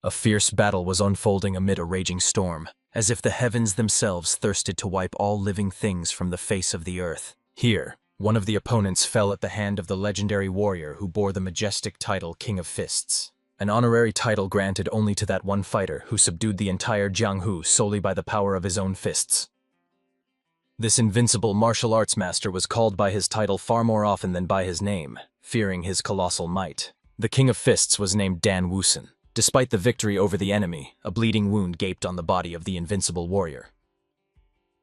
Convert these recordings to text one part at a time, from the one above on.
A fierce battle was unfolding amid a raging storm, as if the heavens themselves thirsted to wipe all living things from the face of the earth. Here, one of the opponents fell at the hand of the legendary warrior who bore the majestic title King of Fists, an honorary title granted only to that one fighter who subdued the entire Jianghu solely by the power of his own fists. This invincible martial arts master was called by his title far more often than by his name, fearing his colossal might. The King of Fists was named Dan Wusun. Despite the victory over the enemy, a bleeding wound gaped on the body of the invincible warrior.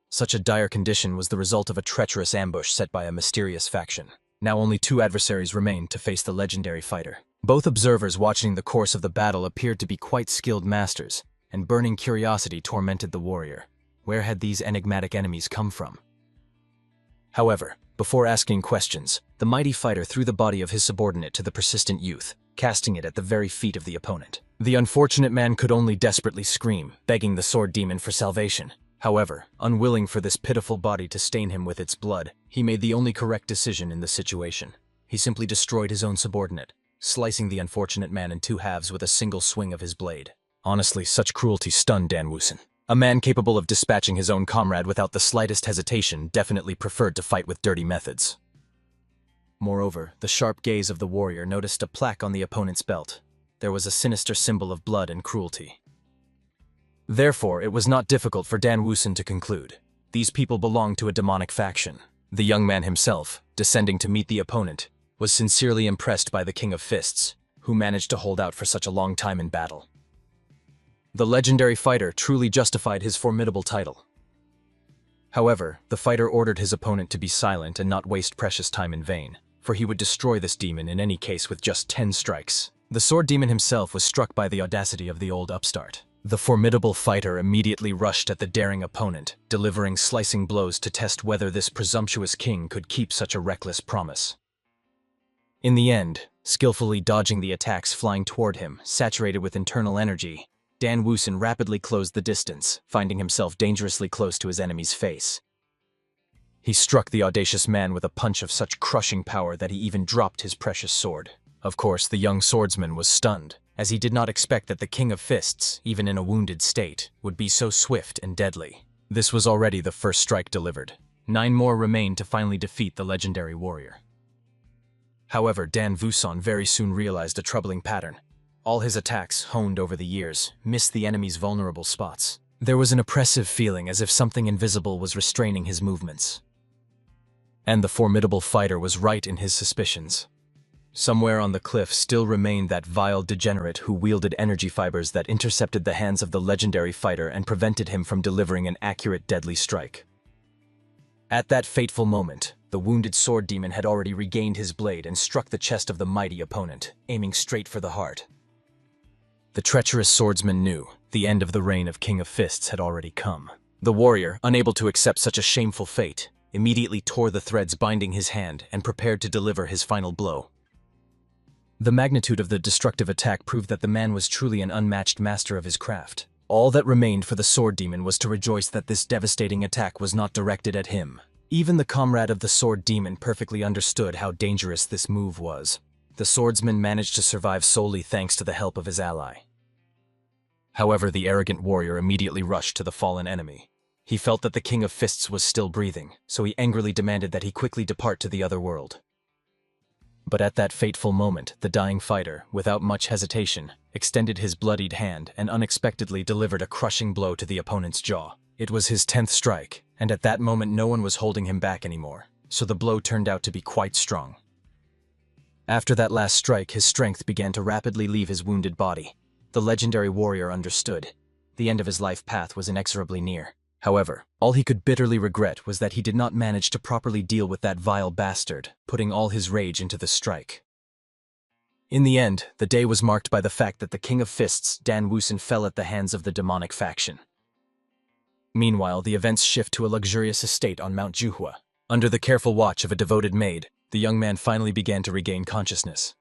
Such a dire condition was the result of a treacherous ambush set by a mysterious faction. Now only two adversaries remained to face the legendary fighter. Both observers watching the course of the battle appeared to be quite skilled masters, and burning curiosity tormented the warrior. Where had these enigmatic enemies come from? However, before asking questions, the mighty fighter threw the body of his subordinate to the persistent youth, casting it at the very feet of the opponent. The unfortunate man could only desperately scream, begging the sword demon for salvation. However, unwilling for this pitiful body to stain him with its blood, he made the only correct decision in the situation. He simply destroyed his own subordinate, slicing the unfortunate man in two halves with a single swing of his blade. Honestly, such cruelty stunned Dan Wusun. A man capable of dispatching his own comrade without the slightest hesitation definitely preferred to fight with dirty methods. Moreover, the sharp gaze of the warrior noticed a plaque on the opponent's belt. There was a sinister symbol of blood and cruelty. Therefore, it was not difficult for Dan Wusun to conclude. These people belonged to a demonic faction. The young man himself, descending to meet the opponent, was sincerely impressed by the King of Fists, who managed to hold out for such a long time in battle. The legendary fighter truly justified his formidable title. However, the fighter ordered his opponent to be silent and not waste precious time in vain, for he would destroy this demon in any case with just 10 strikes. The sword demon himself was struck by the audacity of the old upstart. The formidable fighter immediately rushed at the daring opponent, delivering slicing blows to test whether this presumptuous king could keep such a reckless promise. In the end, skillfully dodging the attacks flying toward him, saturated with internal energy, Dan Wusun rapidly closed the distance, finding himself dangerously close to his enemy's face. He struck the audacious man with a punch of such crushing power that he even dropped his precious sword. Of course, the young swordsman was stunned, as he did not expect that the King of Fists, even in a wounded state, would be so swift and deadly. This was already the first strike delivered. 9 more remained to finally defeat the legendary warrior. However, Dan Wusun very soon realized a troubling pattern. All his attacks, honed over the years, missed the enemy's vulnerable spots. There was an oppressive feeling as if something invisible was restraining his movements. And the formidable fighter was right in his suspicions. Somewhere on the cliff still remained that vile degenerate who wielded energy fibers that intercepted the hands of the legendary fighter and prevented him from delivering an accurate deadly strike. At that fateful moment, the wounded sword demon had already regained his blade and struck the chest of the mighty opponent, aiming straight for the heart. The treacherous swordsman knew the end of the reign of King of Fists had already come. The warrior, unable to accept such a shameful fate, immediately tore the threads binding his hand and prepared to deliver his final blow. The magnitude of the destructive attack proved that the man was truly an unmatched master of his craft. All that remained for the sword demon was to rejoice that this devastating attack was not directed at him. Even the comrade of the sword demon perfectly understood how dangerous this move was. The swordsman managed to survive solely thanks to the help of his ally. However, the arrogant warrior immediately rushed to the fallen enemy. He felt that the King of Fists was still breathing, so he angrily demanded that he quickly depart to the other world. But at that fateful moment, the dying fighter, without much hesitation, extended his bloodied hand and unexpectedly delivered a crushing blow to the opponent's jaw. It was his 10th strike, and at that moment no one was holding him back anymore, so the blow turned out to be quite strong. After that last strike, his strength began to rapidly leave his wounded body. The legendary warrior understood. The end of his life path was inexorably near. However, all he could bitterly regret was that he did not manage to properly deal with that vile bastard, putting all his rage into the strike. In the end, the day was marked by the fact that the King of Fists, Dan Wusun, fell at the hands of the demonic faction. Meanwhile, the events shift to a luxurious estate on Mount Juhua. Under the careful watch of a devoted maid, the young man finally began to regain consciousness.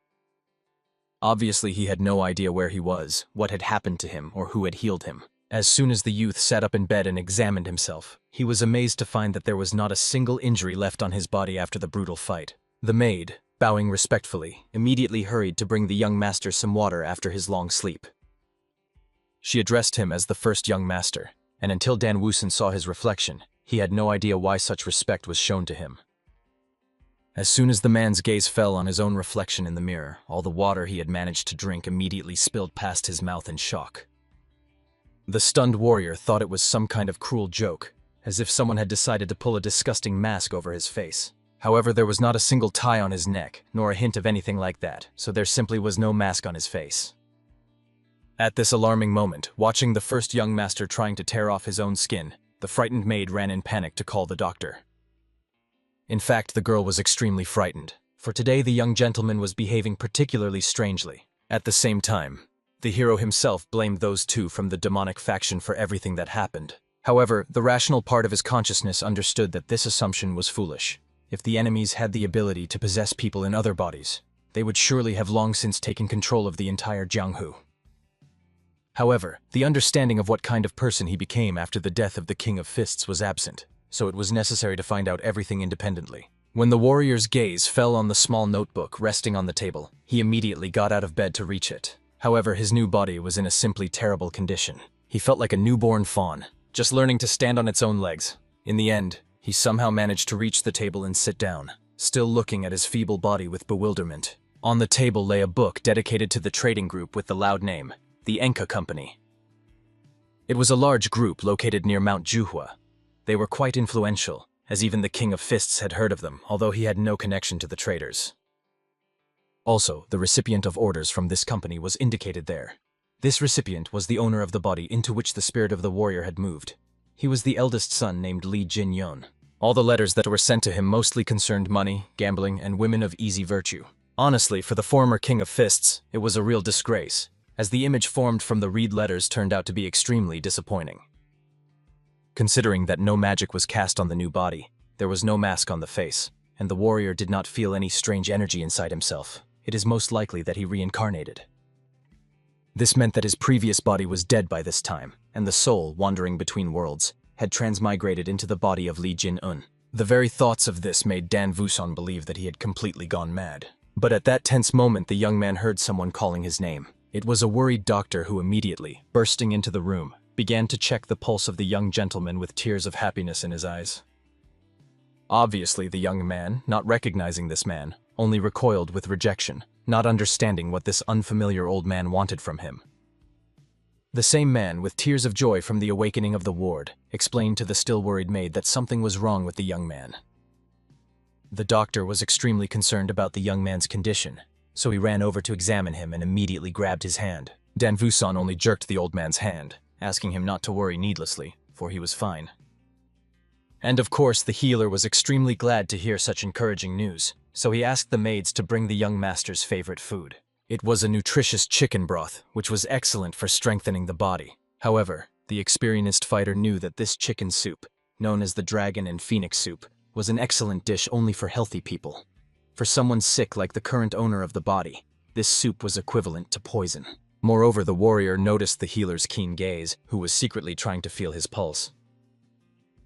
Obviously, he had no idea where he was, what had happened to him, or who had healed him. As soon as the youth sat up in bed and examined himself, he was amazed to find that there was not a single injury left on his body after the brutal fight. The maid, bowing respectfully, immediately hurried to bring the young master some water after his long sleep. She addressed him as the first young master, and until Dan Woosen saw his reflection, he had no idea why such respect was shown to him. As soon as the man's gaze fell on his own reflection in the mirror, all the water he had managed to drink immediately spilled past his mouth in shock. The stunned warrior thought it was some kind of cruel joke, as if someone had decided to pull a disgusting mask over his face. However, there was not a single tie on his neck, nor a hint of anything like that, so there simply was no mask on his face. At this alarming moment, watching the first young master trying to tear off his own skin, the frightened maid ran in panic to call the doctor. In fact, the girl was extremely frightened, for today the young gentleman was behaving particularly strangely. At the same time, the hero himself blamed those two from the demonic faction for everything that happened. However, the rational part of his consciousness understood that this assumption was foolish. If the enemies had the ability to possess people in other bodies, they would surely have long since taken control of the entire Jianghu. However, the understanding of what kind of person he became after the death of the King of Fists was absent, so it was necessary to find out everything independently. When the warrior's gaze fell on the small notebook resting on the table, he immediately got out of bed to reach it. However, his new body was in a simply terrible condition. He felt like a newborn fawn, just learning to stand on its own legs. In the end, he somehow managed to reach the table and sit down, still looking at his feeble body with bewilderment. On the table lay a book dedicated to the trading group with the loud name, the Enka Company. It was a large group located near Mount Juhua. They were quite influential, as even the King of Fists had heard of them, although he had no connection to the traders. Also, the recipient of orders from this company was indicated there. This recipient was the owner of the body into which the spirit of the warrior had moved. He was the eldest son named Li Jin-yun. All the letters that were sent to him mostly concerned money, gambling, and women of easy virtue. Honestly, for the former King of Fists, it was a real disgrace, as the image formed from the read letters turned out to be extremely disappointing. Considering that no magic was cast on the new body, there was no mask on the face, and the warrior did not feel any strange energy inside himself, it is most likely that he reincarnated. This meant that his previous body was dead by this time, and the soul, wandering between worlds, had transmigrated into the body of Li Jin-un. The very thoughts of this made Dan Woosen believe that he had completely gone mad. But at that tense moment, the young man heard someone calling his name. It was a worried doctor who immediately, bursting into the room, began to check the pulse of the young gentleman with tears of happiness in his eyes. Obviously, the young man, not recognizing this man, only recoiled with rejection, not understanding what this unfamiliar old man wanted from him. The same man, with tears of joy from the awakening of the ward, explained to the still worried maid that something was wrong with the young man. The doctor was extremely concerned about the young man's condition, so he ran over to examine him and immediately grabbed his hand. Dan Woosen only jerked the old man's hand, asking him not to worry needlessly, for he was fine. And of course, the healer was extremely glad to hear such encouraging news, so he asked the maids to bring the young master's favorite food. It was a nutritious chicken broth, which was excellent for strengthening the body. However, the experienced fighter knew that this chicken soup, known as the dragon and phoenix soup, was an excellent dish only for healthy people. For someone sick like the current owner of the body, this soup was equivalent to poison. Moreover, the warrior noticed the healer's keen gaze, who was secretly trying to feel his pulse.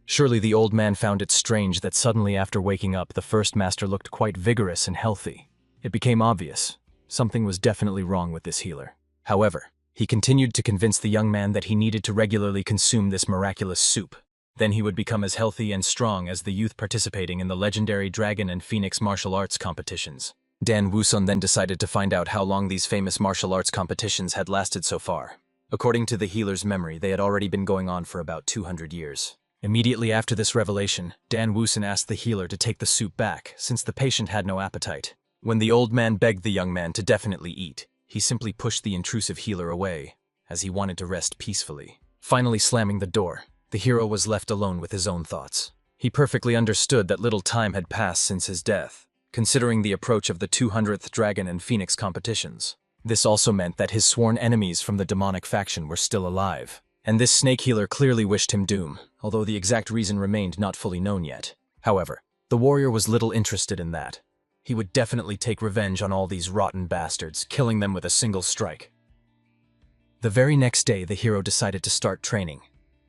Surely the old man found it strange that suddenly after waking up, the first master looked quite vigorous and healthy. It became obvious. Something was definitely wrong with this healer. However, he continued to convince the young man that he needed to regularly consume this miraculous soup. Then he would become as healthy and strong as the youth participating in the legendary Dragon and Phoenix martial arts competitions. Dan Woosen then decided to find out how long these famous martial arts competitions had lasted so far. According to the healer's memory, they had already been going on for about 200 years. Immediately after this revelation, Dan Woosen asked the healer to take the soup back, since the patient had no appetite. When the old man begged the young man to definitely eat, he simply pushed the intrusive healer away, as he wanted to rest peacefully. Finally slamming the door, the hero was left alone with his own thoughts. He perfectly understood that little time had passed since his death, considering the approach of the 200th Dragon and Phoenix competitions. This also meant that his sworn enemies from the demonic faction were still alive. And this snake healer clearly wished him doom, although the exact reason remained not fully known yet. However, the warrior was little interested in that. He would definitely take revenge on all these rotten bastards, killing them with a single strike. The very next day, the hero decided to start training.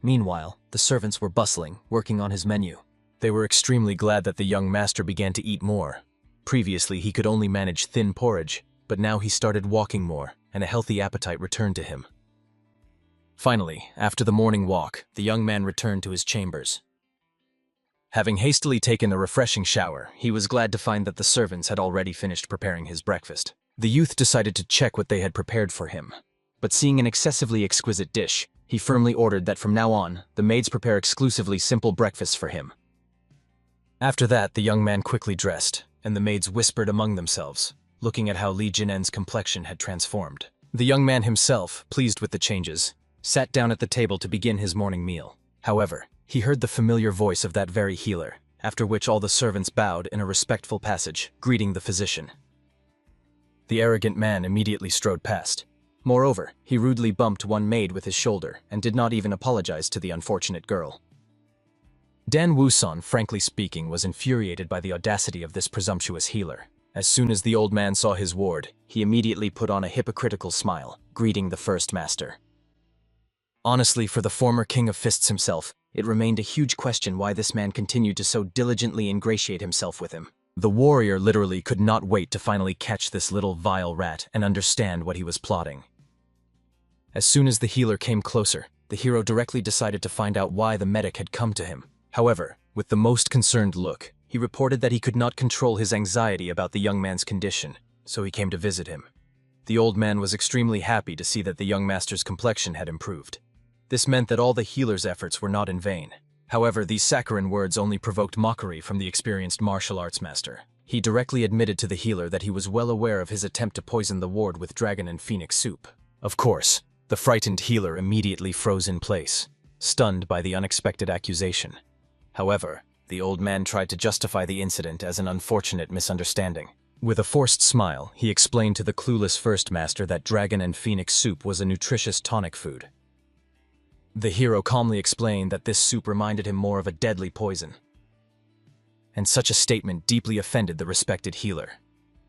Meanwhile, the servants were bustling, working on his menu. They were extremely glad that the young master began to eat more. Previously, he could only manage thin porridge, but now he started walking more, and a healthy appetite returned to him. Finally, after the morning walk, the young man returned to his chambers. Having hastily taken a refreshing shower, he was glad to find that the servants had already finished preparing his breakfast. The youth decided to check what they had prepared for him. But seeing an excessively exquisite dish, he firmly ordered that from now on, the maids prepare exclusively simple breakfasts for him. After that, the young man quickly dressed, and the maids whispered among themselves, looking at how Li Jinen's complexion had transformed. The young man himself, pleased with the changes, sat down at the table to begin his morning meal. However, he heard the familiar voice of that very healer, after which all the servants bowed in a respectful passage, greeting the physician. The arrogant man immediately strode past. Moreover, he rudely bumped one maid with his shoulder and did not even apologize to the unfortunate girl. Dan Wusan, frankly speaking, was infuriated by the audacity of this presumptuous healer. As soon as the old man saw his ward, he immediately put on a hypocritical smile, greeting the first master. Honestly, for the former King of Fists himself, it remained a huge question why this man continued to so diligently ingratiate himself with him. The warrior literally could not wait to finally catch this little vile rat and understand what he was plotting. As soon as the healer came closer, the hero directly decided to find out why the medic had come to him. However, with the most concerned look, he reported that he could not control his anxiety about the young man's condition, so he came to visit him. The old man was extremely happy to see that the young master's complexion had improved. This meant that all the healer's efforts were not in vain. However, these saccharine words only provoked mockery from the experienced martial arts master. He directly admitted to the healer that he was well aware of his attempt to poison the ward with dragon and phoenix soup. Of course, the frightened healer immediately froze in place, stunned by the unexpected accusation. However, the old man tried to justify the incident as an unfortunate misunderstanding. With a forced smile, he explained to the clueless first master that dragon and phoenix soup was a nutritious tonic food. The hero calmly explained that this soup reminded him more of a deadly poison. And such a statement deeply offended the respected healer.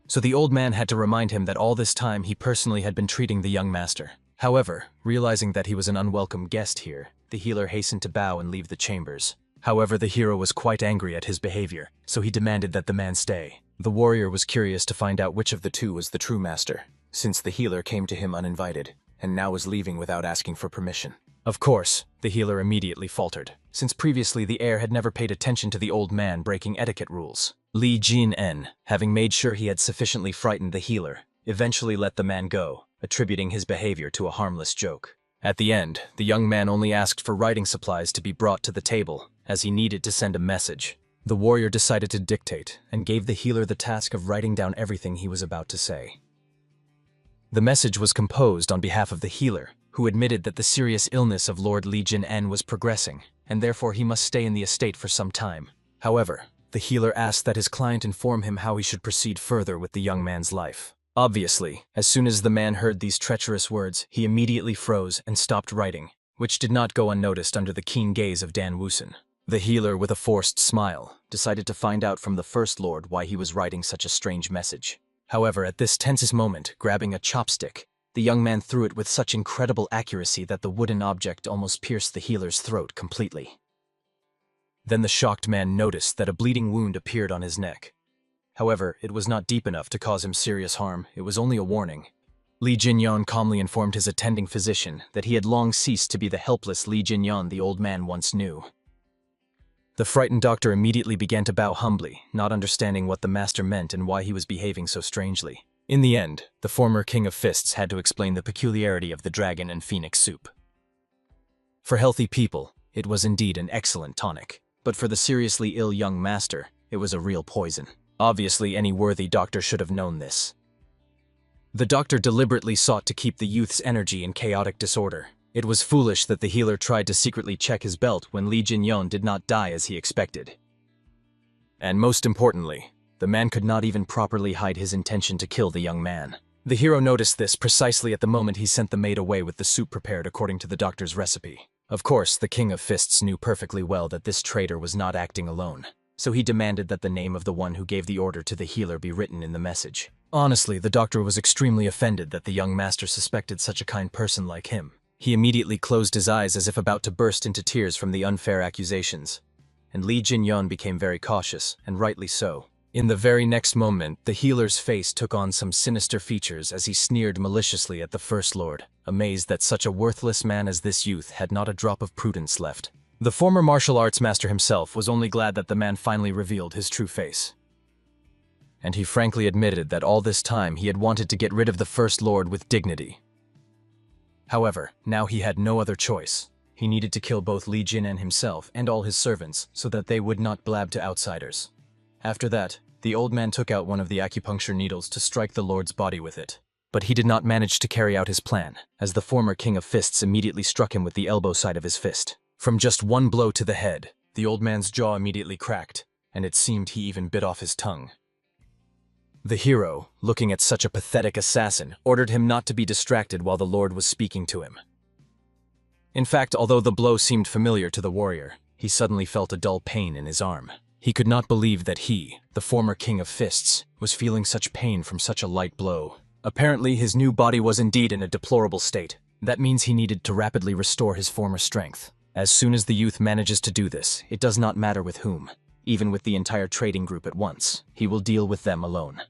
So the old man had to remind him that all this time he personally had been treating the young master. However, realizing that he was an unwelcome guest here, the healer hastened to bow and leave the chambers. However, the hero was quite angry at his behavior, so he demanded that the man stay. The warrior was curious to find out which of the two was the true master, since the healer came to him uninvited, and now was leaving without asking for permission. Of course, the healer immediately faltered, since previously the heir had never paid attention to the old man breaking etiquette rules. Li Jin-en, having made sure he had sufficiently frightened the healer, eventually let the man go, attributing his behavior to a harmless joke. At the end, the young man only asked for writing supplies to be brought to the table, as he needed to send a message. The warrior decided to dictate, and gave the healer the task of writing down everything he was about to say. The message was composed on behalf of the healer, who admitted that the serious illness of Lord Li Jin-en was progressing, and therefore he must stay in the estate for some time. However, the healer asked that his client inform him how he should proceed further with the young man's life. Obviously, as soon as the man heard these treacherous words, he immediately froze and stopped writing, which did not go unnoticed under the keen gaze of Dan Wusan. The healer, with a forced smile, decided to find out from the First Lord why he was writing such a strange message. However, at this tense moment, grabbing a chopstick, the young man threw it with such incredible accuracy that the wooden object almost pierced the healer's throat completely. Then the shocked man noticed that a bleeding wound appeared on his neck. However, it was not deep enough to cause him serious harm, it was only a warning. Li Jinyan calmly informed his attending physician that he had long ceased to be the helpless Li Jinyan the old man once knew. The frightened doctor immediately began to bow humbly, not understanding what the master meant and why he was behaving so strangely. In the end, the former King of Fists had to explain the peculiarity of the dragon and phoenix soup. For healthy people, it was indeed an excellent tonic, but for the seriously ill young master, it was a real poison. Obviously, any worthy doctor should have known this. The doctor deliberately sought to keep the youth's energy in chaotic disorder. It was foolish that the healer tried to secretly check his belt when Li Jinyon did not die as he expected. And most importantly, the man could not even properly hide his intention to kill the young man. The hero noticed this precisely at the moment he sent the maid away with the soup prepared according to the doctor's recipe. Of course, the King of Fists knew perfectly well that this traitor was not acting alone, so he demanded that the name of the one who gave the order to the healer be written in the message. Honestly, the doctor was extremely offended that the young master suspected such a kind person like him. He immediately closed his eyes as if about to burst into tears from the unfair accusations. And Li Jinyon became very cautious, and rightly so. In the very next moment, the healer's face took on some sinister features as he sneered maliciously at the First Lord, amazed that such a worthless man as this youth had not a drop of prudence left. The former martial arts master himself was only glad that the man finally revealed his true face. And he frankly admitted that all this time he had wanted to get rid of the First Lord with dignity. However, now he had no other choice. He needed to kill both Li Jin and himself and all his servants so that they would not blab to outsiders. After that, the old man took out one of the acupuncture needles to strike the Lord's body with it. But he did not manage to carry out his plan, as the former King of Fists immediately struck him with the elbow side of his fist. From just one blow to the head, the old man's jaw immediately cracked, and it seemed he even bit off his tongue. The hero, looking at such a pathetic assassin, ordered him not to be distracted while the Lord was speaking to him. In fact, although the blow seemed familiar to the warrior, he suddenly felt a dull pain in his arm. He could not believe that he, the former King of Fists, was feeling such pain from such a light blow. Apparently, his new body was indeed in a deplorable state. That means he needed to rapidly restore his former strength. As soon as the youth manages to do this, it does not matter with whom. Even with the entire trading group at once, he will deal with them alone.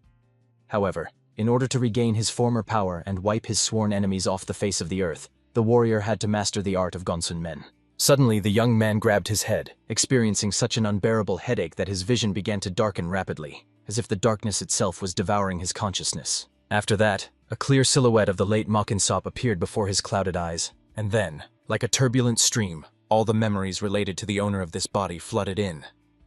However, in order to regain his former power and wipe his sworn enemies off the face of the earth, the warrior had to master the art of Gonsun Men. Suddenly, the young man grabbed his head, experiencing such an unbearable headache that his vision began to darken rapidly, as if the darkness itself was devouring his consciousness. After that, a clear silhouette of the late Mangacap appeared before his clouded eyes, and then, like a turbulent stream, all the memories related to the owner of this body flooded in.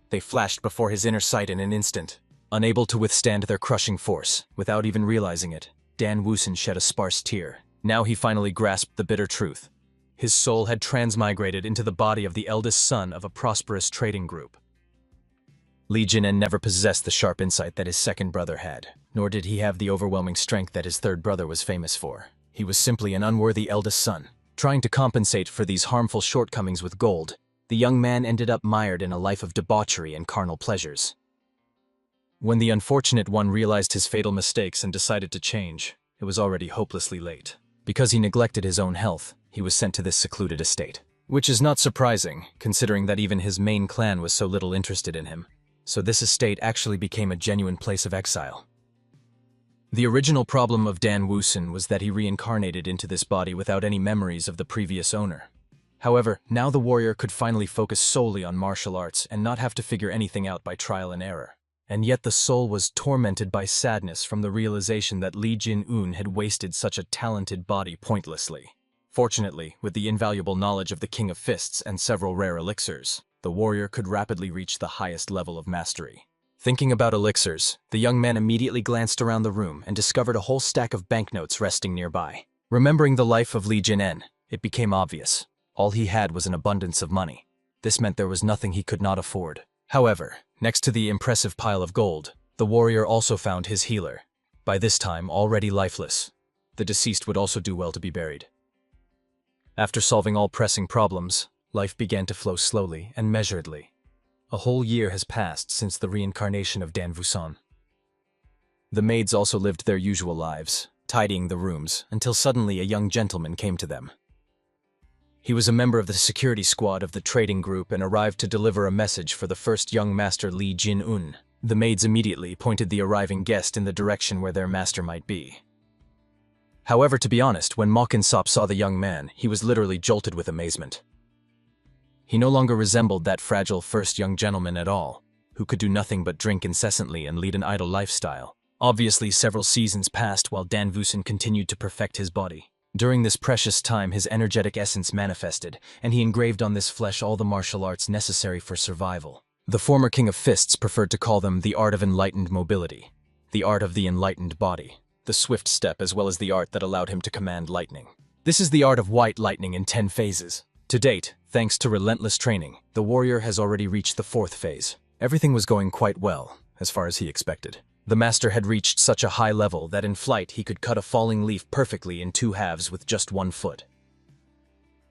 They flashed before his inner sight in an instant. Unable to withstand their crushing force, without even realizing it, Dan Woosen shed a sparse tear. Now he finally grasped the bitter truth. His soul had transmigrated into the body of the eldest son of a prosperous trading group. Li Jin never possessed the sharp insight that his second brother had, nor did he have the overwhelming strength that his third brother was famous for. He was simply an unworthy eldest son. Trying to compensate for these harmful shortcomings with gold, the young man ended up mired in a life of debauchery and carnal pleasures. When the unfortunate one realized his fatal mistakes and decided to change, it was already hopelessly late. Because he neglected his own health, he was sent to this secluded estate. Which is not surprising, considering that even his main clan was so little interested in him. So this estate actually became a genuine place of exile. The original problem of Dan Woosen was that he reincarnated into this body without any memories of the previous owner. However, now the warrior could finally focus solely on martial arts and not have to figure anything out by trial and error. And yet the soul was tormented by sadness from the realization that Li Jin-un had wasted such a talented body pointlessly. Fortunately, with the invaluable knowledge of the King of Fists and several rare elixirs, the warrior could rapidly reach the highest level of mastery. Thinking about elixirs, the young man immediately glanced around the room and discovered a whole stack of banknotes resting nearby. Remembering the life of Li Jin-en, it became obvious. All he had was an abundance of money. This meant there was nothing he could not afford. However, next to the impressive pile of gold, the warrior also found his healer. By this time, already lifeless, the deceased would also do well to be buried. After solving all pressing problems, life began to flow slowly and measuredly. A whole year has passed since the reincarnation of Dan Woosen. The maids also lived their usual lives, tidying the rooms, until suddenly a young gentleman came to them. He was a member of the security squad of the trading group and arrived to deliver a message for the first young master Li Jin-un. The maids immediately pointed the arriving guest in the direction where their master might be. However, to be honest, when Mangacap saw the young man, he was literally jolted with amazement. He no longer resembled that fragile first young gentleman at all, who could do nothing but drink incessantly and lead an idle lifestyle. Obviously, several seasons passed while Dan Woosen continued to perfect his body. During this precious time, his energetic essence manifested, and he engraved on this flesh all the martial arts necessary for survival. The former King of Fists preferred to call them the art of enlightened mobility, the art of the enlightened body, the swift step, as well as the art that allowed him to command lightning. This is the art of white lightning in 10 phases. To date, thanks to relentless training, the warrior has already reached the 4th phase. Everything was going quite well, as far as he expected. The master had reached such a high level that in flight he could cut a falling leaf perfectly in 2 halves with just 1 foot.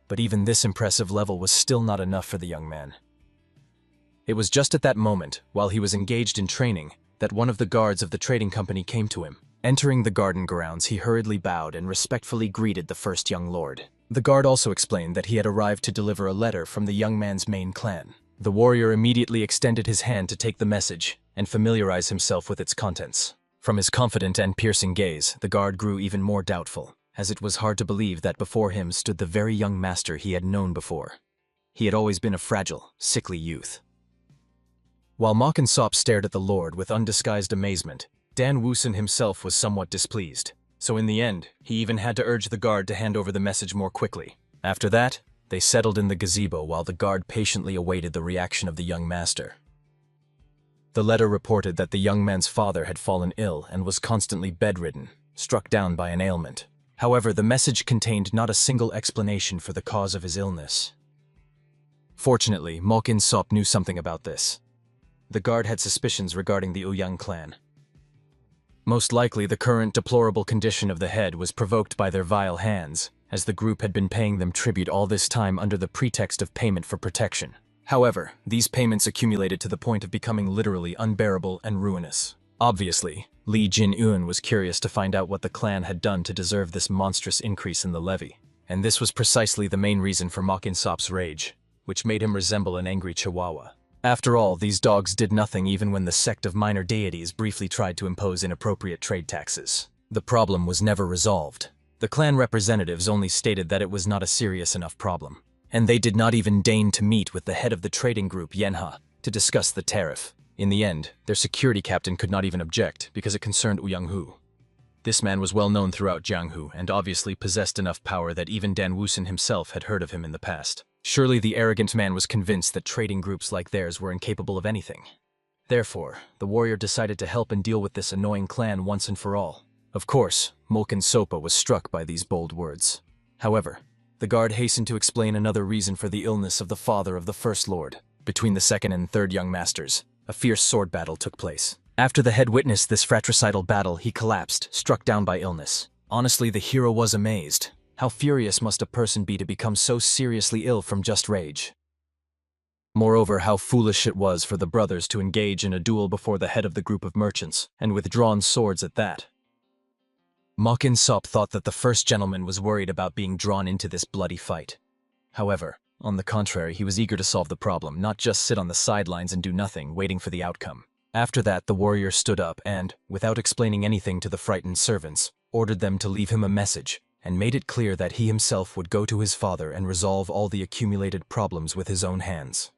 But even this impressive level was still not enough for the young man. It was just at that moment, while he was engaged in training, that one of the guards of the trading company came to him. Entering the garden grounds, he hurriedly bowed and respectfully greeted the first young lord. The guard also explained that he had arrived to deliver a letter from the young man's main clan. The warrior immediately extended his hand to take the message, and familiarize himself with its contents. From his confident and piercing gaze, the guard grew even more doubtful, as it was hard to believe that before him stood the very young master he had known before. He had always been a fragile, sickly youth. While Mangacap stared at the Lord with undisguised amazement, Dan Woosen himself was somewhat displeased, so in the end, he even had to urge the guard to hand over the message more quickly. After that, they settled in the gazebo while the guard patiently awaited the reaction of the young master. The letter reported that the young man's father had fallen ill and was constantly bedridden, struck down by an ailment. However, the message contained not a single explanation for the cause of his illness. Fortunately, Mangacap knew something about this. The guard had suspicions regarding the Ouyang clan. Most likely, the current deplorable condition of the head was provoked by their vile hands, as the group had been paying them tribute all this time under the pretext of payment for protection. However, these payments accumulated to the point of becoming literally unbearable and ruinous. Obviously, Li Jin-eun was curious to find out what the clan had done to deserve this monstrous increase in the levy, and this was precisely the main reason for Mangacap's rage, which made him resemble an angry chihuahua. After all, these dogs did nothing even when the sect of minor deities briefly tried to impose inappropriate trade taxes. The problem was never resolved. The clan representatives only stated that it was not a serious enough problem, and they did not even deign to meet with the head of the trading group Yenha to discuss the tariff. In the end, their security captain could not even object because it concerned Ouyang Hu. This man was well known throughout Jianghu and obviously possessed enough power that even Dan Woosen himself had heard of him in the past. Surely the arrogant man was convinced that trading groups like theirs were incapable of anything. Therefore, the warrior decided to help and deal with this annoying clan once and for all. Of course, Mangacap was struck by these bold words. However, the guard hastened to explain another reason for the illness of the father of the First Lord. Between the second and third young masters, a fierce sword battle took place. After the head witnessed this fratricidal battle, he collapsed, struck down by illness. Honestly, the hero was amazed. How furious must a person be to become so seriously ill from just rage? Moreover, how foolish it was for the brothers to engage in a duel before the head of the group of merchants, and with drawn swords at that. Mangacap thought that the first gentleman was worried about being drawn into this bloody fight. However, on the contrary, he was eager to solve the problem, not just sit on the sidelines and do nothing, waiting for the outcome. After that, the warrior stood up and, without explaining anything to the frightened servants, ordered them to leave him a message, and made it clear that he himself would go to his father and resolve all the accumulated problems with his own hands.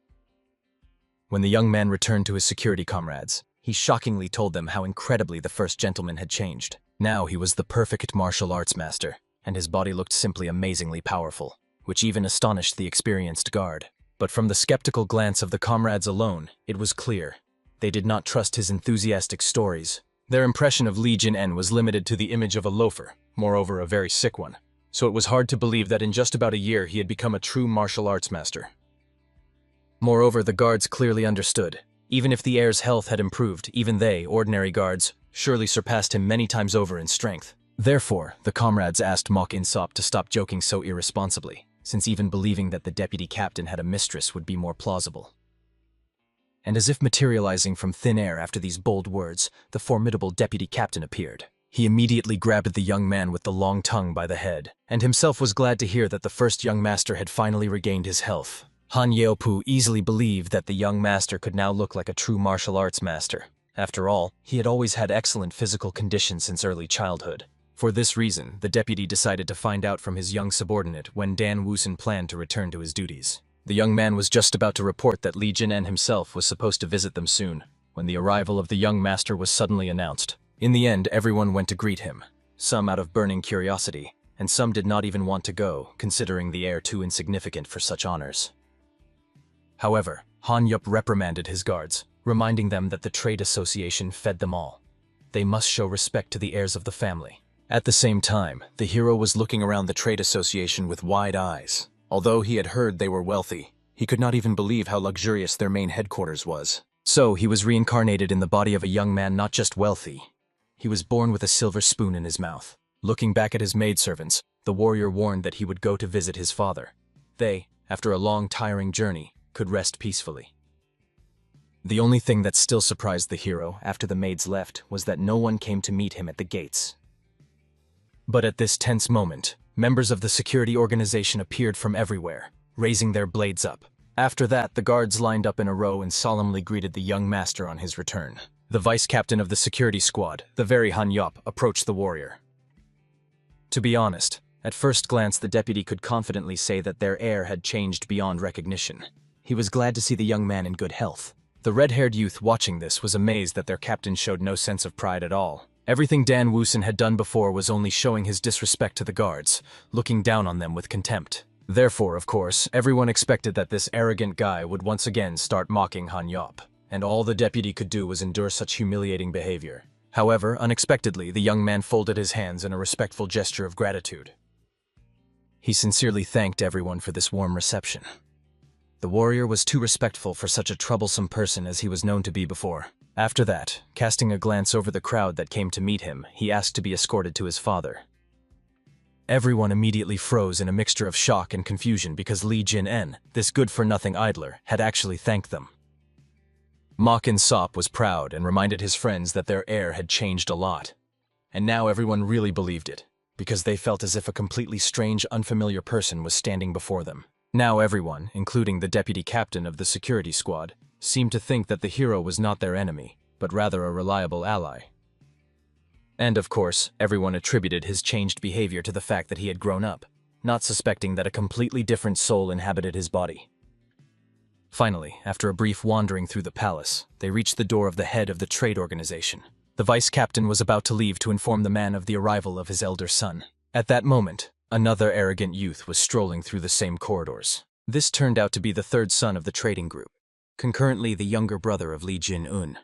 When the young man returned to his security comrades, he shockingly told them how incredibly the first gentleman had changed. Now he was the perfect martial arts master, and his body looked simply amazingly powerful, which even astonished the experienced guard. But from the skeptical glance of the comrades alone, it was clear. They did not trust his enthusiastic stories. Their impression of Li Jin-en was limited to the image of a loafer, moreover a very sick one, so it was hard to believe that in just about a year he had become a true martial arts master. Moreover, the guards clearly understood. Even if the heir's health had improved, even they, ordinary guards, surely surpassed him many times over in strength. Therefore, the comrades asked Mangacap to stop joking so irresponsibly, since even believing that the deputy captain had a mistress would be more plausible. And as if materializing from thin air after these bold words, the formidable deputy captain appeared. He immediately grabbed the young man with the long tongue by the head, and himself was glad to hear that the first young master had finally regained his health. Han Yeopu easily believed that the young master could now look like a true martial arts master. After all, he had always had excellent physical condition since early childhood. For this reason, the deputy decided to find out from his young subordinate when Dan Woosen planned to return to his duties. The young man was just about to report that Li Jin-en himself was supposed to visit them soon, when the arrival of the young master was suddenly announced. In the end, everyone went to greet him, some out of burning curiosity, and some did not even want to go, considering the heir too insignificant for such honors. However, Han Yup reprimanded his guards, reminding them that the trade association fed them all. They must show respect to the heirs of the family. At the same time, the hero was looking around the trade association with wide eyes. Although he had heard they were wealthy, he could not even believe how luxurious their main headquarters was. So he was reincarnated in the body of a young man not just wealthy. He was born with a silver spoon in his mouth. Looking back at his maidservants, the warrior warned that he would go to visit his father. They, after a long, tiring journey, could rest peacefully. The only thing that still surprised the hero after the maids left was that no one came to meet him at the gates. But at this tense moment, members of the security organization appeared from everywhere, raising their blades up. After that, the guards lined up in a row and solemnly greeted the young master on his return. The vice-captain of the security squad, the very Han Yop, approached the warrior. To be honest, at first glance the deputy could confidently say that their heir had changed beyond recognition. He was glad to see the young man in good health. The red-haired youth watching this was amazed that their captain showed no sense of pride at all. Everything Dan Woosen had done before was only showing his disrespect to the guards, looking down on them with contempt. Therefore, of course, everyone expected that this arrogant guy would once again start mocking Han Yop, and all the deputy could do was endure such humiliating behavior. However, unexpectedly, the young man folded his hands in a respectful gesture of gratitude. He sincerely thanked everyone for this warm reception. The warrior was too respectful for such a troublesome person as he was known to be before. After that, casting a glance over the crowd that came to meet him, he asked to be escorted to his father. Everyone immediately froze in a mixture of shock and confusion because Li Jin-en, this good-for-nothing idler, had actually thanked them. Ma Kin-sop was proud and reminded his friends that their heir had changed a lot. And now everyone really believed it, because they felt as if a completely strange, unfamiliar person was standing before them. Now everyone, including the deputy captain of the security squad, seemed to think that the hero was not their enemy, but rather a reliable ally. And of course, everyone attributed his changed behavior to the fact that he had grown up, not suspecting that a completely different soul inhabited his body. Finally, after a brief wandering through the palace, they reached the door of the head of the trade organization. The vice-captain was about to leave to inform the man of the arrival of his elder son. At that moment, another arrogant youth was strolling through the same corridors. This turned out to be the third son of the trading group, concurrently the younger brother of Li Jin-un.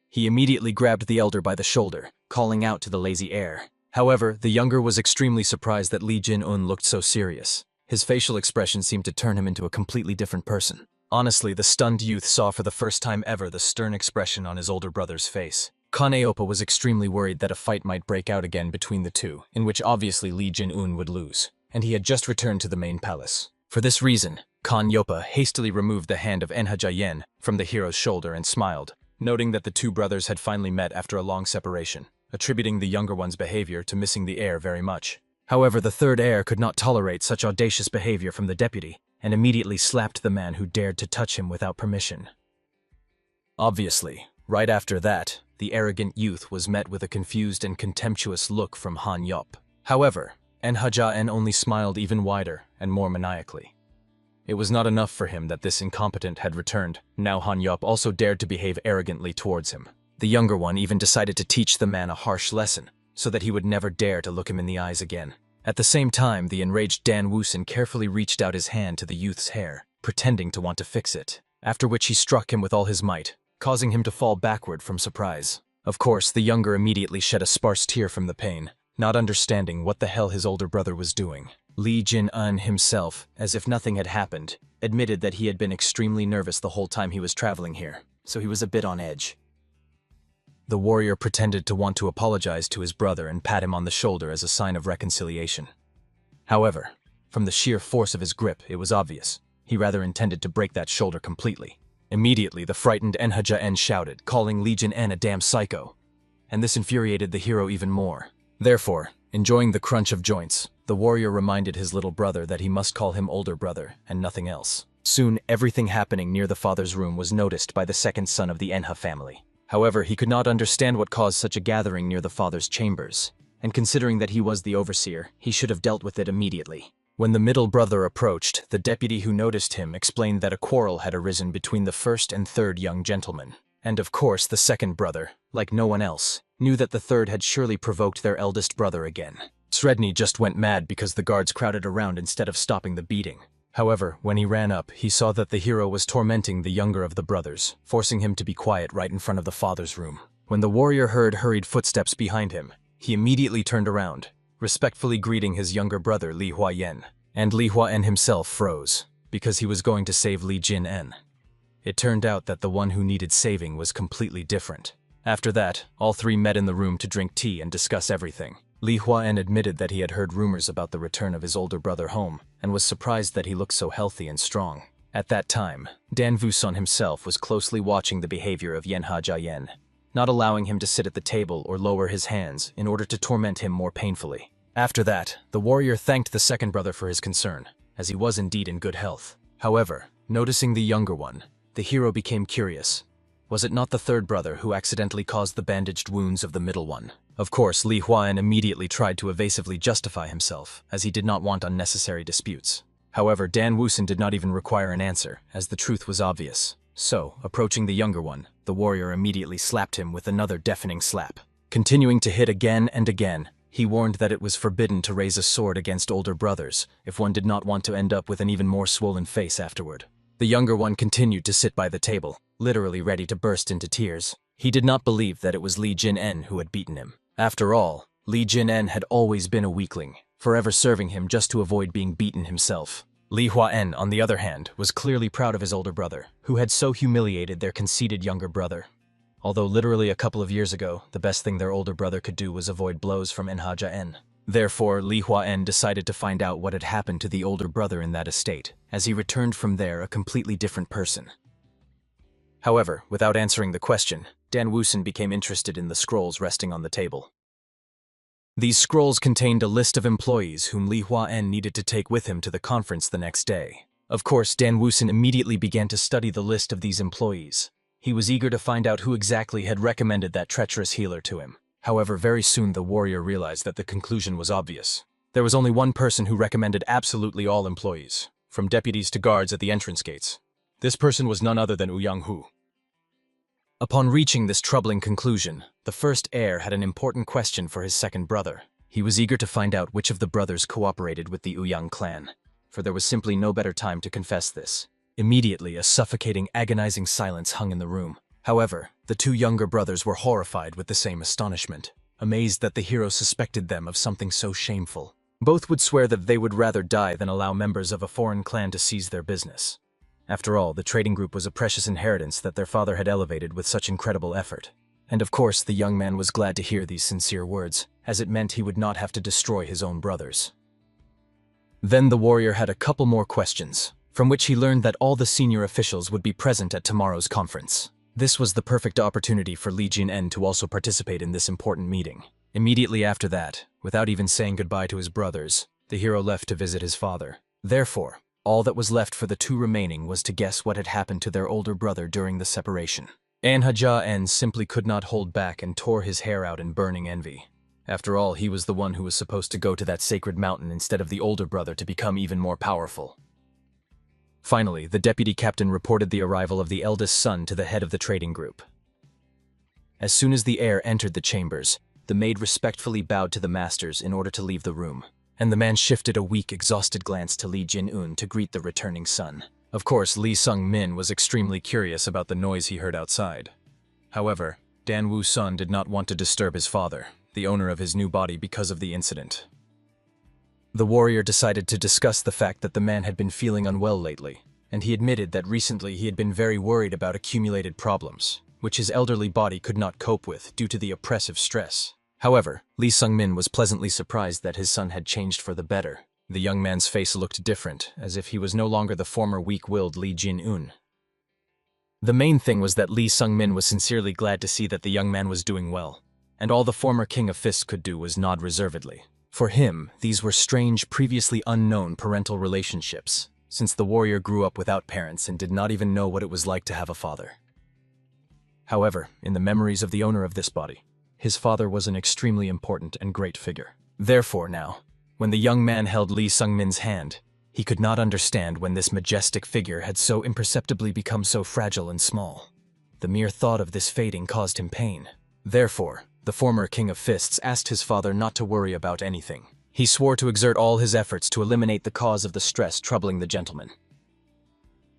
He immediately grabbed the elder by the shoulder, calling out to the lazy heir. However, the younger was extremely surprised that Li Jin-un looked so serious. His facial expression seemed to turn him into a completely different person. Honestly, the stunned youth saw for the first time ever the stern expression on his older brother's face. Kaneopa was extremely worried that a fight might break out again between the two, in which obviously Li Jin-un would lose, and he had just returned to the main palace. For this reason, Kaneopa hastily removed the hand of Enhajayen from the hero's shoulder and smiled, noting that the two brothers had finally met after a long separation, attributing the younger one's behavior to missing the heir very much. However, the third heir could not tolerate such audacious behavior from the deputy, and immediately slapped the man who dared to touch him without permission. Obviously, right after that, the arrogant youth was met with a confused and contemptuous look from Han Yop. However, Enhajayen only smiled even wider and more maniacally. It was not enough for him that this incompetent had returned. Now Han Yop also dared to behave arrogantly towards him. The younger one even decided to teach the man a harsh lesson, so that he would never dare to look him in the eyes again. At the same time, the enraged Dan Woosen carefully reached out his hand to the youth's hair, pretending to want to fix it, after which he struck him with all his might, causing him to fall backward from surprise. Of course, the younger immediately shed a sparse tear from the pain, not understanding what the hell his older brother was doing. Li Jin-un himself, as if nothing had happened, admitted that he had been extremely nervous the whole time he was traveling here, so he was a bit on edge. The warrior pretended to want to apologize to his brother and pat him on the shoulder as a sign of reconciliation. However, from the sheer force of his grip, it was obvious. He rather intended to break that shoulder completely. Immediately, the frightened Enhajayen shouted, calling Li Jin-en a damn psycho. And this infuriated the hero even more. Therefore, enjoying the crunch of joints, the warrior reminded his little brother that he must call him older brother and nothing else. Soon, everything happening near the father's room was noticed by the second son of the Enha family. However, he could not understand what caused such a gathering near the father's chambers, and considering that he was the overseer, he should have dealt with it immediately. When the middle brother approached, the deputy who noticed him explained that a quarrel had arisen between the first and third young gentlemen. And of course, the second brother, like no one else, knew that the third had surely provoked their eldest brother again. Sredni just went mad because the guards crowded around instead of stopping the beating. However, when he ran up, he saw that the hero was tormenting the younger of the brothers, forcing him to be quiet right in front of the father's room. When the warrior heard hurried footsteps behind him, he immediately turned around, respectfully greeting his younger brother Li Huayen. And Li Huayen himself froze, because he was going to save Li Jin-en. It turned out that the one who needed saving was completely different. After that, all three met in the room to drink tea and discuss everything. Li Huayen admitted that he had heard rumors about the return of his older brother home, and was surprised that he looked so healthy and strong. At that time, Dan Vuson himself was closely watching the behavior of Enhajayen, not allowing him to sit at the table or lower his hands in order to torment him more painfully. After that, the warrior thanked the second brother for his concern, as he was indeed in good health. However, noticing the younger one, the hero became curious. Was it not the third brother who accidentally caused the bandaged wounds of the middle one? Of course, Li Huan immediately tried to evasively justify himself, as he did not want unnecessary disputes. However, Dan Wusun did not even require an answer, as the truth was obvious. So, approaching the younger one, the warrior immediately slapped him with another deafening slap. Continuing to hit again and again, he warned that it was forbidden to raise a sword against older brothers, if one did not want to end up with an even more swollen face afterward. The younger one continued to sit by the table, literally ready to burst into tears. He did not believe that it was Li Jin-en who had beaten him. After all, Li Jin-en had always been a weakling, forever serving him just to avoid being beaten himself. Li Hua-en, on the other hand, was clearly proud of his older brother, who had so humiliated their conceited younger brother. Although literally a couple of years ago, the best thing their older brother could do was avoid blows from Enhaja-en. Therefore, Li Hua-en decided to find out what had happened to the older brother in that estate, as he returned from there a completely different person. However, without answering the question, Dan Wusun became interested in the scrolls resting on the table. These scrolls contained a list of employees whom Li Hua-en needed to take with him to the conference the next day. Of course, Dan Wusun immediately began to study the list of these employees. He was eager to find out who exactly had recommended that treacherous healer to him. However, very soon the warrior realized that the conclusion was obvious. There was only one person who recommended absolutely all employees, from deputies to guards at the entrance gates. This person was none other than Ouyang Hu. Upon reaching this troubling conclusion, the first heir had an important question for his second brother. He was eager to find out which of the brothers cooperated with the Ouyang clan, for there was simply no better time to confess this. Immediately, a suffocating, agonizing silence hung in the room. However, the two younger brothers were horrified with the same astonishment, amazed that the hero suspected them of something so shameful. Both would swear that they would rather die than allow members of a foreign clan to seize their business. After all, the trading group was a precious inheritance that their father had elevated with such incredible effort. And of course, the young man was glad to hear these sincere words, as it meant he would not have to destroy his own brothers. Then the warrior had a couple more questions, from which he learned that all the senior officials would be present at tomorrow's conference. This was the perfect opportunity for Li Jin-en to also participate in this important meeting. Immediately after that, without even saying goodbye to his brothers, the hero left to visit his father. Therefore, all that was left for the two remaining was to guess what had happened to their older brother during the separation. Enhaja-en simply could not hold back and tore his hair out in burning envy. After all, he was the one who was supposed to go to that sacred mountain instead of the older brother to become even more powerful. Finally, the deputy captain reported the arrival of the eldest son to the head of the trading group. As soon as the heir entered the chambers, the maid respectfully bowed to the masters in order to leave the room, and the man shifted a weak, exhausted glance to Li Jin-un to greet the returning son. Of course, Li Sung-min was extremely curious about the noise he heard outside. However, Dan Wu-sun did not want to disturb his father, the owner of his new body, because of the incident. The warrior decided to discuss the fact that the man had been feeling unwell lately, and he admitted that recently he had been very worried about accumulated problems, which his elderly body could not cope with due to the oppressive stress. However, Li Sung-min was pleasantly surprised that his son had changed for the better. The young man's face looked different, as if he was no longer the former weak-willed Li Jin-un. The main thing was that Li Sung-min was sincerely glad to see that the young man was doing well, and all the former King of Fists could do was nod reservedly. For him, these were strange, previously unknown parental relationships, since the warrior grew up without parents and did not even know what it was like to have a father. However, in the memories of the owner of this body, his father was an extremely important and great figure. Therefore now, when the young man held Li Sung-min's hand, he could not understand when this majestic figure had so imperceptibly become so fragile and small. The mere thought of this fading caused him pain. Therefore, the former King of Fists asked his father not to worry about anything. He swore to exert all his efforts to eliminate the cause of the stress troubling the gentleman.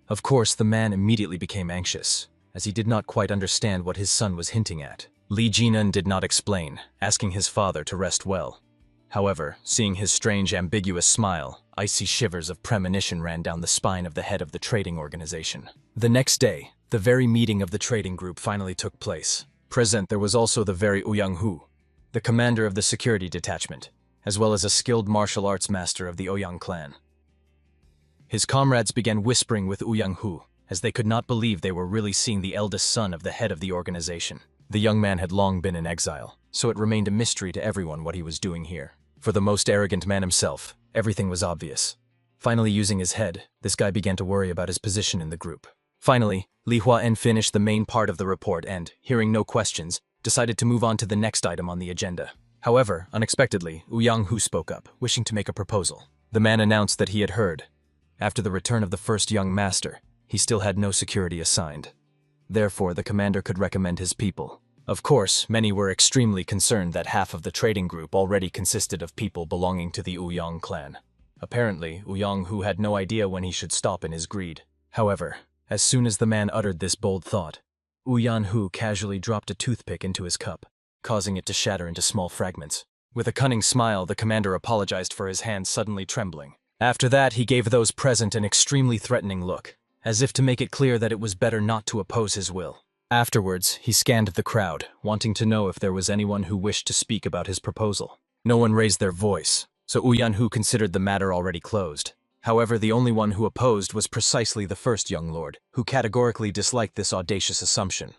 Of course, the man immediately became anxious, as he did not quite understand what his son was hinting at. Li Jin-un did not explain, asking his father to rest well. However, seeing his strange, ambiguous smile, icy shivers of premonition ran down the spine of the head of the trading organization. The next day, the very meeting of the trading group finally took place. Present there was also the very Ouyang Hu, the commander of the security detachment, as well as a skilled martial arts master of the Ouyang clan. His comrades began whispering with Ouyang Hu, as they could not believe they were really seeing the eldest son of the head of the organization. The young man had long been in exile, so it remained a mystery to everyone what he was doing here. For the most arrogant man himself, everything was obvious. Finally using his head, this guy began to worry about his position in the group. Finally, Li Huaen finished the main part of the report and, hearing no questions, decided to move on to the next item on the agenda. However, unexpectedly, Yang-hu spoke up, wishing to make a proposal. The man announced that he had heard. After the return of the first young master, he still had no security assigned. Therefore, the commander could recommend his people. Of course, many were extremely concerned that half of the trading group already consisted of people belonging to the Ouyang clan. Apparently, Yang-hu had no idea when he should stop in his greed. However, as soon as the man uttered this bold thought, Yang-hu casually dropped a toothpick into his cup, causing it to shatter into small fragments. With a cunning smile, the commander apologized for his hand suddenly trembling. After that, he gave those present an extremely threatening look, as if to make it clear that it was better not to oppose his will. Afterwards, he scanned the crowd, wanting to know if there was anyone who wished to speak about his proposal. No one raised their voice, so Yang-hu considered the matter already closed. However, the only one who opposed was precisely the first young lord, who categorically disliked this audacious assumption.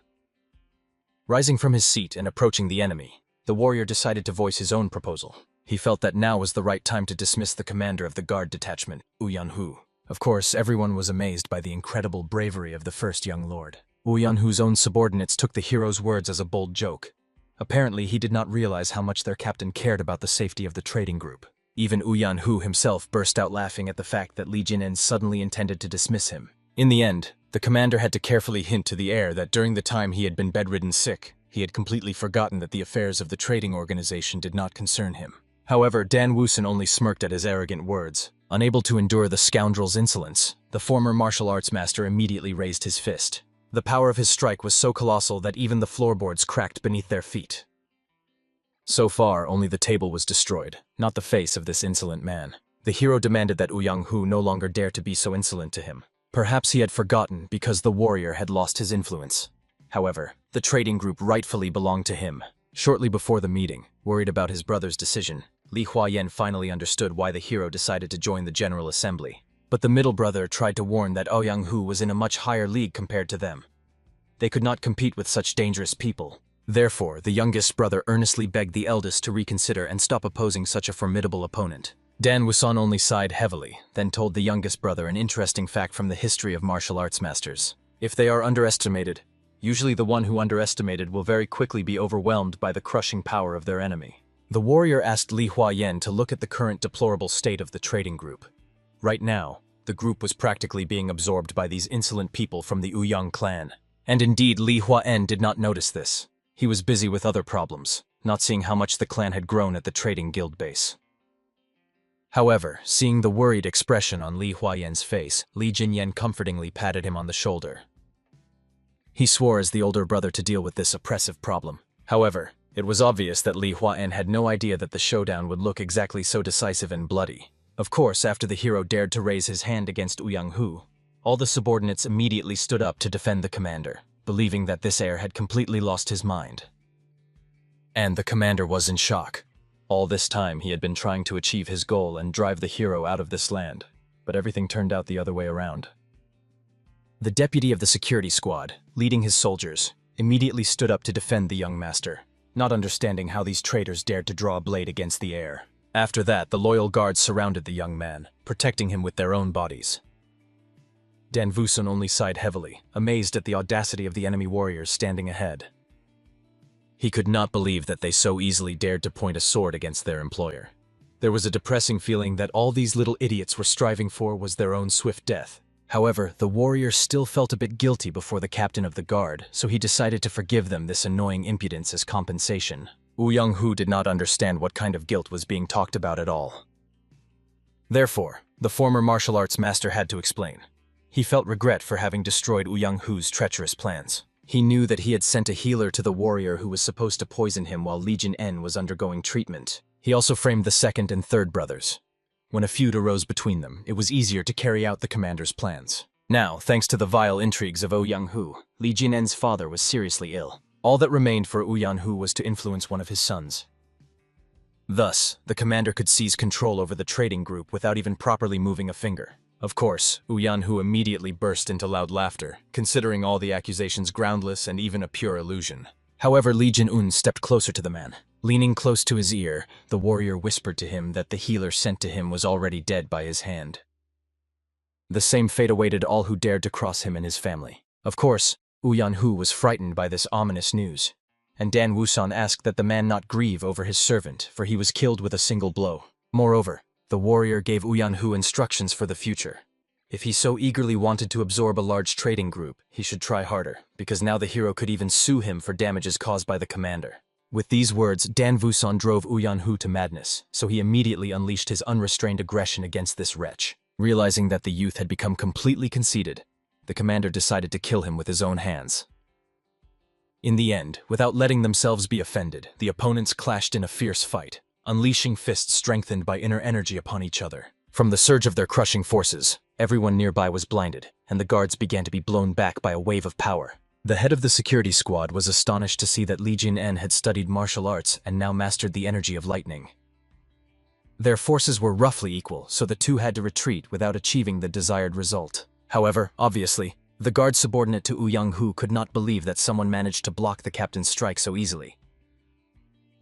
Rising from his seat and approaching the enemy, the warrior decided to voice his own proposal. He felt that now was the right time to dismiss the commander of the guard detachment, Yang-hu. Of course, everyone was amazed by the incredible bravery of the first young lord. Yang-hu's own subordinates took the hero's words as a bold joke. Apparently, he did not realize how much their captain cared about the safety of the trading group. Even Yang-hu himself burst out laughing at the fact that Li Jin-en suddenly intended to dismiss him. In the end, the commander had to carefully hint to the heir that during the time he had been bedridden sick, he had completely forgotten that the affairs of the trading organization did not concern him. However, Dan Woosen only smirked at his arrogant words. Unable to endure the scoundrel's insolence, the former martial arts master immediately raised his fist. The power of his strike was so colossal that even the floorboards cracked beneath their feet. So far, only the table was destroyed, not the face of this insolent man. The hero demanded that Yang-hu no longer dare to be so insolent to him. Perhaps he had forgotten because the warrior had lost his influence. However, the trading group rightfully belonged to him. Shortly before the meeting, worried about his brother's decision, Li Huayan finally understood why the hero decided to join the General Assembly. But the middle brother tried to warn that Yang-hu was in a much higher league compared to them. They could not compete with such dangerous people. Therefore, the youngest brother earnestly begged the eldest to reconsider and stop opposing such a formidable opponent. Dan Wusan only sighed heavily, then told the youngest brother an interesting fact from the history of martial arts masters. If they are underestimated, usually the one who underestimated will very quickly be overwhelmed by the crushing power of their enemy. The warrior asked Li Huayan to look at the current deplorable state of the trading group. Right now, the group was practically being absorbed by these insolent people from the Ouyang clan. And indeed, Li Huayan did not notice this. He was busy with other problems, not seeing how much the clan had grown at the trading guild base. However, seeing the worried expression on Li Huayan's face, Li Jinyan comfortingly patted him on the shoulder. He swore as the older brother to deal with this oppressive problem. However, it was obvious that Li Huayan had no idea that the showdown would look exactly so decisive and bloody. Of course, after the hero dared to raise his hand against Yang-hu, all the subordinates immediately stood up to defend the commander, believing that this heir had completely lost his mind. And the commander was in shock. All this time he had been trying to achieve his goal and drive the hero out of this land, but everything turned out the other way around. The deputy of the security squad, leading his soldiers, immediately stood up to defend the young master, not understanding how these traitors dared to draw a blade against the heir. After that, the loyal guards surrounded the young man, protecting him with their own bodies. Dan Wusun only sighed heavily, amazed at the audacity of the enemy warriors standing ahead. He could not believe that they so easily dared to point a sword against their employer. There was a depressing feeling that all these little idiots were striving for was their own swift death. However, the warrior still felt a bit guilty before the captain of the guard, so he decided to forgive them this annoying impudence as compensation. Yang-hu did not understand what kind of guilt was being talked about at all. Therefore, the former martial arts master had to explain. He felt regret for having destroyed Yang-hu's treacherous plans. He knew that he had sent a healer to the warrior who was supposed to poison him while Li Jin-en was undergoing treatment. He also framed the second and third brothers. When a feud arose between them, it was easier to carry out the commander's plans. Now, thanks to the vile intrigues of Yang-hu, Li Jin-en's father was seriously ill. All that remained for Yang-hu was to influence one of his sons. Thus, the commander could seize control over the trading group without even properly moving a finger. Of course, Yang-hu immediately burst into loud laughter, considering all the accusations groundless and even a pure illusion. However, Li Jin-un stepped closer to the man. Leaning close to his ear, the warrior whispered to him that the healer sent to him was already dead by his hand. The same fate awaited all who dared to cross him and his family. Of course, Yan-hu was frightened by this ominous news, and Dan Wusan asked that the man not grieve over his servant, for he was killed with a single blow. Moreover, the warrior gave Yan-hu instructions for the future. If he so eagerly wanted to absorb a large trading group, he should try harder, because now the hero could even sue him for damages caused by the commander. With these words, Dan Wusan drove Yan-hu to madness, so he immediately unleashed his unrestrained aggression against this wretch. Realizing that the youth had become completely conceited, the commander decided to kill him with his own hands. In the end, without letting themselves be offended, the opponents clashed in a fierce fight, unleashing fists strengthened by inner energy upon each other. From the surge of their crushing forces, everyone nearby was blinded, and the guards began to be blown back by a wave of power. The head of the security squad was astonished to see that Li Jin-en had studied martial arts and now mastered the energy of lightning. Their forces were roughly equal, so the two had to retreat without achieving the desired result. However, obviously, the guard subordinate to Yang-hu could not believe that someone managed to block the captain's strike so easily.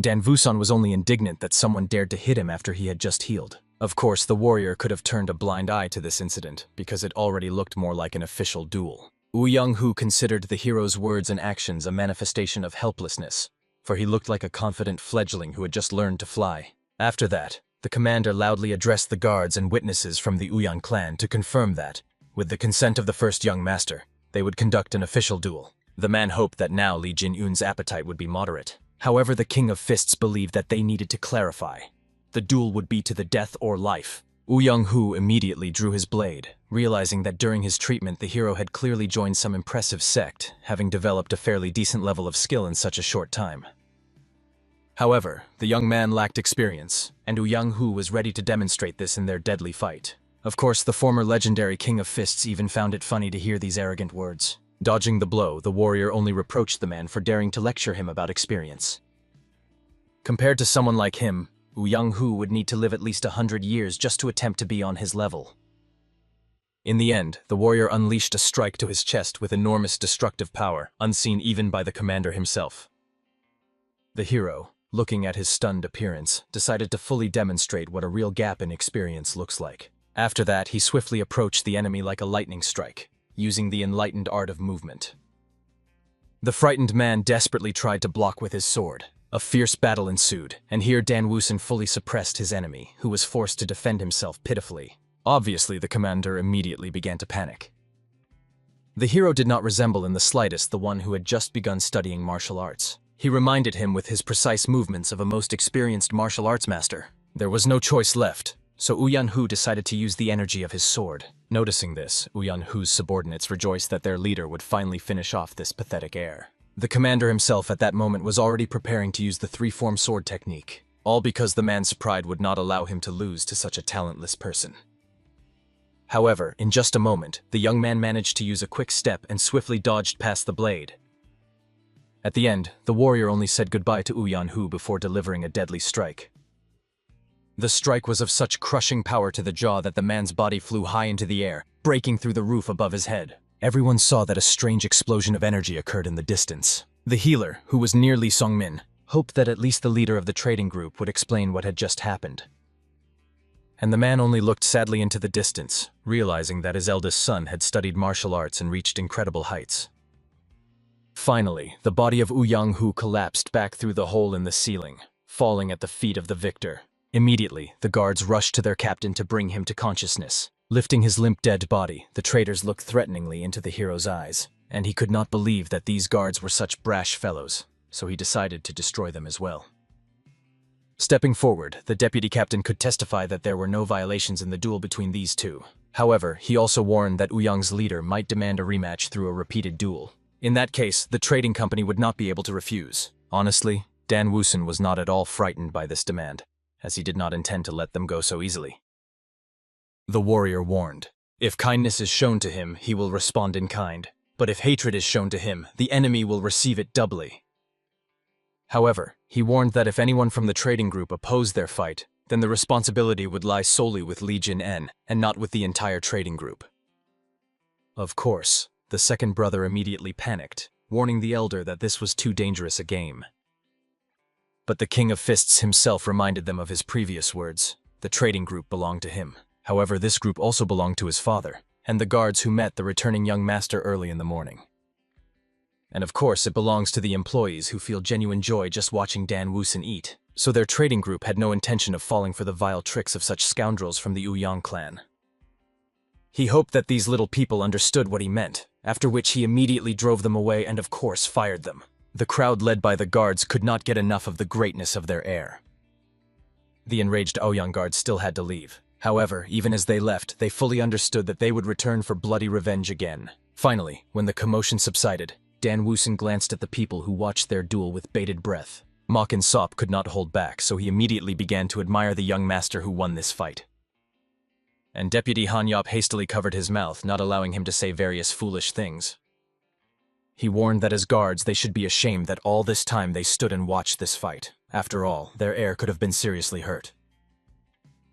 Dan Wusan was only indignant that someone dared to hit him after he had just healed. Of course, the warrior could have turned a blind eye to this incident, because it already looked more like an official duel. Yang-hu considered the hero's words and actions a manifestation of helplessness, for he looked like a confident fledgling who had just learned to fly. After that, the commander loudly addressed the guards and witnesses from the Uyan clan to confirm that, with the consent of the first young master, they would conduct an official duel. The man hoped that now Li Jin-un's appetite would be moderate. However, the King of Fists believed that they needed to clarify. The duel would be to the death or life. Yang-hu immediately drew his blade, realizing that during his treatment the hero had clearly joined some impressive sect, having developed a fairly decent level of skill in such a short time. However, the young man lacked experience, and Yang-hu was ready to demonstrate this in their deadly fight. Of course, the former legendary King of Fists even found it funny to hear these arrogant words. Dodging the blow, the warrior only reproached the man for daring to lecture him about experience. Compared to someone like him, Yang-hu would need to live at least 100 years just to attempt to be on his level. In the end, the warrior unleashed a strike to his chest with enormous destructive power, unseen even by the commander himself. The hero, looking at his stunned appearance, decided to fully demonstrate what a real gap in experience looks like. After that, he swiftly approached the enemy like a lightning strike, using the enlightened art of movement. The frightened man desperately tried to block with his sword. A fierce battle ensued, and here Dan Wusan fully suppressed his enemy, who was forced to defend himself pitifully. Obviously, the commander immediately began to panic. The hero did not resemble in the slightest the one who had just begun studying martial arts. He reminded him with his precise movements of a most experienced martial arts master. There was no choice left, so Yan-hu decided to use the energy of his sword. Noticing this, Yan-hu's subordinates rejoiced that their leader would finally finish off this pathetic heir. The commander himself at that moment was already preparing to use the three-form sword technique, all because the man's pride would not allow him to lose to such a talentless person. However, in just a moment, the young man managed to use a quick step and swiftly dodged past the blade. At the end, the warrior only said goodbye to Yan-hu before delivering a deadly strike. The strike was of such crushing power to the jaw that the man's body flew high into the air, breaking through the roof above his head. Everyone saw that a strange explosion of energy occurred in the distance. The healer, who was near Li Songmin, hoped that at least the leader of the trading group would explain what had just happened. And the man only looked sadly into the distance, realizing that his eldest son had studied martial arts and reached incredible heights. Finally, the body of Yang-hu collapsed back through the hole in the ceiling, falling at the feet of the victor. Immediately, the guards rushed to their captain to bring him to consciousness. Lifting his limp dead body, the traders looked threateningly into the hero's eyes, and he could not believe that these guards were such brash fellows, so he decided to destroy them as well. Stepping forward, the deputy captain could testify that there were no violations in the duel between these two. However, he also warned that Uyang's leader might demand a rematch through a repeated duel. In that case, the trading company would not be able to refuse. Honestly, Dan Wusan was not at all frightened by this demand, as he did not intend to let them go so easily. The warrior warned, if kindness is shown to him, he will respond in kind, but if hatred is shown to him, the enemy will receive it doubly. However, he warned that if anyone from the trading group opposed their fight, then the responsibility would lie solely with Li Jin-en and not with the entire trading group. Of course, the second brother immediately panicked, warning the elder that this was too dangerous a game. But the King of Fists himself reminded them of his previous words. The trading group belonged to him. However, this group also belonged to his father, and the guards who met the returning young master early in the morning. And of course, it belongs to the employees who feel genuine joy just watching Dan Woosin eat, so their trading group had no intention of falling for the vile tricks of such scoundrels from the Ouyang clan. He hoped that these little people understood what he meant, after which he immediately drove them away and of course fired them. The crowd led by the guards could not get enough of the greatness of their heir. The enraged Ouyang guards still had to leave. However, even as they left, they fully understood that they would return for bloody revenge again. Finally, when the commotion subsided, Dan Woosin glanced at the people who watched their duel with bated breath. Mok and Sop could not hold back, so he immediately began to admire the young master who won this fight. And Deputy Han Yop hastily covered his mouth, not allowing him to say various foolish things. He warned that as guards they should be ashamed that all this time they stood and watched this fight. After all, their heir could have been seriously hurt.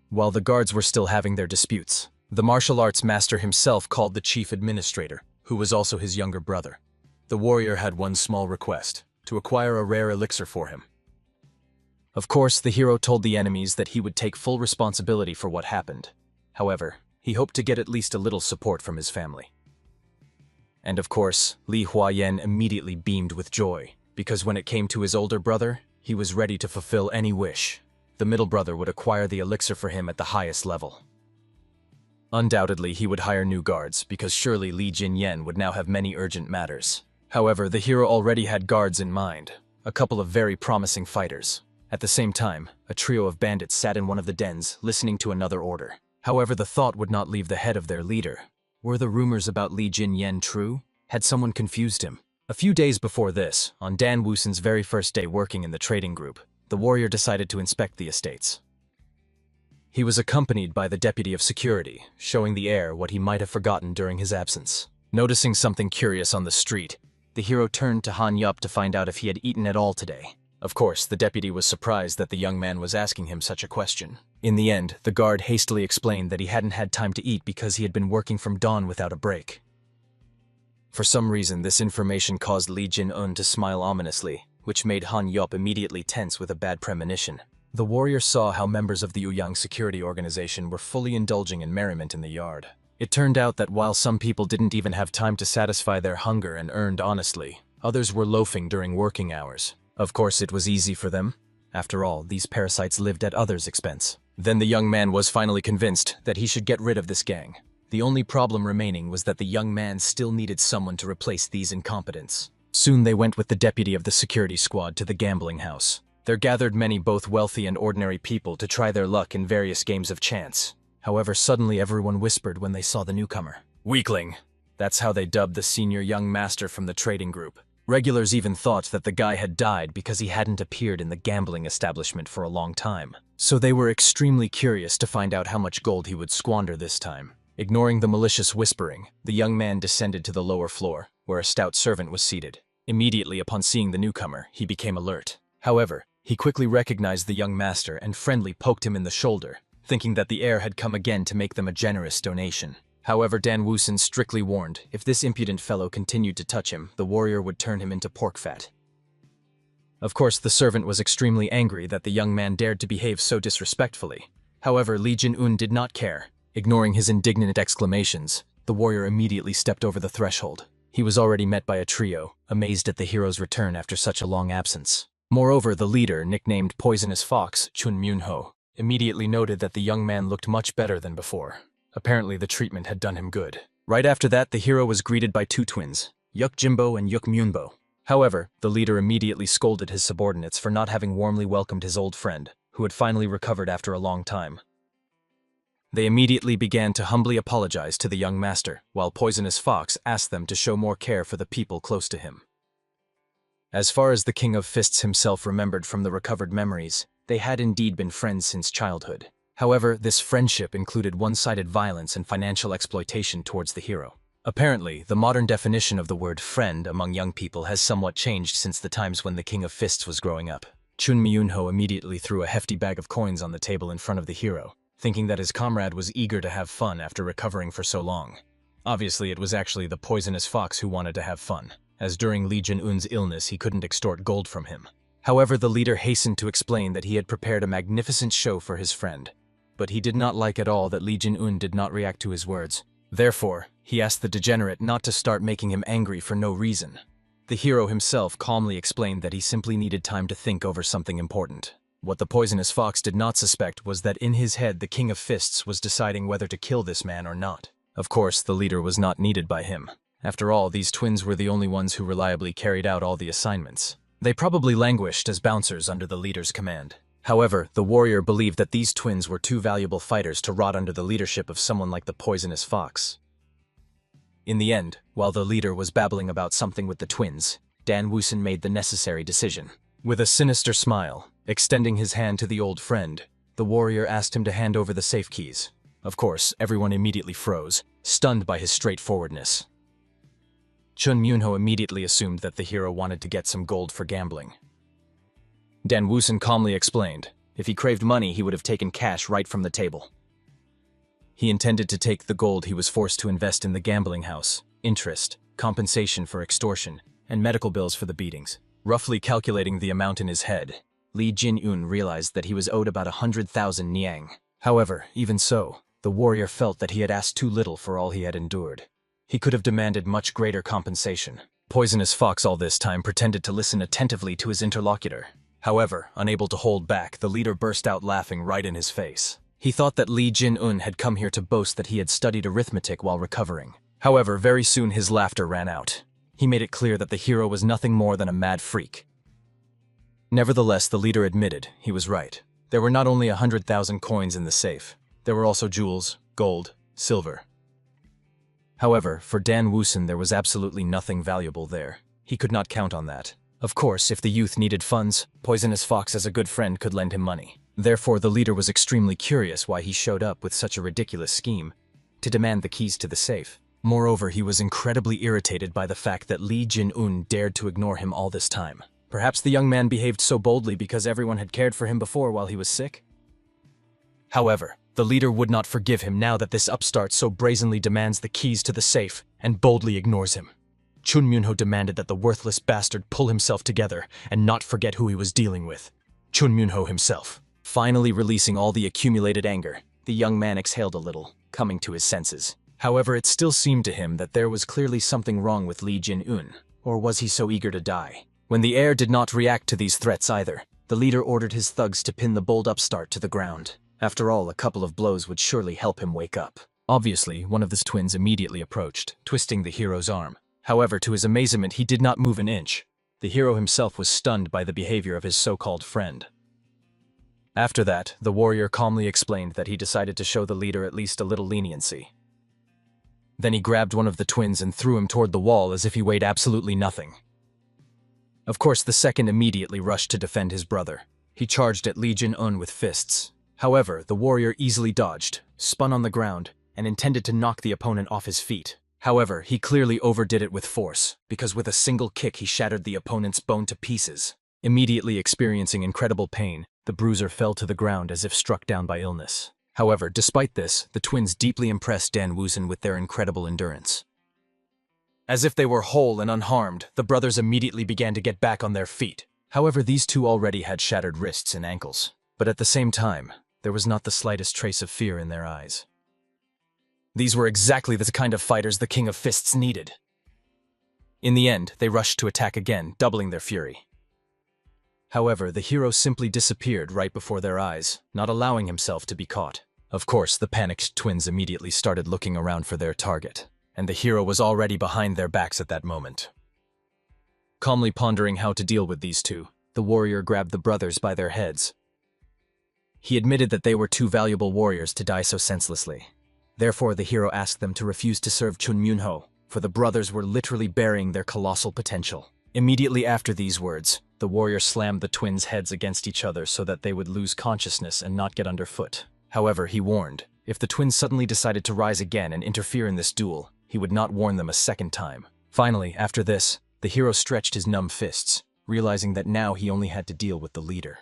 While the guards were still having their disputes, the martial arts master himself called the chief administrator, who was also his younger brother. The warrior had one small request: to acquire a rare elixir for him. Of course, the hero told the enemies that he would take full responsibility for what happened. However, he hoped to get at least a little support from his family. And of course, Li Huayan immediately beamed with joy, because when it came to his older brother, he was ready to fulfill any wish. The middle brother would acquire the elixir for him at the highest level. Undoubtedly, he would hire new guards, because surely Li Jinyen would now have many urgent matters. However, the hero already had guards in mind, a couple of very promising fighters. At the same time, a trio of bandits sat in one of the dens, listening to another order. However, the thought would not leave the head of their leader. Were the rumors about Li Jinyen true? Had someone confused him? A few days before this, on Dan Woosin's very first day working in the trading group, the warrior decided to inspect the estates. He was accompanied by the deputy of security, showing the heir what he might have forgotten during his absence. Noticing something curious on the street, the hero turned to Han Yup to find out if he had eaten at all today. Of course, the deputy was surprised that the young man was asking him such a question. In the end, the guard hastily explained that he hadn't had time to eat because he had been working from dawn without a break. For some reason, this information caused Li Jin-un to smile ominously, which made Han Yup immediately tense with a bad premonition. The warrior saw how members of the Ouyang security organization were fully indulging in merriment in the yard. It turned out that while some people didn't even have time to satisfy their hunger and earned honestly, others were loafing during working hours. Of course, it was easy for them. After all, these parasites lived at others' expense. Then the young man was finally convinced that he should get rid of this gang. The only problem remaining was that the young man still needed someone to replace these incompetents. Soon they went with the deputy of the security squad to the gambling house. There gathered many both wealthy and ordinary people to try their luck in various games of chance. However, suddenly everyone whispered when they saw the newcomer. "Weakling." That's how they dubbed the senior young master from the trading group. Regulars even thought that the guy had died because he hadn't appeared in the gambling establishment for a long time. So they were extremely curious to find out how much gold he would squander this time. Ignoring the malicious whispering, the young man descended to the lower floor, where a stout servant was seated. Immediately upon seeing the newcomer, he became alert. However, he quickly recognized the young master and friendly poked him in the shoulder, thinking that the heir had come again to make them a generous donation. However, Dan Woosin strictly warned, if this impudent fellow continued to touch him, the warrior would turn him into pork fat. Of course, the servant was extremely angry that the young man dared to behave so disrespectfully. However, Li Jin-un did not care. Ignoring his indignant exclamations, the warrior immediately stepped over the threshold. He was already met by a trio, amazed at the hero's return after such a long absence. Moreover, the leader, nicknamed Poisonous Fox, Chun Myun-ho, immediately noted that the young man looked much better than before. Apparently, the treatment had done him good. Right after that, the hero was greeted by two twins, Yuk Jimbo and Yuk Myunbo. However, the leader immediately scolded his subordinates for not having warmly welcomed his old friend, who had finally recovered after a long time. They immediately began to humbly apologize to the young master, while Poisonous Fox asked them to show more care for the people close to him. As far as the King of Fists himself remembered from the recovered memories, they had indeed been friends since childhood. However, this friendship included one-sided violence and financial exploitation towards the hero. Apparently, the modern definition of the word friend among young people has somewhat changed since the times when the King of Fists was growing up. Chun Myun-ho immediately threw a hefty bag of coins on the table in front of the hero, thinking that his comrade was eager to have fun after recovering for so long. Obviously, it was actually the Poisonous Fox who wanted to have fun, as during Li Jin-un's illness he couldn't extort gold from him. However, the leader hastened to explain that he had prepared a magnificent show for his friend. But he did not like at all that Li Jin-un did not react to his words. Therefore, he asked the degenerate not to start making him angry for no reason. The hero himself calmly explained that he simply needed time to think over something important. What the poisonous fox did not suspect was that in his head the King of Fists was deciding whether to kill this man or not. Of course, the leader was not needed by him. After all, these twins were the only ones who reliably carried out all the assignments. They probably languished as bouncers under the leader's command. However, the warrior believed that these twins were too valuable fighters to rot under the leadership of someone like the poisonous fox. In the end, while the leader was babbling about something with the twins, Dan Woosen made the necessary decision. With a sinister smile, extending his hand to the old friend, the warrior asked him to hand over the safe keys. Of course, everyone immediately froze, stunned by his straightforwardness. Chun Myunho immediately assumed that the hero wanted to get some gold for gambling. Dan Woosen calmly explained, if he craved money, he would have taken cash right from the table. He intended to take the gold he was forced to invest in the gambling house, interest, compensation for extortion, and medical bills for the beatings. Roughly calculating the amount in his head, Li Jin-un realized that he was owed about 100,000 niang. However, even so, the warrior felt that he had asked too little for all he had endured. He could have demanded much greater compensation. Poisonous Fox all this time pretended to listen attentively to his interlocutor. However, unable to hold back, the leader burst out laughing right in his face. He thought that Li Jin-un had come here to boast that he had studied arithmetic while recovering. However, very soon his laughter ran out. He made it clear that the hero was nothing more than a mad freak. Nevertheless, the leader admitted he was right. There were not only 100,000 coins in the safe, there were also jewels, gold, silver. However, for Dan Woosen there was absolutely nothing valuable there. He could not count on that. Of course, if the youth needed funds, Poisonous Fox as a good friend could lend him money. Therefore, the leader was extremely curious why he showed up with such a ridiculous scheme to demand the keys to the safe. Moreover, he was incredibly irritated by the fact that Li Jin-un dared to ignore him all this time. Perhaps the young man behaved so boldly because everyone had cared for him before while he was sick? However, the leader would not forgive him now that this upstart so brazenly demands the keys to the safe and boldly ignores him. Chun Myunho demanded that the worthless bastard pull himself together and not forget who he was dealing with. Chun Myunho himself. Finally releasing all the accumulated anger, the young man exhaled a little, coming to his senses. However, it still seemed to him that there was clearly something wrong with Li Jin-un, or was he so eager to die? When the heir did not react to these threats either, the leader ordered his thugs to pin the bold upstart to the ground. After all, a couple of blows would surely help him wake up. Obviously, one of his twins immediately approached, twisting the hero's arm. However, to his amazement, he did not move an inch. The hero himself was stunned by the behavior of his so-called friend. After that, the warrior calmly explained that he decided to show the leader at least a little leniency. Then he grabbed one of the twins and threw him toward the wall as if he weighed absolutely nothing. Of course, the second immediately rushed to defend his brother. He charged at Li Jin-un with fists. However, the warrior easily dodged, spun on the ground, and intended to knock the opponent off his feet. However, he clearly overdid it with force, because with a single kick he shattered the opponent's bone to pieces. Immediately experiencing incredible pain, the bruiser fell to the ground as if struck down by illness. However, despite this, the twins deeply impressed Dan Woosen with their incredible endurance. As if they were whole and unharmed, the brothers immediately began to get back on their feet. However, these two already had shattered wrists and ankles. But at the same time, there was not the slightest trace of fear in their eyes. These were exactly the kind of fighters the King of Fists needed. In the end, they rushed to attack again, doubling their fury. However, the hero simply disappeared right before their eyes, not allowing himself to be caught. Of course, the panicked twins immediately started looking around for their target, and the hero was already behind their backs at that moment. Calmly pondering how to deal with these two, the warrior grabbed the brothers by their heads. He admitted that they were too valuable warriors to die so senselessly. Therefore, the hero asked them to refuse to serve Chun Myunho, for the brothers were literally burying their colossal potential. Immediately after these words, the warrior slammed the twins' heads against each other so that they would lose consciousness and not get underfoot. However, he warned, if the twins suddenly decided to rise again and interfere in this duel, he would not warn them a second time. Finally, after this, the hero stretched his numb fists, realizing that now he only had to deal with the leader.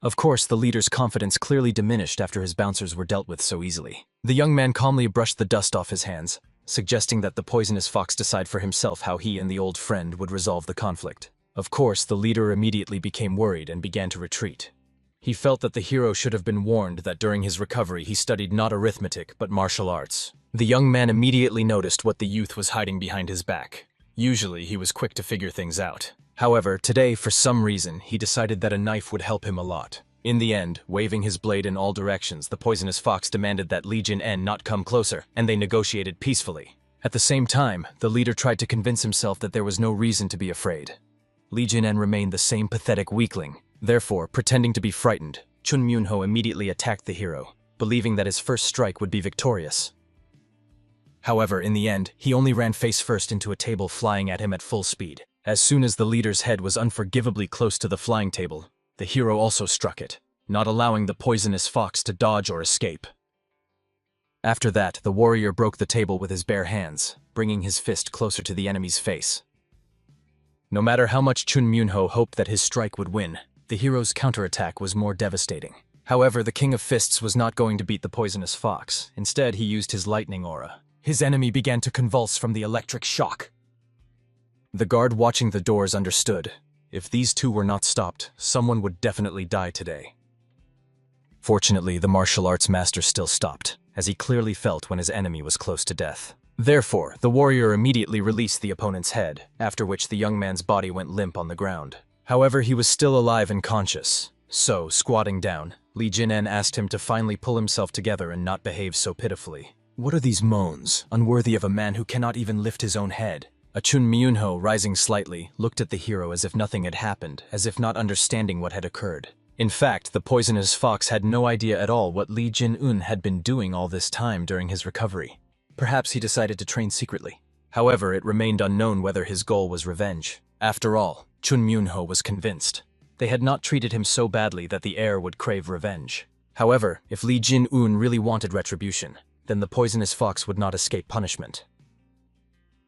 Of course, the leader's confidence clearly diminished after his bouncers were dealt with so easily. The young man calmly brushed the dust off his hands, suggesting that the poisonous fox decide for himself how he and the old friend would resolve the conflict. Of course, the leader immediately became worried and began to retreat. He felt that the hero should have been warned that during his recovery he studied not arithmetic but martial arts. The young man immediately noticed what the youth was hiding behind his back. Usually, he was quick to figure things out. However, today, for some reason, he decided that a knife would help him a lot. In the end, waving his blade in all directions, the poisonous fox demanded that Li Jin not come closer, and they negotiated peacefully. At the same time, the leader tried to convince himself that there was no reason to be afraid. Li Jin remained the same pathetic weakling. Therefore, pretending to be frightened, Chun Myung-ho immediately attacked the hero, believing that his first strike would be victorious. However, in the end, he only ran face first into a table flying at him at full speed. As soon as the leader's head was unforgivably close to the flying table, the hero also struck it, not allowing the poisonous fox to dodge or escape. After that, the warrior broke the table with his bare hands, bringing his fist closer to the enemy's face. No matter how much Chun Myung-ho hoped that his strike would win, the hero's counterattack was more devastating. However, the King of Fists was not going to beat the poisonous fox. Instead, he used his lightning aura. His enemy began to convulse from the electric shock. The guard watching the doors understood. If these two were not stopped, someone would definitely die today. Fortunately, the martial arts master still stopped, as he clearly felt when his enemy was close to death. Therefore, the warrior immediately released the opponent's head, after which the young man's body went limp on the ground. However, he was still alive and conscious. So, squatting down, Li Jin asked him to finally pull himself together and not behave so pitifully. What are these moans, unworthy of a man who cannot even lift his own head? Chun Myung-ho, rising slightly, looked at the hero as if nothing had happened, as if not understanding what had occurred. In fact, the poisonous fox had no idea at all what Li Jin had been doing all this time during his recovery. Perhaps he decided to train secretly. However, it remained unknown whether his goal was revenge. After all, Chun Myung-ho was convinced. They had not treated him so badly that the heir would crave revenge. However, if Li Jin really wanted retribution, then the poisonous fox would not escape punishment.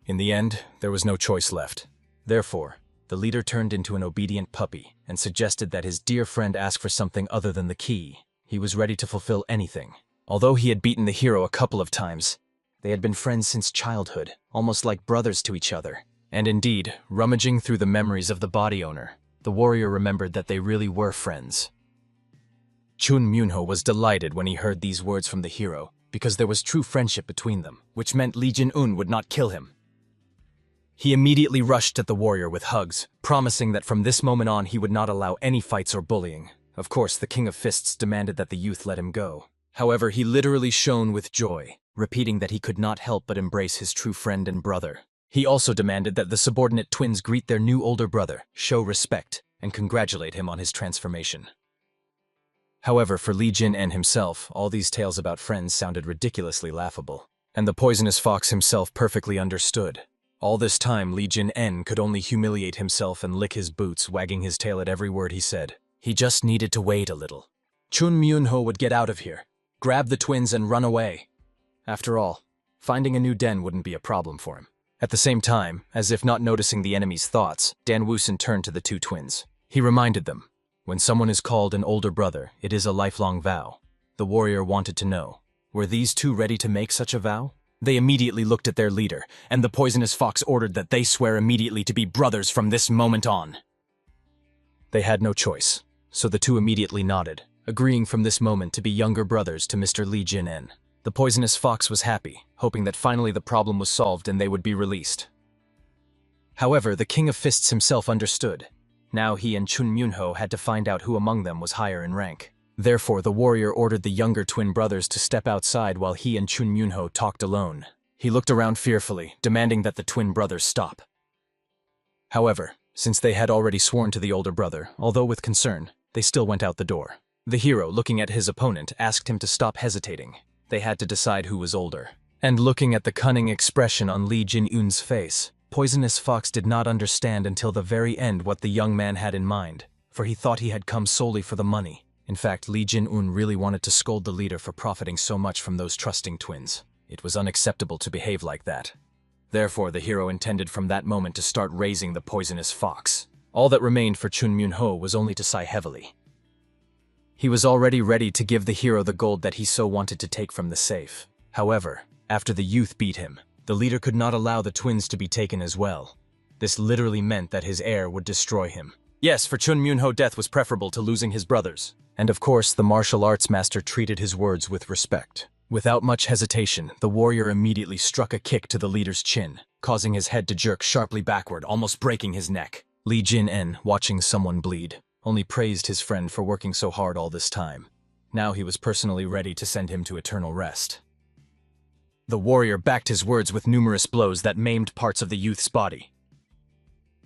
In the end, there was no choice left. Therefore, the leader turned into an obedient puppy and suggested that his dear friend ask for something other than the key. He was ready to fulfill anything. Although he had beaten the hero a couple of times, they had been friends since childhood, almost like brothers to each other. And indeed, rummaging through the memories of the body owner, the warrior remembered that they really were friends. Chun Myung-ho was delighted when he heard these words from the hero, because there was true friendship between them, which meant Li Jin would not kill him. He immediately rushed at the warrior with hugs, promising that from this moment on he would not allow any fights or bullying. Of course, the King of Fists demanded that the youth let him go. However, he literally shone with joy, repeating that he could not help but embrace his true friend and brother. He also demanded that the subordinate twins greet their new older brother, show respect, and congratulate him on his transformation. However, for Li Jin himself, all these tales about friends sounded ridiculously laughable. And the poisonous fox himself perfectly understood. All this time, Li Jin could only humiliate himself and lick his boots, wagging his tail at every word he said. He just needed to wait a little. Chun Myung-ho would get out of here, grab the twins and run away. After all, finding a new den wouldn't be a problem for him. At the same time, as if not noticing the enemy's thoughts, Dan Woosin turned to the two twins. He reminded them, when someone is called an older brother, it is a lifelong vow. The warrior wanted to know, were these two ready to make such a vow? They immediately looked at their leader, and the poisonous fox ordered that they swear immediately to be brothers from this moment on. They had no choice, so the two immediately nodded, agreeing from this moment to be younger brothers to Mr. Li Jin. The poisonous fox was happy, hoping that finally the problem was solved and they would be released. However, the King of Fists himself understood. Now he and Chun Myung-ho had to find out who among them was higher in rank. Therefore, the warrior ordered the younger twin brothers to step outside while he and Chun Myung-ho talked alone. He looked around fearfully, demanding that the twin brothers stop. However, since they had already sworn to the older brother, although with concern, they still went out the door. The hero, looking at his opponent, asked him to stop hesitating. They had to decide who was older. And looking at the cunning expression on Li Jin-un's face, Poisonous Fox did not understand until the very end what the young man had in mind, for he thought he had come solely for the money. In fact, Li Jin really wanted to scold the leader for profiting so much from those trusting twins. It was unacceptable to behave like that. Therefore, the hero intended from that moment to start raising the Poisonous Fox. All that remained for Chun Myung-ho was only to sigh heavily. He was already ready to give the hero the gold that he so wanted to take from the safe. However, after the youth beat him, the leader could not allow the twins to be taken as well. This literally meant that his heir would destroy him. Yes, for Chun Myung-ho, death was preferable to losing his brothers. And of course, the martial arts master treated his words with respect. Without much hesitation, the warrior immediately struck a kick to the leader's chin, causing his head to jerk sharply backward, almost breaking his neck. Li Jin-en, watching someone bleed, only praised his friend for working so hard all this time. Now he was personally ready to send him to eternal rest. The warrior backed his words with numerous blows that maimed parts of the youth's body.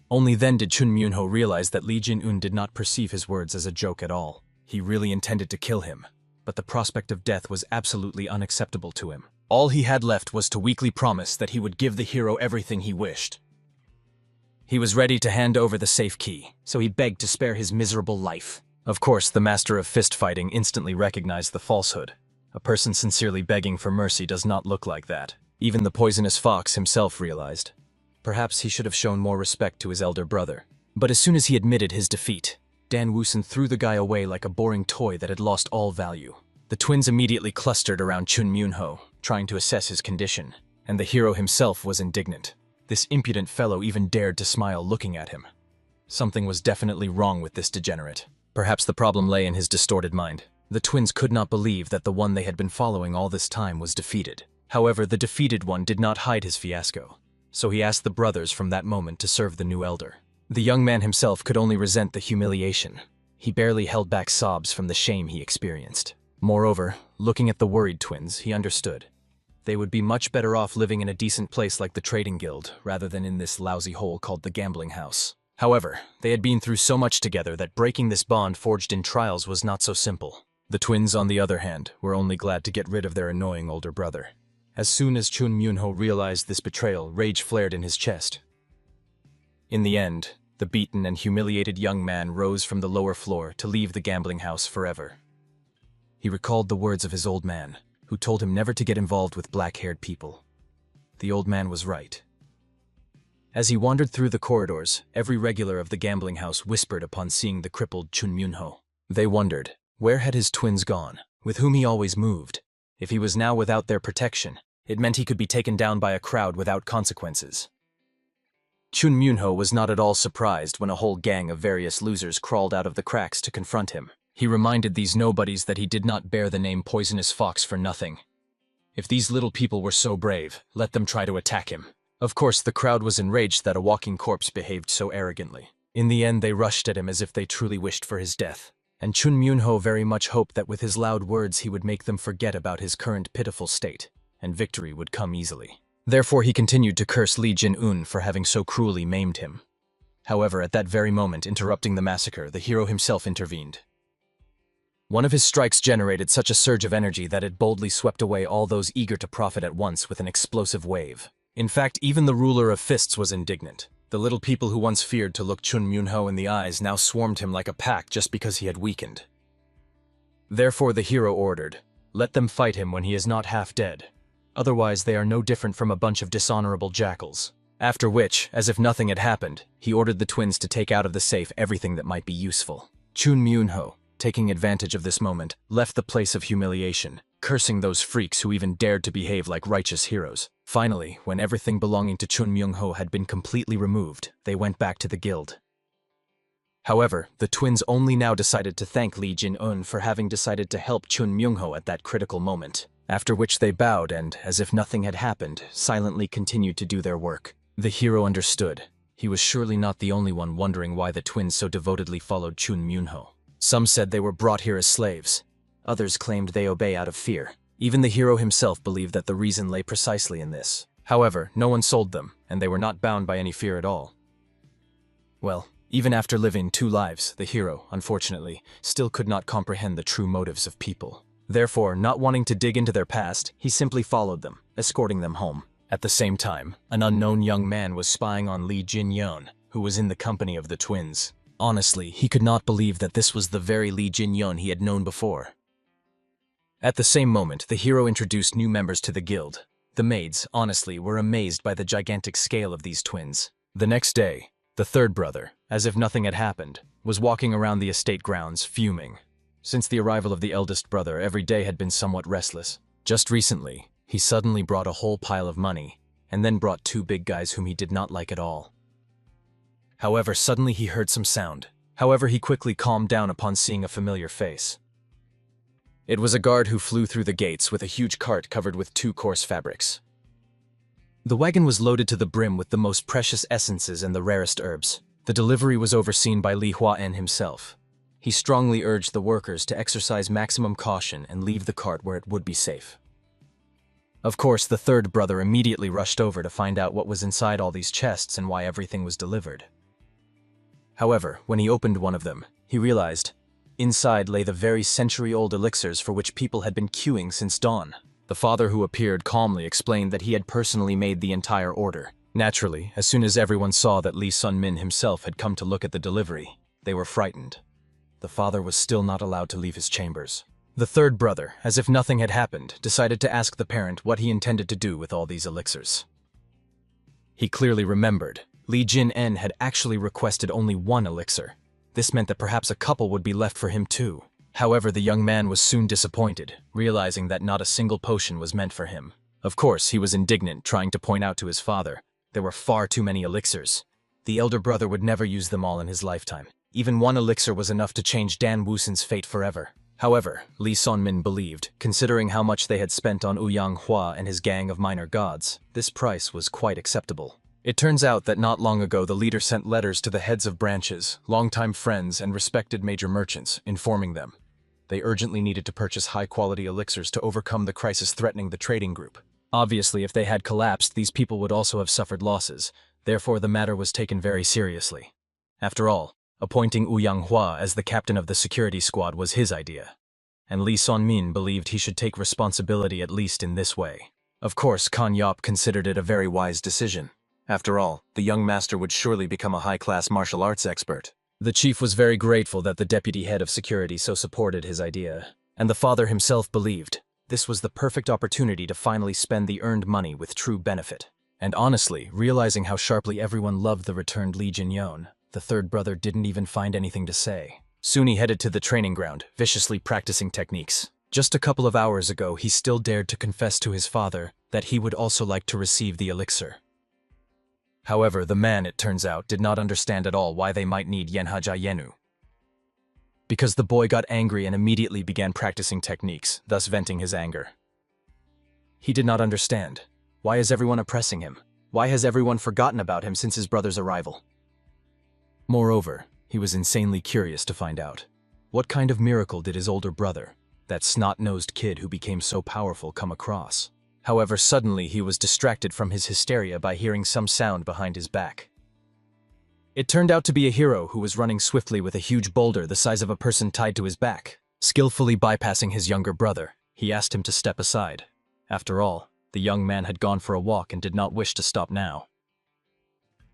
Only then did Chun Myung-ho realize that Li Jin-un did not perceive his words as a joke at all. He really intended to kill him, but the prospect of death was absolutely unacceptable to him. All he had left was to weakly promise that he would give the hero everything he wished. He was ready to hand over the safe key, so he begged to spare his miserable life. Of course, the master of fist fighting instantly recognized the falsehood. A person sincerely begging for mercy does not look like that. Even the poisonous fox himself realized. Perhaps he should have shown more respect to his elder brother. But as soon as he admitted his defeat, Dan Woosen threw the guy away like a boring toy that had lost all value. The twins immediately clustered around Chun Myung-ho, trying to assess his condition, and the hero himself was indignant. This impudent fellow even dared to smile looking at him. Something was definitely wrong with this degenerate. Perhaps the problem lay in his distorted mind. The twins could not believe that the one they had been following all this time was defeated. However, the defeated one did not hide his fiasco, so he asked the brothers from that moment to serve the new elder. The young man himself could only resent the humiliation. He barely held back sobs from the shame he experienced. Moreover, looking at the worried twins, he understood. They would be much better off living in a decent place like the trading guild, rather than in this lousy hole called the gambling house. However, they had been through so much together that breaking this bond forged in trials was not so simple. The twins, on the other hand, were only glad to get rid of their annoying older brother. As soon as Chun Myung-ho realized this betrayal, rage flared in his chest. In the end, the beaten and humiliated young man rose from the lower floor to leave the gambling house forever. He recalled the words of his old man, who told him never to get involved with black-haired people. The old man was right. As he wandered through the corridors, every regular of the gambling house whispered upon seeing the crippled Chun Myung-ho. They wondered, where had his twins gone, with whom he always moved? If he was now without their protection, it meant he could be taken down by a crowd without consequences. Chun Myung-ho was not at all surprised when a whole gang of various losers crawled out of the cracks to confront him. He reminded these nobodies that he did not bear the name Poisonous Fox for nothing. If these little people were so brave, let them try to attack him. Of course, the crowd was enraged that a walking corpse behaved so arrogantly. In the end, they rushed at him as if they truly wished for his death. And Chun Myung-ho very much hoped that with his loud words he would make them forget about his current pitiful state, and victory would come easily. Therefore he continued to curse Li Jin-un for having so cruelly maimed him. However, at that very moment, interrupting the massacre, the hero himself intervened. One of his strikes generated such a surge of energy that it boldly swept away all those eager to profit at once with an explosive wave. In fact, even the ruler of fists was indignant. The little people who once feared to look Chun Myung-ho in the eyes now swarmed him like a pack just because he had weakened. Therefore the hero ordered, "Let them fight him when he is not half dead. Otherwise they are no different from a bunch of dishonorable jackals." After which, as if nothing had happened, he ordered the twins to take out of the safe everything that might be useful. Chun Myung-ho, taking advantage of this moment, left the place of humiliation, cursing those freaks who even dared to behave like righteous heroes. Finally, when everything belonging to Chun Myung-ho had been completely removed, they went back to the guild. However, the twins only now decided to thank Li Jin-un for having decided to help Chun Myung-ho at that critical moment, after which they bowed and, as if nothing had happened, silently continued to do their work. The hero understood. He was surely not the only one wondering why the twins so devotedly followed Chun Myung-ho. Some said they were brought here as slaves. Others claimed they obey out of fear. Even the hero himself believed that the reason lay precisely in this. However, no one sold them, and they were not bound by any fear at all. Well, even after living 2 lives, the hero, unfortunately, still could not comprehend the true motives of people. Therefore, not wanting to dig into their past, he simply followed them, escorting them home. At the same time, an unknown young man was spying on Li Jin-yeon, who was in the company of the twins. Honestly, he could not believe that this was the very Li Jin-yeon he had known before. At the same moment, the hero introduced new members to the guild. The maids, honestly, were amazed by the gigantic scale of these twins. The next day, the third brother, as if nothing had happened, was walking around the estate grounds, fuming. Since the arrival of the eldest brother, every day had been somewhat restless. Just recently, he suddenly brought a whole pile of money, and then brought 2 big guys whom he did not like at all. However, suddenly he heard some sound. However, he quickly calmed down upon seeing a familiar face. It was a guard who flew through the gates with a huge cart covered with 2 coarse fabrics. The wagon was loaded to the brim with the most precious essences and the rarest herbs. The delivery was overseen by Li Huan himself. He strongly urged the workers to exercise maximum caution and leave the cart where it would be safe. Of course, the third brother immediately rushed over to find out what was inside all these chests and why everything was delivered. However, when he opened one of them, he realized inside lay the very century-old elixirs for which people had been queuing since dawn. The father, who appeared calmly, explained that he had personally made the entire order. Naturally, as soon as everyone saw that Lee Sun-min himself had come to look at the delivery, they were frightened. The father was still not allowed to leave his chambers. The third brother, as if nothing had happened, decided to ask the parent what he intended to do with all these elixirs. He clearly remembered Li Jin-en had actually requested only 1 elixir. This meant that perhaps a couple would be left for him too. However, the young man was soon disappointed, realizing that not a single potion was meant for him. Of course, he was indignant, trying to point out to his father there were far too many elixirs. The elder brother would never use them all in his lifetime. Even 1 elixir was enough to change Dan Wusun's fate forever. However, Li Sonmin believed, considering how much they had spent on Ouyang Hua and his gang of minor gods, this price was quite acceptable. It turns out that not long ago the leader sent letters to the heads of branches, longtime friends, and respected major merchants, informing them they urgently needed to purchase high-quality elixirs to overcome the crisis threatening the trading group. Obviously, if they had collapsed, these people would also have suffered losses. Therefore, the matter was taken very seriously. After all, appointing Ouyang Hua as the captain of the security squad was his idea, and Li Sonmin believed he should take responsibility at least in this way. Of course, Kan Yop considered it a very wise decision. After all, the young master would surely become a high-class martial arts expert. The chief was very grateful that the deputy head of security so supported his idea, and the father himself believed this was the perfect opportunity to finally spend the earned money with true benefit. And honestly, realizing how sharply everyone loved the returned Li Jinyon, the third brother didn't even find anything to say. Soon he headed to the training ground, viciously practicing techniques. Just a couple of hours ago, he still dared to confess to his father that he would also like to receive the elixir. However, the man, it turns out, did not understand at all why they might need Yenhaja Yenu. Because the boy got angry and immediately began practicing techniques, thus venting his anger. He did not understand. Why is everyone oppressing him? Why has everyone forgotten about him since his brother's arrival? Moreover, he was insanely curious to find out what kind of miracle did his older brother, that snot-nosed kid who became so powerful, come across. However, suddenly he was distracted from his hysteria by hearing some sound behind his back. It turned out to be a hero who was running swiftly with a huge boulder the size of a person tied to his back. Skillfully bypassing his younger brother, he asked him to step aside. After all, the young man had gone for a walk and did not wish to stop now.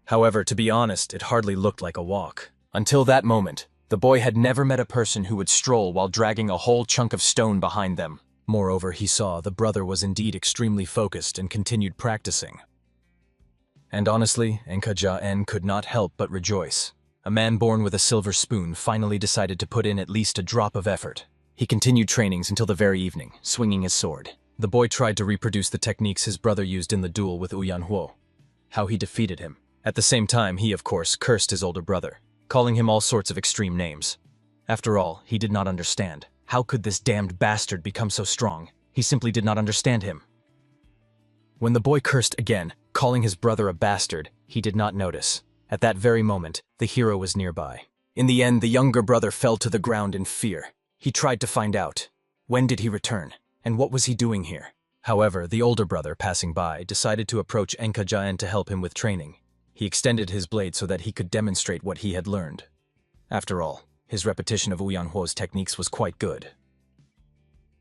However, to be honest, it hardly looked like a walk. Until that moment, the boy had never met a person who would stroll while dragging a whole chunk of stone behind them. Moreover, he saw the brother was indeed extremely focused and continued practicing. And honestly, Enkaja-en could not help but rejoice. A man born with a silver spoon finally decided to put in at least a drop of effort. He continued trainings until the very evening, swinging his sword. The boy tried to reproduce the techniques his brother used in the duel with Ouyang Huo. How he defeated him. At the same time, he, of course, cursed his older brother, calling him all sorts of extreme names. After all, he did not understand. How could this damned bastard become so strong? He simply did not understand him. When the boy cursed again, calling his brother a bastard, he did not notice. At that very moment, the hero was nearby. In the end, the younger brother fell to the ground in fear. He tried to find out. When did he return? And what was he doing here? However, the older brother, passing by, decided to approach Enkaja-en to help him with training. He extended his blade so that he could demonstrate what he had learned. After all, his repetition of Ouyang Huo's techniques was quite good.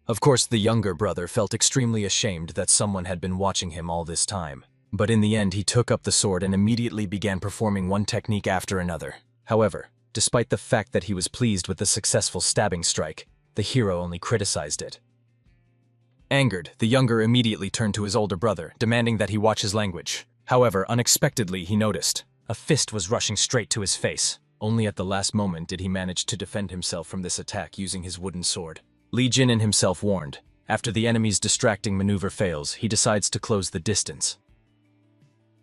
Of course, the younger brother felt extremely ashamed that someone had been watching him all this time. But in the end, he took up the sword and immediately began performing one technique after another. However, despite the fact that he was pleased with the successful stabbing strike, the hero only criticized it. Angered, the younger immediately turned to his older brother, demanding that he watch his language. However, unexpectedly, he noticed a fist was rushing straight to his face. Only at the last moment did he manage to defend himself from this attack using his wooden sword. Li Jin himself warned. After the enemy's distracting maneuver fails, he decides to close the distance.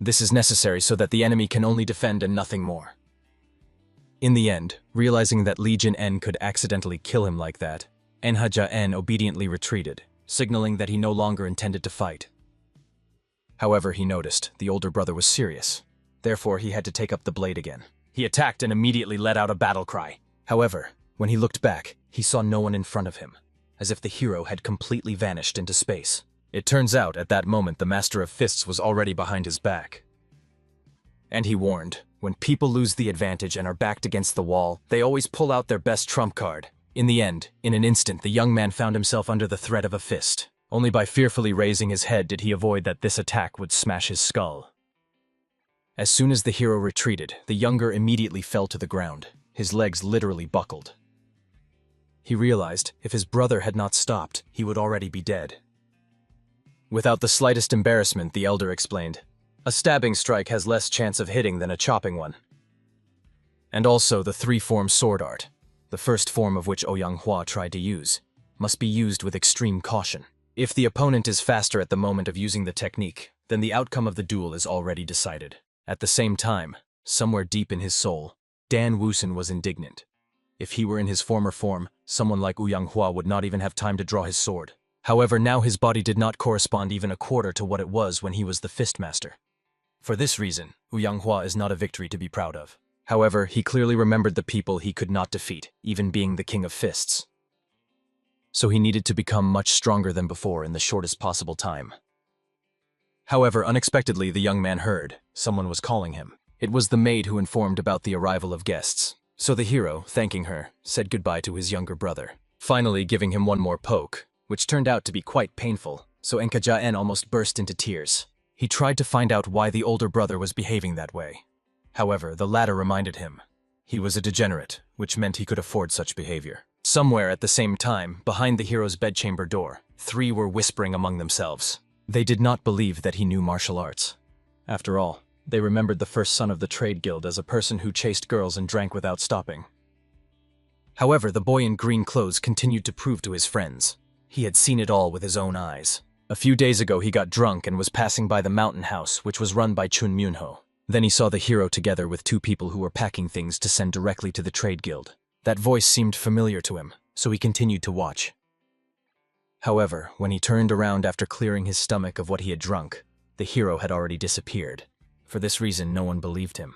This is necessary so that the enemy can only defend and nothing more. In the end, realizing that Li Jin could accidentally kill him like that, Enhaja-en obediently retreated, signaling that he no longer intended to fight. However, he noticed the older brother was serious. Therefore, he had to take up the blade again. He attacked and immediately let out a battle cry. However, when he looked back, he saw no one in front of him, as if the hero had completely vanished into space. It turns out, at that moment, the Master of Fists was already behind his back. And he warned, when people lose the advantage and are backed against the wall, they always pull out their best trump card. In the end, in an instant, the young man found himself under the threat of a fist. Only by fearfully raising his head did he avoid that this attack would smash his skull. As soon as the hero retreated, the younger immediately fell to the ground. His legs literally buckled. He realized, if his brother had not stopped, he would already be dead. Without the slightest embarrassment, the elder explained, "A stabbing strike has less chance of hitting than a chopping one." And also the three-form sword art, the first form of which Ouyang-hua tried to use, must be used with extreme caution. If the opponent is faster at the moment of using the technique, then the outcome of the duel is already decided. At the same time, somewhere deep in his soul, Dan Wusun was indignant. If he were in his former form, someone like Ouyang-hua would not even have time to draw his sword. However, now his body did not correspond even a quarter to what it was when he was the Fistmaster. For this reason, Ouyang-hua is not a victory to be proud of. However, he clearly remembered the people he could not defeat, even being the King of Fists. So he needed to become much stronger than before in the shortest possible time. However, unexpectedly, the young man heard someone was calling him. It was the maid who informed about the arrival of guests. So the hero, thanking her, said goodbye to his younger brother, finally giving him one more poke, which turned out to be quite painful, so Enkaja-en almost burst into tears. He tried to find out why the older brother was behaving that way. However, the latter reminded him he was a degenerate, which meant he could afford such behavior. Somewhere at the same time, behind the hero's bedchamber door, three were whispering among themselves. They did not believe that he knew martial arts. After all, they remembered the first son of the trade guild as a person who chased girls and drank without stopping. However, the boy in green clothes continued to prove to his friends he had seen it all with his own eyes. A few days ago, he got drunk and was passing by the mountain house, which was run by Chun Myunho. Then he saw the hero together with two people who were packing things to send directly to the trade guild. That voice seemed familiar to him, so he continued to watch. However, when he turned around after clearing his stomach of what he had drunk, the hero had already disappeared. For this reason, no one believed him.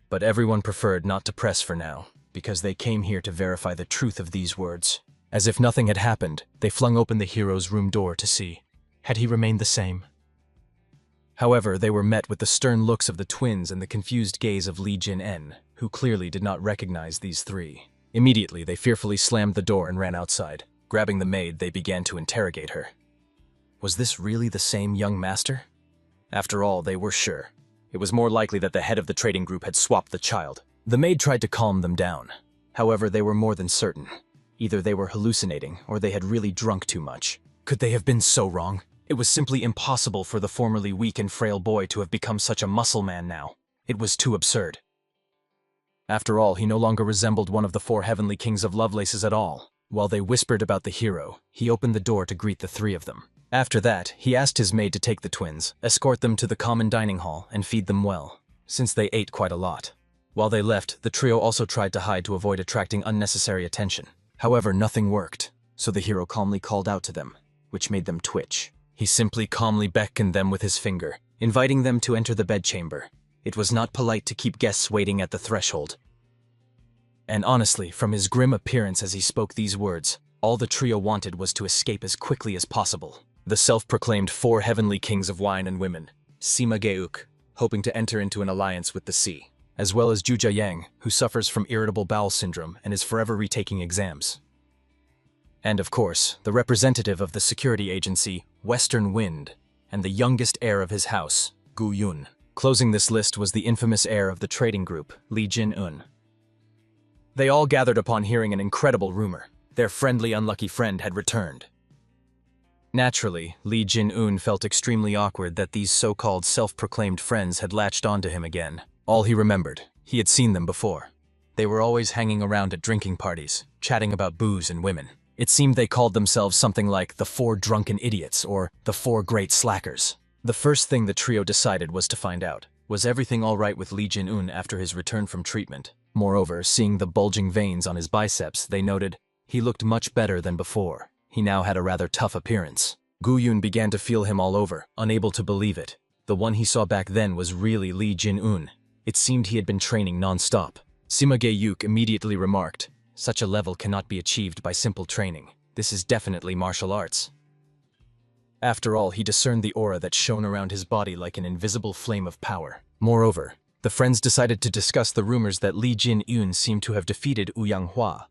But everyone preferred not to press for now, because they came here to verify the truth of these words. As if nothing had happened, they flung open the hero's room door to see. Had he remained the same? However, they were met with the stern looks of the twins and the confused gaze of Li Jin-en, who clearly did not recognize these three. Immediately, they fearfully slammed the door and ran outside. Grabbing the maid, they began to interrogate her. Was this really the same young master? After all, they were sure. It was more likely that the head of the trading group had swapped the child. The maid tried to calm them down. However, they were more than certain. Either they were hallucinating, or they had really drunk too much. Could they have been so wrong? It was simply impossible for the formerly weak and frail boy to have become such a muscle man now. It was too absurd. After all, he no longer resembled one of the four heavenly kings of Lovelaces at all. While they whispered about the hero, he opened the door to greet the three of them. After that, he asked his maid to take the twins, escort them to the common dining hall, and feed them well, since they ate quite a lot. While they left, the trio also tried to hide to avoid attracting unnecessary attention. However, nothing worked, so the hero calmly called out to them, which made them twitch. He simply calmly beckoned them with his finger, inviting them to enter the bedchamber. It was not polite to keep guests waiting at the threshold. And honestly, from his grim appearance as he spoke these words, all the trio wanted was to escape as quickly as possible. The self-proclaimed four heavenly kings of wine and women, Sima Geuk, hoping to enter into an alliance with the sea, as well as Juja Yang, who suffers from irritable bowel syndrome and is forever retaking exams. And of course, the representative of the security agency, Western Wind, and the youngest heir of his house, Gu Yun. Closing this list was the infamous heir of the trading group, Li Jin-un. They all gathered upon hearing an incredible rumor. Their friendly, unlucky friend had returned. Naturally, Li Jin-un felt extremely awkward that these so-called self-proclaimed friends had latched onto him again. All he remembered, he had seen them before. They were always hanging around at drinking parties, chatting about booze and women. It seemed they called themselves something like the Four Drunken Idiots or the Four Great Slackers. The first thing the trio decided was to find out, was everything all right with Li Jin-un after his return from treatment? Moreover, seeing the bulging veins on his biceps, they noted He looked much better than before. He now had a rather tough appearance. Gu Yun began to feel him all over, unable to believe it. The one he saw back then was really Li Jin-un. It seemed he had been training non-stop. Sima Ge-yuk immediately remarked, "Such a level cannot be achieved by simple training. This is definitely martial arts." After all, he discerned the aura that shone around his body like an invisible flame of power. Moreover, the friends decided to discuss the rumors that Li Jin-un seemed to have defeated Ouyang Hua.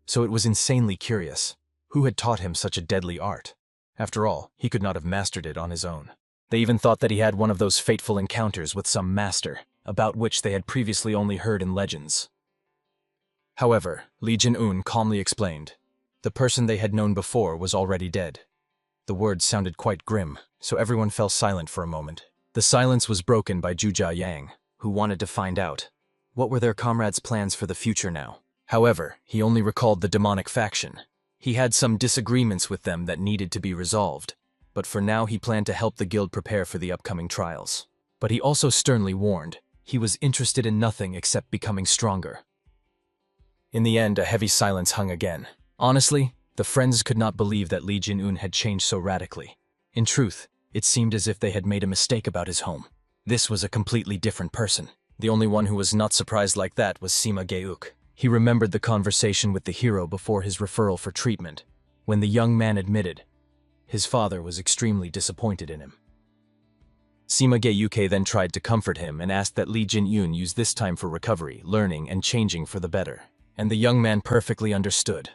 So it was insanely curious. Who had taught him such a deadly art? After all, he could not have mastered it on his own. They even thought that he had one of those fateful encounters with some master, about which they had previously only heard in legends. However, Li Jin-un calmly explained, the person they had known before was already dead. The words sounded quite grim, so everyone fell silent for a moment. The silence was broken by Zhuja Yang, who wanted to find out what were their comrades' plans for the future now. However, he only recalled the demonic faction. He had some disagreements with them that needed to be resolved, but for now he planned to help the guild prepare for the upcoming trials. But he also sternly warned, he was interested in nothing except becoming stronger. In the end, a heavy silence hung again. Honestly, the friends could not believe that Li Jin-un had changed so radically. In truth, it seemed as if they had made a mistake about his home. This was a completely different person. The only one who was not surprised like that was Sima Ge-yuk. He remembered the conversation with the hero before his referral for treatment, when the young man admitted his father was extremely disappointed in him. Sima Ge-yuk then tried to comfort him and asked that Li Jin-un use this time for recovery, learning, and changing for the better. And the young man perfectly understood.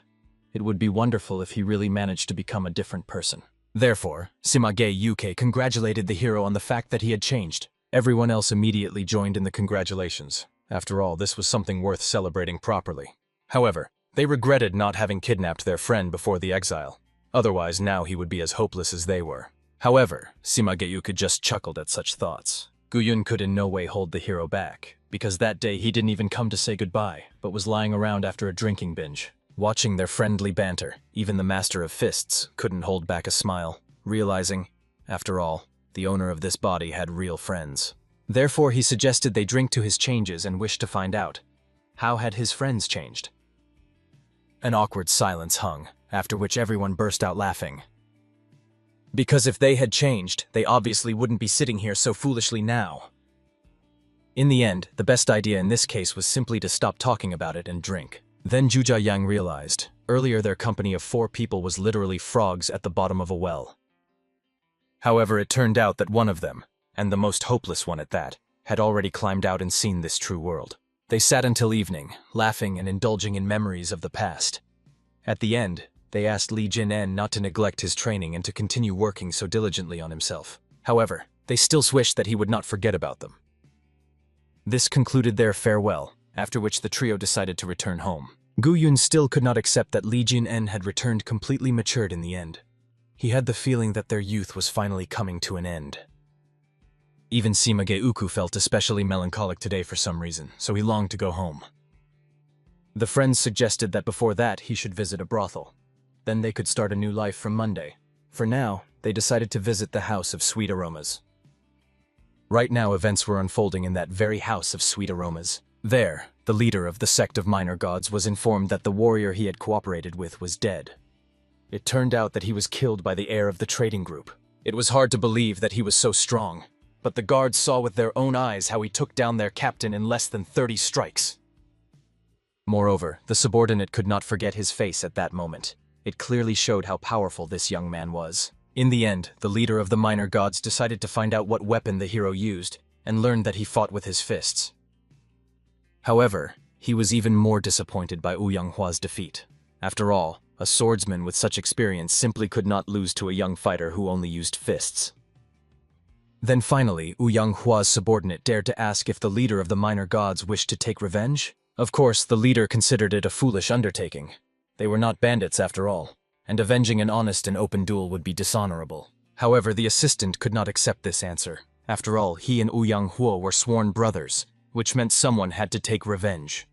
It would be wonderful if he really managed to become a different person. Therefore, Sima Ge-yuk congratulated the hero on the fact that he had changed. Everyone else immediately joined in the congratulations. After all, this was something worth celebrating properly. However, they regretted not having kidnapped their friend before the exile. Otherwise, now he would be as hopeless as they were. However, Sima Ge-yuk just chuckled at such thoughts. Gu Yun could in no way hold the hero back, because that day he didn't even come to say goodbye, but was lying around after a drinking binge. Watching their friendly banter, even the Master of Fists couldn't hold back a smile, realizing, after all, the owner of this body had real friends. Therefore, he suggested they drink to his changes and wished to find out, how had his friends changed? An awkward silence hung, after which everyone burst out laughing. Because if they had changed, they obviously wouldn't be sitting here so foolishly now. In the end, the best idea in this case was simply to stop talking about it and drink. Then Zhuja Yang realized, earlier their company of 4 people was literally frogs at the bottom of a well. However, it turned out that one of them, and the most hopeless one at that, had already climbed out and seen this true world. They sat until evening, laughing and indulging in memories of the past. At the end, they asked Li Jin-en not to neglect his training and to continue working so diligently on himself. However, they still wished that he would not forget about them. This concluded their farewell, after which the trio decided to return home. Gu Yun still could not accept that Li Jin-en had returned completely matured in the end. He had the feeling that their youth was finally coming to an end. Even Sima Ge-uku felt especially melancholic today for some reason, so he longed to go home. The friends suggested that before that he should visit a brothel. Then they could start a new life from Monday. For now, they decided to visit the House of Sweet Aromas. Right now, events were unfolding in that very House of Sweet Aromas. There, the leader of the sect of minor gods was informed that the warrior he had cooperated with was dead. It turned out that he was killed by the heir of the trading group. It was hard to believe that he was so strong, but the guards saw with their own eyes how he took down their captain in less than 30 strikes. Moreover, the subordinate could not forget his face at that moment. It clearly showed how powerful this young man was. In the end, the leader of the minor gods decided to find out what weapon the hero used, and learned that he fought with his fists. However, he was even more disappointed by Ouyang Hua's defeat. After all, a swordsman with such experience simply could not lose to a young fighter who only used fists. Then finally, Ouyang Hua's subordinate dared to ask if the leader of the minor gods wished to take revenge. Of course, the leader considered it a foolish undertaking. They were not bandits after all, and avenging an honest and open duel would be dishonorable. However, the assistant could not accept this answer. After all, he and Ouyang Hua were sworn brothers, which meant someone had to take revenge.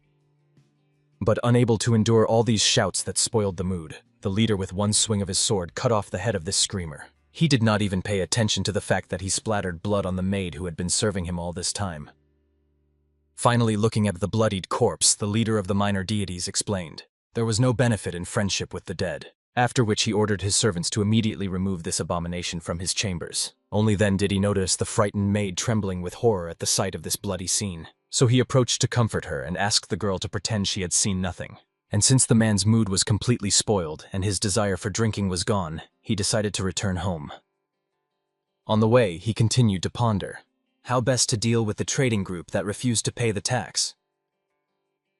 But unable to endure all these shouts that spoiled the mood, the leader with one swing of his sword cut off the head of this screamer. He did not even pay attention to the fact that he splattered blood on the maid who had been serving him all this time. Finally, looking at the bloodied corpse, the leader of the minor deities explained, There was no benefit in friendship with the dead. After which he ordered his servants to immediately remove this abomination from his chambers. Only then did he notice the frightened maid trembling with horror at the sight of this bloody scene. So he approached to comfort her and asked the girl to pretend she had seen nothing. And since the man's mood was completely spoiled and his desire for drinking was gone, he decided to return home. On the way, he continued to ponder how best to deal with the trading group that refused to pay the tax.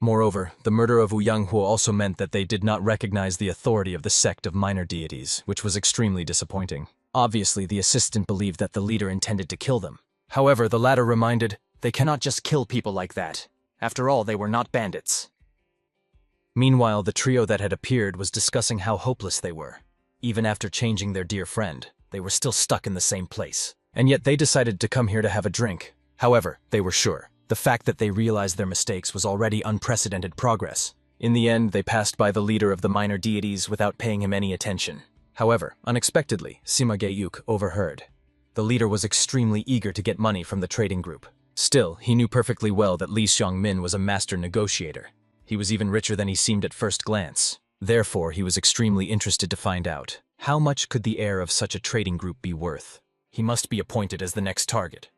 Moreover, the murder of Yang also meant that they did not recognize the authority of the sect of minor deities, which was extremely disappointing. Obviously, the assistant believed that the leader intended to kill them. However, the latter reminded, they cannot just kill people like that. After all, they were not bandits. Meanwhile, the trio that had appeared was discussing how hopeless they were. Even after changing their dear friend, they were still stuck in the same place. And yet they decided to come here to have a drink. However, they were sure. The fact that they realized their mistakes was already unprecedented progress. In the end, they passed by the leader of the minor deities without paying him any attention. However, unexpectedly, Sima Ge-yuk overheard. The leader was extremely eager to get money from the trading group. Still, he knew perfectly well that Li Xiongmin was a master negotiator. He was even richer than he seemed at first glance. Therefore, he was extremely interested to find out, how much could the heir of such a trading group be worth? He must be appointed as the next target.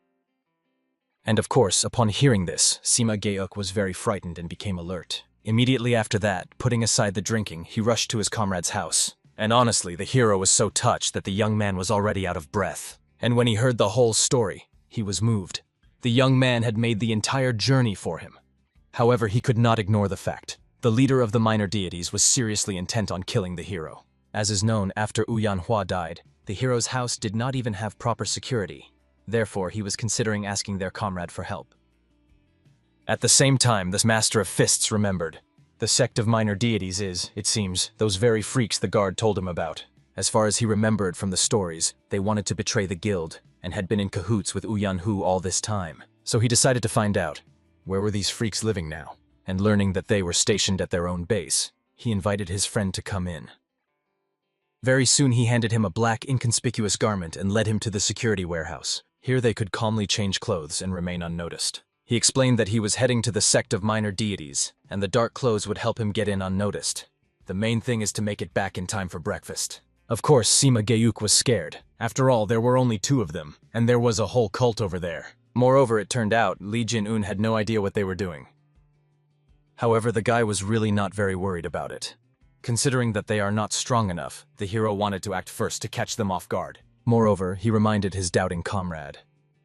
And of course, upon hearing this, Sima Ge-yuk was very frightened and became alert. Immediately after that, putting aside the drinking, he rushed to his comrade's house. And honestly, the hero was so touched that the young man was already out of breath. And when he heard the whole story, he was moved. The young man had made the entire journey for him. However, he could not ignore the fact. The leader of the minor deities was seriously intent on killing the hero. As is known, after Yanhua died, the hero's house did not even have proper security. Therefore, he was considering asking their comrade for help. At the same time, this master of fists remembered. The sect of minor deities is, it seems, those very freaks the guard told him about. As far as he remembered from the stories, they wanted to betray the guild, and had been in cahoots with Yanhu all this time. So he decided to find out, where were these freaks living now? And learning that they were stationed at their own base, he invited his friend to come in. Very soon he handed him a black, inconspicuous garment and led him to the security warehouse. Here they could calmly change clothes and remain unnoticed. He explained that he was heading to the sect of minor deities, and the dark clothes would help him get in unnoticed. The main thing is to make it back in time for breakfast. Of course, Sima Ge-yuk was scared. After all, there were only 2 of them, and there was a whole cult over there. Moreover, it turned out, Li Jin-un had no idea what they were doing. However, the guy was really not very worried about it. Considering that they are not strong enough, the hero wanted to act first to catch them off guard. Moreover, he reminded his doubting comrade.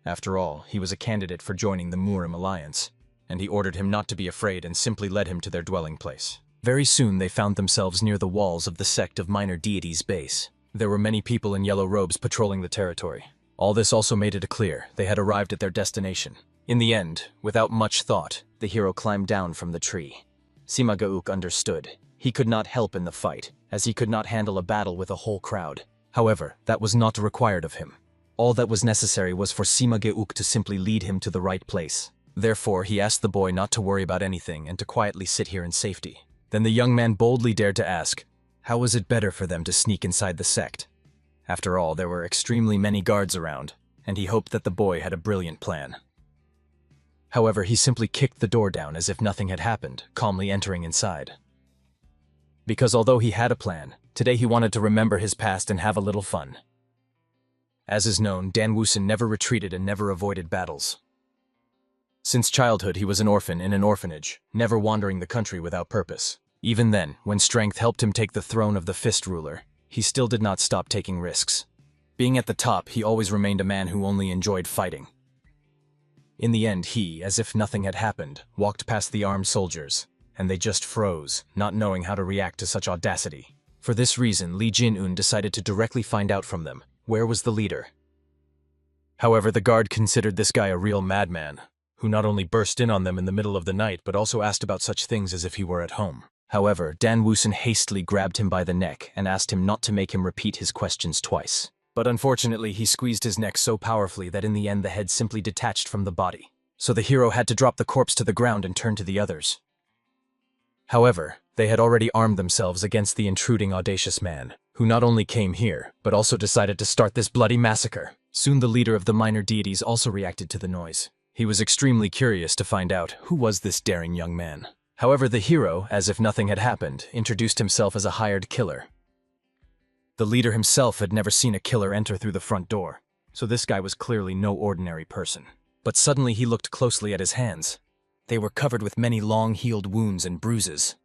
After all, he was a candidate for joining the Murim alliance, and he ordered him not to be afraid and simply led him to their dwelling place. Very soon they found themselves near the walls of the sect of minor deities' base. There were many people in yellow robes patrolling the territory. All this also made it clear they had arrived at their destination. In the end, without much thought, the hero climbed down from the tree. Sima Ge-yuk understood. He could not help in the fight, as he could not handle a battle with a whole crowd. However, that was not required of him. All that was necessary was for Sima Ge-yuk to simply lead him to the right place. Therefore, he asked the boy not to worry about anything and to quietly sit here in safety. Then the young man boldly dared to ask, how was it better for them to sneak inside the sect? After all, there were extremely many guards around, and he hoped that the boy had a brilliant plan. However, he simply kicked the door down as if nothing had happened, calmly entering inside. Because although he had a plan, today he wanted to remember his past and have a little fun. As is known, Dan Woosen never retreated and never avoided battles. Since childhood, he was an orphan in an orphanage, never wandering the country without purpose. Even then, when strength helped him take the throne of the fist ruler, he still did not stop taking risks. Being at the top, he always remained a man who only enjoyed fighting. In the end, he, as if nothing had happened, walked past the armed soldiers, and they just froze, not knowing how to react to such audacity. For this reason, Li Jin-un decided to directly find out from them, where was the leader. However, the guard considered this guy a real madman, who not only burst in on them in the middle of the night, but also asked about such things as if he were at home. However, Dan Woosen hastily grabbed him by the neck and asked him not to make him repeat his questions twice. But unfortunately, he squeezed his neck so powerfully that in the end the head simply detached from the body. So the hero had to drop the corpse to the ground and turn to the others. However, they had already armed themselves against the intruding audacious man, who not only came here, but also decided to start this bloody massacre. Soon the leader of the minor deities also reacted to the noise. He was extremely curious to find out who was this daring young man. However, the hero, as if nothing had happened, introduced himself as a hired killer. The leader himself had never seen a killer enter through the front door, so this guy was clearly no ordinary person. But suddenly he looked closely at his hands. They were covered with many long-healed wounds and bruises.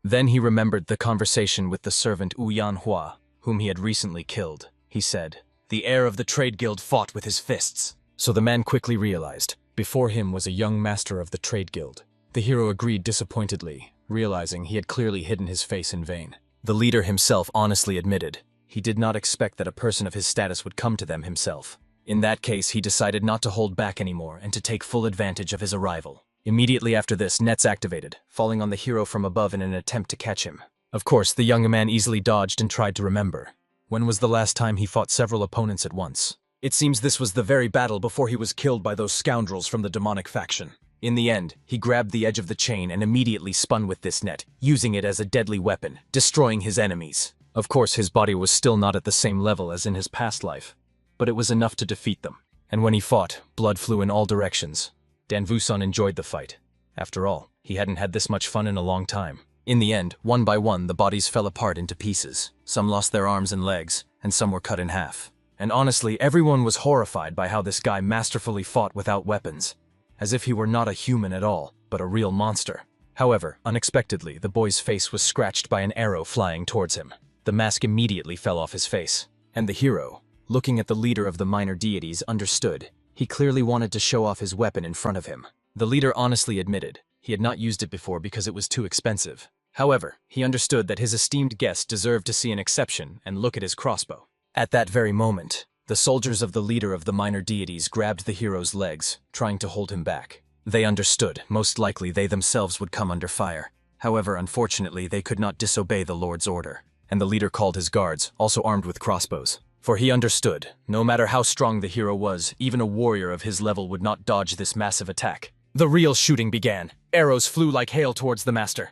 Then he remembered the conversation with the servant Heir Manhwa, whom he had recently killed. He said, "The heir of the trade guild fought with his fists." So the man quickly realized, before him was a young master of the trade guild. The hero agreed disappointedly, realizing he had clearly hidden his face in vain. The leader himself honestly admitted he did not expect that a person of his status would come to them himself. In that case, he decided not to hold back anymore and to take full advantage of his arrival. Immediately after this, nets activated, falling on the hero from above in an attempt to catch him. Of course, the young man easily dodged and tried to remember. When was the last time he fought several opponents at once? It seems this was the very battle before he was killed by those scoundrels from the demonic faction. In the end, he grabbed the edge of the chain and immediately spun with this net, using it as a deadly weapon, destroying his enemies. Of course, his body was still not at the same level as in his past life, but it was enough to defeat them. And when he fought, blood flew in all directions. Dan Wooson enjoyed the fight. After all, he hadn't had this much fun in a long time. In the end, one by one, the bodies fell apart into pieces. Some lost their arms and legs, and some were cut in half. And honestly, everyone was horrified by how this guy masterfully fought without weapons, as if he were not a human at all, but a real monster. However, unexpectedly, the boy's face was scratched by an arrow flying towards him. The mask immediately fell off his face, and the hero, looking at the leader of the minor deities, understood. He clearly wanted to show off his weapon in front of him. The leader honestly admitted he had not used it before because it was too expensive. However, he understood that his esteemed guest deserved to see an exception and look at his crossbow. At that very moment, the soldiers of the leader of the minor deities grabbed the hero's legs, trying to hold him back. They understood, most likely they themselves would come under fire. However, unfortunately, they could not disobey the Lord's order, and the leader called his guards, also armed with crossbows. For he understood, no matter how strong the hero was, even a warrior of his level would not dodge this massive attack. The real shooting began. Arrows flew like hail towards the master.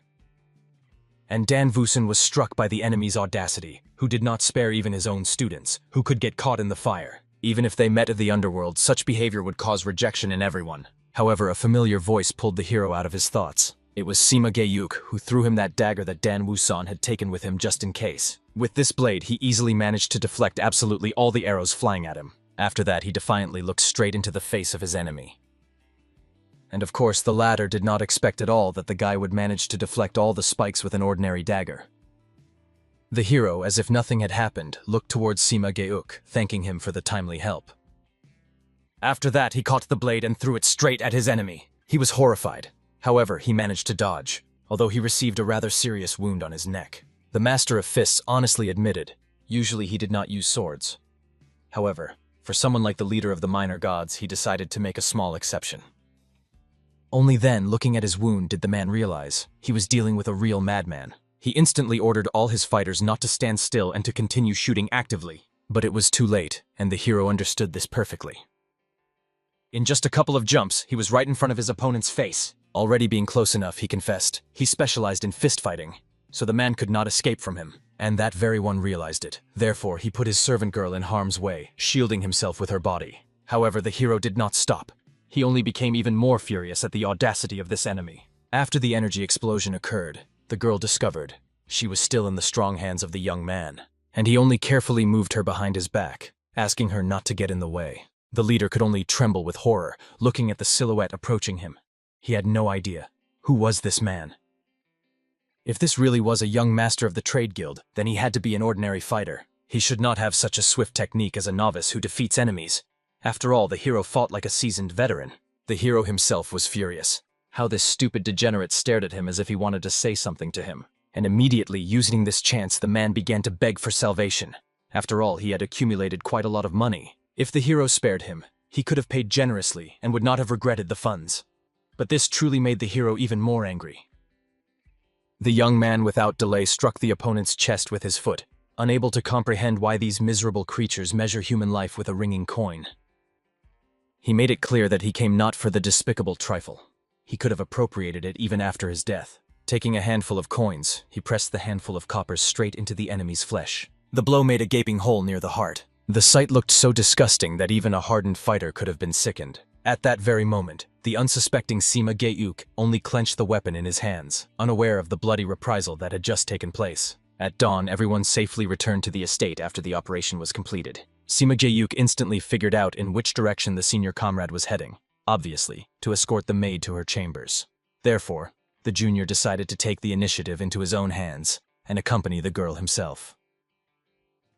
And Dan Wooson was struck by the enemy's audacity, who did not spare even his own students, who could get caught in the fire. Even if they met in the underworld, such behavior would cause rejection in everyone. However, a familiar voice pulled the hero out of his thoughts. It was Sima Gayuk who threw him that dagger that Dan Wooson had taken with him just in case. With this blade, he easily managed to deflect absolutely all the arrows flying at him. After that, he defiantly looked straight into the face of his enemy. And of course, the latter did not expect at all that the guy would manage to deflect all the spikes with an ordinary dagger. The hero, as if nothing had happened, looked towards Sima Gayuk, thanking him for the timely help. After that, he caught the blade and threw it straight at his enemy. He was horrified. However, he managed to dodge, although he received a rather serious wound on his neck. The Master of Fists honestly admitted, usually he did not use swords. However, for someone like the leader of the minor gods, he decided to make a small exception. Only then, looking at his wound, did the man realize he was dealing with a real madman. He instantly ordered all his fighters not to stand still and to continue shooting actively. But it was too late, and the hero understood this perfectly. In just a couple of jumps, he was right in front of his opponent's face. Already being close enough, he confessed, he specialized in fist fighting, so the man could not escape from him. And that very one realized it. Therefore, he put his servant girl in harm's way, shielding himself with her body. However, the hero did not stop. He only became even more furious at the audacity of this enemy. After the energy explosion occurred, the girl discovered she was still in the strong hands of the young man, and he only carefully moved her behind his back, asking her not to get in the way. The leader could only tremble with horror, looking at the silhouette approaching him. He had no idea. Who was this man? If this really was a young master of the trade guild, then he had to be an ordinary fighter. He should not have such a swift technique as a novice who defeats enemies. After all, the hero fought like a seasoned veteran. The hero himself was furious. How this stupid degenerate stared at him as if he wanted to say something to him. And immediately, using this chance, the man began to beg for salvation. After all, he had accumulated quite a lot of money. If the hero spared him, he could have paid generously and would not have regretted the funds. But this truly made the hero even more angry. The young man without delay struck the opponent's chest with his foot, unable to comprehend why these miserable creatures measure human life with a ringing coin. He made it clear that he came not for the despicable trifle. He could have appropriated it even after his death. Taking a handful of coins, he pressed the handful of coppers straight into the enemy's flesh. The blow made a gaping hole near the heart. The sight looked so disgusting that even a hardened fighter could have been sickened. At that very moment, the unsuspecting Sima Geuk only clenched the weapon in his hands, unaware of the bloody reprisal that had just taken place. At dawn, everyone safely returned to the estate after the operation was completed. Sima Geuk instantly figured out in which direction the senior comrade was heading, obviously, to escort the maid to her chambers. Therefore, the junior decided to take the initiative into his own hands and accompany the girl himself.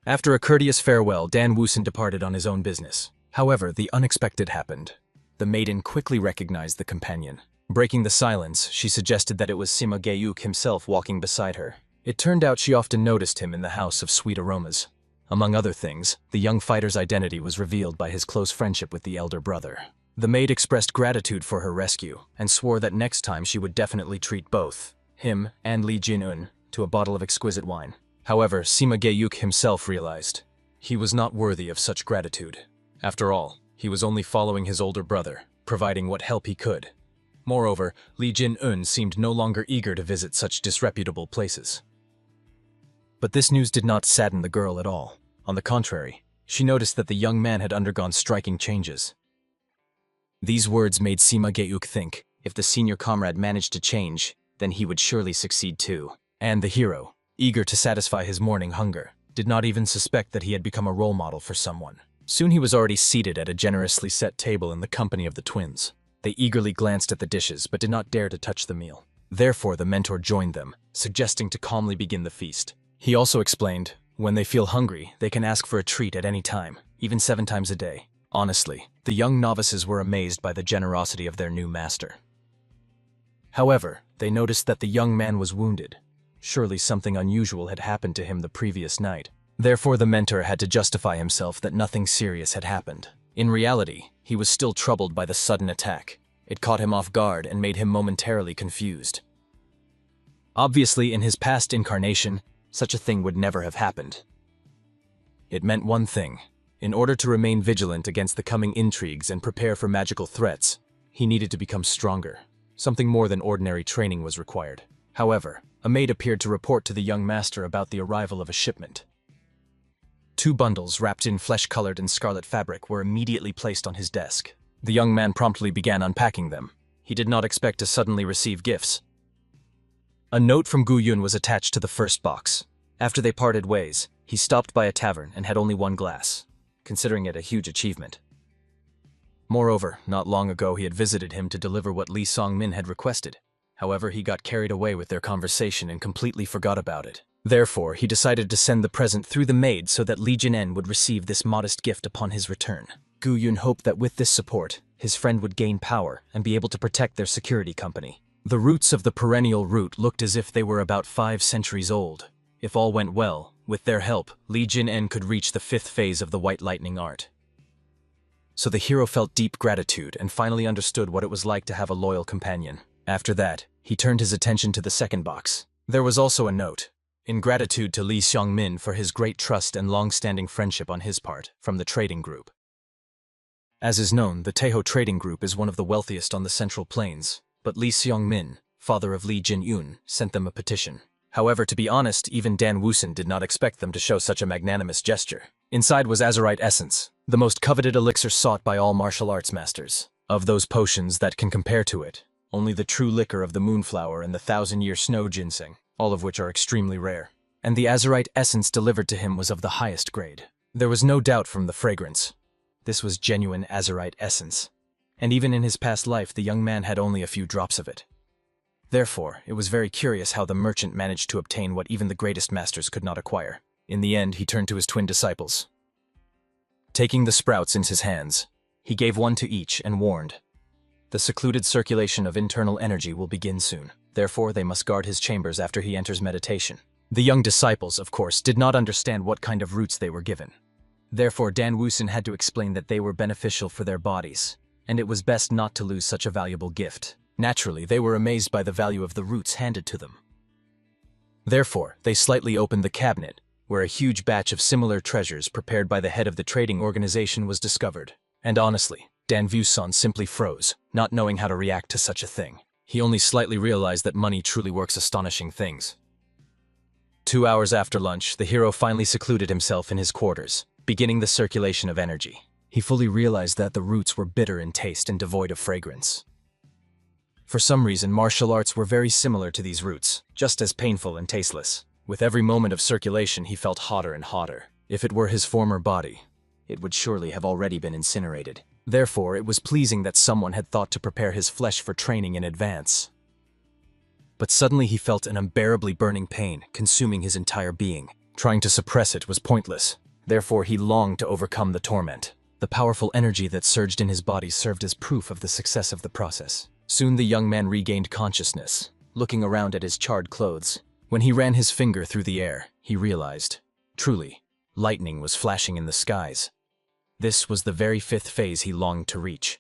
After a courteous farewell, Dan Woosen departed on his own business. However, the unexpected happened. The maiden quickly recognized the companion. Breaking the silence, she suggested that it was Sima Geuk himself walking beside her. It turned out she often noticed him in the House of Sweet Aromas. Among other things, the young fighter's identity was revealed by his close friendship with the elder brother. The maid expressed gratitude for her rescue and swore that next time she would definitely treat both him and Li Jin-un to a bottle of exquisite wine. However, Sima Geuk himself realized he was not worthy of such gratitude. After all, he was only following his older brother, providing what help he could. Moreover, Li Jin-un seemed no longer eager to visit such disreputable places. But this news did not sadden the girl at all. On the contrary, she noticed that the young man had undergone striking changes. These words made Sima Geuk think, if the senior comrade managed to change, then he would surely succeed too. And the hero, eager to satisfy his morning hunger, did not even suspect that he had become a role model for someone. Soon he was already seated at a generously set table in the company of the twins. They eagerly glanced at the dishes but did not dare to touch the meal. Therefore, the mentor joined them, suggesting to calmly begin the feast. He also explained, when they feel hungry, they can ask for a treat at any time, even 7 times a day. Honestly, the young novices were amazed by the generosity of their new master. However, they noticed that the young man was wounded. Surely something unusual had happened to him the previous night. Therefore, the mentor had to justify himself that nothing serious had happened. In reality, he was still troubled by the sudden attack. It caught him off guard and made him momentarily confused. Obviously, in his past incarnation, such a thing would never have happened. It meant one thing. In order to remain vigilant against the coming intrigues and prepare for magical threats, he needed to become stronger. Something more than ordinary training was required. However, a maid appeared to report to the young master about the arrival of a shipment. 2 bundles wrapped in flesh-colored and scarlet fabric were immediately placed on his desk. The young man promptly began unpacking them. He did not expect to suddenly receive gifts. A note from Gu Yun was attached to the first box. After they parted ways, he stopped by a tavern and had only 1 glass, considering it a huge achievement. Moreover, not long ago he had visited him to deliver what Li Songmin had requested. However, he got carried away with their conversation and completely forgot about it. Therefore, he decided to send the present through the maid so that Li Jin-en would receive this modest gift upon his return. Gu Yun hoped that with this support, his friend would gain power and be able to protect their security company. The roots of the perennial root looked as if they were about 5 centuries old. If all went well, with their help, Li Jin-en could reach the 5th phase of the White Lightning art. So the hero felt deep gratitude and finally understood what it was like to have a loyal companion. After that, he turned his attention to the second box. There was also a note. In gratitude to Li Xiongmin for his great trust and long-standing friendship on his part, from the trading group. As is known, the Teho trading group is one of the wealthiest on the Central Plains, but Li Xiongmin, father of Li Jin-yun, sent them a petition. However, to be honest, even Dan Woosen did not expect them to show such a magnanimous gesture. Inside was Azurite Essence, the most coveted elixir sought by all martial arts masters. Of those potions that can compare to it, only the true liquor of the Moonflower and the 1000-year snow ginseng, all of which are extremely rare. And the Azurite Essence delivered to him was of the highest grade. There was no doubt from the fragrance. This was genuine Azurite Essence. And even in his past life, the young man had only a few drops of it. Therefore, it was very curious how the merchant managed to obtain what even the greatest masters could not acquire. In the end, he turned to his twin disciples. Taking the sprouts in his hands, he gave one to each and warned, "The secluded circulation of internal energy will begin soon. Therefore, they must guard his chambers after he enters meditation." The young disciples, of course, did not understand what kind of roots they were given. Therefore, Dan Woosen had to explain that they were beneficial for their bodies, and it was best not to lose such a valuable gift. Naturally, they were amazed by the value of the roots handed to them. Therefore, they slightly opened the cabinet, where a huge batch of similar treasures prepared by the head of the trading organization was discovered. And honestly, Dan Woosen simply froze, not knowing how to react to such a thing. He only slightly realized that money truly works astonishing things. 2 hours after lunch, the hero finally secluded himself in his quarters, beginning the circulation of energy. he fully realized that the roots were bitter in taste and devoid of fragrance. For some reason, martial arts were very similar to these roots, just as painful and tasteless. With every moment of circulation, he felt hotter and hotter. If it were his former body, it would surely have already been incinerated. Therefore, it was pleasing that someone had thought to prepare his flesh for training in advance. But suddenly he felt an unbearably burning pain consuming his entire being. Trying to suppress it was pointless. Therefore, he longed to overcome the torment. The powerful energy that surged in his body served as proof of the success of the process. Soon the young man regained consciousness, looking around at his charred clothes. When he ran his finger through the air, he realized, truly, lightning was flashing in the skies. This was the very fifth phase he longed to reach.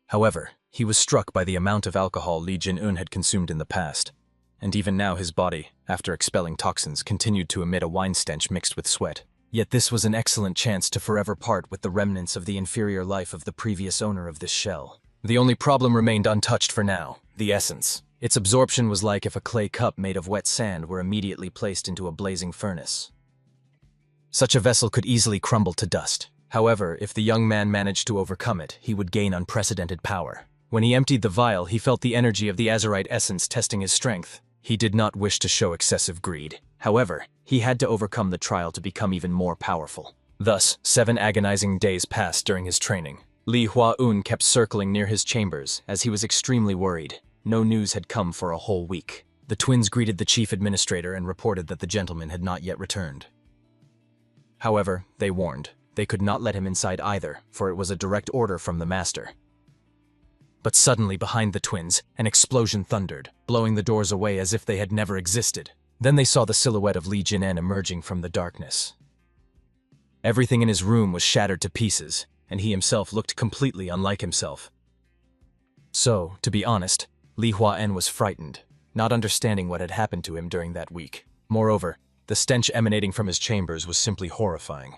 However, he was struck by the amount of alcohol Li Jin-un had consumed in the past, and even now his body, after expelling toxins, continued to emit a wine stench mixed with sweat. Yet this was an excellent chance to forever part with the remnants of the inferior life of the previous owner of this shell. The only problem remained untouched for now, the essence. Its absorption was like if a clay cup made of wet sand were immediately placed into a blazing furnace. Such a vessel could easily crumble to dust. However, if the young man managed to overcome it, he would gain unprecedented power. When he emptied the vial, he felt the energy of the azurite essence testing his strength. He did not wish to show excessive greed. However, he had to overcome the trial to become even more powerful. Thus, 7 agonizing days passed during his training. Li Hua-un kept circling near his chambers, as he was extremely worried. No news had come for a whole week. The twins greeted the chief administrator and reported that the gentleman had not yet returned. However, they warned, they could not let him inside either, for it was a direct order from the master. But suddenly, behind the twins, an explosion thundered, blowing the doors away as if they had never existed. Then they saw the silhouette of Li Jin-en emerging from the darkness. Everything in his room was shattered to pieces, and he himself looked completely unlike himself. So, to be honest, Li Hua-en was frightened, not understanding what had happened to him during that week. Moreover, the stench emanating from his chambers was simply horrifying.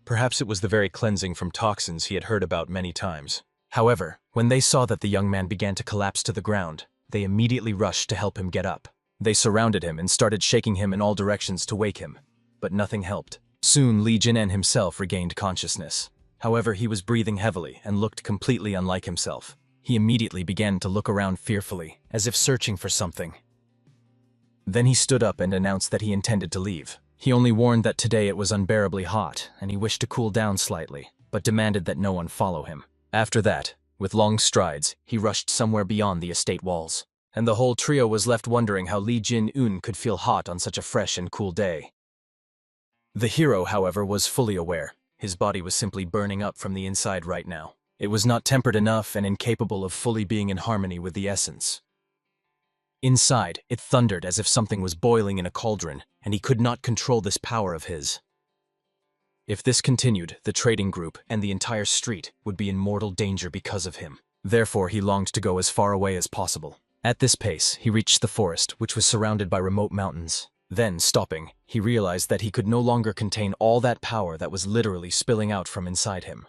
Perhaps it was the very cleansing from toxins he had heard about many times. However, when they saw that the young man began to collapse to the ground, they immediately rushed to help him get up. They surrounded him and started shaking him in all directions to wake him, but nothing helped. Soon Li Jin-en himself regained consciousness. However, he was breathing heavily and looked completely unlike himself. He immediately began to look around fearfully, as if searching for something. Then he stood up and announced that he intended to leave. He only warned that today it was unbearably hot, and he wished to cool down slightly, but demanded that no one follow him. After that, with long strides, he rushed somewhere beyond the estate walls, and the whole trio was left wondering how Li Jin-un could feel hot on such a fresh and cool day. The hero, however, was fully aware. His body was simply burning up from the inside right now. It was not tempered enough and incapable of fully being in harmony with the essence. Inside, it thundered as if something was boiling in a cauldron, and he could not control this power of his. If this continued, the trading group and the entire street would be in mortal danger because of him. Therefore, he longed to go as far away as possible. At this pace, he reached the forest, which was surrounded by remote mountains. Then, stopping, he realized that he could no longer contain all that power that was literally spilling out from inside him.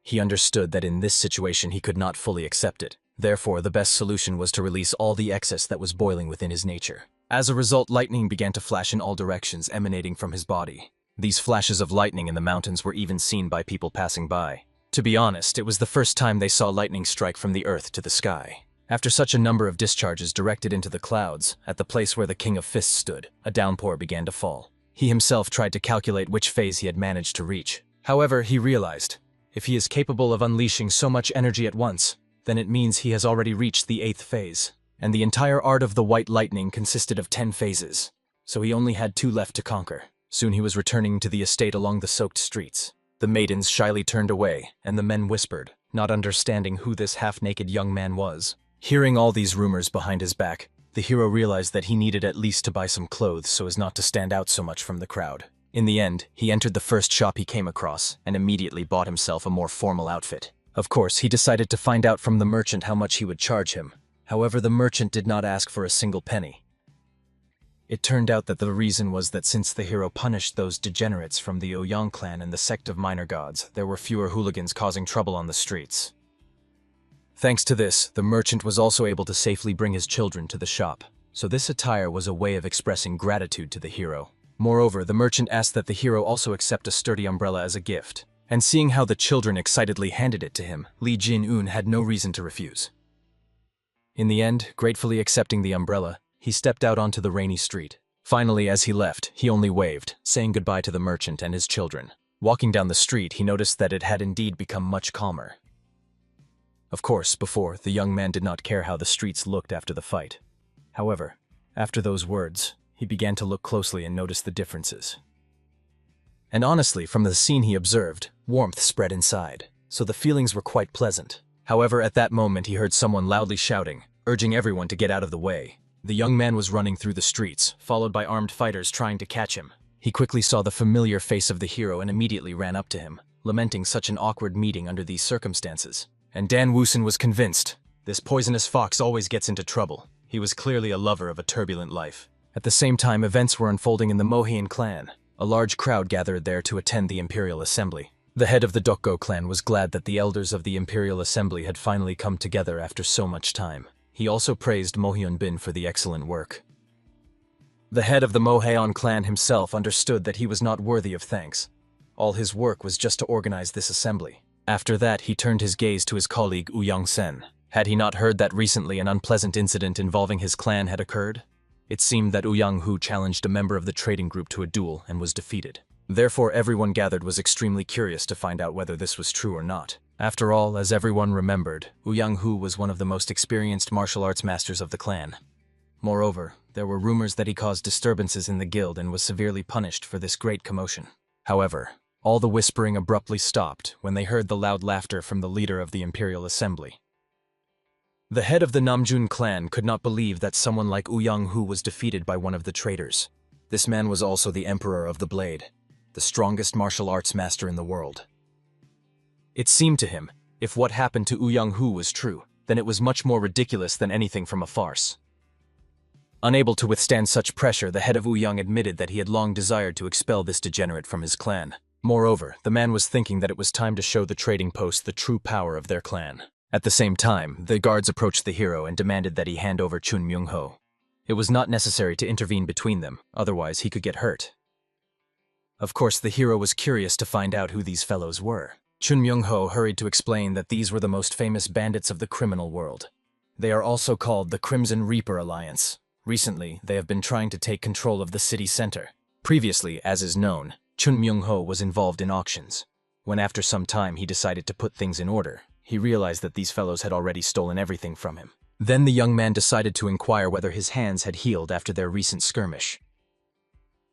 He understood that in this situation he could not fully accept it. Therefore, the best solution was to release all the excess that was boiling within his nature. As a result, lightning began to flash in all directions, emanating from his body. These flashes of lightning in the mountains were even seen by people passing by. To be honest, it was the first time they saw lightning strike from the earth to the sky. After such a number of discharges directed into the clouds, at the place where the King of Fists stood, a downpour began to fall. He himself tried to calculate which phase he had managed to reach. However, he realized, if he is capable of unleashing so much energy at once, then it means he has already reached the 8th phase. And the entire art of the white lightning consisted of 10 phases, so he only had 2 left to conquer. Soon he was returning to the estate along the soaked streets. The maidens shyly turned away, and the men whispered, not understanding who this half-naked young man was. Hearing all these rumors behind his back, the hero realized that he needed at least to buy some clothes so as not to stand out so much from the crowd. In the end, he entered the first shop he came across and immediately bought himself a more formal outfit. Of course, he decided to find out from the merchant how much he would charge him. However, the merchant did not ask for a single penny. It turned out that the reason was that since the hero punished those degenerates from the Ouyang clan and the sect of minor gods, there were fewer hooligans causing trouble on the streets. Thanks to this, the merchant was also able to safely bring his children to the shop, so this attire was a way of expressing gratitude to the hero. Moreover, the merchant asked that the hero also accept a sturdy umbrella as a gift, And seeing how the children excitedly handed it to him, Li Jin-un had no reason to refuse. In the end, gratefully accepting the umbrella, he stepped out onto the rainy street. Finally, as he left, he only waved, saying goodbye to the merchant and his children. Walking down the street, he noticed that it had indeed become much calmer. Of course, before, the young man did not care how the streets looked after the fight. However, after those words, he began to look closely and notice the differences. And honestly, from the scene he observed, warmth spread inside, so the feelings were quite pleasant. However, at that moment he heard someone loudly shouting, urging everyone to get out of the way. The young man was running through the streets, followed by armed fighters trying to catch him. He quickly saw the familiar face of the hero and immediately ran up to him, lamenting such an awkward meeting under these circumstances. And Dan Woosen was convinced. This poisonous fox always gets into trouble. He was clearly a lover of a turbulent life. At the same time, events were unfolding in the Mohian clan. A large crowd gathered there to attend the Imperial Assembly. The head of the Dokgo clan was glad that the elders of the Imperial Assembly had finally come together after so much time. He also praised Mohyun Bin for the excellent work. The head of the Mohaeon clan himself understood that he was not worthy of thanks. All his work was just to organize this assembly. After that, he turned his gaze to his colleague Ouyang Sen. Had he not heard that recently an unpleasant incident involving his clan had occurred? It seemed that Ouyang Hu challenged a member of the trading group to a duel and was defeated. Therefore, everyone gathered was extremely curious to find out whether this was true or not. After all, as everyone remembered, Ouyang Hu was one of the most experienced martial arts masters of the clan. Moreover, there were rumors that he caused disturbances in the guild and was severely punished for this great commotion. However, all the whispering abruptly stopped when they heard the loud laughter from the leader of the Imperial Assembly. The head of the Namjoon clan could not believe that someone like Ouyang Hu was defeated by one of the traitors. This man was also the Emperor of the Blade, the strongest martial arts master in the world. It seemed to him, if what happened to Ouyang Hu was true, then it was much more ridiculous than anything from a farce. Unable to withstand such pressure, the head of Ouyang admitted that he had long desired to expel this degenerate from his clan. Moreover, the man was thinking that it was time to show the trading post the true power of their clan. At the same time, the guards approached the hero and demanded that he hand over Chun Myung-ho. It was not necessary to intervene between them, otherwise he could get hurt. Of course, the hero was curious to find out who these fellows were. Chun Myung-ho hurried to explain that these were the most famous bandits of the criminal world. They are also called the Crimson Reaper Alliance. Recently, they have been trying to take control of the city center. Previously, as is known, Chun Myung-ho was involved in auctions. When after some time he decided to put things in order, he realized that these fellows had already stolen everything from him. Then the young man decided to inquire whether his hands had healed after their recent skirmish.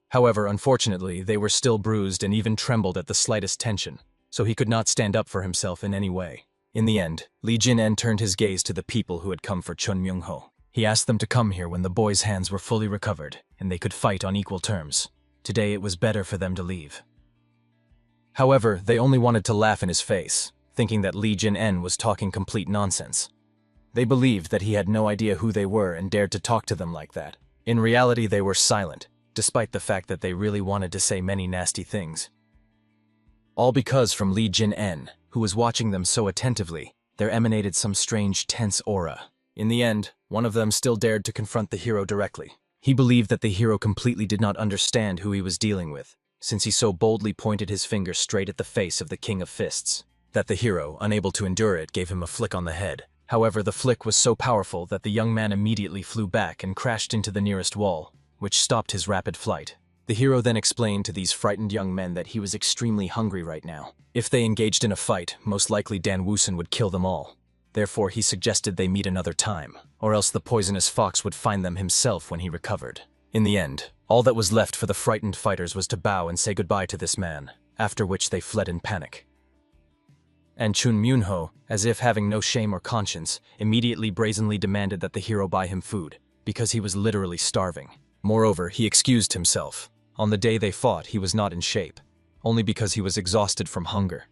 However, unfortunately, they were still bruised and even trembled at the slightest tension, so he could not stand up for himself in any way. In the end, Li Jin-en turned his gaze to the people who had come for Chun Myung-ho. He asked them to come here when the boys' hands were fully recovered and they could fight on equal terms. Today it was better for them to leave. However, they only wanted to laugh in his face, thinking that Li Jin-en was talking complete nonsense. They believed that he had no idea who they were and dared to talk to them like that. In reality, they were silent, despite the fact that they really wanted to say many nasty things. All because from Li Jin-en, who was watching them so attentively, there emanated some strange tense aura. In the end, one of them still dared to confront the hero directly. He believed that the hero completely did not understand who he was dealing with, since he so boldly pointed his finger straight at the face of the King of Fists, that the hero, unable to endure it, gave him a flick on the head. However, the flick was so powerful that the young man immediately flew back and crashed into the nearest wall, which stopped his rapid flight. The hero then explained to these frightened young men that he was extremely hungry right now. If they engaged in a fight, most likely Dan Woosen would kill them all. Therefore, he suggested they meet another time, or else the poisonous fox would find them himself when he recovered. In the end, all that was left for the frightened fighters was to bow and say goodbye to this man, after which they fled in panic. And Chun Myung-ho, as if having no shame or conscience, immediately brazenly demanded that the hero buy him food, because he was literally starving. Moreover, he excused himself. On the day they fought, he was not in shape, only because he was exhausted from hunger.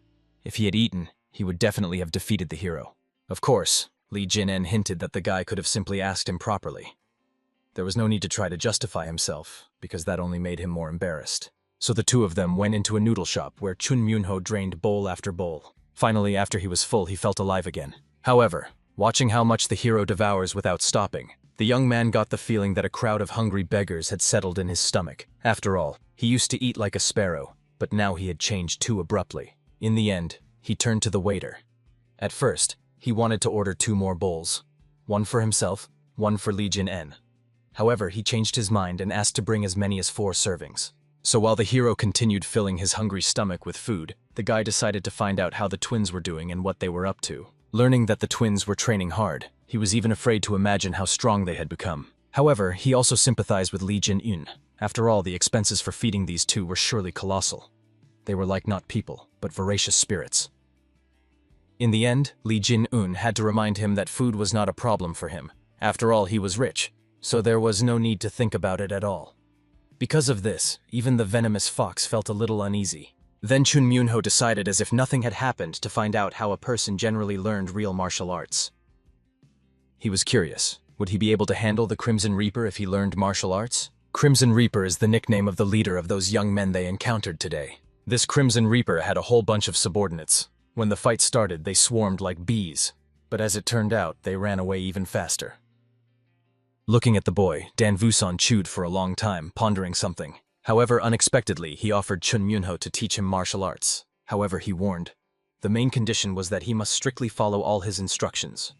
If he had eaten, he would definitely have defeated the hero. Of course, Li Jin-en hinted that the guy could have simply asked him properly. There was no need to try to justify himself, because that only made him more embarrassed. So the two of them went into a noodle shop where Chun Myung-ho drained bowl after bowl. Finally, after he was full, he felt alive again. However, watching how much the hero devours without stopping, the young man got the feeling that a crowd of hungry beggars had settled in his stomach. After all, he used to eat like a sparrow, but now he had changed too abruptly. In the end, he turned to the waiter. At first, he wanted to order 2 more bowls. One for himself, one for Li Jin-en. However, he changed his mind and asked to bring as many as 4 servings. So while the hero continued filling his hungry stomach with food, the guy decided to find out how the twins were doing and what they were up to. Learning that the twins were training hard, he was even afraid to imagine how strong they had become. However, he also sympathized with Li Jin-eun. After all, the expenses for feeding these 2 were surely colossal. They were like not people, but voracious spirits. In the end, Li Jin-eun had to remind him that food was not a problem for him. After all, he was rich, so there was no need to think about it at all. Because of this, even the venomous fox felt a little uneasy. Then Chun Myunho decided, as if nothing had happened, to find out how a person generally learned real martial arts. He was curious. Would he be able to handle the Crimson Reaper if he learned martial arts? Crimson Reaper is the nickname of the leader of those young men they encountered today. This Crimson Reaper had a whole bunch of subordinates. When the fight started, they swarmed like bees. But as it turned out, they ran away even faster. Looking at the boy, Dan Vusan chewed for a long time, pondering something. However, unexpectedly, he offered Chun Myunho to teach him martial arts. However, he warned, the main condition was that he must strictly follow all his instructions.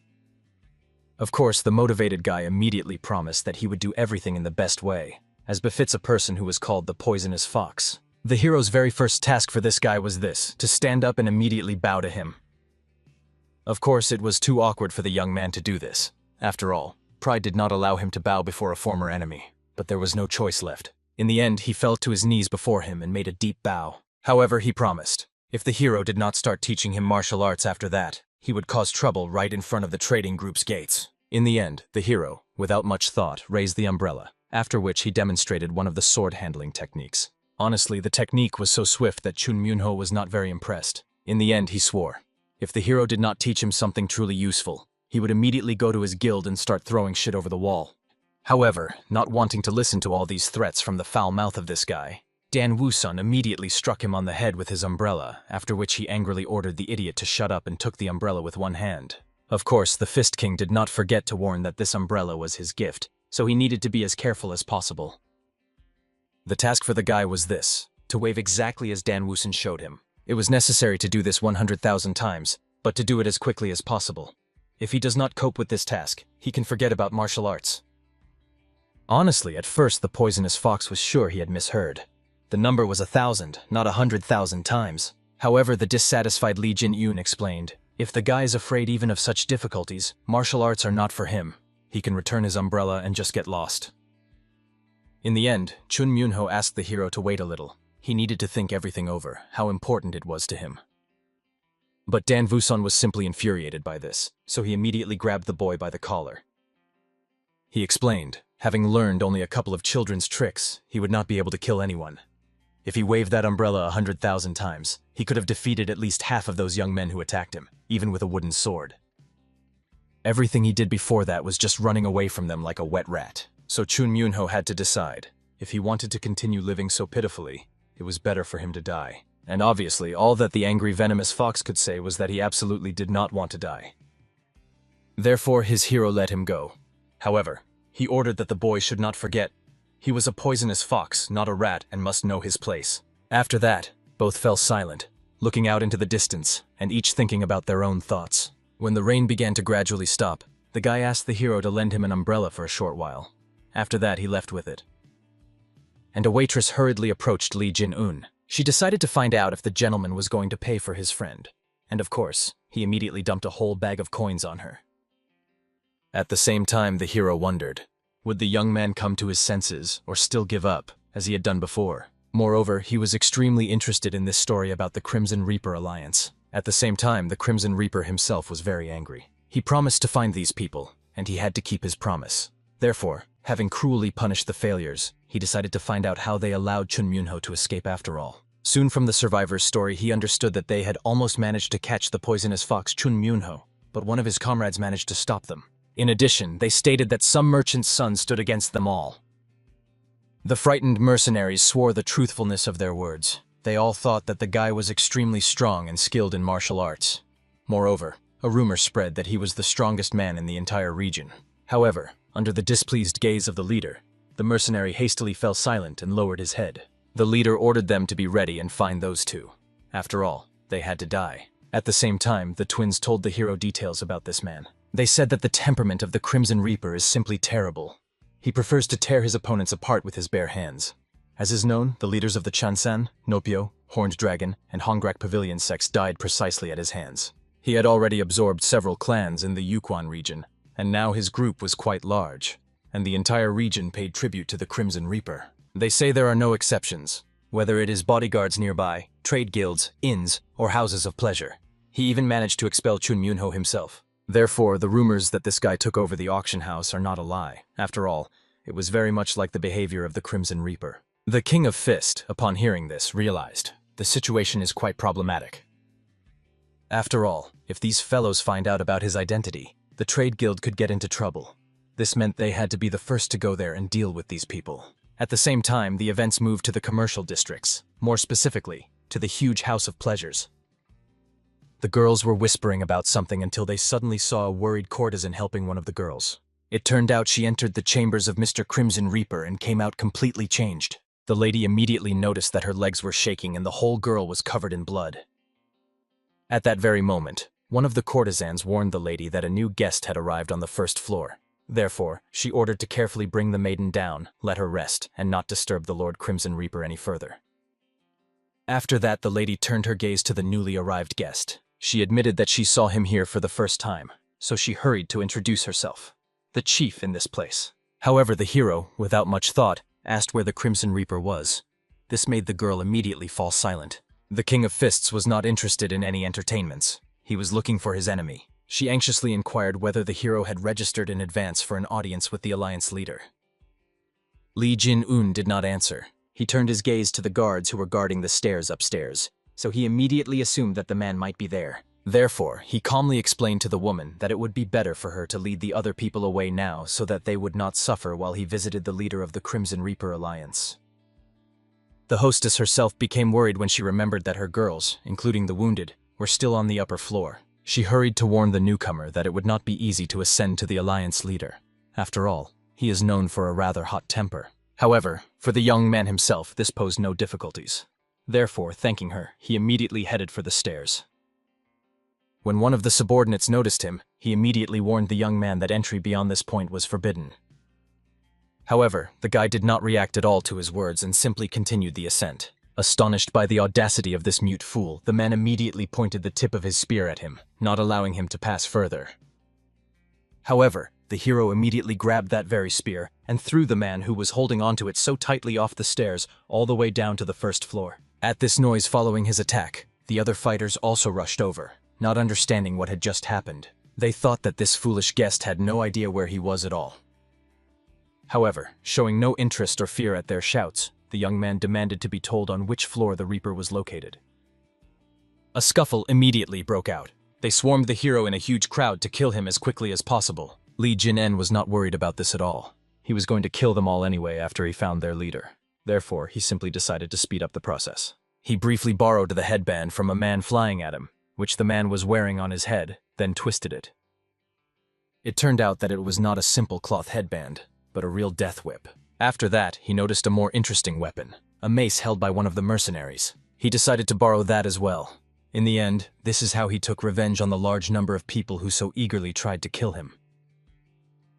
Of course, the motivated guy immediately promised that he would do everything in the best way, as befits a person who was called the Poisonous Fox. The hero's very first task for this guy was this, to stand up and immediately bow to him. Of course, it was too awkward for the young man to do this. After all, pride did not allow him to bow before a former enemy, but there was no choice left. In the end, he fell to his knees before him and made a deep bow. However, he promised, if the hero did not start teaching him martial arts after that, he would cause trouble right in front of the trading group's gates. In the end, the hero, without much thought, raised the umbrella, after which he demonstrated one of the sword-handling techniques. Honestly, the technique was so swift that Chun Myunho was not very impressed. In the end, he swore, if the hero did not teach him something truly useful, he would immediately go to his guild and start throwing shit over the wall. However, not wanting to listen to all these threats from the foul mouth of this guy, Dan Wusun immediately struck him on the head with his umbrella, after which he angrily ordered the idiot to shut up and took the umbrella with one hand. Of course, the Fist King did not forget to warn that this umbrella was his gift, so he needed to be as careful as possible. The task for the guy was this, to wave exactly as Dan Wusun showed him. It was necessary to do this 100,000 times, but to do it as quickly as possible. If he does not cope with this task, he can forget about martial arts. Honestly, at first the Poisonous Fox was sure he had misheard. The number was 1,000, not 100,000 times. However, the dissatisfied Li Jin-eun explained, if the guy is afraid even of such difficulties, martial arts are not for him. He can return his umbrella and just get lost. In the end, Chun Myunho asked the hero to wait a little. He needed to think everything over, how important it was to him. But Dan Vusun was simply infuriated by this, so he immediately grabbed the boy by the collar. He explained, having learned only a couple of children's tricks, he would not be able to kill anyone. If he waved that umbrella 100,000 times, he could have defeated at least half of those young men who attacked him, even with a wooden sword. Everything he did before that was just running away from them like a wet rat. So Chun Myunho had to decide, if he wanted to continue living so pitifully, it was better for him to die. And obviously, all that the angry venomous fox could say was that he absolutely did not want to die. Therefore, his hero let him go. However, he ordered that the boy should not forget. He was a poisonous fox, not a rat, and must know his place. After that, both fell silent, looking out into the distance, and each thinking about their own thoughts. When the rain began to gradually stop, the guy asked the hero to lend him an umbrella for a short while. After that, he left with it. And a waitress hurriedly approached Li Jin-eun. She decided to find out if the gentleman was going to pay for his friend. And of course, he immediately dumped a whole bag of coins on her. At the same time, the hero wondered, would the young man come to his senses or still give up, as he had done before? Moreover, he was extremely interested in this story about the Crimson Reaper alliance. At the same time, the Crimson Reaper himself was very angry. He promised to find these people, and he had to keep his promise. Therefore, having cruelly punished the failures, he decided to find out how they allowed Chun Myunho to escape after all. Soon from the survivor's story, he understood that they had almost managed to catch the poisonous fox Chun Myunho, but one of his comrades managed to stop them. In addition, they stated that some merchant's son stood against them all. The frightened mercenaries swore the truthfulness of their words. They all thought that the guy was extremely strong and skilled in martial arts. Moreover, a rumor spread that he was the strongest man in the entire region. However, under the displeased gaze of the leader, the mercenary hastily fell silent and lowered his head. The leader ordered them to be ready and find those two. After all, they had to die. At the same time, the twins told the hero details about this man. They said that the temperament of the Crimson Reaper is simply terrible. He prefers to tear his opponents apart with his bare hands. As is known, the leaders of the Chansan, Nopio, Horned Dragon, and Hongrak Pavilion sects died precisely at his hands. He had already absorbed several clans in the Yukon region, and now his group was quite large, and the entire region paid tribute to the Crimson Reaper. They say there are no exceptions, whether it is bodyguards nearby, trade guilds, inns, or houses of pleasure. He even managed to expel Chun Myunho himself. Therefore, the rumors that this guy took over the auction house are not a lie. After all, it was very much like the behavior of the Crimson Reaper. The King of Fist, upon hearing this, realized the situation is quite problematic. After all, if these fellows find out about his identity, the trade guild could get into trouble. This meant they had to be the first to go there and deal with these people. At the same time, the events moved to the commercial districts, more specifically, to the huge House of Pleasures. The girls were whispering about something until they suddenly saw a worried courtesan helping one of the girls. It turned out she entered the chambers of Mr. Crimson Reaper and came out completely changed. The lady immediately noticed that her legs were shaking and the whole girl was covered in blood. At that very moment, one of the courtesans warned the lady that a new guest had arrived on the first floor. Therefore, she ordered to carefully bring the maiden down, let her rest, and not disturb the Lord Crimson Reaper any further. After that, the lady turned her gaze to the newly arrived guest. She admitted that she saw him here for the first time, so she hurried to introduce herself, the chief in this place. However, the hero, without much thought, asked where the Crimson Reaper was. This made the girl immediately fall silent. The King of Fists was not interested in any entertainments. He was looking for his enemy. She anxiously inquired whether the hero had registered in advance for an audience with the alliance leader. Li Jin-un did not answer. He turned his gaze to the guards who were guarding the stairs upstairs, so he immediately assumed that the man might be there. Therefore, he calmly explained to the woman that it would be better for her to lead the other people away now so that they would not suffer while he visited the leader of the Crimson Reaper Alliance. The hostess herself became worried when she remembered that her girls, including the wounded, were still on the upper floor. She hurried to warn the newcomer that it would not be easy to ascend to the Alliance leader. After all, he is known for a rather hot temper. However, for the young man himself, this posed no difficulties. Therefore, thanking her, he immediately headed for the stairs. When one of the subordinates noticed him, he immediately warned the young man that entry beyond this point was forbidden. However, the guy did not react at all to his words and simply continued the ascent. Astonished by the audacity of this mute fool, the man immediately pointed the tip of his spear at him, not allowing him to pass further. However, the hero immediately grabbed that very spear and threw the man who was holding onto it so tightly off the stairs all the way down to the first floor. At this noise following his attack, the other fighters also rushed over, not understanding what had just happened. They thought that this foolish guest had no idea where he was at all. However, showing no interest or fear at their shouts, the young man demanded to be told on which floor the Reaper was located. A scuffle immediately broke out. They swarmed the hero in a huge crowd to kill him as quickly as possible. Li Jin-en was not worried about this at all. He was going to kill them all anyway after he found their leader. Therefore, he simply decided to speed up the process. He briefly borrowed the headband from a man flying at him, which the man was wearing on his head, then twisted it. It turned out that it was not a simple cloth headband, but a real death whip. After that, he noticed a more interesting weapon, a mace held by one of the mercenaries. He decided to borrow that as well. In the end, this is how he took revenge on the large number of people who so eagerly tried to kill him.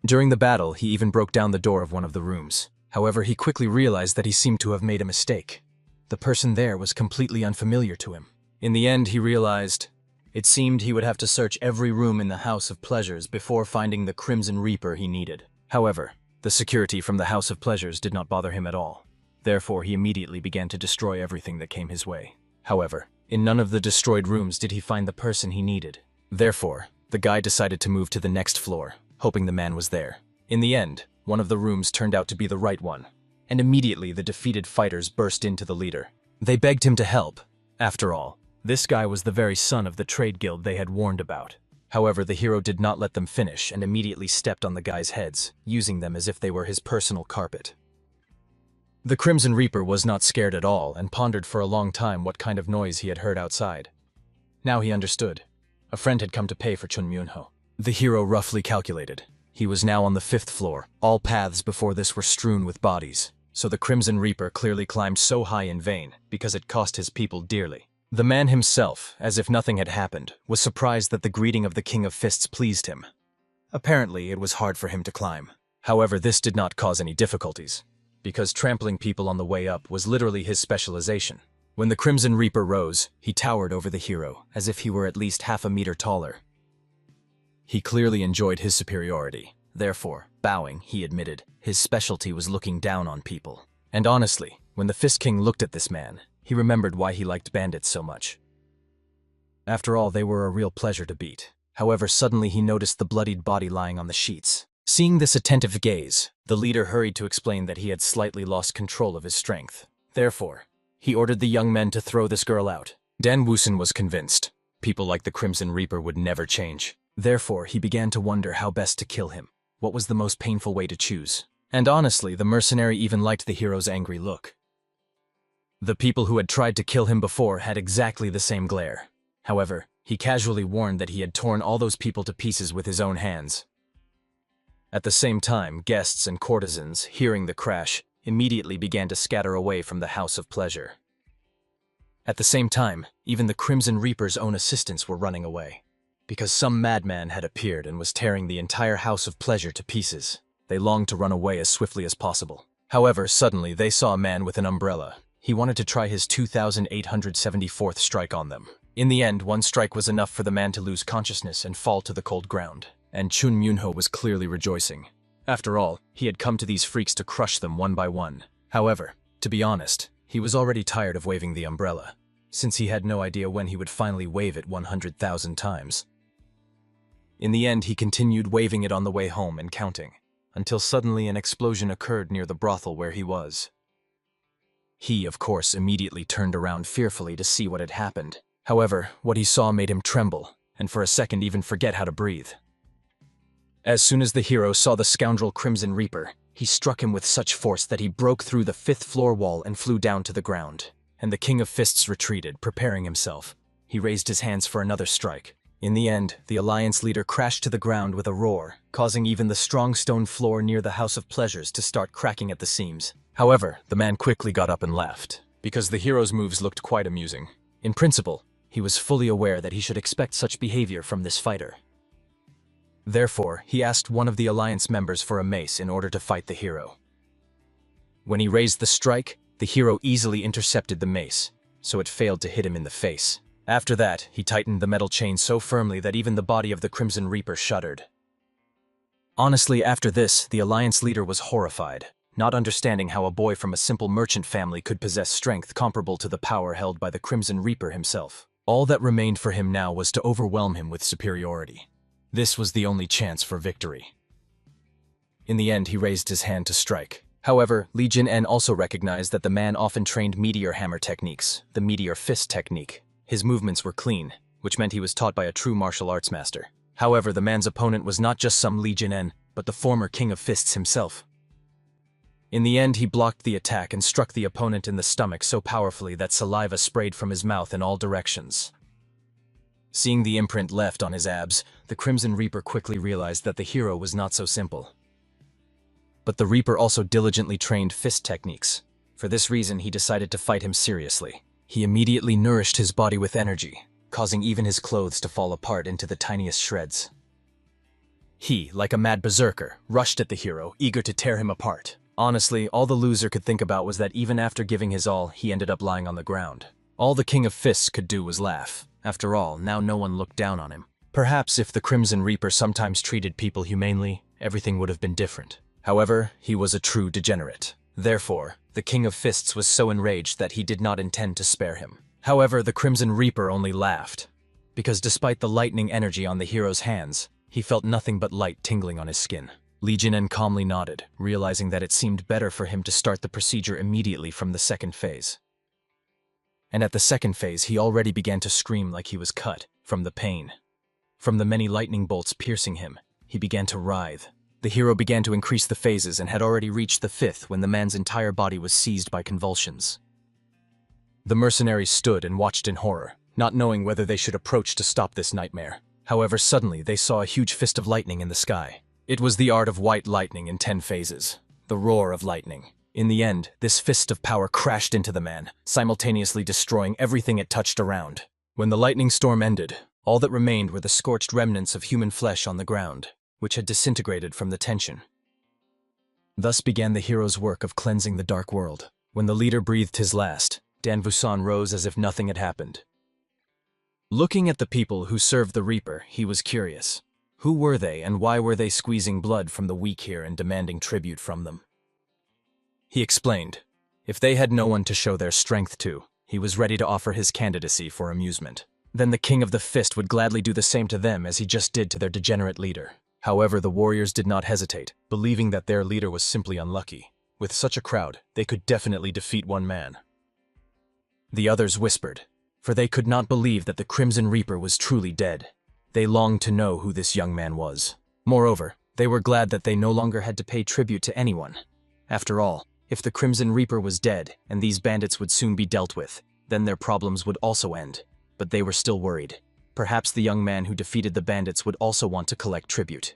During the battle, he even broke down the door of one of the rooms. However, he quickly realized that he seemed to have made a mistake. The person there was completely unfamiliar to him. In the end, he realized it seemed he would have to search every room in the House of Pleasures before finding the Crimson Reaper he needed. However, the security from the House of Pleasures did not bother him at all. Therefore, he immediately began to destroy everything that came his way. However, in none of the destroyed rooms did he find the person he needed. Therefore, the guy decided to move to the next floor, hoping the man was there. In the end, one of the rooms turned out to be the right one, and immediately the defeated fighters burst into the leader. They begged him to help. After all, this guy was the very son of the trade guild they had warned about. However, the hero did not let them finish and immediately stepped on the guys' heads, using them as if they were his personal carpet. The Crimson Reaper was not scared at all and pondered for a long time what kind of noise he had heard outside. Now he understood. A friend had come to pay for Chun Myunho. The hero roughly calculated. He was now on the 5th floor. All paths before this were strewn with bodies. So the Crimson Reaper clearly climbed so high in vain because it cost his people dearly. The man himself, as if nothing had happened, was surprised that the greeting of the King of Fists pleased him. Apparently, it was hard for him to climb. However, this did not cause any difficulties, because trampling people on the way up was literally his specialization. When the Crimson Reaper rose, he towered over the hero, as if he were at least half a meter taller. He clearly enjoyed his superiority. Therefore, bowing, he admitted, his specialty was looking down on people. And honestly, when the Fist King looked at this man, he remembered why he liked bandits so much. After all, they were a real pleasure to beat. However, suddenly he noticed the bloodied body lying on the sheets. Seeing this attentive gaze, the leader hurried to explain that he had slightly lost control of his strength. Therefore, he ordered the young men to throw this girl out. Dan Woosen was convinced. People like the Crimson Reaper would never change. Therefore, he began to wonder how best to kill him. What was the most painful way to choose? And honestly, the mercenary even liked the hero's angry look. The people who had tried to kill him before had exactly the same glare. However, he casually warned that he had torn all those people to pieces with his own hands. At the same time, guests and courtesans, hearing the crash, immediately began to scatter away from the House of Pleasure. At the same time, even the Crimson Reaper's own assistants were running away, because some madman had appeared and was tearing the entire House of Pleasure to pieces. They longed to run away as swiftly as possible. However, suddenly they saw a man with an umbrella. He wanted to try his 2,874th strike on them. In the end, one strike was enough for the man to lose consciousness and fall to the cold ground, and Chun Myunho was clearly rejoicing. After all, he had come to these freaks to crush them one by one. However, to be honest, he was already tired of waving the umbrella, since he had no idea when he would finally wave it 100,000 times. In the end, he continued waving it on the way home and counting, until suddenly an explosion occurred near the brothel where he was. He, of course, immediately turned around fearfully to see what had happened. However, what he saw made him tremble, and for a second even forget how to breathe. As soon as the hero saw the scoundrel Crimson Reaper, he struck him with such force that he broke through the 5th floor wall and flew down to the ground. And the King of Fists retreated, preparing himself. He raised his hands for another strike. In the end, the alliance leader crashed to the ground with a roar, causing even the strong stone floor near the House of Pleasures to start cracking at the seams. However, the man quickly got up and laughed, because the hero's moves looked quite amusing. In principle, he was fully aware that he should expect such behavior from this fighter. Therefore, he asked one of the alliance members for a mace in order to fight the hero. When he raised the strike, the hero easily intercepted the mace, so it failed to hit him in the face. After that, he tightened the metal chain so firmly that even the body of the Crimson Reaper shuddered. Honestly, after this, the alliance leader was horrified, not understanding how a boy from a simple merchant family could possess strength comparable to the power held by the Crimson Reaper himself. All that remained for him now was to overwhelm him with superiority. This was the only chance for victory. In the end, he raised his hand to strike. However, Li Jin-en also recognized that the man often trained meteor hammer techniques, the meteor fist technique. His movements were clean, which meant he was taught by a true martial arts master. However, the man's opponent was not just some Li Jin-en, but the former King of Fists himself. In the end, he blocked the attack and struck the opponent in the stomach so powerfully that saliva sprayed from his mouth in all directions. Seeing the imprint left on his abs, the Crimson Reaper quickly realized that the hero was not so simple. But the Reaper also diligently trained fist techniques. For this reason, he decided to fight him seriously. He immediately nourished his body with energy, causing even his clothes to fall apart into the tiniest shreds. He, like a mad berserker, rushed at the hero, eager to tear him apart. Honestly, all the loser could think about was that even after giving his all, he ended up lying on the ground. All the King of Fists could do was laugh. After all, now no one looked down on him. Perhaps if the Crimson Reaper sometimes treated people humanely, everything would have been different. However, he was a true degenerate. Therefore, the King of Fists was so enraged that he did not intend to spare him. However, the Crimson Reaper only laughed, because despite the lightning energy on the hero's hands, he felt nothing but light tingling on his skin. Li Jin-en calmly nodded, realizing that it seemed better for him to start the procedure immediately from the second phase. And at the second phase, he already began to scream like he was cut, from the pain. From the many lightning bolts piercing him, he began to writhe. The hero began to increase the phases and had already reached the 5th when the man's entire body was seized by convulsions. The mercenaries stood and watched in horror, not knowing whether they should approach to stop this nightmare. However, suddenly they saw a huge fist of lightning in the sky. It was the art of white lightning in 10 phases, the roar of lightning. In the end, this fist of power crashed into the man, simultaneously destroying everything it touched around. When the lightning storm ended, all that remained were the scorched remnants of human flesh on the ground, which had disintegrated from the tension. Thus began the hero's work of cleansing the dark world. When the leader breathed his last, Dan Vusan rose as if nothing had happened. Looking at the people who served the Reaper, he was curious. Who were they, and why were they squeezing blood from the weak here and demanding tribute from them? He explained, if they had no one to show their strength to, he was ready to offer his candidacy for amusement. Then the King of the Fist would gladly do the same to them as he just did to their degenerate leader. However, the warriors did not hesitate, believing that their leader was simply unlucky. With such a crowd, they could definitely defeat one man. The others whispered, for they could not believe that the Crimson Reaper was truly dead. They longed to know who this young man was. Moreover, they were glad that they no longer had to pay tribute to anyone. After all, if the Crimson Reaper was dead and these bandits would soon be dealt with, then their problems would also end. But they were still worried. Perhaps the young man who defeated the bandits would also want to collect tribute.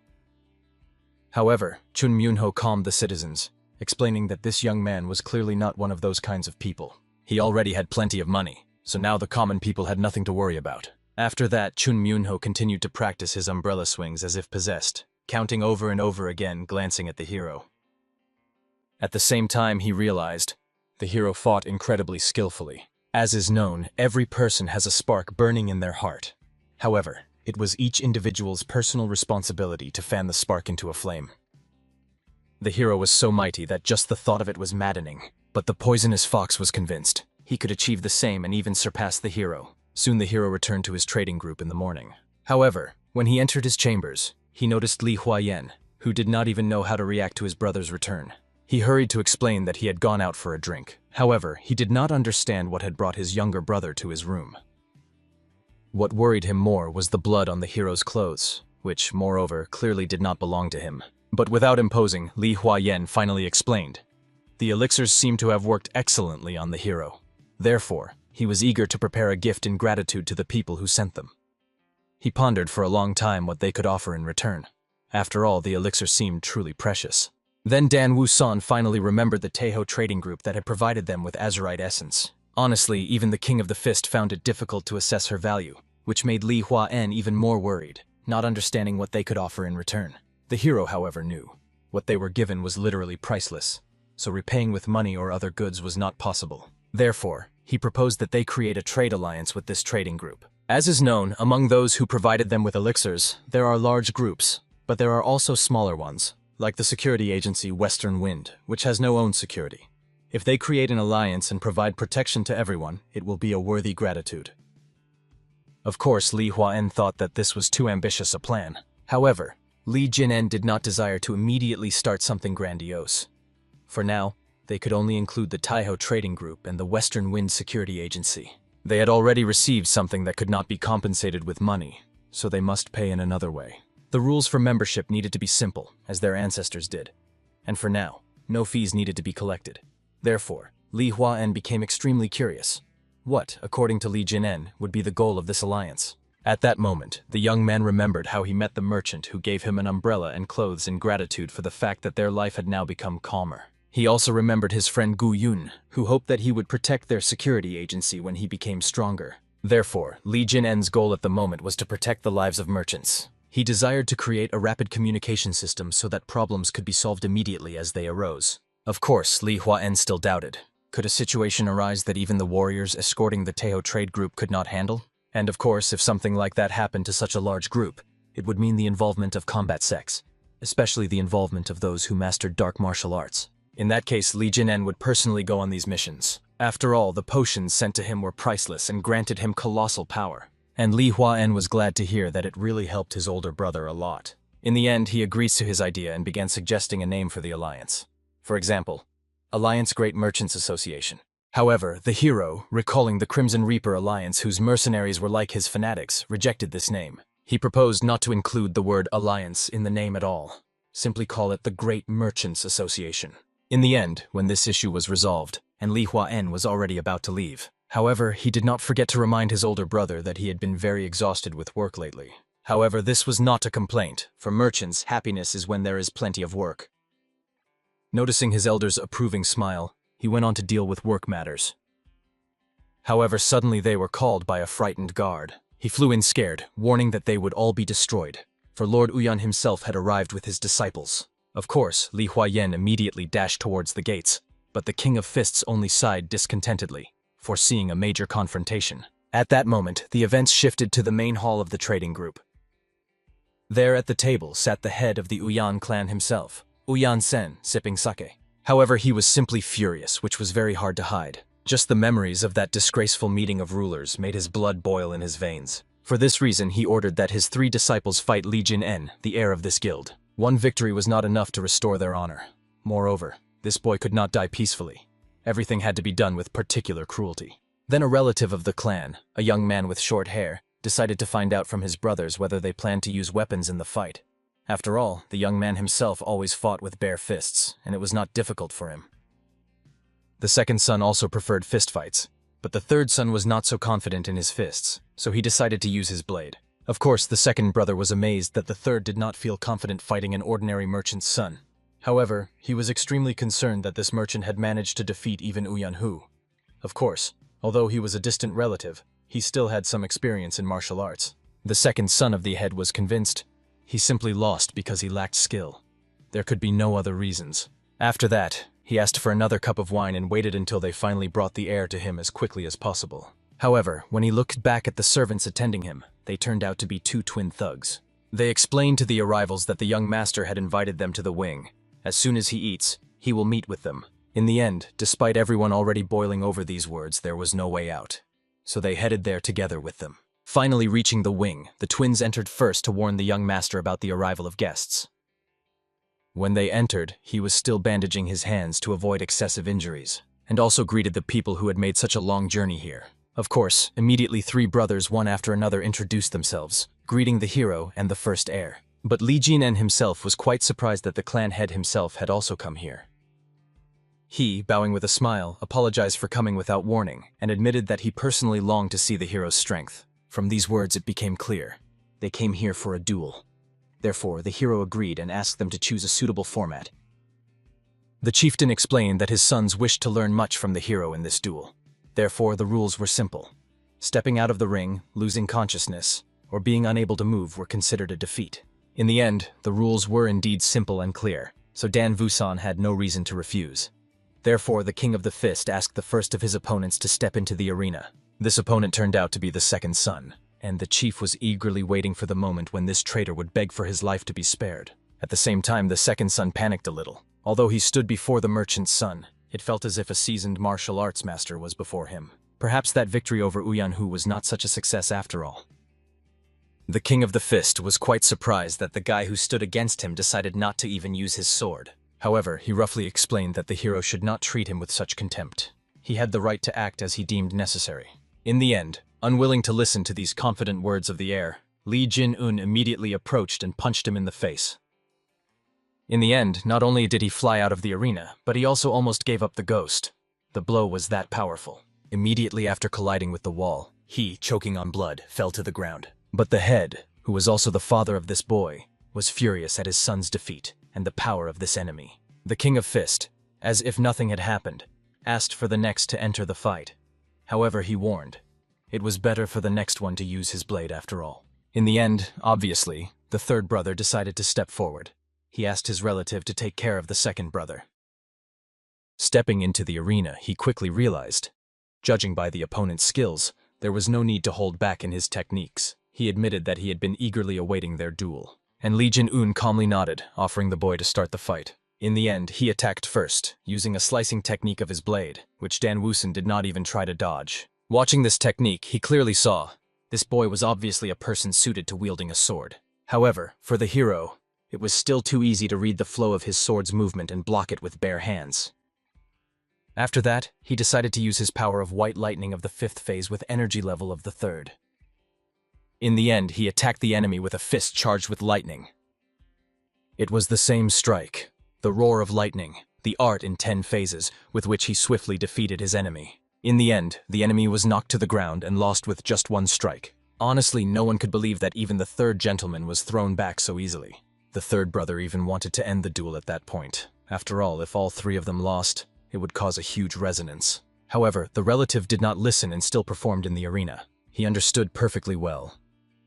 However, Chun Myunho calmed the citizens, explaining that this young man was clearly not one of those kinds of people. He already had plenty of money, so now the common people had nothing to worry about. After that, Chun Myunho continued to practice his umbrella swings as if possessed, counting over and over again, glancing at the hero. At the same time, he realized the hero fought incredibly skillfully. As is known, every person has a spark burning in their heart. However, it was each individual's personal responsibility to fan the spark into a flame. The hero was so mighty that just the thought of it was maddening, but the poisonous fox was convinced he could achieve the same and even surpass the hero. Soon the hero returned to his trading group in the morning. However, when he entered his chambers, he noticed Li Huayan, who did not even know how to react to his brother's return. He hurried to explain that he had gone out for a drink. However, he did not understand what had brought his younger brother to his room. What worried him more was the blood on the hero's clothes, which, moreover, clearly did not belong to him. But without imposing, Li Huayan finally explained. The elixirs seemed to have worked excellently on the hero. Therefore, he was eager to prepare a gift in gratitude to the people who sent them. He pondered for a long time what they could offer in return. After all, the elixir seemed truly precious. Then Dan Wusan finally remembered the Taeho trading group that had provided them with azurite essence. Honestly, even the King of the Fist found it difficult to assess her value, which made Li Huayan even more worried, not understanding what they could offer in return. The hero, however, knew. What they were given was literally priceless, so repaying with money or other goods was not possible. Therefore, he proposed that they create a trade alliance with this trading group. As is known, among those who provided them with elixirs, there are large groups, but there are also smaller ones, like the security agency Western Wind, which has no own security. If they create an alliance and provide protection to everyone, it will be a worthy gratitude. Of course, Li Huayan thought that this was too ambitious a plan. However, Li Jinen did not desire to immediately start something grandiose. For now, they could only include the Taeho Trading Group and the Western Wind Security Agency. They had already received something that could not be compensated with money, so they must pay in another way. The rules for membership needed to be simple, as their ancestors did. And for now, no fees needed to be collected. Therefore, Li Huayan became extremely curious. What, according to Li Jinen, would be the goal of this alliance? At that moment, the young man remembered how he met the merchant who gave him an umbrella and clothes in gratitude for the fact that their life had now become calmer. He also remembered his friend Gu Yun, who hoped that he would protect their security agency when he became stronger. Therefore, Li Jinen's goal at the moment was to protect the lives of merchants. He desired to create a rapid communication system so that problems could be solved immediately as they arose. Of course, Li Huayan still doubted. Could a situation arise that even the warriors escorting the Taeho trade group could not handle? And of course, if something like that happened to such a large group, it would mean the involvement of combat sects, especially the involvement of those who mastered dark martial arts. In that case, Li Jinen would personally go on these missions. After all, the potions sent to him were priceless and granted him colossal power. And Li Huayan was glad to hear that it really helped his older brother a lot. In the end, he agreed to his idea and began suggesting a name for the alliance. For example, Alliance Great Merchants Association. However, the hero, recalling the Crimson Reaper alliance whose mercenaries were like his fanatics, rejected this name. He proposed not to include the word alliance in the name at all. Simply call it the Great Merchants Association. In the end, when this issue was resolved, and Li Huayan was already about to leave. However, he did not forget to remind his older brother that he had been very exhausted with work lately. However, this was not a complaint. For merchants, happiness is when there is plenty of work. Noticing his elder's approving smile, he went on to deal with work matters. However, suddenly they were called by a frightened guard. He flew in scared, warning that they would all be destroyed, for Lord Uyan himself had arrived with his disciples. Of course, Li Huayan immediately dashed towards the gates, but the King of Fists only sighed discontentedly, foreseeing a major confrontation. At that moment, the events shifted to the main hall of the trading group. There at the table sat the head of the Uyan clan himself, Uyan Sen, sipping sake. However, he was simply furious, which was very hard to hide. Just the memories of that disgraceful meeting of rulers made his blood boil in his veins. For this reason, he ordered that his 3 disciples fight Li Jin-en, the heir of this guild. One victory was not enough to restore their honor. Moreover, this boy could not die peacefully. Everything had to be done with particular cruelty. Then a relative of the clan, a young man with short hair, decided to find out from his brothers whether they planned to use weapons in the fight. After all, the young man himself always fought with bare fists, and it was not difficult for him. The second son also preferred fistfights, but the third son was not so confident in his fists, so he decided to use his blade. Of course, the second brother was amazed that the third did not feel confident fighting an ordinary merchant's son. However, he was extremely concerned that this merchant had managed to defeat even Uyan Hu. Of course, although he was a distant relative, he still had some experience in martial arts. The second son of the head was convinced he simply lost because he lacked skill. There could be no other reasons. After that, he asked for another cup of wine and waited until they finally brought the heir to him as quickly as possible. However, when he looked back at the servants attending him, they turned out to be 2 twin thugs. They explained to the arrivals that the young master had invited them to the wing. As soon as he eats, he will meet with them. In the end, despite everyone already boiling over these words, there was no way out. So they headed there together with them. Finally reaching the wing, the twins entered first to warn the young master about the arrival of guests. When they entered, he was still bandaging his hands to avoid excessive injuries, and also greeted the people who had made such a long journey here. Of course, immediately 3 brothers one after another introduced themselves, greeting the hero and the first heir. But Li Jin-en himself was quite surprised that the clan head himself had also come here. He, bowing with a smile, apologized for coming without warning, and admitted that he personally longed to see the hero's strength. From these words it became clear. They came here for a duel. Therefore, the hero agreed and asked them to choose a suitable format. The chieftain explained that his sons wished to learn much from the hero in this duel. Therefore, the rules were simple. Stepping out of the ring, losing consciousness, or being unable to move were considered a defeat. In the end, the rules were indeed simple and clear, so Dan Vusan had no reason to refuse. Therefore, the King of the Fist asked the first of his opponents to step into the arena. This opponent turned out to be the second son, and the chief was eagerly waiting for the moment when this traitor would beg for his life to be spared. At the same time, the second son panicked a little. Although he stood before the merchant's son, it felt as if a seasoned martial arts master was before him. Perhaps that victory over Uyan Hu was not such a success after all. The King of the Fist was quite surprised that the guy who stood against him decided not to even use his sword. However, he roughly explained that the hero should not treat him with such contempt. He had the right to act as he deemed necessary. In the end, unwilling to listen to these confident words of the heir, Li Jin-un immediately approached and punched him in the face. In the end, not only did he fly out of the arena, but he also almost gave up the ghost. The blow was that powerful. Immediately after colliding with the wall, he, choking on blood, fell to the ground. But the head, who was also the father of this boy, was furious at his son's defeat and the power of this enemy. The King of Fist, as if nothing had happened, asked for the next to enter the fight. However, he warned, it was better for the next one to use his blade after all. In the end, obviously, the third brother decided to step forward. He asked his relative to take care of the second brother. Stepping into the arena, he quickly realized, judging by the opponent's skills, there was no need to hold back in his techniques. He admitted that he had been eagerly awaiting their duel. And Li Jin-un calmly nodded, offering the boy to start the fight. In the end, he attacked first, using a slicing technique of his blade, which Dan Woosen did not even try to dodge. Watching this technique, he clearly saw, this boy was obviously a person suited to wielding a sword. However, for the hero, it was still too easy to read the flow of his sword's movement and block it with bare hands. After that, he decided to use his power of white lightning of the 5th phase with energy level of the 3rd. In the end, he attacked the enemy with a fist charged with lightning. It was the same strike, the roar of lightning, the art in 10 phases, with which he swiftly defeated his enemy. In the end, the enemy was knocked to the ground and lost with just 1 strike. Honestly, no one could believe that even the third gentleman was thrown back so easily. The third brother even wanted to end the duel at that point, After all, if all three of them lost, it would cause a huge resonance. However, the relative did not listen and still performed in the arena. He understood perfectly well.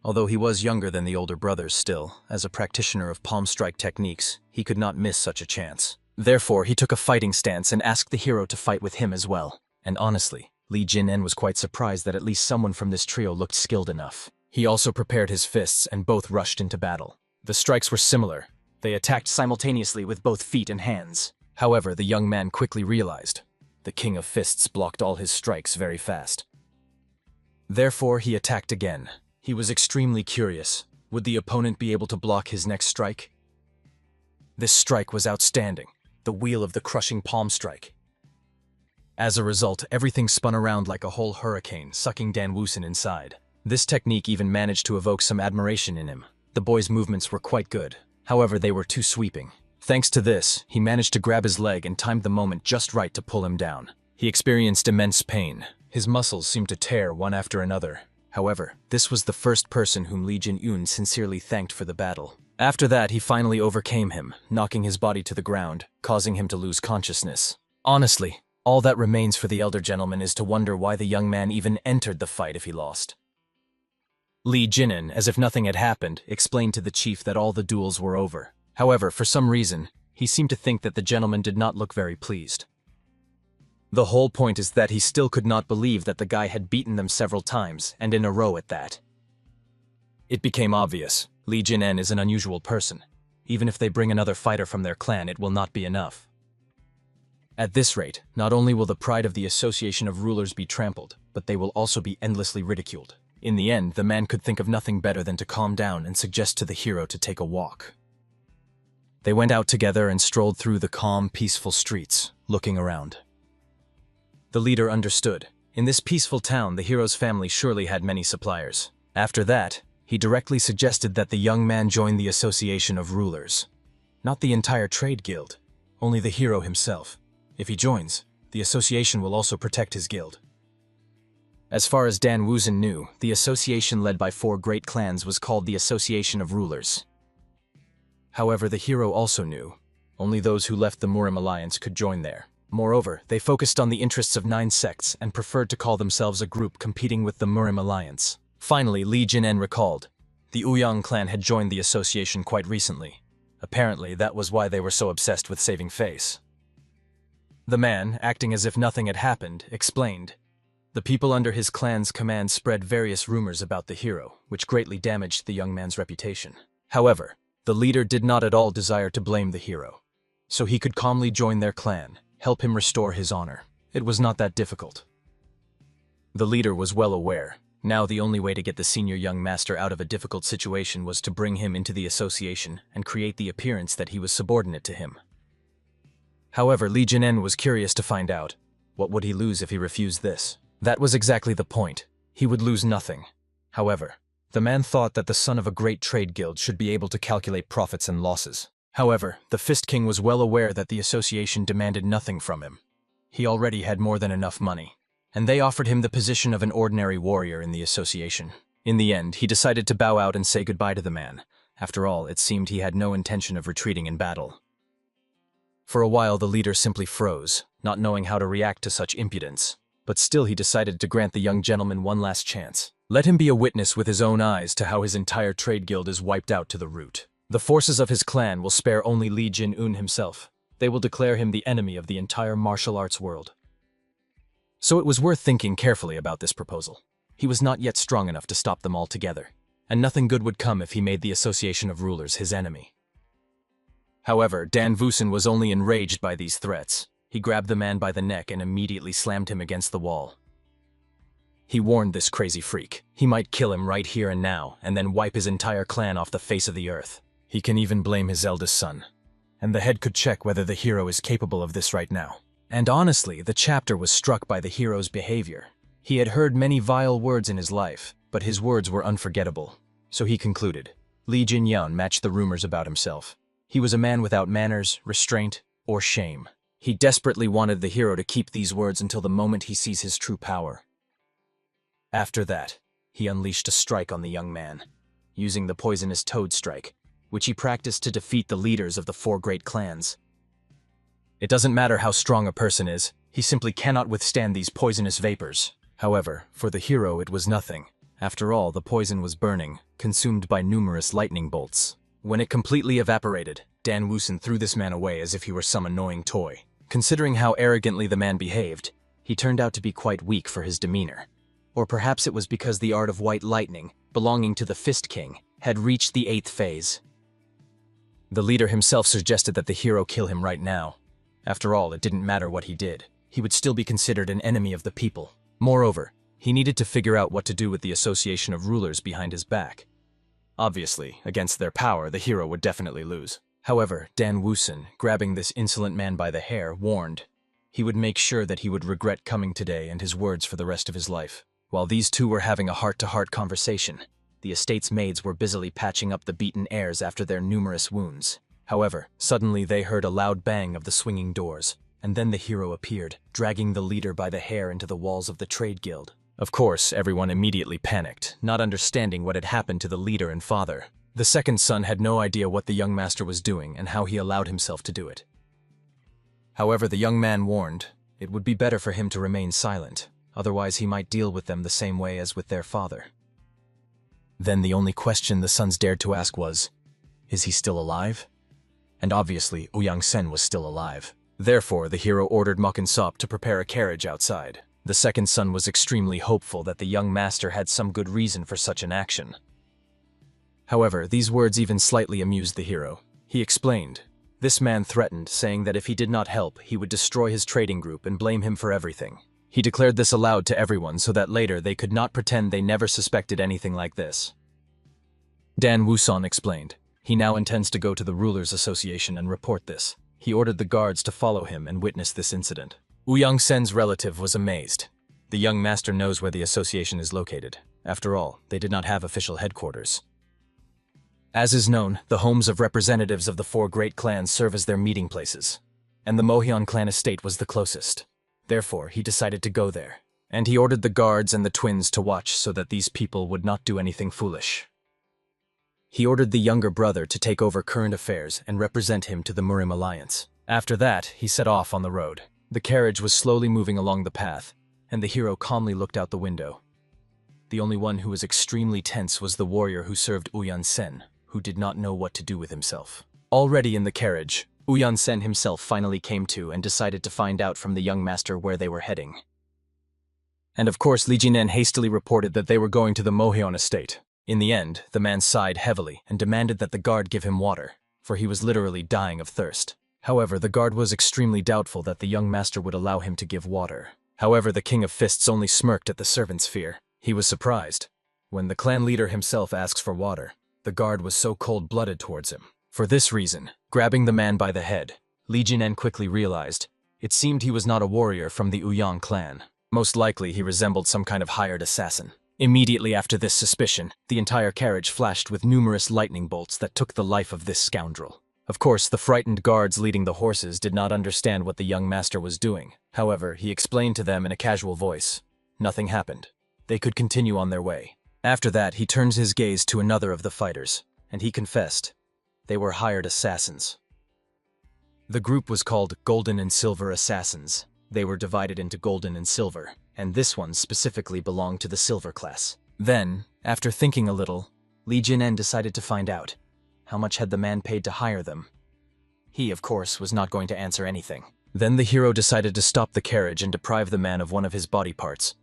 Although he was younger than the older brothers still, as a practitioner of palm strike techniques, he could not miss such a chance. Therefore, he took a fighting stance and asked the hero to fight with him as well. And honestly, Li Jin-en was quite surprised that at least someone from this trio looked skilled enough. He also prepared his fists and both rushed into battle. The strikes were similar. They attacked simultaneously with both feet and hands. However, the young man quickly realized the King of Fists blocked all his strikes very fast. Therefore, he attacked again. He was extremely curious. Would the opponent be able to block his next strike? This strike was outstanding, the wheel of the crushing palm strike. As a result, everything spun around like a whole hurricane, sucking Dan Woosin inside. This technique even managed to evoke some admiration in him. The boy's movements were quite good. However, they were too sweeping. Thanks to this, he managed to grab his leg and timed the moment just right to pull him down. He experienced immense pain. His muscles seemed to tear one after another. However, this was the first person whom Li Jin-eun sincerely thanked for the battle. After that, he finally overcame him, knocking his body to the ground, causing him to lose consciousness. Honestly, all that remains for the elder gentleman is to wonder why the young man even entered the fight if he lost. Li Jin-en, as if nothing had happened, explained to the chief that all the duels were over. However, for some reason, he seemed to think that the gentleman did not look very pleased. The whole point is that he still could not believe that the guy had beaten them several times, and in a row at that. It became obvious. Li Jin-en is an unusual person. Even if they bring another fighter from their clan, it will not be enough. At this rate, not only will the pride of the Association of Rulers be trampled, but they will also be endlessly ridiculed. In the end, the man could think of nothing better than to calm down and suggest to the hero to take a walk. They went out together and strolled through the calm, peaceful streets, looking around. The leader understood. In this peaceful town, the hero's family surely had many suppliers. After that, he directly suggested that the young man join the Association of Rulers. Not the entire trade guild, only the hero himself. If he joins, the association will also protect his guild. As far as Dan Woosin knew, the association led by 4 great clans was called the Association of Rulers. However, the hero also knew only those who left the Murim Alliance could join there. Moreover, they focused on the interests of 9 sects and preferred to call themselves a group competing with the Murim Alliance. Finally, Li Jin-en recalled. The Ouyang clan had joined the association quite recently. Apparently, that was why they were so obsessed with saving face. The man, acting as if nothing had happened, explained. The people under his clan's command spread various rumors about the hero, which greatly damaged the young man's reputation. However, the leader did not at all desire to blame the hero, so he could calmly join their clan, help him restore his honor. It was not that difficult. The leader was well aware. Now the only way to get the senior young master out of a difficult situation was to bring him into the association and create the appearance that he was subordinate to him. However, Li Jin-en was curious to find out, what would he lose if he refused this? That was exactly the point. He would lose nothing. However, the man thought that the son of a great trade guild should be able to calculate profits and losses. However, the Fist King was well aware that the association demanded nothing from him. He already had more than enough money, and they offered him the position of an ordinary warrior in the association. In the end, he decided to bow out and say goodbye to the man. After all, it seemed he had no intention of retreating in battle. For a while, the leader simply froze, not knowing how to react to such impudence. But still he decided to grant the young gentleman one last chance. Let him be a witness with his own eyes to how his entire trade guild is wiped out to the root. The forces of his clan will spare only Li Jin-eun himself. They will declare him the enemy of the entire martial arts world. So it was worth thinking carefully about this proposal. He was not yet strong enough to stop them all together, and nothing good would come if he made the Association of Rulers his enemy. However, Dan Woosin was only enraged by these threats. He grabbed the man by the neck and immediately slammed him against the wall. He warned this crazy freak. He might kill him right here and now, and then wipe his entire clan off the face of the earth. He can even blame his eldest son. And the head could check whether the hero is capable of this right now. And honestly, the chapter was struck by the hero's behavior. He had heard many vile words in his life, but his words were unforgettable. So he concluded. Li Jin-eun matched the rumors about himself. He was a man without manners, restraint, or shame. He desperately wanted the hero to keep these words until the moment he sees his true power. After that, he unleashed a strike on the young man, using the poisonous toad strike, which he practiced to defeat the leaders of the 4 great clans. It doesn't matter how strong a person is, he simply cannot withstand these poisonous vapors. However, for the hero it was nothing. After all, the poison was burning, consumed by numerous lightning bolts. When it completely evaporated, Dan Woosen threw this man away as if he were some annoying toy. Considering how arrogantly the man behaved, he turned out to be quite weak for his demeanor. Or perhaps it was because the art of white lightning, belonging to the Fist King, had reached the 8th phase. The leader himself suggested that the hero kill him right now. After all, it didn't matter what he did. He would still be considered an enemy of the people. Moreover, he needed to figure out what to do with the association of rulers behind his back. Obviously, against their power, the hero would definitely lose. However, Dan Woosen, grabbing this insolent man by the hair, warned he would make sure that he would regret coming today and his words for the rest of his life. While these two were having a heart-to-heart conversation, the estate's maids were busily patching up the beaten heirs after their numerous wounds. However, suddenly they heard a loud bang of the swinging doors, and then the hero appeared, dragging the leader by the hair into the walls of the trade guild. Of course, everyone immediately panicked, not understanding what had happened to the leader and father. The second son had no idea what the young master was doing and how he allowed himself to do it. However, the young man warned it would be better for him to remain silent, otherwise he might deal with them the same way as with their father. Then the only question the sons dared to ask was, is he still alive? And obviously, Ouyang Sen was still alive. Therefore, the hero ordered Mokin Sop to prepare a carriage outside. The second son was extremely hopeful that the young master had some good reason for such an action. However, these words even slightly amused the hero. He explained, this man threatened, saying that if he did not help, he would destroy his trading group and blame him for everything. He declared this aloud to everyone so that later they could not pretend they never suspected anything like this. Dan Woosen explained, he now intends to go to the Rulers Association and report this. He ordered the guards to follow him and witness this incident. Ouyang Sen's relative was amazed. The young master knows where the association is located. After all, they did not have official headquarters. As is known, the homes of representatives of the 4 great clans serve as their meeting places, and the Mohyun clan estate was the closest. Therefore, he decided to go there, and he ordered the guards and the twins to watch so that these people would not do anything foolish. He ordered the younger brother to take over current affairs and represent him to the Murim Alliance. After that, he set off on the road. The carriage was slowly moving along the path, and the hero calmly looked out the window. The only one who was extremely tense was the warrior who served Ouyang Sen, who did not know what to do with himself. Already in the carriage, Ouyang Sen himself finally came to and decided to find out from the young master where they were heading. And of course, Li Jinen hastily reported that they were going to the Mohyun estate. In the end, the man sighed heavily and demanded that the guard give him water, for he was literally dying of thirst. However, the guard was extremely doubtful that the young master would allow him to give water. However, the King of Fists only smirked at the servant's fear. He was surprised. When the clan leader himself asks for water, the guard was so cold-blooded towards him. For this reason, grabbing the man by the head, Li Jinen quickly realized it seemed he was not a warrior from the Ouyang clan. Most likely he resembled some kind of hired assassin. Immediately after this suspicion, the entire carriage flashed with numerous lightning bolts that took the life of this scoundrel. Of course, the frightened guards leading the horses did not understand what the young master was doing. However, he explained to them in a casual voice. Nothing happened. They could continue on their way. After that, he turned his gaze to another of the fighters, and he confessed. They were hired assassins. The group was called Golden and Silver Assassins. They were divided into Golden and Silver, and this one specifically belonged to the Silver class. Then, after thinking a little, Li Jinen decided to find out. How much had the man paid to hire them? He, of course, was not going to answer anything. Then the hero decided to stop the carriage and deprive the man of one of his body parts.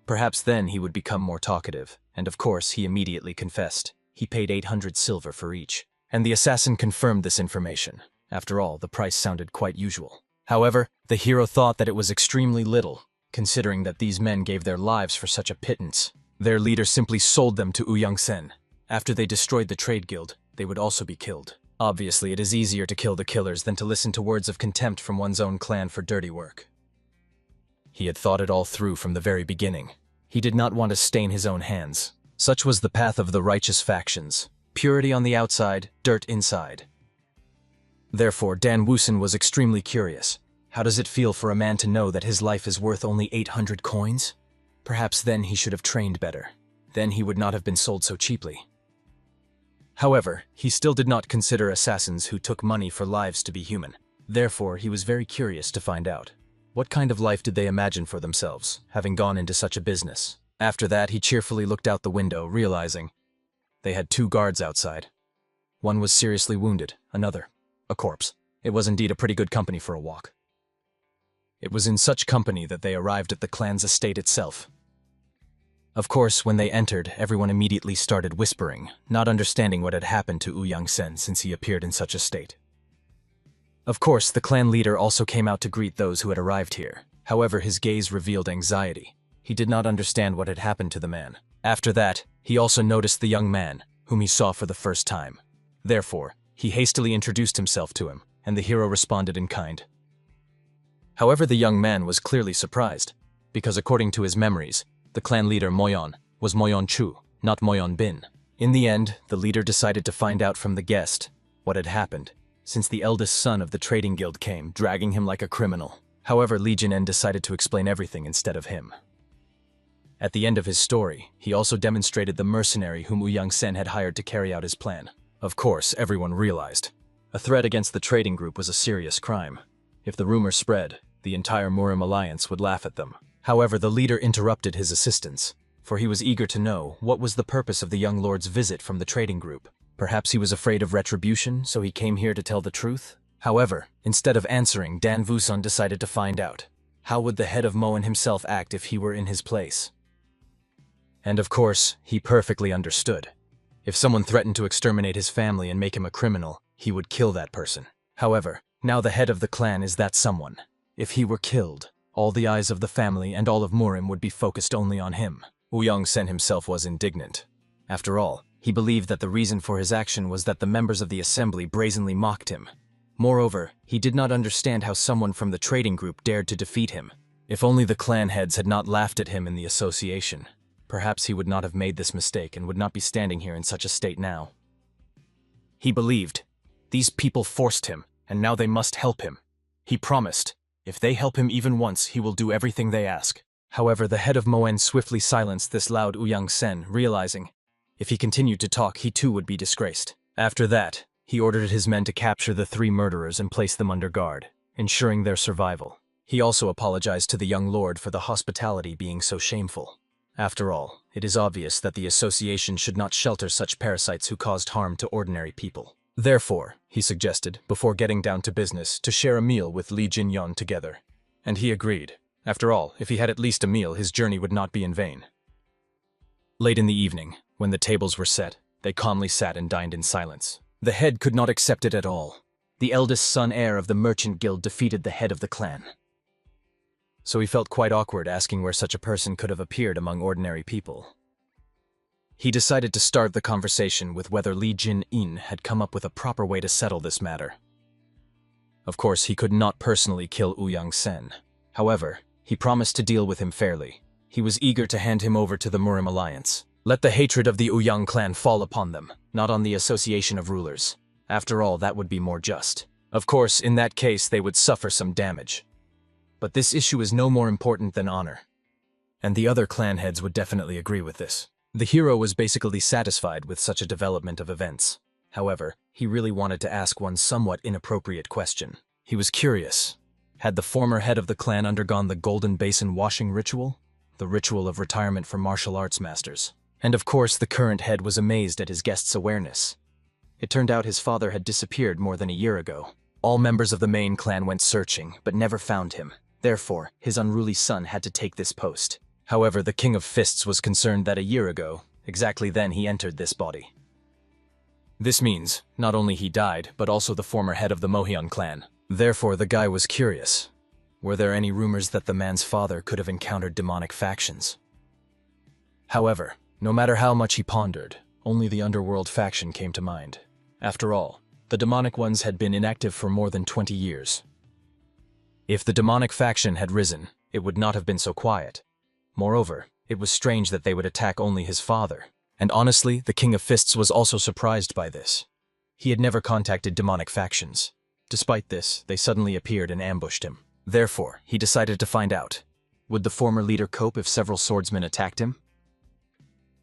Perhaps then he would become more talkative, and of course he immediately confessed. He paid 800 silver for each. And the assassin confirmed this information. After all, the price sounded quite usual. However, the hero thought that it was extremely little, considering that these men gave their lives for such a pittance. Their leader simply sold them to Ouyang Sen. After they destroyed the trade guild, they would also be killed. Obviously, it is easier to kill the killers than to listen to words of contempt from one's own clan for dirty work. He had thought it all through from the very beginning. He did not want to stain his own hands. Such was the path of the righteous factions. Purity on the outside, dirt inside. Therefore, Dan Woosen was extremely curious. How does it feel for a man to know that his life is worth only 800 coins? Perhaps then he should have trained better. Then he would not have been sold so cheaply. However, he still did not consider assassins who took money for lives to be human. Therefore, he was very curious to find out. What kind of life did they imagine for themselves, having gone into such a business? After that, he cheerfully looked out the window, realizing they had 2 guards outside. One was seriously wounded, another, a corpse. It was indeed a pretty good company for a walk. It was in such company that they arrived at the clan's estate itself. Of course, when they entered, everyone immediately started whispering, not understanding what had happened to Young-sen since he appeared in such a state. Of course, the clan leader also came out to greet those who had arrived here. However, his gaze revealed anxiety. He did not understand what had happened to the man. After that, he also noticed the young man, whom he saw for the first time. Therefore, he hastily introduced himself to him, and the hero responded in kind. However, the young man was clearly surprised, because according to his memories, the clan leader Moyon was Moyon Chu, not Moyon Bin. In the end, the leader decided to find out from the guest what had happened, since the eldest son of the trading guild came, dragging him like a criminal. However, Lee Jin-en decided to explain everything instead of him. At the end of his story, he also demonstrated the mercenary whom Young-sen had hired to carry out his plan. Of course, everyone realized a threat against the trading group was a serious crime. If the rumor spread, the entire Murim alliance would laugh at them. However, the leader interrupted his assistants, for he was eager to know what was the purpose of the young lord's visit from the trading group. Perhaps he was afraid of retribution, so he came here to tell the truth? However, instead of answering, Dan Vuson decided to find out. How would the head of Moen himself act if he were in his place? And of course, he perfectly understood. If someone threatened to exterminate his family and make him a criminal, he would kill that person. However, now the head of the clan is that someone. If he were killed, all the eyes of the family and all of Murim would be focused only on him. Young-sen himself was indignant. After all, he believed that the reason for his action was that the members of the assembly brazenly mocked him. Moreover, he did not understand how someone from the trading group dared to defeat him. If only the clan heads had not laughed at him in the association, perhaps he would not have made this mistake and would not be standing here in such a state now. He believed. These people forced him, and now they must help him. He promised. If they help him even once, he will do everything they ask. However, the head of Moen swiftly silenced this loud Young-sen, realizing if he continued to talk, he too would be disgraced. After that, he ordered his men to capture the 3 murderers and place them under guard, ensuring their survival. He also apologized to the young lord for the hospitality being so shameful. After all, it is obvious that the association should not shelter such parasites who caused harm to ordinary people. Therefore, he suggested, before getting down to business, to share a meal with Lee Jin-yon together. And he agreed. After all, if he had at least a meal, his journey would not be in vain. Late in the evening, when the tables were set, they calmly sat and dined in silence. The head could not accept it at all. The eldest son heir of the merchant guild defeated the head of the clan. So he felt quite awkward asking where such a person could have appeared among ordinary people. He decided to start the conversation with whether Lee Jin-in had come up with a proper way to settle this matter. Of course, he could not personally kill Young-sen. However, he promised to deal with him fairly. He was eager to hand him over to the Murim alliance. Let the hatred of the Young clan fall upon them, not on the association of rulers. After all, that would be more just. Of course, in that case, they would suffer some damage. But this issue is no more important than honor. And the other clan heads would definitely agree with this. The hero was basically satisfied with such a development of events. However, he really wanted to ask one somewhat inappropriate question. He was curious. Had the former head of the clan undergone the Golden Basin washing ritual? The ritual of retirement for martial arts masters. And of course, the current head was amazed at his guest's awareness. It turned out his father had disappeared more than a year ago. All members of the main clan went searching, but never found him. Therefore, his unruly son had to take this post. However, the King of Fists was concerned that a year ago, exactly then he entered this body. This means, not only he died, but also the former head of the Mohyun clan. Therefore, the guy was curious. Were there any rumors that the man's father could have encountered demonic factions? However, no matter how much he pondered, only the underworld faction came to mind. After all, the demonic ones had been inactive for more than 20 years. If the demonic faction had risen, it would not have been so quiet. Moreover, it was strange that they would attack only his father. And honestly, the King of Fists was also surprised by this. He had never contacted demonic factions. Despite this, they suddenly appeared and ambushed him. Therefore, he decided to find out. Would the former leader cope if several swordsmen attacked him?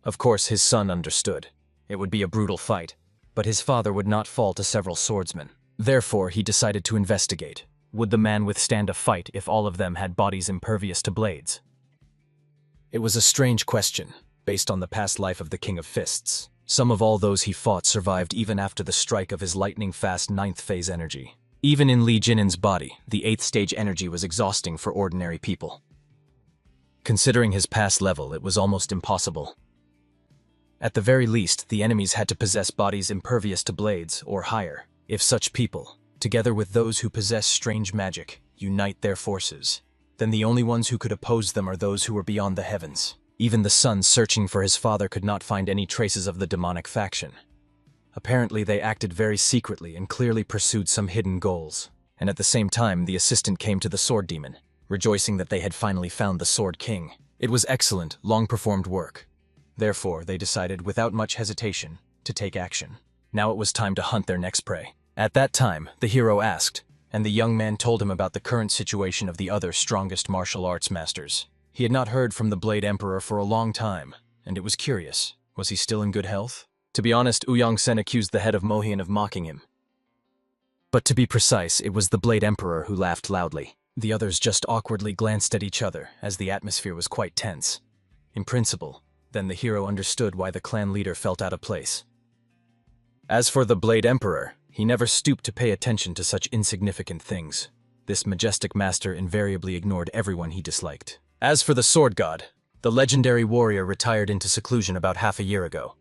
Of course, his son understood. It would be a brutal fight, but his father would not fall to several swordsmen. Therefore, he decided to investigate. Would the man withstand a fight if all of them had bodies impervious to blades? It was a strange question, based on the past life of the King of Fists. Some of all those he fought survived even after the strike of his lightning-fast 9th phase energy. Even in Li Jinin's body, the 8th stage energy was exhausting for ordinary people. Considering his past level, it was almost impossible. At the very least, the enemies had to possess bodies impervious to blades or higher. If such people, together with those who possess strange magic, unite their forces, then the only ones who could oppose them are those who were beyond the heavens. Even the son searching for his father could not find any traces of the demonic faction. Apparently they acted very secretly and clearly pursued some hidden goals. And at the same time, the assistant came to the Sword Demon, rejoicing that they had finally found the Sword King. It was excellent, long-performed work. Therefore, they decided, without much hesitation, to take action. Now it was time to hunt their next prey. At that time, the hero asked, and the young man told him about the current situation of the other strongest martial arts masters. He had not heard from the Blade Emperor for a long time, and it was curious. Was he still in good health? To be honest, Uyang-sen accused the head of Mohian of mocking him. But to be precise, it was the Blade Emperor who laughed loudly. The others just awkwardly glanced at each other, as the atmosphere was quite tense. In principle, then the hero understood why the clan leader felt out of place. As for the Blade Emperor, he never stooped to pay attention to such insignificant things. This majestic master invariably ignored everyone he disliked. As for the Sword God, the legendary warrior retired into seclusion about half a year ago.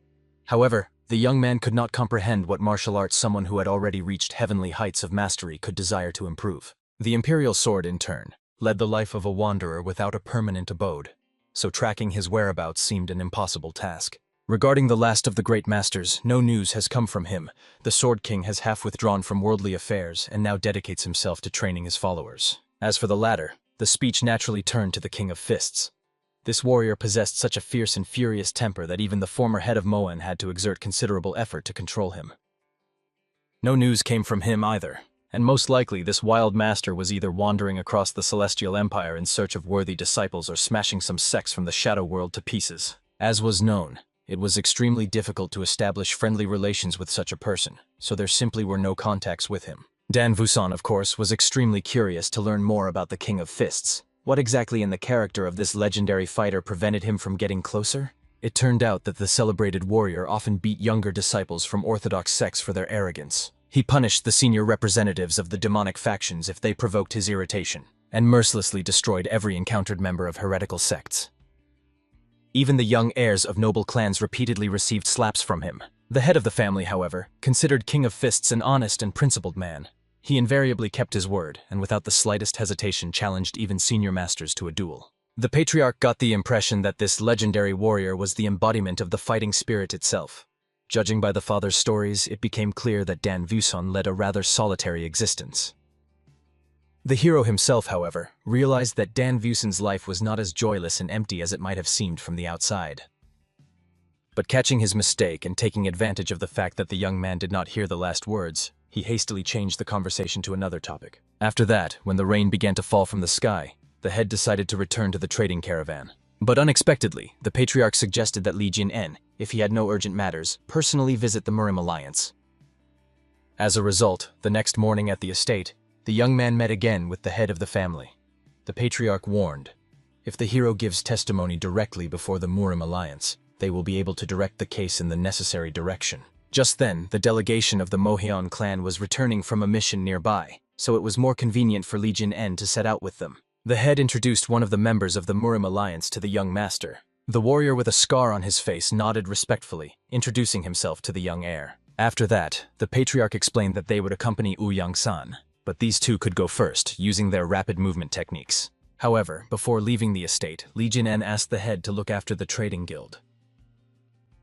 However, the young man could not comprehend what martial arts someone who had already reached heavenly heights of mastery could desire to improve. The Imperial Sword, in turn, led the life of a wanderer without a permanent abode, so tracking his whereabouts seemed an impossible task. Regarding the last of the great masters, no news has come from him. The Sword King has half withdrawn from worldly affairs and now dedicates himself to training his followers. As for the latter, the speech naturally turned to the King of Fists. This warrior possessed such a fierce and furious temper that even the former head of Moan had to exert considerable effort to control him. No news came from him either, and most likely this wild master was either wandering across the Celestial Empire in search of worthy disciples or smashing some sects from the Shadow World to pieces. As was known, it was extremely difficult to establish friendly relations with such a person, so there simply were no contacts with him. Dan Vusan, of course, was extremely curious to learn more about the King of Fists. What exactly in the character of this legendary fighter prevented him from getting closer? It turned out that the celebrated warrior often beat younger disciples from orthodox sects for their arrogance. He punished the senior representatives of the demonic factions if they provoked his irritation, and mercilessly destroyed every encountered member of heretical sects. Even the young heirs of noble clans repeatedly received slaps from him. The head of the family, however, considered King of Fists an honest and principled man. He invariably kept his word, and without the slightest hesitation challenged even senior masters to a duel. The patriarch got the impression that this legendary warrior was the embodiment of the fighting spirit itself. Judging by the father's stories, it became clear that Dan Vusan led a rather solitary existence. The hero himself, however, realized that Dan Vusan's life was not as joyless and empty as it might have seemed from the outside. But catching his mistake and taking advantage of the fact that the young man did not hear the last words, he hastily changed the conversation to another topic. After that, when the rain began to fall from the sky, the head decided to return to the trading caravan. But unexpectedly, the patriarch suggested that Li Jin-en, if he had no urgent matters, personally visit the Murim Alliance. As a result, the next morning at the estate, the young man met again with the head of the family. The patriarch warned, if the hero gives testimony directly before the Murim Alliance, they will be able to direct the case in the necessary direction. Just then, the delegation of the Mohian clan was returning from a mission nearby, so it was more convenient for Li Jin-en to set out with them. The head introduced one of the members of the Murim Alliance to the young master. The warrior with a scar on his face nodded respectfully, introducing himself to the young heir. After that, the patriarch explained that they would accompany Uyang-san, but these two could go first, using their rapid movement techniques. However, before leaving the estate, Li Jin-en asked the head to look after the trading guild.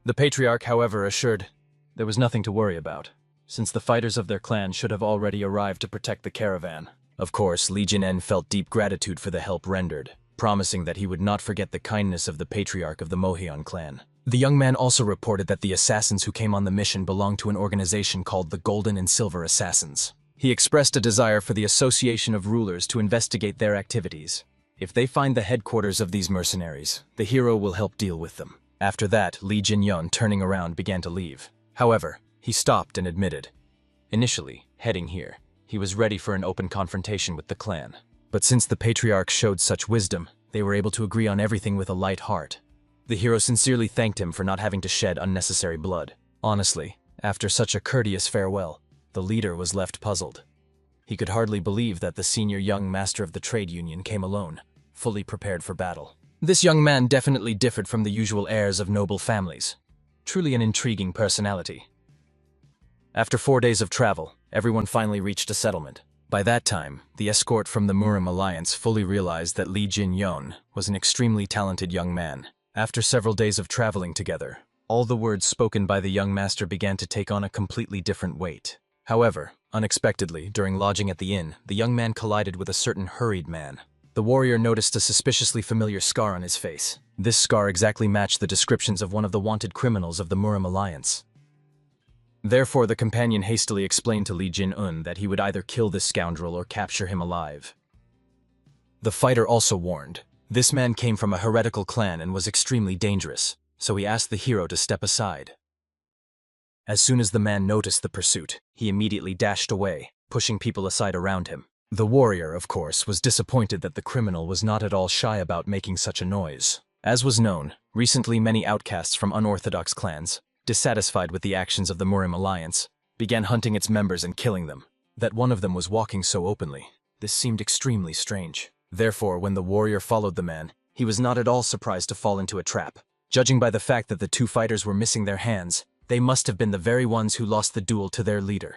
The patriarch, however, assured there was nothing to worry about, since the fighters of their clan should have already arrived to protect the caravan. Of course, Li Jin-en felt deep gratitude for the help rendered, promising that he would not forget the kindness of the patriarch of the Mohian clan. The young man also reported that the assassins who came on the mission belonged to an organization called the Golden and Silver Assassins. He expressed a desire for the Association of Rulers to investigate their activities. If they find the headquarters of these mercenaries, the hero will help deal with them. After that, Li Jin-yun, turning around, began to leave. However, he stopped and admitted, Initially, heading here, he was ready for an open confrontation with the clan. But since the patriarch showed such wisdom, they were able to agree on everything with a light heart. The hero sincerely thanked him for not having to shed unnecessary blood. Honestly, after such a courteous farewell, the leader was left puzzled. He could hardly believe that the senior young master of the trade union came alone, fully prepared for battle. This young man definitely differed from the usual heirs of noble families. Truly an intriguing personality. After 4 days of travel, everyone finally reached a settlement. By that time, the escort from the Murim alliance fully realized that Li Jin-yon was an extremely talented young man. After several days of traveling together, all the words spoken by the young master began to take on a completely different weight. However, unexpectedly, during lodging at the inn, the young man collided with a certain hurried man. The warrior noticed a suspiciously familiar scar on his face. This scar exactly matched the descriptions of one of the wanted criminals of the Murim alliance. Therefore, the companion hastily explained to Li Jin-un that he would either kill this scoundrel or capture him alive. The fighter also warned, this man came from a heretical clan and was extremely dangerous, so he asked the hero to step aside. As soon as the man noticed the pursuit, he immediately dashed away, pushing people aside around him. The warrior, of course, was disappointed that the criminal was not at all shy about making such a noise. As was known, recently many outcasts from unorthodox clans, dissatisfied with the actions of the Murim alliance, began hunting its members and killing them. That one of them was walking so openly, this seemed extremely strange. Therefore, when the warrior followed the man, he was not at all surprised to fall into a trap. Judging by the fact that the two fighters were missing their hands, they must have been the very ones who lost the duel to their leader.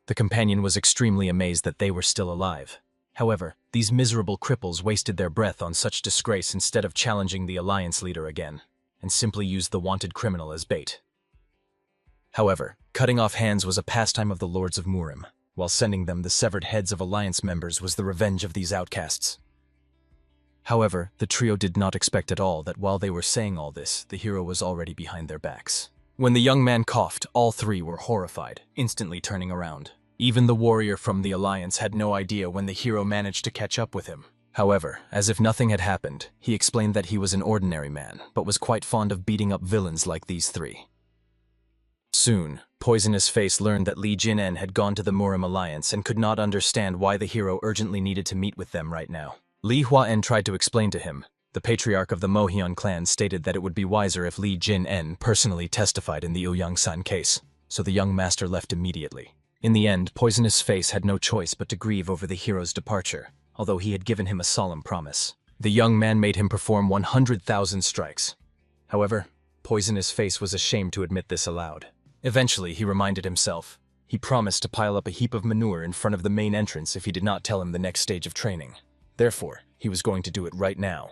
The companion was extremely amazed that they were still alive. However, these miserable cripples wasted their breath on such disgrace instead of challenging the alliance leader again, and simply used the wanted criminal as bait. However, cutting off hands was a pastime of the lords of Murim, while sending them the severed heads of alliance members was the revenge of these outcasts. However, the trio did not expect at all that while they were saying all this, the hero was already behind their backs. When the young man coughed, all three were horrified, instantly turning around. Even the warrior from the alliance had no idea when the hero managed to catch up with him. However, as if nothing had happened, he explained that he was an ordinary man, but was quite fond of beating up villains like these three. Soon, Poisonous Face learned that Li Jin-en had gone to the Murim alliance and could not understand why the hero urgently needed to meet with them right now. Li Hua-en tried to explain to him. The patriarch of the Mohyun clan stated that it would be wiser if Li Jin-en personally testified in the Uyang-san case, so the young master left immediately. In the end, Poisonous Face had no choice but to grieve over the hero's departure, although he had given him a solemn promise. The young man made him perform 100,000 strikes. However, Poisonous Face was ashamed to admit this aloud. Eventually, he reminded himself. He promised to pile up a heap of manure in front of the main entrance if he did not tell him the next stage of training. Therefore, he was going to do it right now.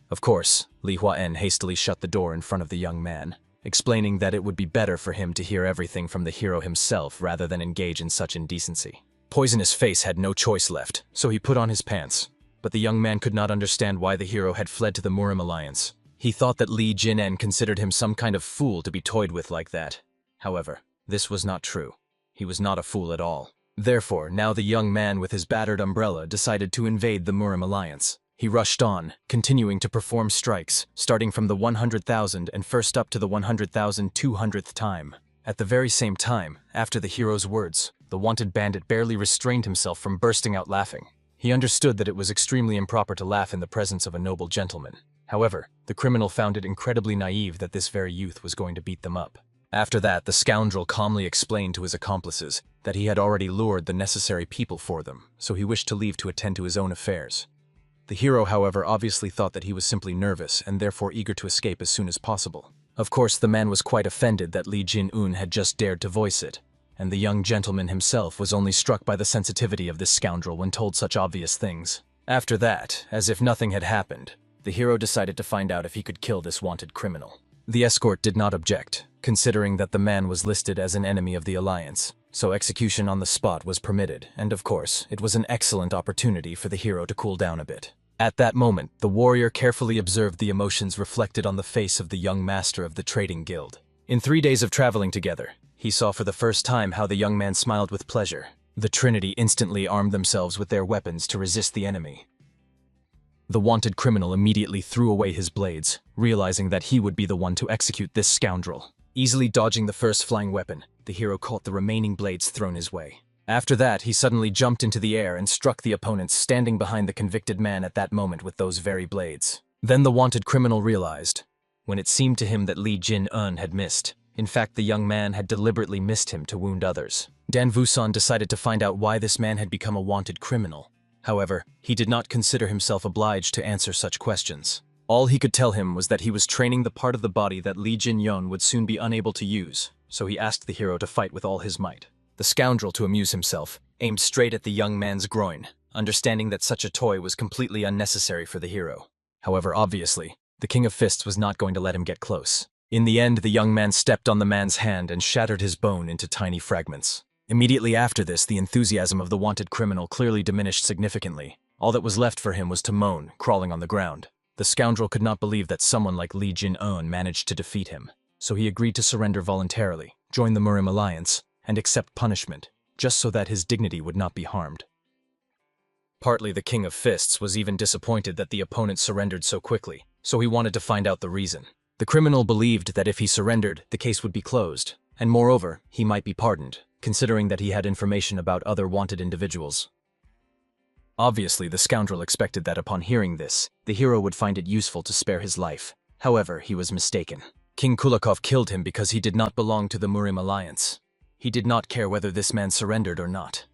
Of course, Li Hua-en hastily shut the door in front of the young man, explaining that it would be better for him to hear everything from the hero himself rather than engage in such indecency. Poisonous Face had no choice left, so he put on his pants. But the young man could not understand why the hero had fled to the Murim alliance. He thought that Li Jin-en considered him some kind of fool to be toyed with like that. However, this was not true. He was not a fool at all. Therefore, now the young man with his battered umbrella decided to invade the Murim alliance. He rushed on, continuing to perform strikes, starting from the 100,000 and first up to the 100,200th time. At the very same time, after the hero's words, the wanted bandit barely restrained himself from bursting out laughing. He understood that it was extremely improper to laugh in the presence of a noble gentleman. However, the criminal found it incredibly naive that this very youth was going to beat them up. After that, the scoundrel calmly explained to his accomplices that he had already lured the necessary people for them, so he wished to leave to attend to his own affairs. The hero, however, obviously thought that he was simply nervous and therefore eager to escape as soon as possible. Of course, the man was quite offended that Li Jin-un had just dared to voice it, and the young gentleman himself was only struck by the sensitivity of this scoundrel when told such obvious things. After that, as if nothing had happened, the hero decided to find out if he could kill this wanted criminal. The escort did not object, considering that the man was listed as an enemy of the alliance, so execution on the spot was permitted, and of course, it was an excellent opportunity for the hero to cool down a bit. At that moment, the warrior carefully observed the emotions reflected on the face of the young master of the trading guild. In 3 days of traveling together, he saw for the first time how the young man smiled with pleasure. The Trinity instantly armed themselves with their weapons to resist the enemy. The wanted criminal immediately threw away his blades, realizing that he would be the one to execute this scoundrel. Easily dodging the first flying weapon, the hero caught the remaining blades thrown his way. After that, he suddenly jumped into the air and struck the opponents standing behind the convicted man at that moment with those very blades. Then the wanted criminal realized, when it seemed to him that Li Jin-eun had missed. In fact, the young man had deliberately missed him to wound others. Dan Vusan decided to find out why this man had become a wanted criminal. However, he did not consider himself obliged to answer such questions. All he could tell him was that he was training the part of the body that Li Jin-yeon would soon be unable to use, so he asked the hero to fight with all his might. The scoundrel, to amuse himself, aimed straight at the young man's groin, understanding that such a toy was completely unnecessary for the hero. However, obviously, the King of Fists was not going to let him get close. In the end, the young man stepped on the man's hand and shattered his bone into tiny fragments. Immediately after this, the enthusiasm of the wanted criminal clearly diminished significantly. All that was left for him was to moan, crawling on the ground. The scoundrel could not believe that someone like Li Jin-eun managed to defeat him, so he agreed to surrender voluntarily, join the Murim alliance, and accept punishment, just so that his dignity would not be harmed. Partly the King of Fists was even disappointed that the opponent surrendered so quickly, so he wanted to find out the reason. The criminal believed that if he surrendered, the case would be closed, and moreover, he might be pardoned, considering that he had information about other wanted individuals. Obviously, the scoundrel expected that upon hearing this, the hero would find it useful to spare his life. However, he was mistaken. King Kulakov killed him because he did not belong to the Murim alliance. He did not care whether this man surrendered or not.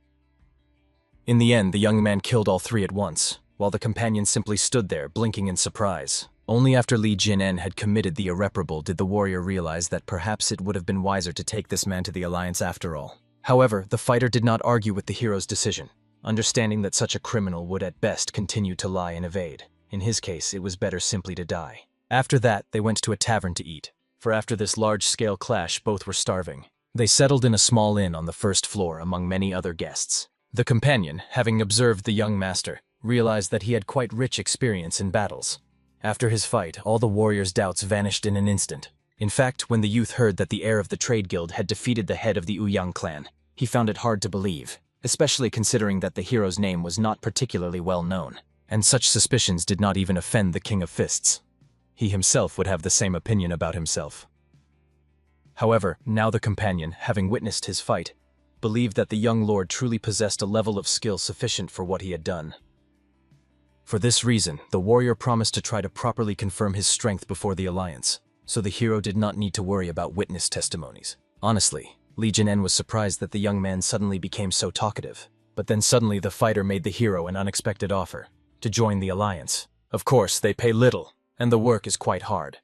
In the end, the young man killed all three at once, while the companion simply stood there, blinking in surprise. Only after Li Jin-en had committed the irreparable did the warrior realize that perhaps it would have been wiser to take this man to the alliance after all. However, the fighter did not argue with the hero's decision, understanding that such a criminal would at best continue to lie and evade. In his case, it was better simply to die. After that, they went to a tavern to eat, for after this large-scale clash, both were starving. They settled in a small inn on the first floor among many other guests. The companion, having observed the young master, realized that he had quite rich experience in battles. After his fight, all the warrior's doubts vanished in an instant. In fact, when the youth heard that the heir of the trade guild had defeated the head of the Uyang clan, he found it hard to believe, especially considering that the hero's name was not particularly well known, and such suspicions did not even offend the King of Fists. He himself would have the same opinion about himself. However, now the companion, having witnessed his fight, believed that the young lord truly possessed a level of skill sufficient for what he had done. For this reason, the warrior promised to try to properly confirm his strength before the alliance, so the hero did not need to worry about witness testimonies. Honestly, Li Jin-en was surprised that the young man suddenly became so talkative. But then suddenly the fighter made the hero an unexpected offer, to join the alliance. Of course, they pay little, and the work is quite hard.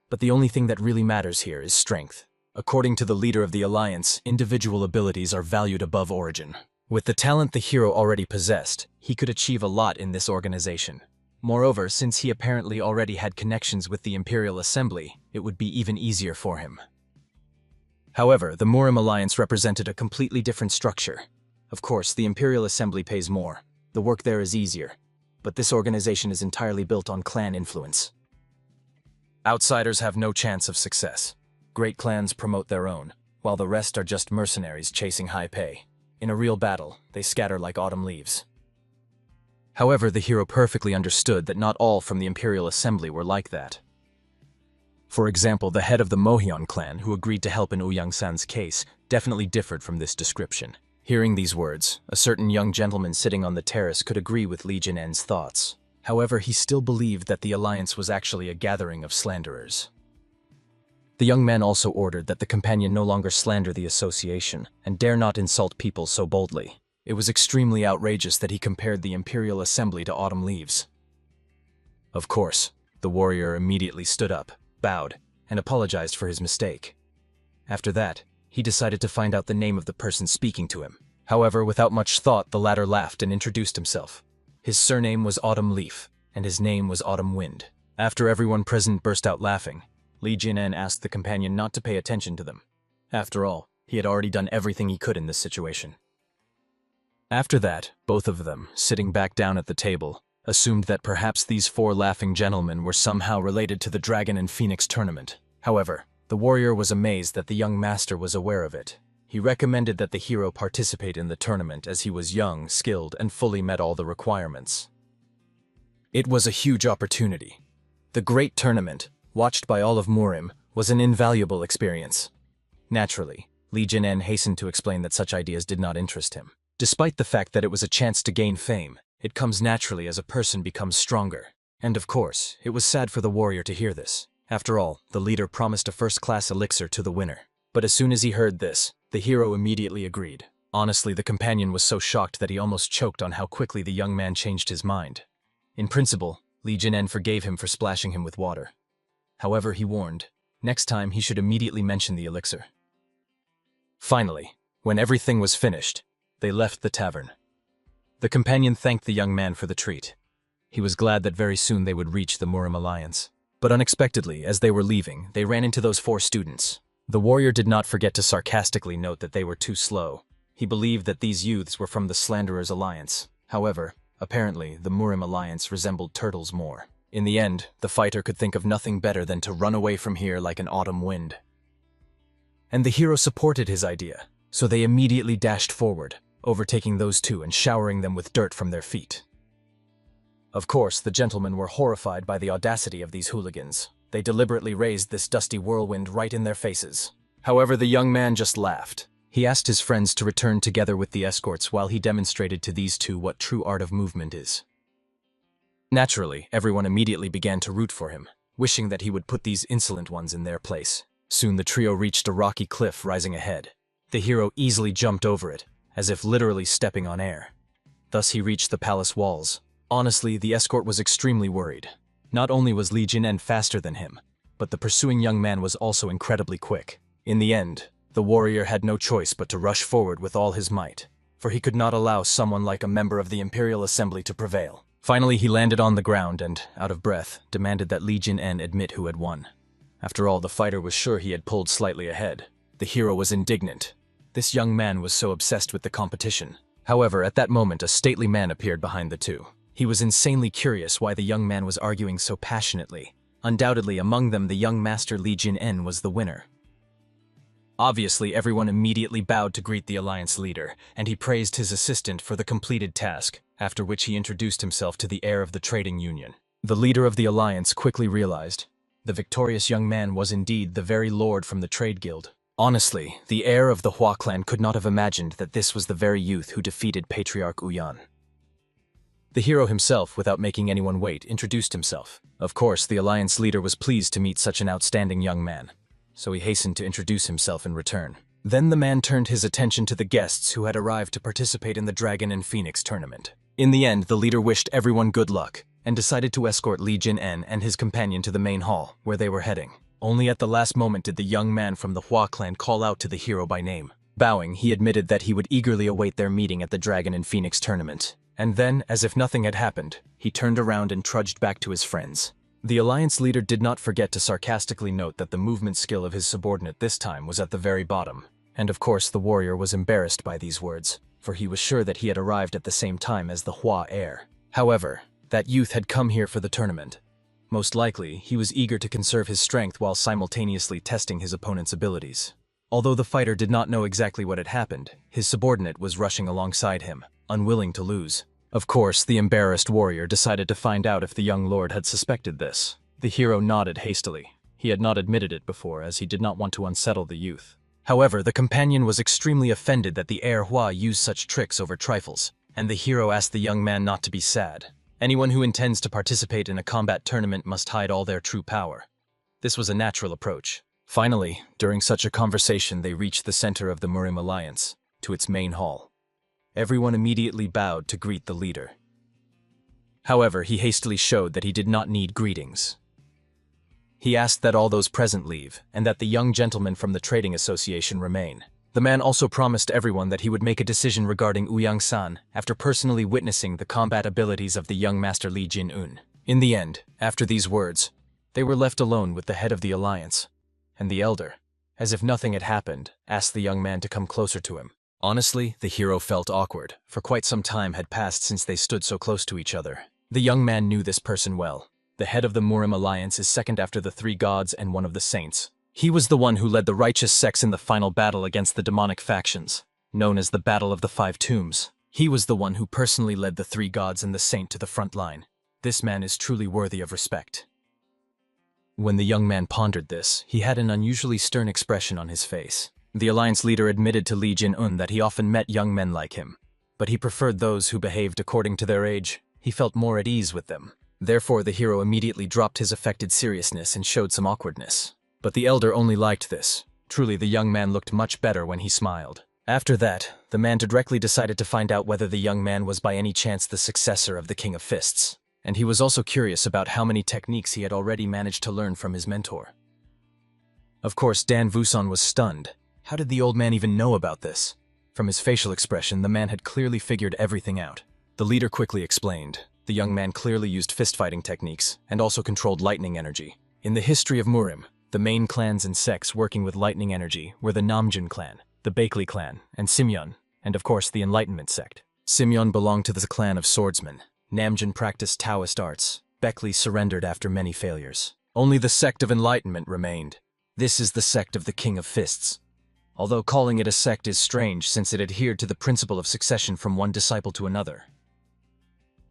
But the only thing that really matters here is strength. According to the leader of the alliance, individual abilities are valued above origin. With the talent the hero already possessed, he could achieve a lot in this organization. Moreover, since he apparently already had connections with the Imperial Assembly, it would be even easier for him. However, the Murim alliance represented a completely different structure. Of course, the Imperial Assembly pays more. The work there is easier. But this organization is entirely built on clan influence. Outsiders have no chance of success. Great clans promote their own, while the rest are just mercenaries chasing high pay. In a real battle, they scatter like autumn leaves. However, the hero perfectly understood that not all from the Imperial Assembly were like that. For example, the head of the Mohyun clan, who agreed to help in Uyang-san's case, definitely differed from this description. Hearing these words, a certain young gentleman sitting on the terrace could agree with Li Jin-en's thoughts. However, he still believed that the alliance was actually a gathering of slanderers. The young man also ordered that the companion no longer slander the association and dare not insult people so boldly. It was extremely outrageous that he compared the Imperial Assembly to autumn leaves. Of course, the warrior immediately stood up, bowed, and apologized for his mistake. After that, he decided to find out the name of the person speaking to him. However, without much thought, the latter laughed and introduced himself. His surname was Autumn Leaf, and his name was Autumn Wind. After everyone present burst out laughing, Li Jin-en asked the companion not to pay attention to them. After all, he had already done everything he could in this situation. After that, both of them, sitting back down at the table, assumed that perhaps these four laughing gentlemen were somehow related to the Dragon and Phoenix tournament. However, the warrior was amazed that the young master was aware of it. He recommended that the hero participate in the tournament as he was young, skilled, and fully met all the requirements. It was a huge opportunity. The great tournament, watched by all of Murim, was an invaluable experience. Naturally, Li Jin hastened to explain that such ideas did not interest him. Despite the fact that it was a chance to gain fame, it comes naturally as a person becomes stronger. And of course, it was sad for the warrior to hear this. After all, the leader promised a first-class elixir to the winner. But as soon as he heard this, the hero immediately agreed. Honestly, the companion was so shocked that he almost choked on how quickly the young man changed his mind. In principle, Li Jin forgave him for splashing him with water. However, he warned, next time he should immediately mention the elixir. Finally, when everything was finished, they left the tavern. The companion thanked the young man for the treat. He was glad that very soon they would reach the Murim Alliance. But unexpectedly, as they were leaving, they ran into those 4 students. The warrior did not forget to sarcastically note that they were too slow. He believed that these youths were from the Slanderers' Alliance. However, apparently, the Murim Alliance resembled turtles more. In the end, the fighter could think of nothing better than to run away from here like an autumn wind. And the hero supported his idea, so they immediately dashed forward, overtaking those 2 and showering them with dirt from their feet. Of course, the gentlemen were horrified by the audacity of these hooligans. They deliberately raised this dusty whirlwind right in their faces. However, the young man just laughed. He asked his friends to return together with the escorts while he demonstrated to these 2 what true art of movement is. Naturally, everyone immediately began to root for him, wishing that he would put these insolent ones in their place. Soon the trio reached a rocky cliff rising ahead. The hero easily jumped over it, as if literally stepping on air. Thus he reached the palace walls. Honestly, the escort was extremely worried. Not only was Li Jin faster than him, but the pursuing young man was also incredibly quick. In the end, the warrior had no choice but to rush forward with all his might, for he could not allow someone like a member of the Imperial Assembly to prevail. Finally, he landed on the ground and, out of breath, demanded that Li Jin admit who had won. After all, the fighter was sure he had pulled slightly ahead. The hero was indignant. This young man was so obsessed with the competition. However, at that moment, a stately man appeared behind the 2. He was insanely curious why the young man was arguing so passionately. Undoubtedly, among them, the young master Li Jin was the winner. Obviously, everyone immediately bowed to greet the alliance leader, and he praised his assistant for the completed task, after which he introduced himself to the heir of the trading union. The leader of the alliance quickly realized the victorious young man was indeed the very lord from the trade guild. Honestly, the heir of the Hua clan could not have imagined that this was the very youth who defeated Patriarch Uyan. The hero himself, without making anyone wait, introduced himself. Of course, the alliance leader was pleased to meet such an outstanding young man, so he hastened to introduce himself in return. Then the man turned his attention to the guests who had arrived to participate in the Dragon and Phoenix tournament. In the end, the leader wished everyone good luck, and decided to escort Li Jin and his companion to the main hall, where they were heading. Only at the last moment did the young man from the Hua clan call out to the hero by name. Bowing, he admitted that he would eagerly await their meeting at the Dragon and Phoenix tournament. And then, as if nothing had happened, he turned around and trudged back to his friends. The alliance leader did not forget to sarcastically note that the movement skill of his subordinate this time was at the very bottom. And of course, the warrior was embarrassed by these words, for he was sure that he had arrived at the same time as the Hua heir. However, that youth had come here for the tournament. Most likely, he was eager to conserve his strength while simultaneously testing his opponent's abilities. Although the fighter did not know exactly what had happened, his subordinate was rushing alongside him, unwilling to lose. Of course, the embarrassed warrior decided to find out if the young lord had suspected this. The hero nodded hastily. He had not admitted it before, as he did not want to unsettle the youth. However, the companion was extremely offended that the heir Hua used such tricks over trifles, and the hero asked the young man not to be sad. Anyone who intends to participate in a combat tournament must hide all their true power. This was a natural approach. Finally, during such a conversation, they reached the center of the Murim Alliance, to its main hall. Everyone immediately bowed to greet the leader. However, he hastily showed that he did not need greetings. He asked that all those present leave, and that the young gentleman from the trading association remain. The man also promised everyone that he would make a decision regarding Ouyang-san after personally witnessing the combat abilities of the young master Li Jin. In the end, after these words, they were left alone with the head of the alliance, and the elder, as if nothing had happened, asked the young man to come closer to him. Honestly, the hero felt awkward, for quite some time had passed since they stood so close to each other. The young man knew this person well. The head of the Murim Alliance is second after the 3 gods and one of the saints. He was the one who led the righteous sects in the final battle against the demonic factions, known as the Battle of the 5 Tombs. He was the one who personally led the 3 gods and the saint to the front line. This man is truly worthy of respect. When the young man pondered this, he had an unusually stern expression on his face. The Alliance leader admitted to Li Jin-un that he often met young men like him, but he preferred those who behaved according to their age. He felt more at ease with them. Therefore, the hero immediately dropped his affected seriousness and showed some awkwardness. But the elder only liked this. Truly, the young man looked much better when he smiled. After that, the man directly decided to find out whether the young man was by any chance the successor of the King of Fists. And he was also curious about how many techniques he had already managed to learn from his mentor. Of course, Dan Vuson was stunned. How did the old man even know about this? From his facial expression, the man had clearly figured everything out. The leader quickly explained. The young man clearly used fist-fighting techniques and also controlled lightning energy. In the history of Murim, the main clans and sects working with lightning energy were the Namjun clan, the Bakley clan, and Simyeon, and of course the Enlightenment sect. Simyeon belonged to the clan of swordsmen. Namjun practiced Taoist arts. Bakley surrendered after many failures. Only the sect of Enlightenment remained. This is the sect of the King of Fists. Although calling it a sect is strange since it adhered to the principle of succession from one disciple to another.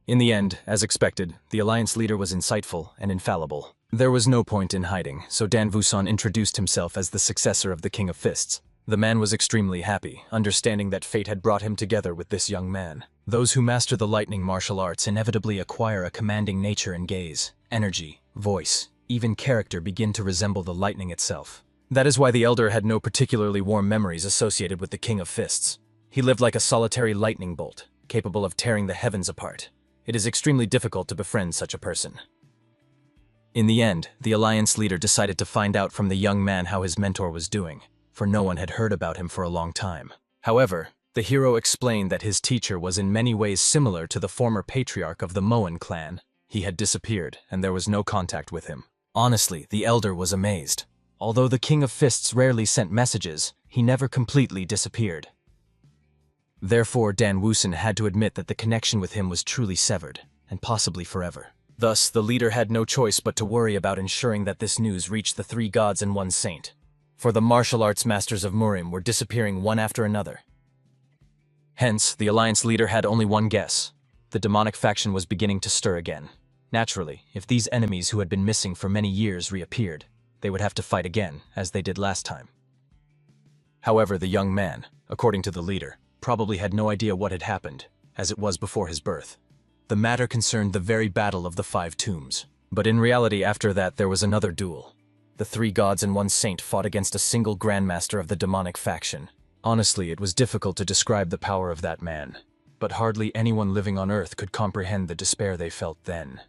In the end, as expected, the Alliance leader was insightful and infallible. There was no point in hiding, so Dan Vuson introduced himself as the successor of the King of Fists. The man was extremely happy, understanding that fate had brought him together with this young man. Those who master the lightning martial arts inevitably acquire a commanding nature and gaze, energy, voice, even character begin to resemble the lightning itself. That is why the elder had no particularly warm memories associated with the King of Fists. He lived like a solitary lightning bolt, capable of tearing the heavens apart. It is extremely difficult to befriend such a person. In the end, the Alliance leader decided to find out from the young man how his mentor was doing, for no one had heard about him for a long time. However, the hero explained that his teacher was in many ways similar to the former patriarch of the Moen clan. He had disappeared, and there was no contact with him. Honestly, the elder was amazed. Although the King of Fists rarely sent messages, he never completely disappeared. Therefore, Dan Wusun had to admit that the connection with him was truly severed, and possibly forever. Thus, the leader had no choice but to worry about ensuring that this news reached the 3 gods and 1 saint. For the martial arts masters of Murim were disappearing one after another. Hence, the Alliance leader had only one guess. The demonic faction was beginning to stir again. Naturally, if these enemies who had been missing for many years reappeared, they would have to fight again, as they did last time. However, the young man, according to the leader, probably had no idea what had happened, as it was before his birth. The matter concerned the very battle of the 5 tombs. But in reality, after that, there was another duel. The 3 gods and 1 saint fought against a single grandmaster of the demonic faction. Honestly, it was difficult to describe the power of that man, but hardly anyone living on Earth could comprehend the despair they felt then.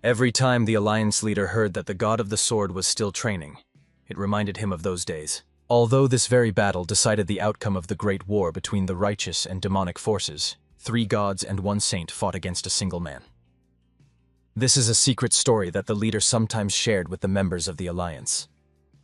Every time the Alliance leader heard that the god of the sword was still training, it reminded him of those days. Although this very battle decided the outcome of the great war between the righteous and demonic forces, 3 gods and 1 saint fought against a single man. This is a secret story that the leader sometimes shared with the members of the Alliance.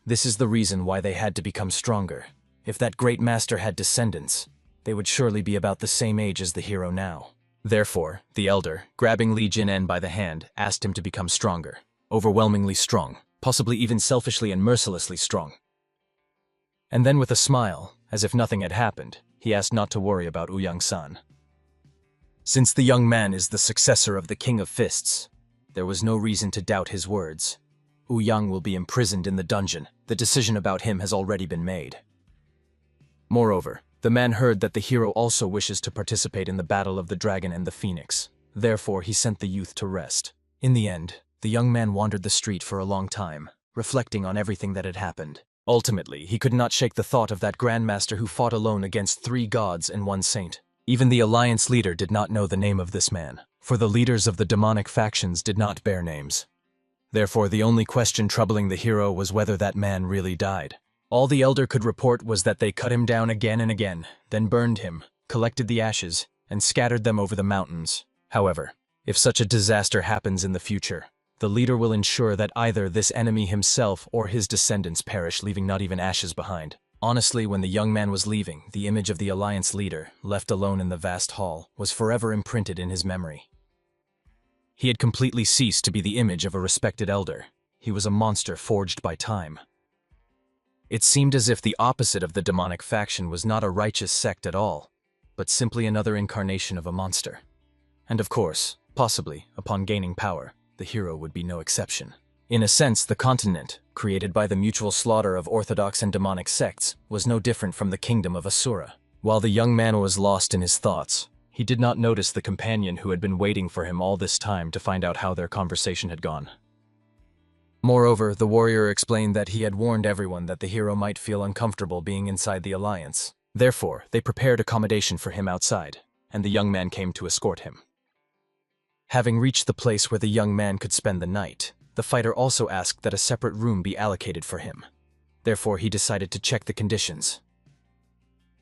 This is the reason why they had to become stronger. If that great master had descendants, they would surely be about the same age as the hero now. Therefore, the elder, grabbing Li Jin-en by the hand, asked him to become stronger. Overwhelmingly strong, possibly even selfishly and mercilessly strong. And then with a smile, as if nothing had happened, he asked not to worry about Ouyang-san. Since the young man is the successor of the King of Fists, there was no reason to doubt his words. Ouyang will be imprisoned in the dungeon. The decision about him has already been made. Moreover, the man heard that the hero also wishes to participate in the battle of the dragon and the phoenix. Therefore, he sent the youth to rest. In the end, the young man wandered the street for a long time, reflecting on everything that had happened. Ultimately, he could not shake the thought of that grandmaster who fought alone against 3 gods and 1 saint. Even the Alliance leader did not know the name of this man, for the leaders of the demonic factions did not bear names. Therefore, the only question troubling the hero was whether that man really died. All the elder could report was that they cut him down again and again, then burned him, collected the ashes, and scattered them over the mountains. However, if such a disaster happens in the future, the leader will ensure that either this enemy himself or his descendants perish, leaving not even ashes behind. Honestly, when the young man was leaving, the image of the Alliance leader, left alone in the vast hall, was forever imprinted in his memory. He had completely ceased to be the image of a respected elder. He was a monster forged by time. It seemed as if the opposite of the demonic faction was not a righteous sect at all, but simply another incarnation of a monster. And of course, possibly, upon gaining power, the hero would be no exception. In a sense, the continent, created by the mutual slaughter of orthodox and demonic sects, was no different from the kingdom of Asura. While the young man was lost in his thoughts, he did not notice the companion who had been waiting for him all this time to find out how their conversation had gone. Moreover, the warrior explained that he had warned everyone that the hero might feel uncomfortable being inside the alliance. Therefore, they prepared accommodation for him outside, and the young man came to escort him. Having reached the place where the young man could spend the night, the fighter also asked that a separate room be allocated for him. Therefore, he decided to check the conditions.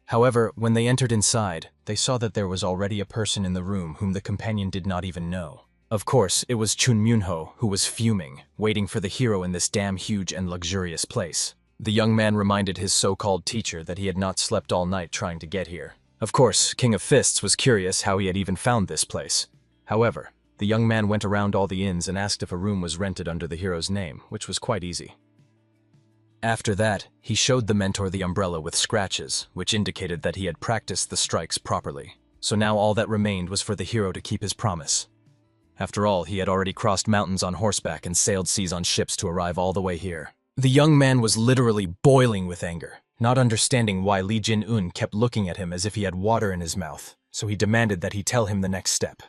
However, when they entered inside, they saw that there was already a person in the room whom the companion did not even know. Of course, it was Chun Myunho, who was fuming, waiting for the hero in this damn huge and luxurious place. The young man reminded his so-called teacher that he had not slept all night trying to get here. Of course, King of Fists was curious how he had even found this place. However, the young man went around all the inns and asked if a room was rented under the hero's name, which was quite easy. After that, he showed the mentor the umbrella with scratches, which indicated that he had practiced the strikes properly. So now all that remained was for the hero to keep his promise. After all, he had already crossed mountains on horseback and sailed seas on ships to arrive all the way here. The young man was literally boiling with anger, not understanding why Li Jin-un kept looking at him as if he had water in his mouth, so he demanded that he tell him the next step.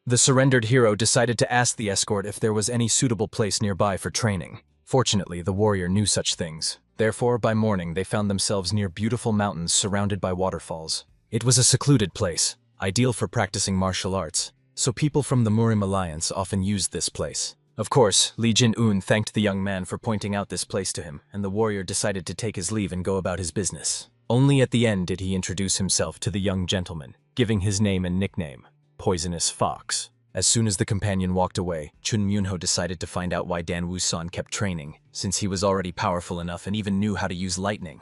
The surrendered hero decided to ask the escort if there was any suitable place nearby for training. Fortunately, the warrior knew such things. Therefore, by morning, they found themselves near beautiful mountains surrounded by waterfalls. It was a secluded place, ideal for practicing martial arts, so people from the Murim Alliance often used this place. Of course, Li Jin-un thanked the young man for pointing out this place to him, and the warrior decided to take his leave and go about his business. Only at the end did he introduce himself to the young gentleman, giving his name and nickname, Poisonous Fox. As soon as the companion walked away, Chun Myunho decided to find out why Dan Woo-san kept training, since he was already powerful enough and even knew how to use lightning.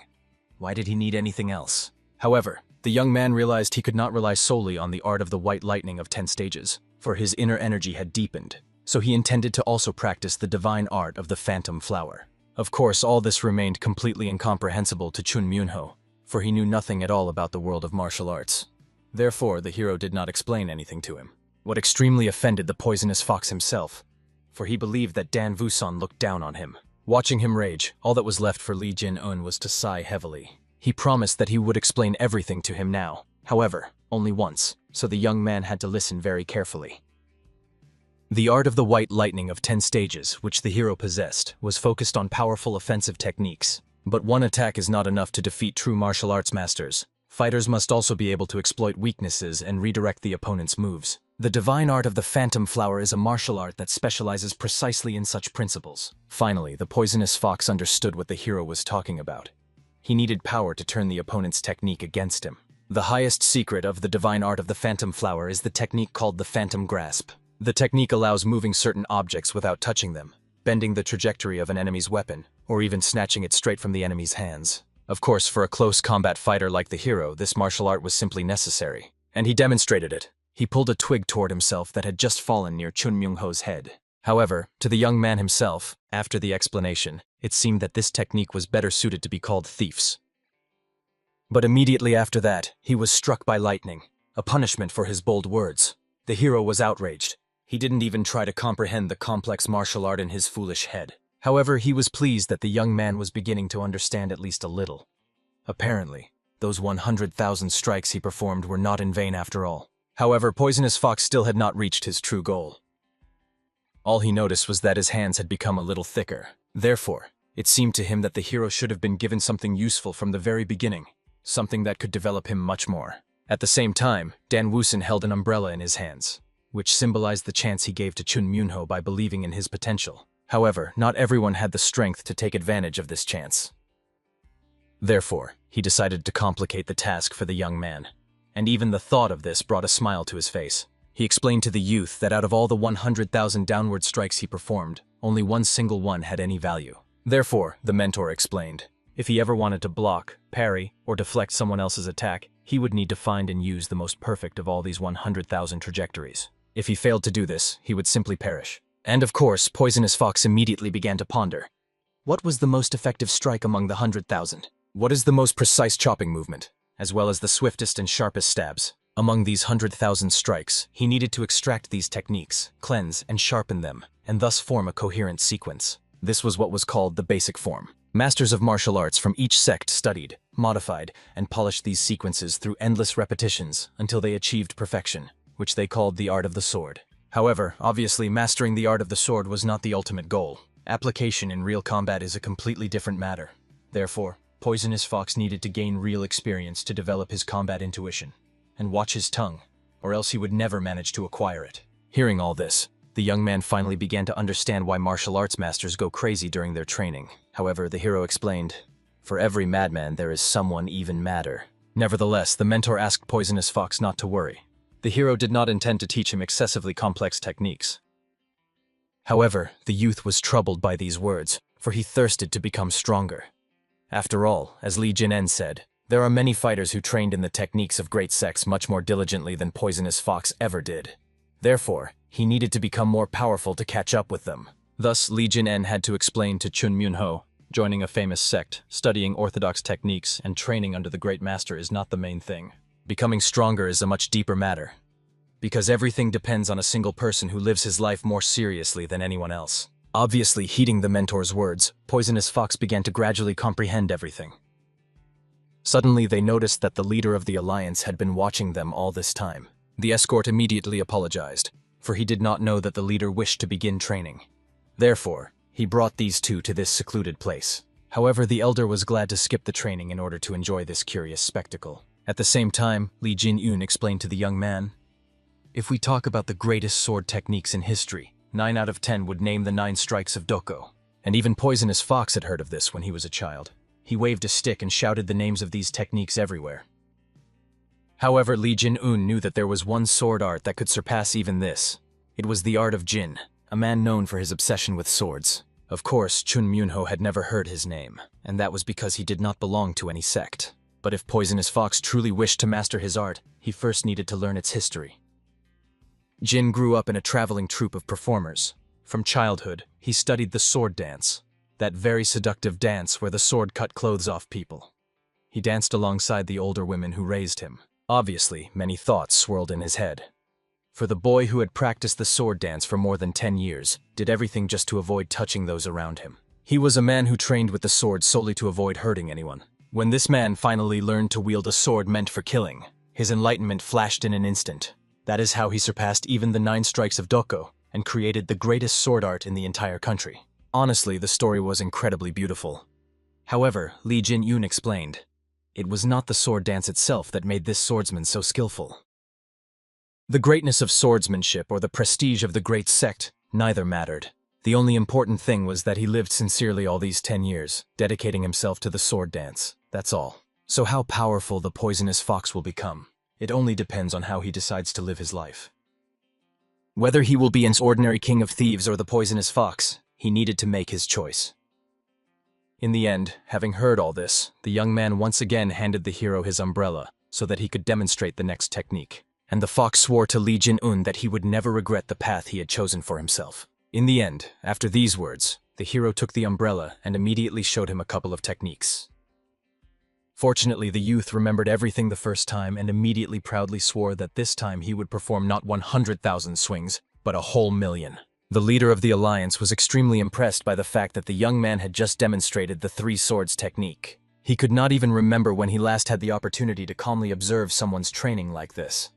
Why did he need anything else? However, the young man realized he could not rely solely on the art of the white lightning of 10 stages, for his inner energy had deepened, so he intended to also practice the divine art of the phantom flower. Of course, all this remained completely incomprehensible to Chun Myunho, for he knew nothing at all about the world of martial arts. Therefore, the hero did not explain anything to him. What extremely offended the Poisonous Fox himself, for he believed that Dan Woo-san looked down on him. Watching him rage, all that was left for Li Jin-un was to sigh heavily. He promised that he would explain everything to him now, however, only once, so the young man had to listen very carefully. The art of the white lightning of 10 stages, which the hero possessed, was focused on powerful offensive techniques. But one attack is not enough to defeat true martial arts masters. Fighters must also be able to exploit weaknesses and redirect the opponent's moves. The divine art of the phantom flower is a martial art that specializes precisely in such principles. Finally, the Poisonous Fox understood what the hero was talking about. He needed power to turn the opponent's technique against him. The highest secret of the divine art of the phantom flower is the technique called the phantom grasp. The technique allows moving certain objects without touching them, bending the trajectory of an enemy's weapon, or even snatching it straight from the enemy's hands. Of course, for a close combat fighter like the hero, this martial art was simply necessary. And he demonstrated it. He pulled a twig toward himself that had just fallen near Chun Myungho's head. However, to the young man himself, after the explanation, it seemed that this technique was better suited to be called thieves. But immediately after that, he was struck by lightning, a punishment for his bold words. The hero was outraged. He didn't even try to comprehend the complex martial art in his foolish head. However, he was pleased that the young man was beginning to understand at least a little. Apparently, those 100,000 strikes he performed were not in vain after all. However, Poisonous Fox still had not reached his true goal. All he noticed was that his hands had become a little thicker. Therefore, it seemed to him that the hero should have been given something useful from the very beginning, something that could develop him much more. At the same time, Dan Woo-san held an umbrella in his hands, which symbolized the chance he gave to Chun Myunho by believing in his potential. However, not everyone had the strength to take advantage of this chance. Therefore, he decided to complicate the task for the young man. And even the thought of this brought a smile to his face. He explained to the youth that out of all the 100,000 downward strikes he performed, only one single one had any value. Therefore, the mentor explained, if he ever wanted to block, parry, or deflect someone else's attack, he would need to find and use the most perfect of all these 100,000 trajectories. If he failed to do this, he would simply perish. And of course, Poisonous Fox immediately began to ponder. What was the most effective strike among the 100,000? What is the most precise chopping movement, as well as the swiftest and sharpest stabs? Among these 100,000 strikes, he needed to extract these techniques, cleanse and sharpen them, and thus form a coherent sequence. This was what was called the basic form. Masters of martial arts from each sect studied, modified, and polished these sequences through endless repetitions until they achieved perfection, which they called the art of the sword. However, obviously mastering the art of the sword was not the ultimate goal. Application in real combat is a completely different matter. Therefore, Poisonous Fox needed to gain real experience to develop his combat intuition, and watch his tongue, or else he would never manage to acquire it. Hearing all this, the young man finally began to understand why martial arts masters go crazy during their training. However, the hero explained, "For every madman there is someone even madder." Nevertheless, the mentor asked Poisonous Fox not to worry. The hero did not intend to teach him excessively complex techniques. However, the youth was troubled by these words, for he thirsted to become stronger. After all, as Li Jinen said, there are many fighters who trained in the techniques of great sects much more diligently than Poisonous Fox ever did. Therefore, he needed to become more powerful to catch up with them. Thus, Li Jinen had to explain to Chun Myunho, joining a famous sect, studying orthodox techniques, and training under the great master is not the main thing. Becoming stronger is a much deeper matter, because everything depends on a single person who lives his life more seriously than anyone else. Obviously, heeding the mentor's words, Poisonous Fox began to gradually comprehend everything. Suddenly, they noticed that the leader of the alliance had been watching them all this time. The escort immediately apologized, for he did not know that the leader wished to begin training. Therefore, he brought these two to this secluded place. However, the elder was glad to skip the training in order to enjoy this curious spectacle. At the same time, Li Jin-yoon explained to the young man, "If we talk about the greatest sword techniques in history, 9 out of 10 would name the 9 strikes of Doko." And even Poisonous Fox had heard of this when he was a child. He waved a stick and shouted the names of these techniques everywhere. However, Li Jin-un knew that there was one sword art that could surpass even this. It was the art of Jin, a man known for his obsession with swords. Of course, Chun Myunho had never heard his name, and that was because he did not belong to any sect. But if Poisonous Fox truly wished to master his art, he first needed to learn its history. Jin grew up in a traveling troupe of performers. From childhood, he studied the sword dance, that very seductive dance where the sword cut clothes off people. He danced alongside the older women who raised him. Obviously, many thoughts swirled in his head. For the boy who had practiced the sword dance for more than 10 years, did everything just to avoid touching those around him. He was a man who trained with the sword solely to avoid hurting anyone. When this man finally learned to wield a sword meant for killing, his enlightenment flashed in an instant. That is how he surpassed even the 9 strikes of Doko and created the greatest sword art in the entire country. Honestly, the story was incredibly beautiful. However, Li Jin-yoon explained, it was not the sword dance itself that made this swordsman so skillful. The greatness of swordsmanship or the prestige of the great sect, neither mattered. The only important thing was that he lived sincerely all these 10 years, dedicating himself to the sword dance. That's all. So how powerful the Poisonous Fox will become, it only depends on how he decides to live his life. Whether he will be an ordinary king of thieves or the Poisonous Fox, he needed to make his choice. In the end, having heard all this, the young man once again handed the hero his umbrella so that he could demonstrate the next technique. And the fox swore to Li Jin-un that he would never regret the path he had chosen for himself. In the end, after these words, the hero took the umbrella and immediately showed him a couple of techniques. Fortunately, the youth remembered everything the first time and immediately proudly swore that this time he would perform not 100,000 swings, but a whole million. The leader of the alliance was extremely impressed by the fact that the young man had just demonstrated the 3 swords technique. He could not even remember when he last had the opportunity to calmly observe someone's training like this.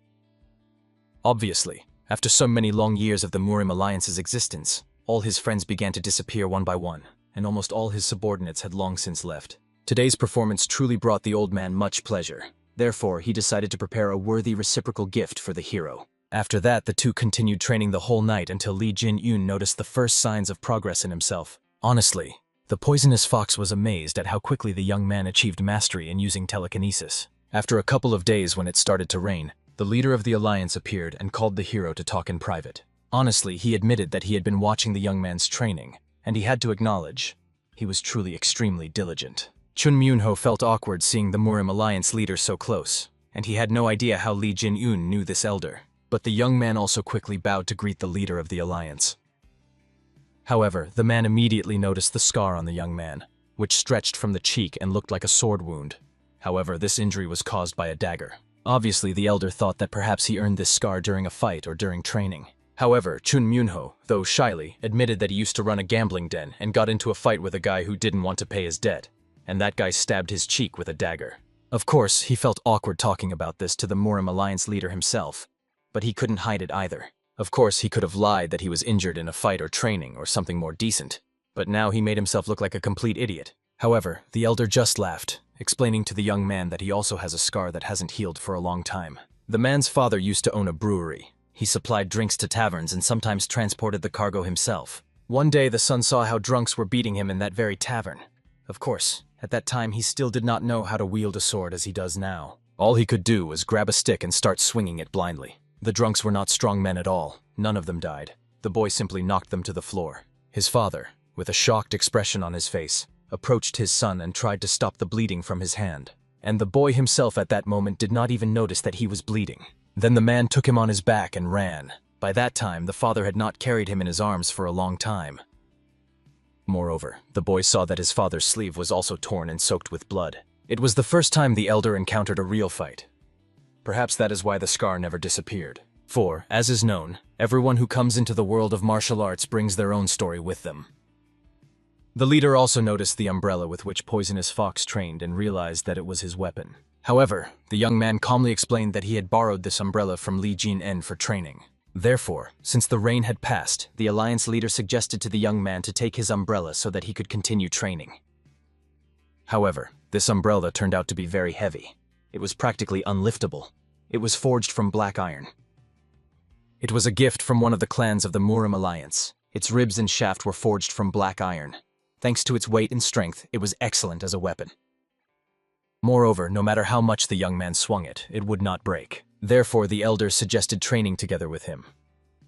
Obviously, after so many long years of the Murim Alliance's existence, all his friends began to disappear one by one, and almost all his subordinates had long since left. Today's performance truly brought the old man much pleasure. Therefore, he decided to prepare a worthy reciprocal gift for the hero. After that, the two continued training the whole night until Li Jin-yoon noticed the first signs of progress in himself. Honestly, the Poisonous Fox was amazed at how quickly the young man achieved mastery in using telekinesis. After a couple of days when it started to rain, the leader of the alliance appeared and called the hero to talk in private. Honestly, he admitted that he had been watching the young man's training, and he had to acknowledge, he was truly extremely diligent. Chun Myunho felt awkward seeing the Murim Alliance leader so close, and he had no idea how Li Jin-yoon knew this elder. But the young man also quickly bowed to greet the leader of the alliance. However, the man immediately noticed the scar on the young man, which stretched from the cheek and looked like a sword wound. However, this injury was caused by a dagger. Obviously, the elder thought that perhaps he earned this scar during a fight or during training. However, Chun Myunho, though shyly, admitted that he used to run a gambling den and got into a fight with a guy who didn't want to pay his debt, and that guy stabbed his cheek with a dagger. Of course, he felt awkward talking about this to the Murim Alliance leader himself, but he couldn't hide it either. Of course, he could have lied that he was injured in a fight or training or something more decent, but now he made himself look like a complete idiot. However, the elder just laughed, explaining to the young man that he also has a scar that hasn't healed for a long time. The man's father used to own a brewery. He supplied drinks to taverns and sometimes transported the cargo himself. One day, the son saw how drunks were beating him in that very tavern. Of course, at that time he still did not know how to wield a sword as he does now. All he could do was grab a stick and start swinging it blindly. The drunks were not strong men at all. None of them died. The boy simply knocked them to the floor. His father, with a shocked expression on his face, approached his son and tried to stop the bleeding from his hand. And the boy himself at that moment did not even notice that he was bleeding. Then the man took him on his back and ran. By that time, the father had not carried him in his arms for a long time. Moreover, the boy saw that his father's sleeve was also torn and soaked with blood. It was the first time the elder encountered a real fight. Perhaps that is why the scar never disappeared. For, as is known, everyone who comes into the world of martial arts brings their own story with them. The leader also noticed the umbrella with which Poisonous Fox trained and realized that it was his weapon. However, the young man calmly explained that he had borrowed this umbrella from Li Jin-en for training. Therefore, since the rain had passed, the alliance leader suggested to the young man to take his umbrella so that he could continue training. However, this umbrella turned out to be very heavy. It was practically unliftable. It was forged from black iron. It was a gift from one of the clans of the Murim Alliance. Its ribs and shaft were forged from black iron. Thanks to its weight and strength, it was excellent as a weapon. Moreover, no matter how much the young man swung it, it would not break. Therefore, the elders suggested training together with him.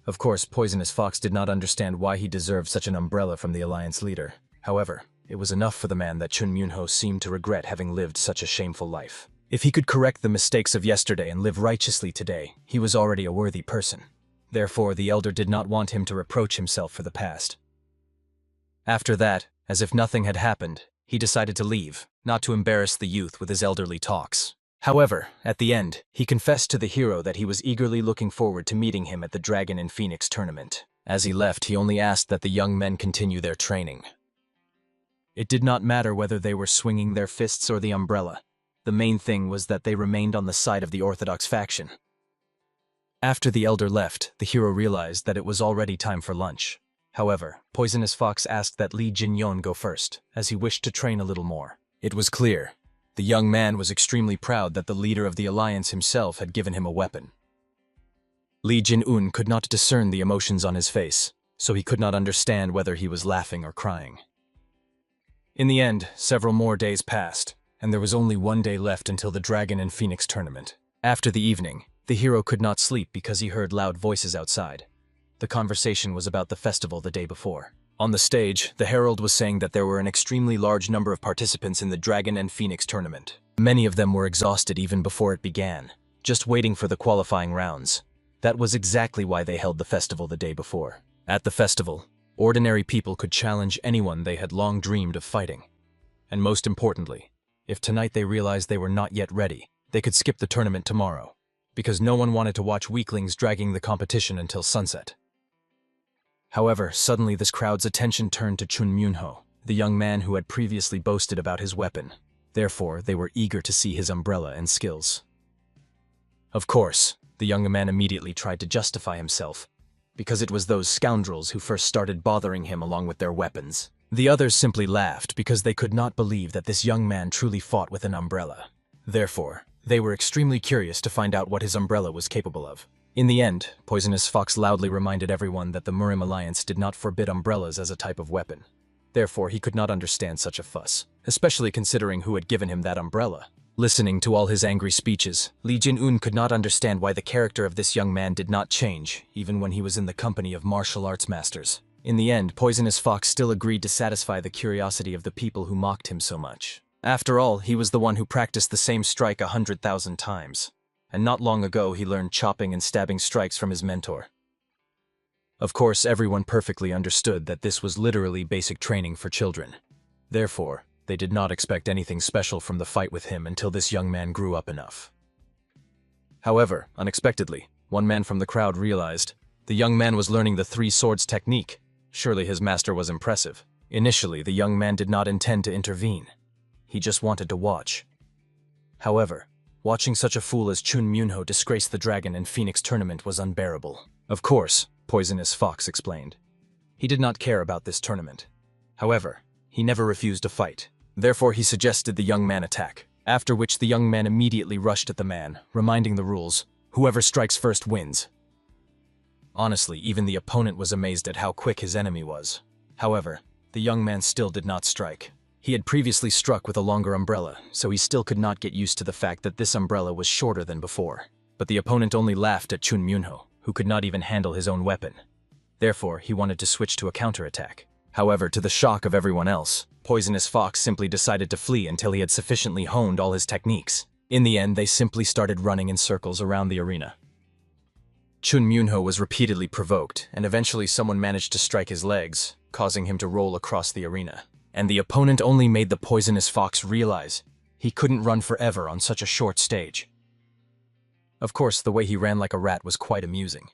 Of course, Poisonous Fox did not understand why he deserved such an umbrella from the alliance leader. However, it was enough for the man that Chun Myunho seemed to regret having lived such a shameful life. If he could correct the mistakes of yesterday and live righteously today, he was already a worthy person. Therefore, the elder did not want him to reproach himself for the past. After that, as if nothing had happened, he decided to leave, not to embarrass the youth with his elderly talks. However, at the end, he confessed to the hero that he was eagerly looking forward to meeting him at the Dragon and Phoenix tournament. As he left, he only asked that the young men continue their training. It did not matter whether they were swinging their fists or the umbrella. The main thing was that they remained on the side of the orthodox faction. After the elder left, the hero realized that it was already time for lunch. However, Poisonous Fox asked that Li Jinyon go first, as he wished to train a little more. It was clear. The young man was extremely proud that the leader of the alliance himself had given him a weapon. Li Jin-un could not discern the emotions on his face, so he could not understand whether he was laughing or crying. In the end, several more days passed, and there was only one day left until the Dragon and Phoenix tournament. After the evening, the hero could not sleep because he heard loud voices outside. The conversation was about the festival the day before. On the stage, the herald was saying that there were an extremely large number of participants in the Dragon and Phoenix tournament. Many of them were exhausted even before it began, just waiting for the qualifying rounds. That was exactly why they held the festival the day before. At the festival, ordinary people could challenge anyone they had long dreamed of fighting. And most importantly, if tonight they realized they were not yet ready, they could skip the tournament tomorrow, because no one wanted to watch weaklings dragging the competition until sunset. However, suddenly this crowd's attention turned to Chun Myunho, the young man who had previously boasted about his weapon. Therefore, they were eager to see his umbrella and skills. Of course, the young man immediately tried to justify himself, because it was those scoundrels who first started bothering him along with their weapons. The others simply laughed because they could not believe that this young man truly fought with an umbrella. Therefore, they were extremely curious to find out what his umbrella was capable of. In the end, Poisonous Fox loudly reminded everyone that the Murim Alliance did not forbid umbrellas as a type of weapon. Therefore, he could not understand such a fuss, especially considering who had given him that umbrella. Listening to all his angry speeches, Li Jin-un could not understand why the character of this young man did not change, even when he was in the company of martial arts masters. In the end, Poisonous Fox still agreed to satisfy the curiosity of the people who mocked him so much. After all, he was the one who practiced the same strike 100,000 times. And not long ago he learned chopping and stabbing strikes from his mentor. Of course, everyone perfectly understood that this was literally basic training for children. Therefore, they did not expect anything special from the fight with him until this young man grew up enough. However, unexpectedly, one man from the crowd realized the young man was learning the three swords technique. Surely his master was impressive. Initially, the young man did not intend to intervene. He just wanted to watch. However, watching such a fool as Chun Myunho disgrace the Dragon and Phoenix tournament was unbearable. Of course, Poisonous Fox explained. He did not care about this tournament. However, he never refused to fight. Therefore, he suggested the young man attack, after which the young man immediately rushed at the man, reminding the rules, whoever strikes first wins. Honestly, even the opponent was amazed at how quick his enemy was. However, the young man still did not strike. He had previously struck with a longer umbrella, so he still could not get used to the fact that this umbrella was shorter than before. But the opponent only laughed at Chun Myunho, who could not even handle his own weapon. Therefore, he wanted to switch to a counterattack. However, to the shock of everyone else, Poisonous Fox simply decided to flee until he had sufficiently honed all his techniques. In the end, they simply started running in circles around the arena. Chun Myunho was repeatedly provoked, and eventually someone managed to strike his legs, causing him to roll across the arena. And the opponent only made the Poisonous Fox realize he couldn't run forever on such a short stage. Of course, the way he ran like a rat was quite amusing.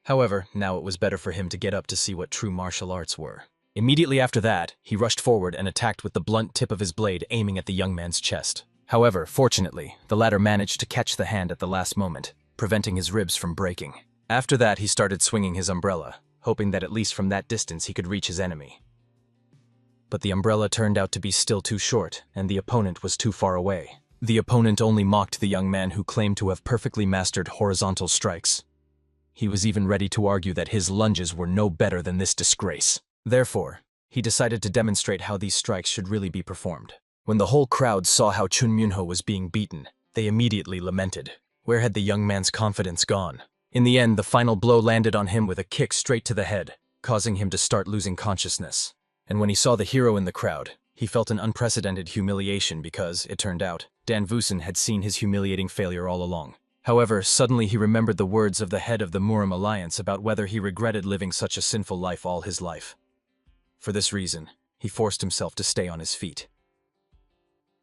However, now it was better for him to get up to see what true martial arts were. Immediately after that, he rushed forward and attacked with the blunt tip of his blade aiming at the young man's chest. However, fortunately, the latter managed to catch the hand at the last moment, preventing his ribs from breaking. After that, he started swinging his umbrella, hoping that at least from that distance he could reach his enemy. But the umbrella turned out to be still too short, and the opponent was too far away. The opponent only mocked the young man who claimed to have perfectly mastered horizontal strikes. He was even ready to argue that his lunges were no better than this disgrace. Therefore, he decided to demonstrate how these strikes should really be performed. When the whole crowd saw how Chun Myunho was being beaten, they immediately lamented. Where had the young man's confidence gone? In the end, the final blow landed on him with a kick straight to the head, causing him to start losing consciousness. And when he saw the hero in the crowd, he felt an unprecedented humiliation because, it turned out, Dan Vusen had seen his humiliating failure all along. However, suddenly he remembered the words of the head of the Murim Alliance about whether he regretted living such a sinful life all his life. For this reason, he forced himself to stay on his feet.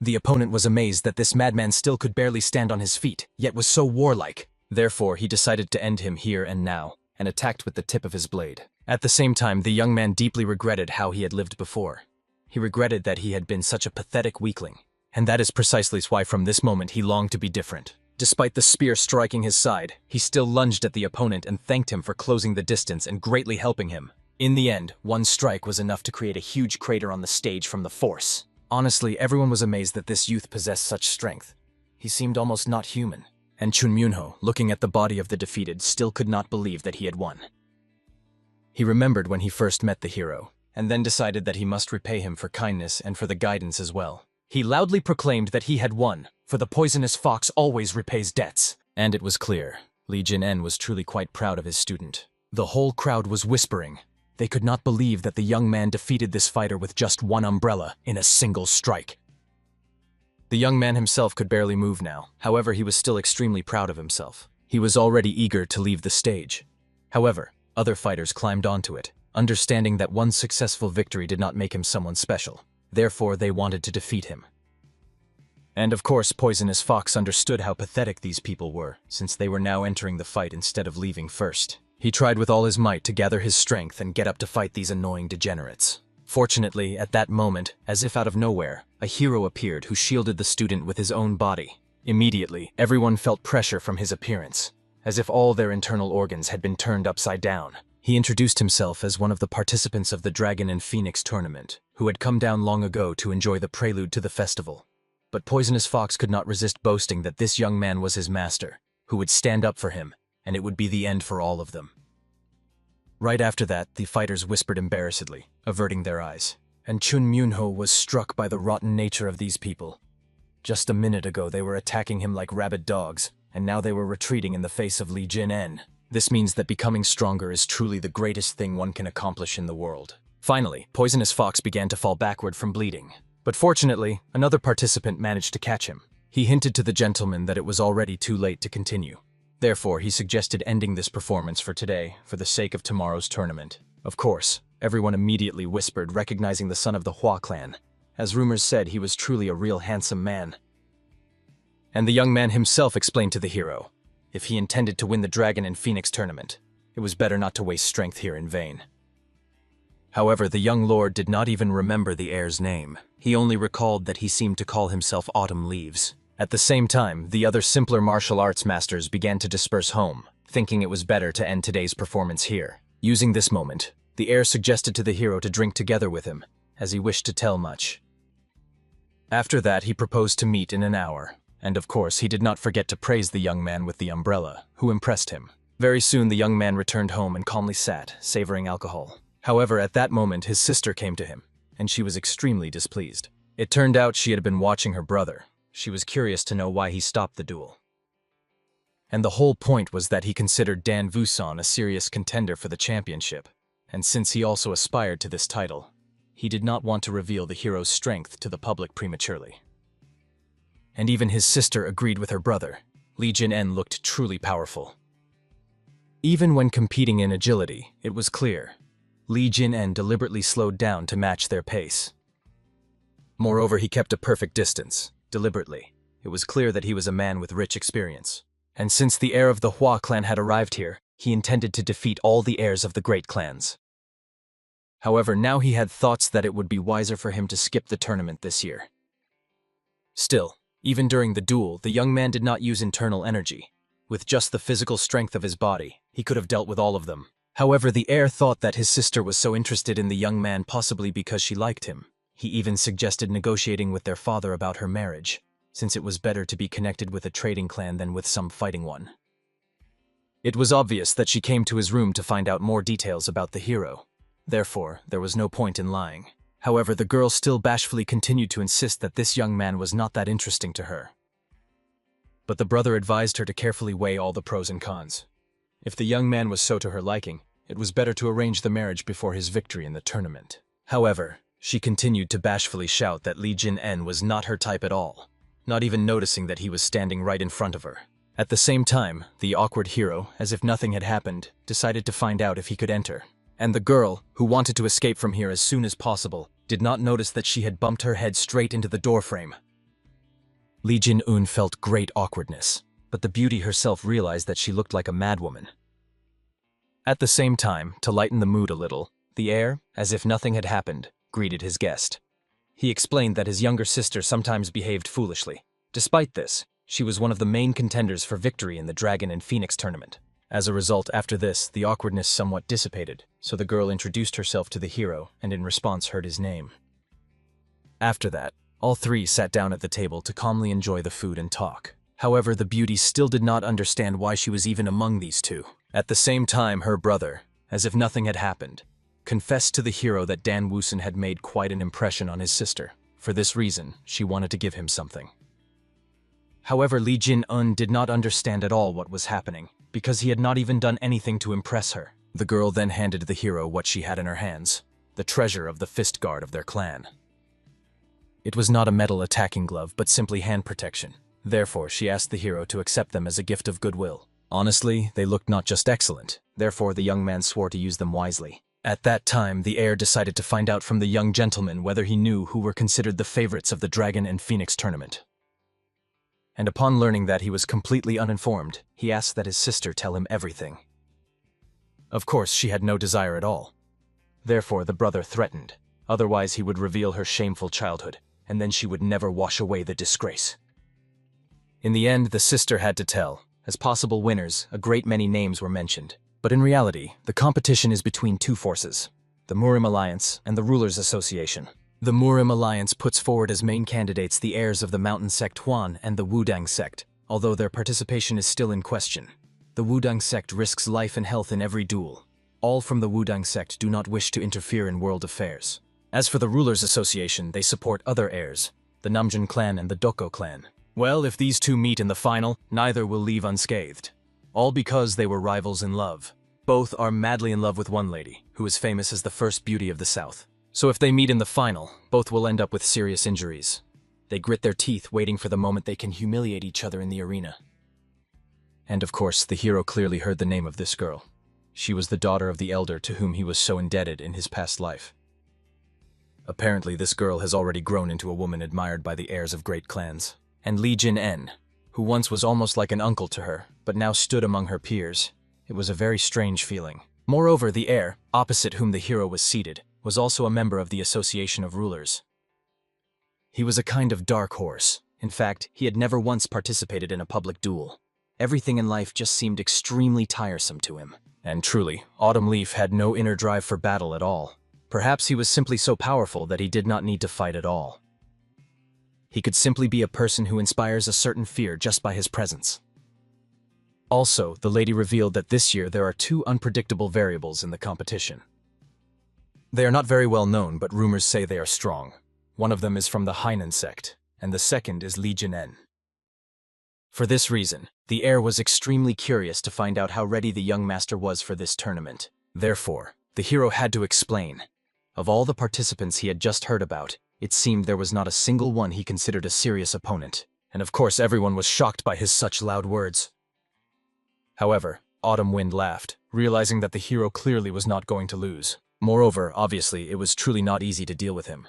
The opponent was amazed that this madman still could barely stand on his feet, yet was so warlike. Therefore, he decided to end him here and now, and attacked with the tip of his blade. At the same time, the young man deeply regretted how he had lived before. He regretted that he had been such a pathetic weakling, and that is precisely why from this moment he longed to be different. Despite the spear striking his side, he still lunged at the opponent and thanked him for closing the distance and greatly helping him. In the end, one strike was enough to create a huge crater on the stage from the force. Honestly, everyone was amazed that this youth possessed such strength. He seemed almost not human. And Chun Myunho, looking at the body of the defeated, still could not believe that he had won. He remembered when he first met the hero, and then decided that he must repay him for kindness and for the guidance as well. He loudly proclaimed that he had won, for the Poisonous Fox always repays debts. And it was clear, Li Jin-en was truly quite proud of his student. The whole crowd was whispering. They could not believe that the young man defeated this fighter with just one umbrella in a single strike. The young man himself could barely move now, however he was still extremely proud of himself. He was already eager to leave the stage. However, other fighters climbed onto it, understanding that one successful victory did not make him someone special. Therefore, they wanted to defeat him. And of course, Poisonous Fox understood how pathetic these people were, since they were now entering the fight instead of leaving first. He tried with all his might to gather his strength and get up to fight these annoying degenerates. Fortunately, at that moment, as if out of nowhere, a hero appeared who shielded the student with his own body. Immediately, everyone felt pressure from his appearance, as if all their internal organs had been turned upside down. He introduced himself as one of the participants of the Dragon and Phoenix tournament, who had come down long ago to enjoy the prelude to the festival. But Poisonous Fox could not resist boasting that this young man was his master, who would stand up for him, and it would be the end for all of them. Right after that, the fighters whispered embarrassedly, averting their eyes. And Chun Myunho was struck by the rotten nature of these people. Just a minute ago they were attacking him like rabid dogs, and now they were retreating in the face of Li Jin-en. This means that becoming stronger is truly the greatest thing one can accomplish in the world. Finally, Poisonous Fox began to fall backward from bleeding. But fortunately, another participant managed to catch him. He hinted to the gentleman that it was already too late to continue. Therefore, he suggested ending this performance for today, for the sake of tomorrow's tournament. Of course, everyone immediately whispered, recognizing the son of the Hua clan. As rumors said, he was truly a real handsome man. And the young man himself explained to the hero, If he intended to win the Dragon and Phoenix tournament, it was better not to waste strength here in vain. However, the young lord did not even remember the heir's name. He only recalled that he seemed to call himself Autumn Leaves. At the same time, the other simpler martial arts masters began to disperse home, thinking it was better to end today's performance here. Using this moment, the heir suggested to the hero to drink together with him, as he wished to tell much. After that, he proposed to meet in an hour, and of course he did not forget to praise the young man with the umbrella, who impressed him. Very soon the young man returned home and calmly sat, savoring alcohol. However, at that moment his sister came to him, and she was extremely displeased. It turned out she had been watching her brother. She was curious to know why he stopped the duel. And the whole point was that he considered Dan Vuson a serious contender for the championship, and since he also aspired to this title, he did not want to reveal the hero's strength to the public prematurely. And even his sister agreed with her brother. Li Jin-en looked truly powerful. Even when competing in agility, it was clear. Li Jin-en deliberately slowed down to match their pace. Moreover, he kept a perfect distance, deliberately. It was clear that he was a man with rich experience. And since the heir of the Hua clan had arrived here, he intended to defeat all the heirs of the great clans. However, now he had thoughts that it would be wiser for him to skip the tournament this year. Still, even during the duel, the young man did not use internal energy. With just the physical strength of his body, he could have dealt with all of them. However, the heir thought that his sister was so interested in the young man possibly because she liked him. He even suggested negotiating with their father about her marriage, since it was better to be connected with a trading clan than with some fighting one. It was obvious that she came to his room to find out more details about the hero. Therefore, there was no point in lying. However, the girl still bashfully continued to insist that this young man was not that interesting to her. But the brother advised her to carefully weigh all the pros and cons. If the young man was so to her liking, it was better to arrange the marriage before his victory in the tournament. However, she continued to bashfully shout that Li Jin-en was not her type at all, not even noticing that he was standing right in front of her. At the same time, the awkward hero, as if nothing had happened, decided to find out if he could enter. And the girl, who wanted to escape from here as soon as possible, did not notice that she had bumped her head straight into the doorframe. Li Jin-un felt great awkwardness, but the beauty herself realized that she looked like a madwoman. At the same time, to lighten the mood a little, the heir, as if nothing had happened, greeted his guest. He explained that his younger sister sometimes behaved foolishly. Despite this, she was one of the main contenders for victory in the Dragon and Phoenix tournament. As a result, after this, the awkwardness somewhat dissipated, so the girl introduced herself to the hero and in response heard his name. After that, all three sat down at the table to calmly enjoy the food and talk. However, the beauty still did not understand why she was even among these two. At the same time, her brother, as if nothing had happened, confessed to the hero that Dan Wusun had made quite an impression on his sister. For this reason, she wanted to give him something. However, Li Jin-un did not understand at all what was happening, because he had not even done anything to impress her. The girl then handed the hero what she had in her hands, the treasure of the fist guard of their clan. It was not a metal attacking glove, but simply hand protection. Therefore, she asked the hero to accept them as a gift of goodwill. Honestly, they looked not just excellent, therefore the young man swore to use them wisely. At that time, the heir decided to find out from the young gentleman whether he knew who were considered the favorites of the Dragon and Phoenix tournament. And upon learning that he was completely uninformed, he asked that his sister tell him everything. Of course, she had no desire at all. Therefore, the brother threatened. Otherwise, he would reveal her shameful childhood, and then she would never wash away the disgrace. In the end, the sister had to tell. As possible winners, a great many names were mentioned. But in reality, the competition is between two forces, the Murim Alliance and the Rulers Association. The Murim Alliance puts forward as main candidates the heirs of the Mountain Sect Huan and the Wudang Sect, although their participation is still in question. The Wudang Sect risks life and health in every duel. All from the Wudang Sect do not wish to interfere in world affairs. As for the Rulers Association, they support other heirs, the Namjun clan and the Doko clan. Well, if these two meet in the final, neither will leave unscathed. All because they were rivals in love. Both are madly in love with one lady, who is famous as the first beauty of the South. So if they meet in the final, both will end up with serious injuries. They grit their teeth waiting for the moment they can humiliate each other in the arena. And of course, the hero clearly heard the name of this girl. She was the daughter of the elder to whom he was so indebted in his past life. Apparently, this girl has already grown into a woman admired by the heirs of great clans. And Li Jin-en, who who once was almost like an uncle to her, but now stood among her peers. It was a very strange feeling. Moreover, the heir, opposite whom the hero was seated, was also a member of the Association of Rulers. He was a kind of dark horse. In fact, he had never once participated in a public duel. Everything in life just seemed extremely tiresome to him. And truly, Autumn Leaf had no inner drive for battle at all. Perhaps he was simply so powerful that he did not need to fight at all. He could simply be a person who inspires a certain fear just by his presence. Also, the lady revealed that this year there are two unpredictable variables in the competition. They are not very well known, but rumors say they are strong. One of them is from the Hainan sect, and the second is Legionen. For this reason, the heir was extremely curious to find out how ready the young master was for this tournament. Therefore, the hero had to explain. Of all the participants he had just heard about, it seemed there was not a single one he considered a serious opponent, and of course everyone was shocked by his such loud words. However, Autumn Wind laughed, realizing that the hero clearly was not going to lose. Moreover, obviously, it was truly not easy to deal with him.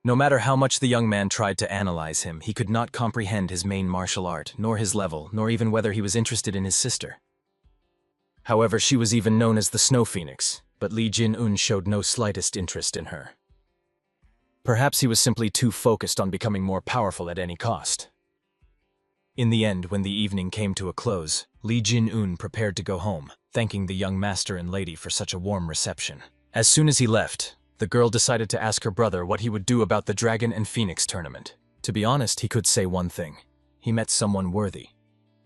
No matter how much the young man tried to analyze him, he could not comprehend his main martial art, nor his level, nor even whether he was interested in his sister. However, she was even known as the Snow Phoenix, but Li Jin-un showed no slightest interest in her. Perhaps he was simply too focused on becoming more powerful at any cost. In the end, when the evening came to a close, Li Jin-un prepared to go home, thanking the young master and lady for such a warm reception. As soon as he left, the girl decided to ask her brother what he would do about the Dragon and Phoenix tournament. To be honest, he could say one thing. He met someone worthy.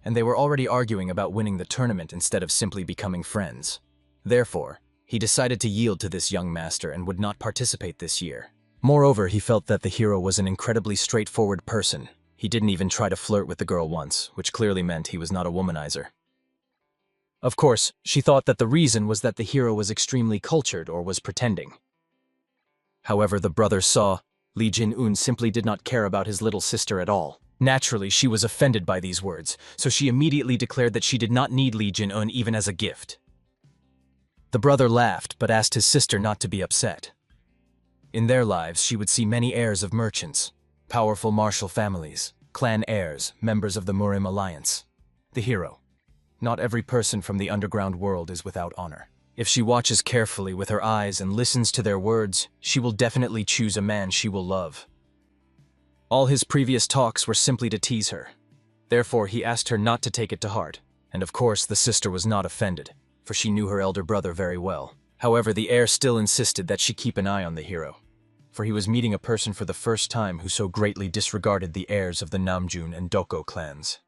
And they were already arguing about winning the tournament instead of simply becoming friends. Therefore, he decided to yield to this young master and would not participate this year. Moreover, he felt that the hero was an incredibly straightforward person. He didn't even try to flirt with the girl once, which clearly meant he was not a womanizer. Of course, she thought that the reason was that the hero was extremely cultured or was pretending. However, the brothers saw Li Jin-un simply did not care about his little sister at all. Naturally, she was offended by these words, so she immediately declared that she did not need Li Jin-un even as a gift. The brother laughed, but asked his sister not to be upset. In their lives, she would see many heirs of merchants, powerful martial families, clan heirs, members of the Murim alliance. The hero. Not every person from the underground world is without honor. If she watches carefully with her eyes and listens to their words, she will definitely choose a man she will love. All his previous talks were simply to tease her. Therefore, he asked her not to take it to heart. And of course, the sister was not offended, for she knew her elder brother very well. However, the heir still insisted that she keep an eye on the hero, for he was meeting a person for the first time who so greatly disregarded the heirs of the Namjoon and Doko clans.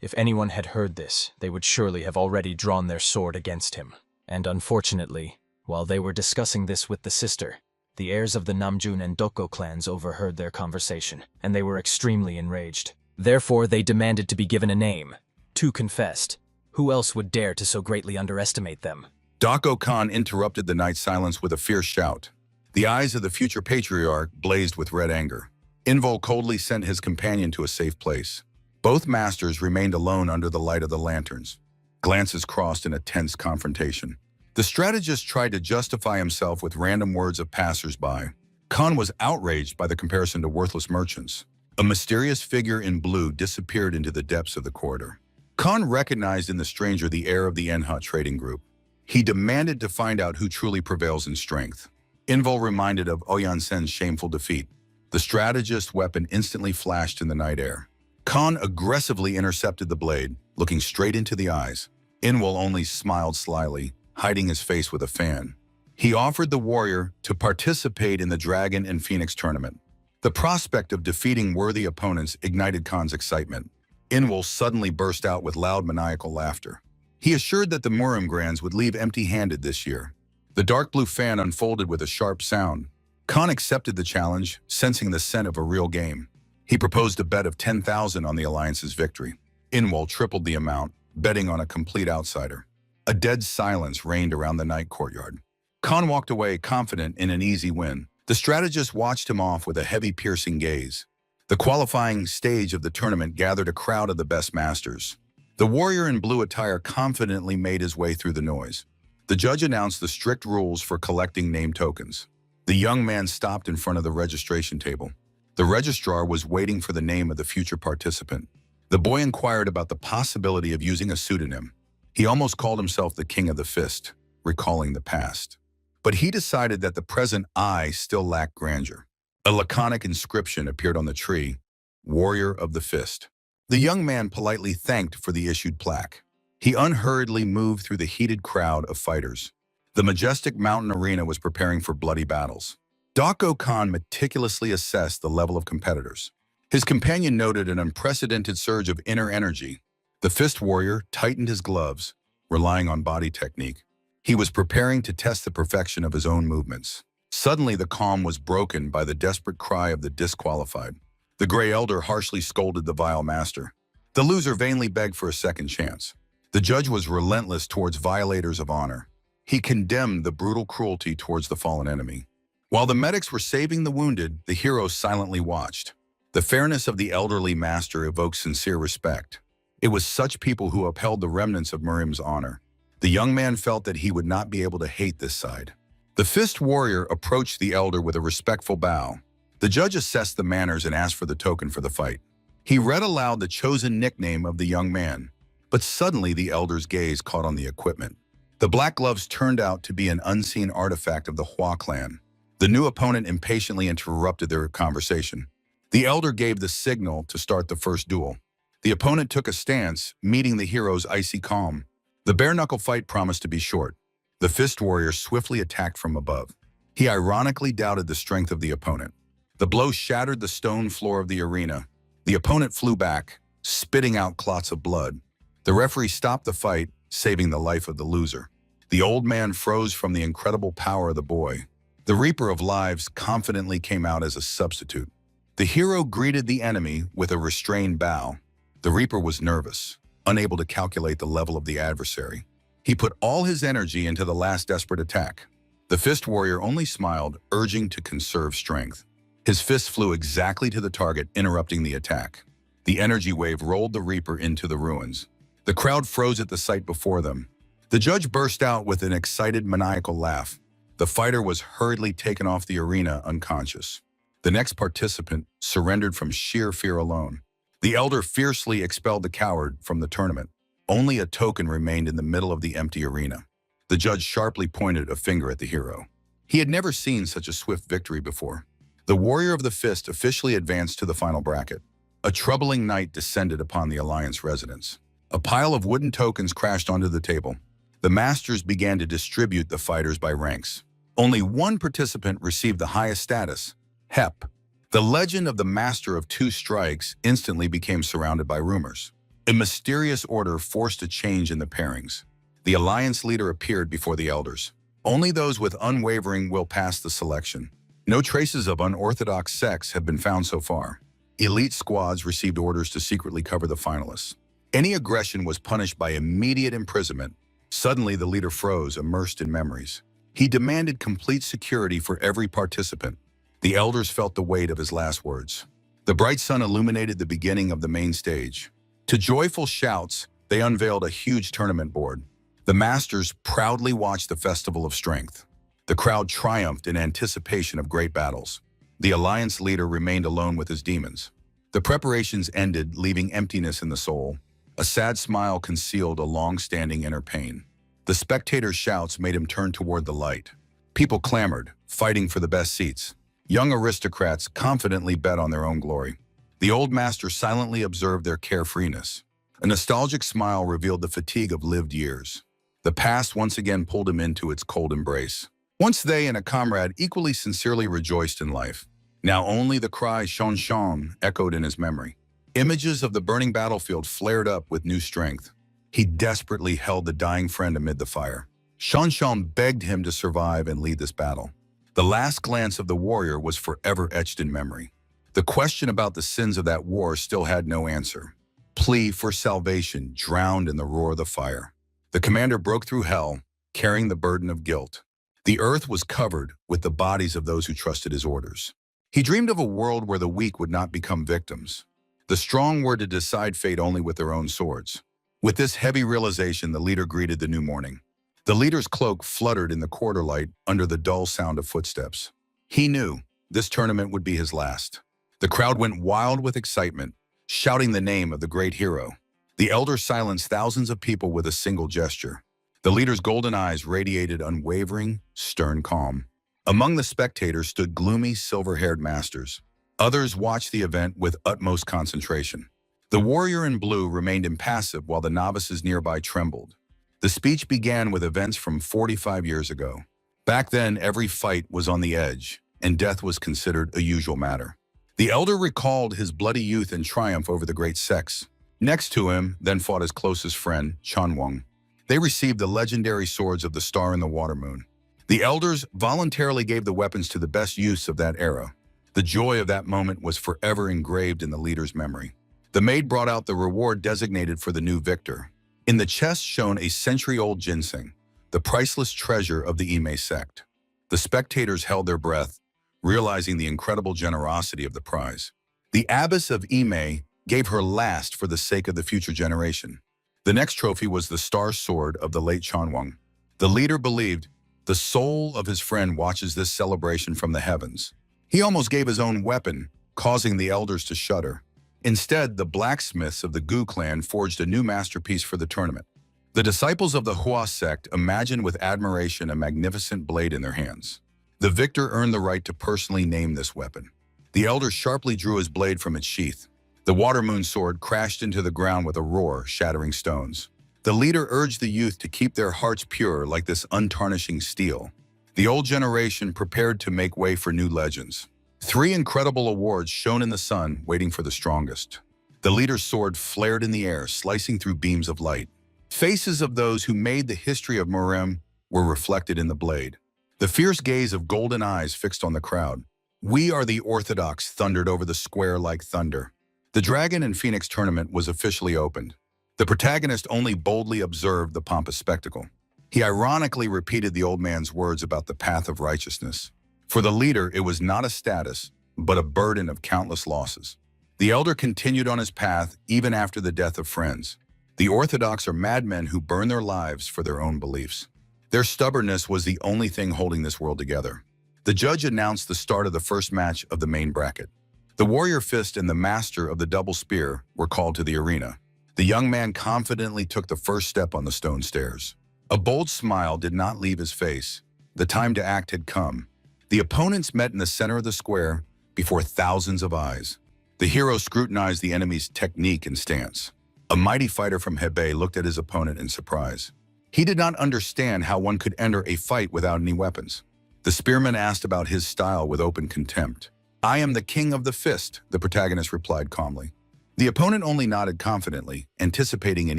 If anyone had heard this, they would surely have already drawn their sword against him. And unfortunately, while they were discussing this with the sister, the heirs of the Namjoon and Doko clans overheard their conversation, and they were extremely enraged. Therefore, they demanded to be given a name. Two confessed. Who else would dare to so greatly underestimate them? Dako Khan interrupted the night silence with a fierce shout. The eyes of the future patriarch blazed with red anger. Invol coldly sent his companion to a safe place. Both masters remained alone under the light of the lanterns. Glances crossed in a tense confrontation. The strategist tried to justify himself with random words of passers-by. Khan was outraged by the comparison to worthless merchants. A mysterious figure in blue disappeared into the depths of the corridor. Khan recognized in the stranger the heir of the Enha trading group. He demanded to find out who truly prevails in strength. Invol reminded of Oyan Sen's shameful defeat. The strategist's weapon instantly flashed in the night air. Khan aggressively intercepted the blade, looking straight into the eyes. Invol only smiled slyly, hiding his face with a fan. He offered the warrior to participate in the Dragon and Phoenix tournament. The prospect of defeating worthy opponents ignited Khan's excitement. Invol suddenly burst out with loud maniacal laughter. He assured that the Murim Grands would leave empty-handed this year. The dark blue fan unfolded with a sharp sound. Khan accepted the challenge, sensing the scent of a real game. He proposed a bet of 10,000 on the Alliance's victory. Invol tripled the amount, betting on a complete outsider. A dead silence reigned around the night courtyard. Khan walked away confident in an easy win. The strategist watched him off with a heavy, piercing gaze. The qualifying stage of the tournament gathered a crowd of the best masters. The warrior in blue attire confidently made his way through the noise. The judge announced the strict rules for collecting name tokens. The young man stopped in front of the registration table. The registrar was waiting for the name of the future participant. The boy inquired about the possibility of using a pseudonym. He almost called himself the King of the Fist, recalling the past. But he decided that the present I still lacked grandeur. A laconic inscription appeared on the tree, Warrior of the Fist. The young man politely thanked for the issued plaque. He unhurriedly moved through the heated crowd of fighters. The majestic mountain arena was preparing for bloody battles. Dako Khan meticulously assessed the level of competitors. His companion noted an unprecedented surge of inner energy. The fist warrior tightened his gloves, relying on body technique. He was preparing to test the perfection of his own movements. Suddenly, the calm was broken by the desperate cry of the disqualified. The gray elder harshly scolded the vile master. The loser vainly begged for a second chance. The judge was relentless towards violators of honor. He condemned the brutal cruelty towards the fallen enemy. While the medics were saving the wounded, the heroes silently watched. The fairness of the elderly master evoked sincere respect. It was such people who upheld the remnants of Miriam's honor. The young man felt that he would not be able to hate this side. The fist warrior approached the elder with a respectful bow. The judge assessed the manners and asked for the token for the fight. He read aloud the chosen nickname of the young man. But suddenly the elder's gaze caught on the equipment. The black gloves turned out to be an unseen artifact of the Hua clan. The new opponent impatiently interrupted their conversation. The elder gave the signal to start the first duel. The opponent took a stance, meeting the hero's icy calm. The bare-knuckle fight promised to be short. The fist warrior swiftly attacked from above. He ironically doubted the strength of the opponent. The blow shattered the stone floor of the arena. The opponent flew back, spitting out clots of blood. The referee stopped the fight, saving the life of the loser. The old man froze from the incredible power of the boy. The Reaper of Lives confidently came out as a substitute. The hero greeted the enemy with a restrained bow. The Reaper was nervous, unable to calculate the level of the adversary. He put all his energy into the last desperate attack. The fist warrior only smiled, urging to conserve strength. His fist flew exactly to the target, interrupting the attack. The energy wave rolled the Reaper into the ruins. The crowd froze at the sight before them. The judge burst out with an excited, maniacal laugh. The fighter was hurriedly taken off the arena unconscious. The next participant surrendered from sheer fear alone. The elder fiercely expelled the coward from the tournament. Only a token remained in the middle of the empty arena. The judge sharply pointed a finger at the hero. He had never seen such a swift victory before. The warrior of the fist officially advanced to the final bracket. A troubling night descended upon the Alliance residence. A pile of wooden tokens crashed onto the table. The masters began to distribute the fighters by ranks. Only one participant received the highest status, Hep. The legend of the Master of Two Strikes instantly became surrounded by rumors. A mysterious order forced a change in the pairings. The Alliance leader appeared before the elders. Only those with unwavering will pass the selection. No traces of unorthodox sex have been found so far. Elite squads received orders to secretly cover the finalists. Any aggression was punished by immediate imprisonment. Suddenly, the leader froze, immersed in memories. He demanded complete security for every participant. The elders felt the weight of his last words. The bright sun illuminated the beginning of the main stage. To joyful shouts, they unveiled a huge tournament board. The masters proudly watched the festival of strength. The crowd triumphed in anticipation of great battles. The Alliance leader remained alone with his demons. The preparations ended, leaving emptiness in the soul. A sad smile concealed a long-standing inner pain. The spectators' shouts made him turn toward the light. People clamored, fighting for the best seats. Young aristocrats confidently bet on their own glory. The old master silently observed their carefreeness. A nostalgic smile revealed the fatigue of lived years. The past once again pulled him into its cold embrace. Once they and a comrade equally sincerely rejoiced in life. Now only the cry "Shon Shon" echoed in his memory. Images of the burning battlefield flared up with new strength. He desperately held the dying friend amid the fire. Shon Shon begged him to survive and lead this battle. The last glance of the warrior was forever etched in memory. The question about the sins of that war still had no answer. Plea for salvation drowned in the roar of the fire. The commander broke through hell, carrying the burden of guilt. The earth was covered with the bodies of those who trusted his orders. He dreamed of a world where the weak would not become victims. The strong were to decide fate only with their own swords. With this heavy realization, the leader greeted the new morning. The leader's cloak fluttered in the quarter light under the dull sound of footsteps. He knew this tournament would be his last. The crowd went wild with excitement. shouting the name of the great hero. The elder silenced thousands of people with a single gesture. The leader's golden eyes radiated unwavering, stern calm. Among the spectators stood gloomy, silver-haired masters. Others watched the event with utmost concentration. The warrior in blue remained impassive while the novices nearby trembled. The speech began with events from 45 years ago. Back then, every fight was on the edge, and death was considered a usual matter. The elder recalled his bloody youth and triumph over the great Sex. Next to him, then fought his closest friend, Chanwang. They received the legendary swords of the Star and the Water Moon. The elders voluntarily gave the weapons to the best youths of that era. The joy of that moment was forever engraved in the leader's memory. The maid brought out the reward designated for the new victor. In the chest shone a century-old ginseng, the priceless treasure of the Ime sect. The spectators held their breath, realizing the incredible generosity of the prize. The abbess of Ime gave her last for the sake of the future generation. The next trophy was the star sword of the late Chanwang. The leader believed the soul of his friend watches this celebration from the heavens. He almost gave his own weapon, causing the elders to shudder. Instead, the blacksmiths of the Gu clan forged a new masterpiece for the tournament. The disciples of the Hua sect imagined with admiration a magnificent blade in their hands. The victor earned the right to personally name this weapon. The elder sharply drew his blade from its sheath. The water moon sword crashed into the ground with a roar, shattering stones. The leader urged the youth to keep their hearts pure like this untarnishing steel. The old generation prepared to make way for new legends. 3 incredible awards shone in the sun, waiting for the strongest. The leader's sword flared in the air, slicing through beams of light. Faces of those who made the history of Murem were reflected in the blade. The fierce gaze of golden eyes fixed on the crowd. "We are the Orthodox," thundered over the square like thunder. The Dragon and Phoenix tournament was officially opened. The protagonist only boldly observed the pompous spectacle. He ironically repeated the old man's words about the path of righteousness. For the leader, it was not a status, but a burden of countless losses. The elder continued on his path even after the death of friends. The Orthodox are madmen who burn their lives for their own beliefs. Their stubbornness was the only thing holding this world together. The judge announced the start of the first match of the main bracket. The warrior fist and the master of the double spear were called to the arena. The young man confidently took the first step on the stone stairs. A bold smile did not leave his face. The time to act had come. The opponents met in the center of the square before thousands of eyes. The hero scrutinized the enemy's technique and stance. A mighty fighter from Hebei looked at his opponent in surprise. He did not understand how one could enter a fight without any weapons. The spearman asked about his style with open contempt. "I am the king of the fist," the protagonist replied calmly. The opponent only nodded confidently, anticipating an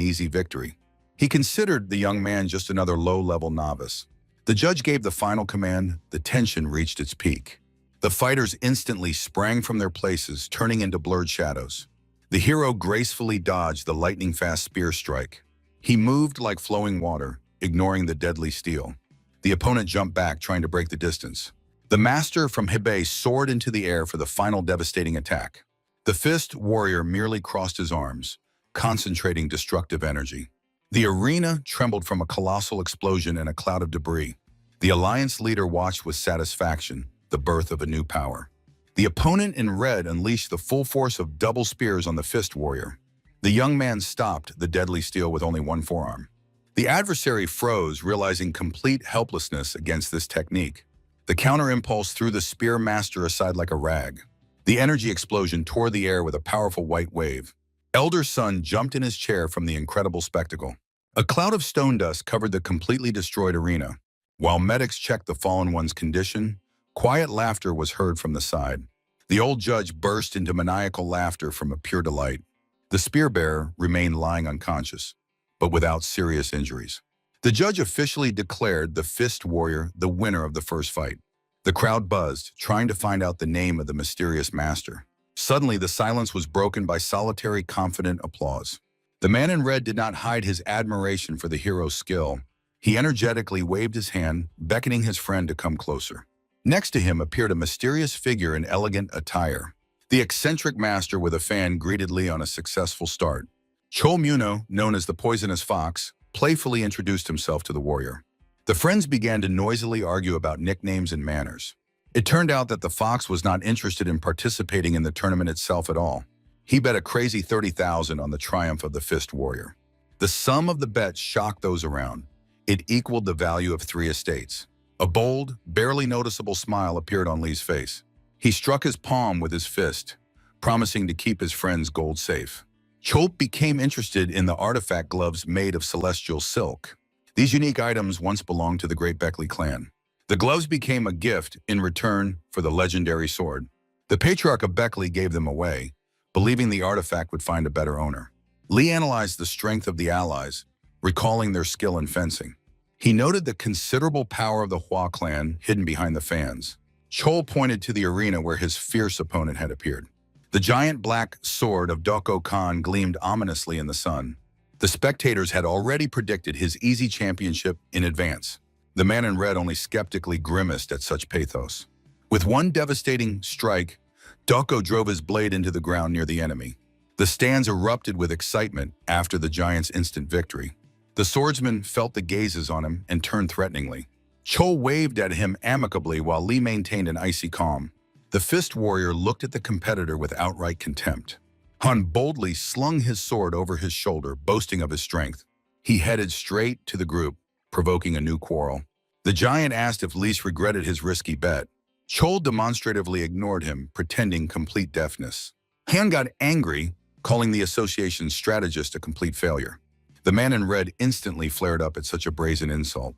easy victory. He considered the young man just another low-level novice. The judge gave the final command. The tension reached its peak. The fighters instantly sprang from their places, turning into blurred shadows. The hero gracefully dodged the lightning-fast spear strike. He moved like flowing water, ignoring the deadly steel. The opponent jumped back, trying to break the distance. The master from Hebei soared into the air for the final devastating attack. The fist warrior merely crossed his arms, concentrating destructive energy. The arena trembled from a colossal explosion and a cloud of debris. The alliance leader watched with satisfaction the birth of a new power. The opponent in red unleashed the full force of double spears on the fist warrior. The young man stopped the deadly steel with only one forearm. The adversary froze, realizing complete helplessness against this technique. The counter impulse threw the spear master aside like a rag. The energy explosion tore the air with a powerful white wave. Elder Sun jumped in his chair from the incredible spectacle. A cloud of stone dust covered the completely destroyed arena. While medics checked the fallen one's condition, quiet laughter was heard from the side. The old judge burst into maniacal laughter from a pure delight. The spear bearer remained lying unconscious, but without serious injuries. The judge officially declared the fist warrior the winner of the first fight. The crowd buzzed, trying to find out the name of the mysterious master. Suddenly, the silence was broken by solitary, confident applause. The man in red did not hide his admiration for the hero's skill. He energetically waved his hand, beckoning his friend to come closer. Next to him appeared a mysterious figure in elegant attire. The eccentric master with a fan greeted Lee on a successful start. Chol Muno, known as the Poisonous Fox, playfully introduced himself to the warrior. The friends began to noisily argue about nicknames and manners. It turned out that the fox was not interested in participating in the tournament itself at all. He bet a crazy 30,000 on the triumph of the Fist Warrior. The sum of the bet shocked those around. It equaled the value of 3 estates. A bold, barely noticeable smile appeared on Lee's face. He struck his palm with his fist, promising to keep his friend's gold safe. Chol became interested in the artifact gloves made of celestial silk. These unique items once belonged to the Great Beckley clan. The gloves became a gift in return for the legendary sword. The Patriarch of Beckley gave them away, believing the artifact would find a better owner. Lee analyzed the strength of the allies, recalling their skill in fencing. He noted the considerable power of the Hua clan hidden behind the fans. Chol pointed to the arena where his fierce opponent had appeared. The giant black sword of Doko Khan gleamed ominously in the sun. The spectators had already predicted his easy championship in advance. The man in red only skeptically grimaced at such pathos. With one devastating strike, Doko drove his blade into the ground near the enemy. The stands erupted with excitement after the giant's instant victory. The swordsman felt the gazes on him and turned threateningly. Chol waved at him amicably while Lee maintained an icy calm. The Fist Warrior looked at the competitor with outright contempt. Han boldly slung his sword over his shoulder, boasting of his strength. He headed straight to the group, provoking a new quarrel. The giant asked if Lee regretted his risky bet. Chol demonstratively ignored him, pretending complete deafness. Han got angry, calling the association's strategist a complete failure. The man in red instantly flared up at such a brazen insult.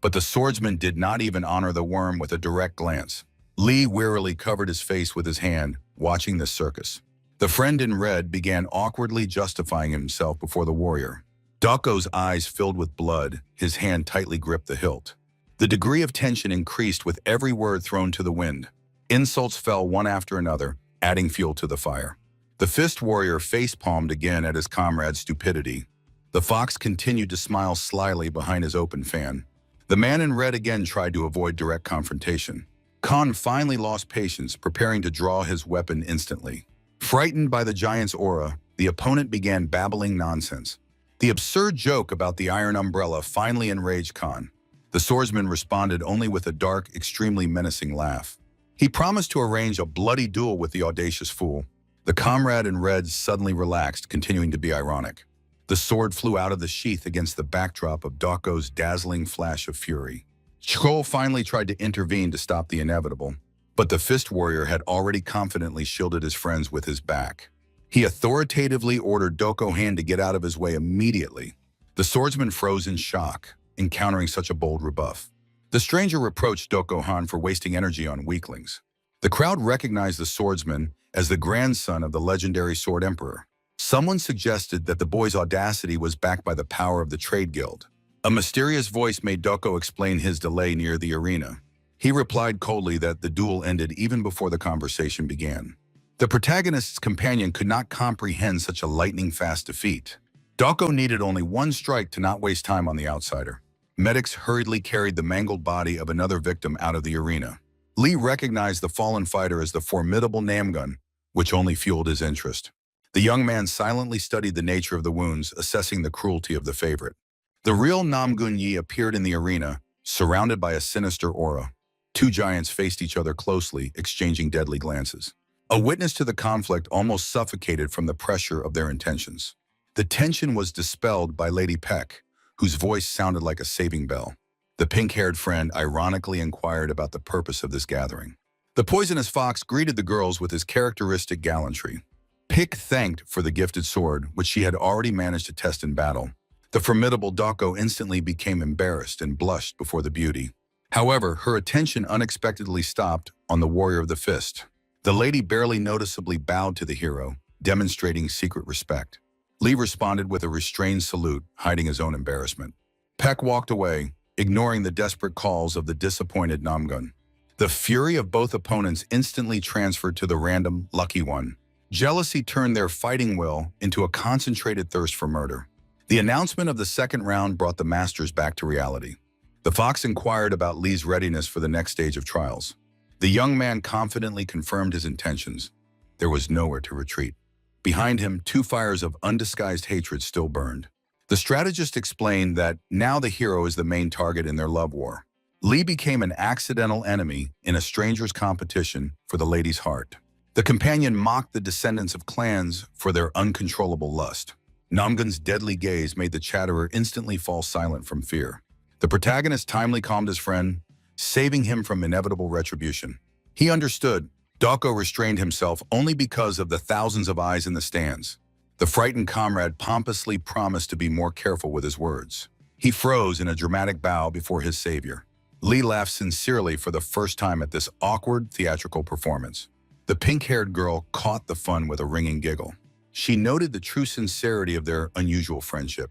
But the swordsman did not even honor the worm with a direct glance. Lee wearily covered his face with his hand, watching this circus. The friend in red began awkwardly justifying himself before the warrior. Doko's eyes filled with blood, his hand tightly gripped the hilt. The degree of tension increased with every word thrown to the wind. Insults fell one after another, adding fuel to the fire. The Fist Warrior face-palmed again at his comrade's stupidity. The fox continued to smile slyly behind his open fan. The man in red again tried to avoid direct confrontation. Khan finally lost patience, preparing to draw his weapon instantly. Frightened by the giant's aura, the opponent began babbling nonsense. The absurd joke about the iron umbrella finally enraged Khan. The swordsman responded only with a dark, extremely menacing laugh. He promised to arrange a bloody duel with the audacious fool. The comrade in red suddenly relaxed, continuing to be ironic. The sword flew out of the sheath against the backdrop of Doko's dazzling flash of fury. Chol finally tried to intervene to stop the inevitable, but the Fist Warrior had already confidently shielded his friends with his back. He authoritatively ordered Doko Han to get out of his way immediately. The swordsman froze in shock, encountering such a bold rebuff. The stranger reproached Doko Han for wasting energy on weaklings. The crowd recognized the swordsman as the grandson of the legendary Sword Emperor. Someone suggested that the boy's audacity was backed by the power of the Trade Guild. A mysterious voice made Doko explain his delay near the arena. He replied coldly that the duel ended even before the conversation began. The protagonist's companion could not comprehend such a lightning-fast defeat. Doko needed only one strike to not waste time on the outsider. Medics hurriedly carried the mangled body of another victim out of the arena. Lee recognized the fallen fighter as the formidable Namgun, which only fueled his interest. The young man silently studied the nature of the wounds, assessing the cruelty of the favorite. The real Namgun Yi appeared in the arena, surrounded by a sinister aura. Two giants faced each other closely, exchanging deadly glances. A witness to the conflict almost suffocated from the pressure of their intentions. The tension was dispelled by Lady Peck, whose voice sounded like a saving bell. The pink-haired friend ironically inquired about the purpose of this gathering. The poisonous fox greeted the girls with his characteristic gallantry. Pick thanked for the gifted sword, which she had already managed to test in battle. The formidable Doko instantly became embarrassed and blushed before the beauty. However, her attention unexpectedly stopped on the warrior of the fist. The lady barely noticeably bowed to the hero, demonstrating secret respect. Lee responded with a restrained salute, hiding his own embarrassment. Peck walked away, ignoring the desperate calls of the disappointed Namgun. The fury of both opponents instantly transferred to the random, lucky one. Jealousy turned their fighting will into a concentrated thirst for murder. The announcement of the second round brought the masters back to reality. The fox inquired about Lee's readiness for the next stage of trials. The young man confidently confirmed his intentions. There was nowhere to retreat. Behind him, two fires of undisguised hatred still burned. The strategist explained that now the hero is the main target in their love war. Lee became an accidental enemy in a stranger's competition for the lady's heart. The companion mocked the descendants of clans for their uncontrollable lust. Namgun's deadly gaze made the chatterer instantly fall silent from fear. The protagonist timely calmed his friend, saving him from inevitable retribution. He understood. Doko restrained himself only because of the thousands of eyes in the stands. The frightened comrade pompously promised to be more careful with his words. He froze in a dramatic bow before his savior. Lee laughed sincerely for the first time at this awkward theatrical performance. The pink-haired girl caught the fun with a ringing giggle. She noted the true sincerity of their unusual friendship.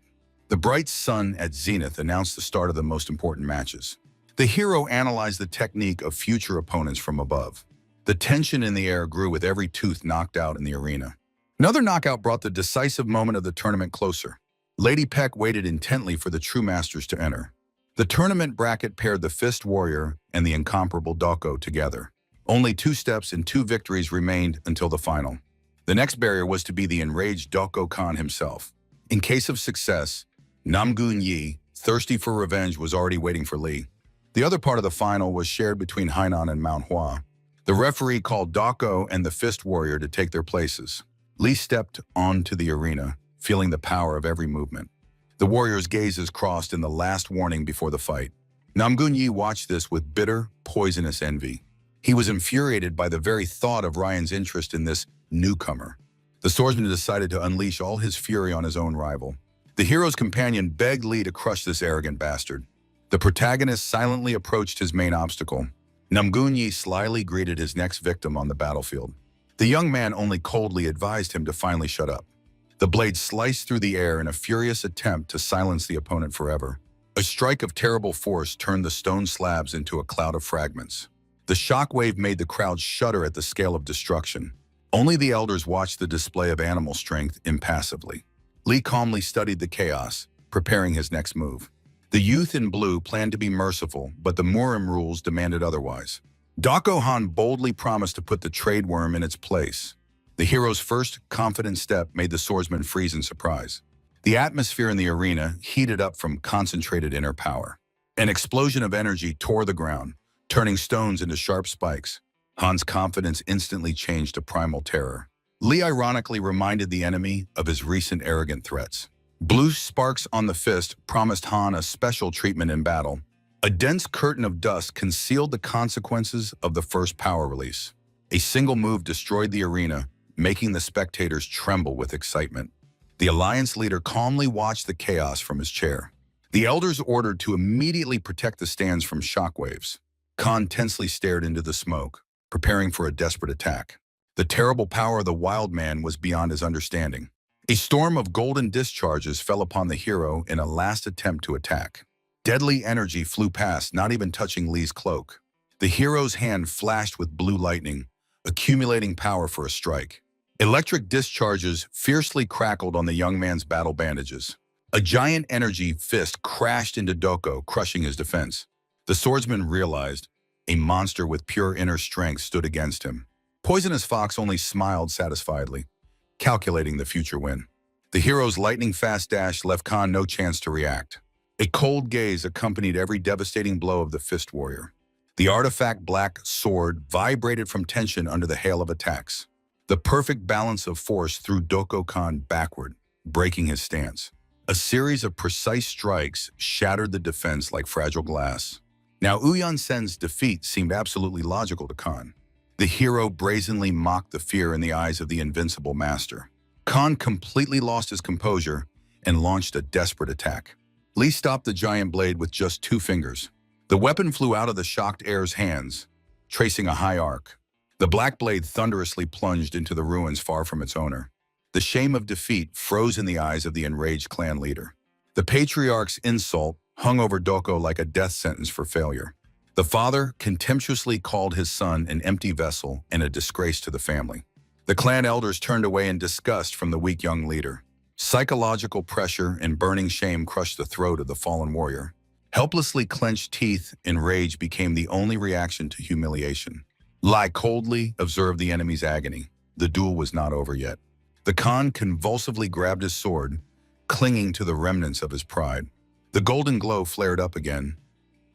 The bright sun at zenith announced the start of the most important matches. The hero analyzed the technique of future opponents from above. The tension in the air grew with every tooth knocked out in the arena. Another knockout brought the decisive moment of the tournament closer. Lady Peck waited intently for the true masters to enter. The tournament bracket paired the Fist Warrior and the incomparable Doko together. Only 2 steps and 2 victories remained until the final. The next barrier was to be the enraged Doko Khan himself. In case of success, Namgun Yi, thirsty for revenge, was already waiting for Lee. The other part of the final was shared between Hainan and Manhwa. The referee called Doko and the Fist Warrior to take their places. Lee stepped onto the arena, feeling the power of every movement. The warriors' gazes crossed in the last warning before the fight. Namgun Yi watched this with bitter, poisonous envy. He was infuriated by the very thought of Ryan's interest in this newcomer. The swordsman decided to unleash all his fury on his own rival. The hero's companion begged Lee to crush this arrogant bastard. The protagonist silently approached his main obstacle. Namgun Yi slyly greeted his next victim on the battlefield. The young man only coldly advised him to finally shut up. The blade sliced through the air in a furious attempt to silence the opponent forever. A strike of terrible force turned the stone slabs into a cloud of fragments. The shockwave made the crowd shudder at the scale of destruction. Only the elders watched the display of animal strength impassively. Lee calmly studied the chaos, preparing his next move. The youth in blue planned to be merciful, but the Murim rules demanded otherwise. Doko Han boldly promised to put the trade worm in its place. The hero's first confident step made the swordsman freeze in surprise. The atmosphere in the arena heated up from concentrated inner power. An explosion of energy tore the ground, turning stones into sharp spikes. Han's confidence instantly changed to primal terror. Lee ironically reminded the enemy of his recent arrogant threats. Blue sparks on the fist promised Han a special treatment in battle. A dense curtain of dust concealed the consequences of the first power release. A single move destroyed the arena, making the spectators tremble with excitement. The Alliance leader calmly watched the chaos from his chair. The elders ordered to immediately protect the stands from shockwaves. Khan tensely stared into the smoke, preparing for a desperate attack. The terrible power of the wild man was beyond his understanding. A storm of golden discharges fell upon the hero in a last attempt to attack. Deadly energy flew past, not even touching Lee's cloak. The hero's hand flashed with blue lightning, accumulating power for a strike. Electric discharges fiercely crackled on the young man's battle bandages. A giant energy fist crashed into Doko, crushing his defense. The swordsman realized a monster with pure inner strength stood against him. Poisonous Fox only smiled satisfiedly, calculating the future win. The hero's lightning-fast dash left Khan no chance to react. A cold gaze accompanied every devastating blow of the Fist Warrior. The artifact-black sword vibrated from tension under the hail of attacks. The perfect balance of force threw Doko Khan backward, breaking his stance. A series of precise strikes shattered the defense like fragile glass. Now Uyan Sen's defeat seemed absolutely logical to Khan. The hero brazenly mocked the fear in the eyes of the invincible master. Khan completely lost his composure and launched a desperate attack. Lee stopped the giant blade with just 2 fingers. The weapon flew out of the shocked heir's hands, tracing a high arc. The black blade thunderously plunged into the ruins far from its owner. The shame of defeat froze in the eyes of the enraged clan leader. The patriarch's insult hung over Doko like a death sentence for failure. The father contemptuously called his son an empty vessel and a disgrace to the family. The clan elders turned away in disgust from the weak young leader. Psychological pressure and burning shame crushed the throat of the fallen warrior. Helplessly clenched teeth and rage became the only reaction to humiliation. Lai coldly observed the enemy's agony. The duel was not over yet. The Khan convulsively grabbed his sword, clinging to the remnants of his pride. The golden glow flared up again.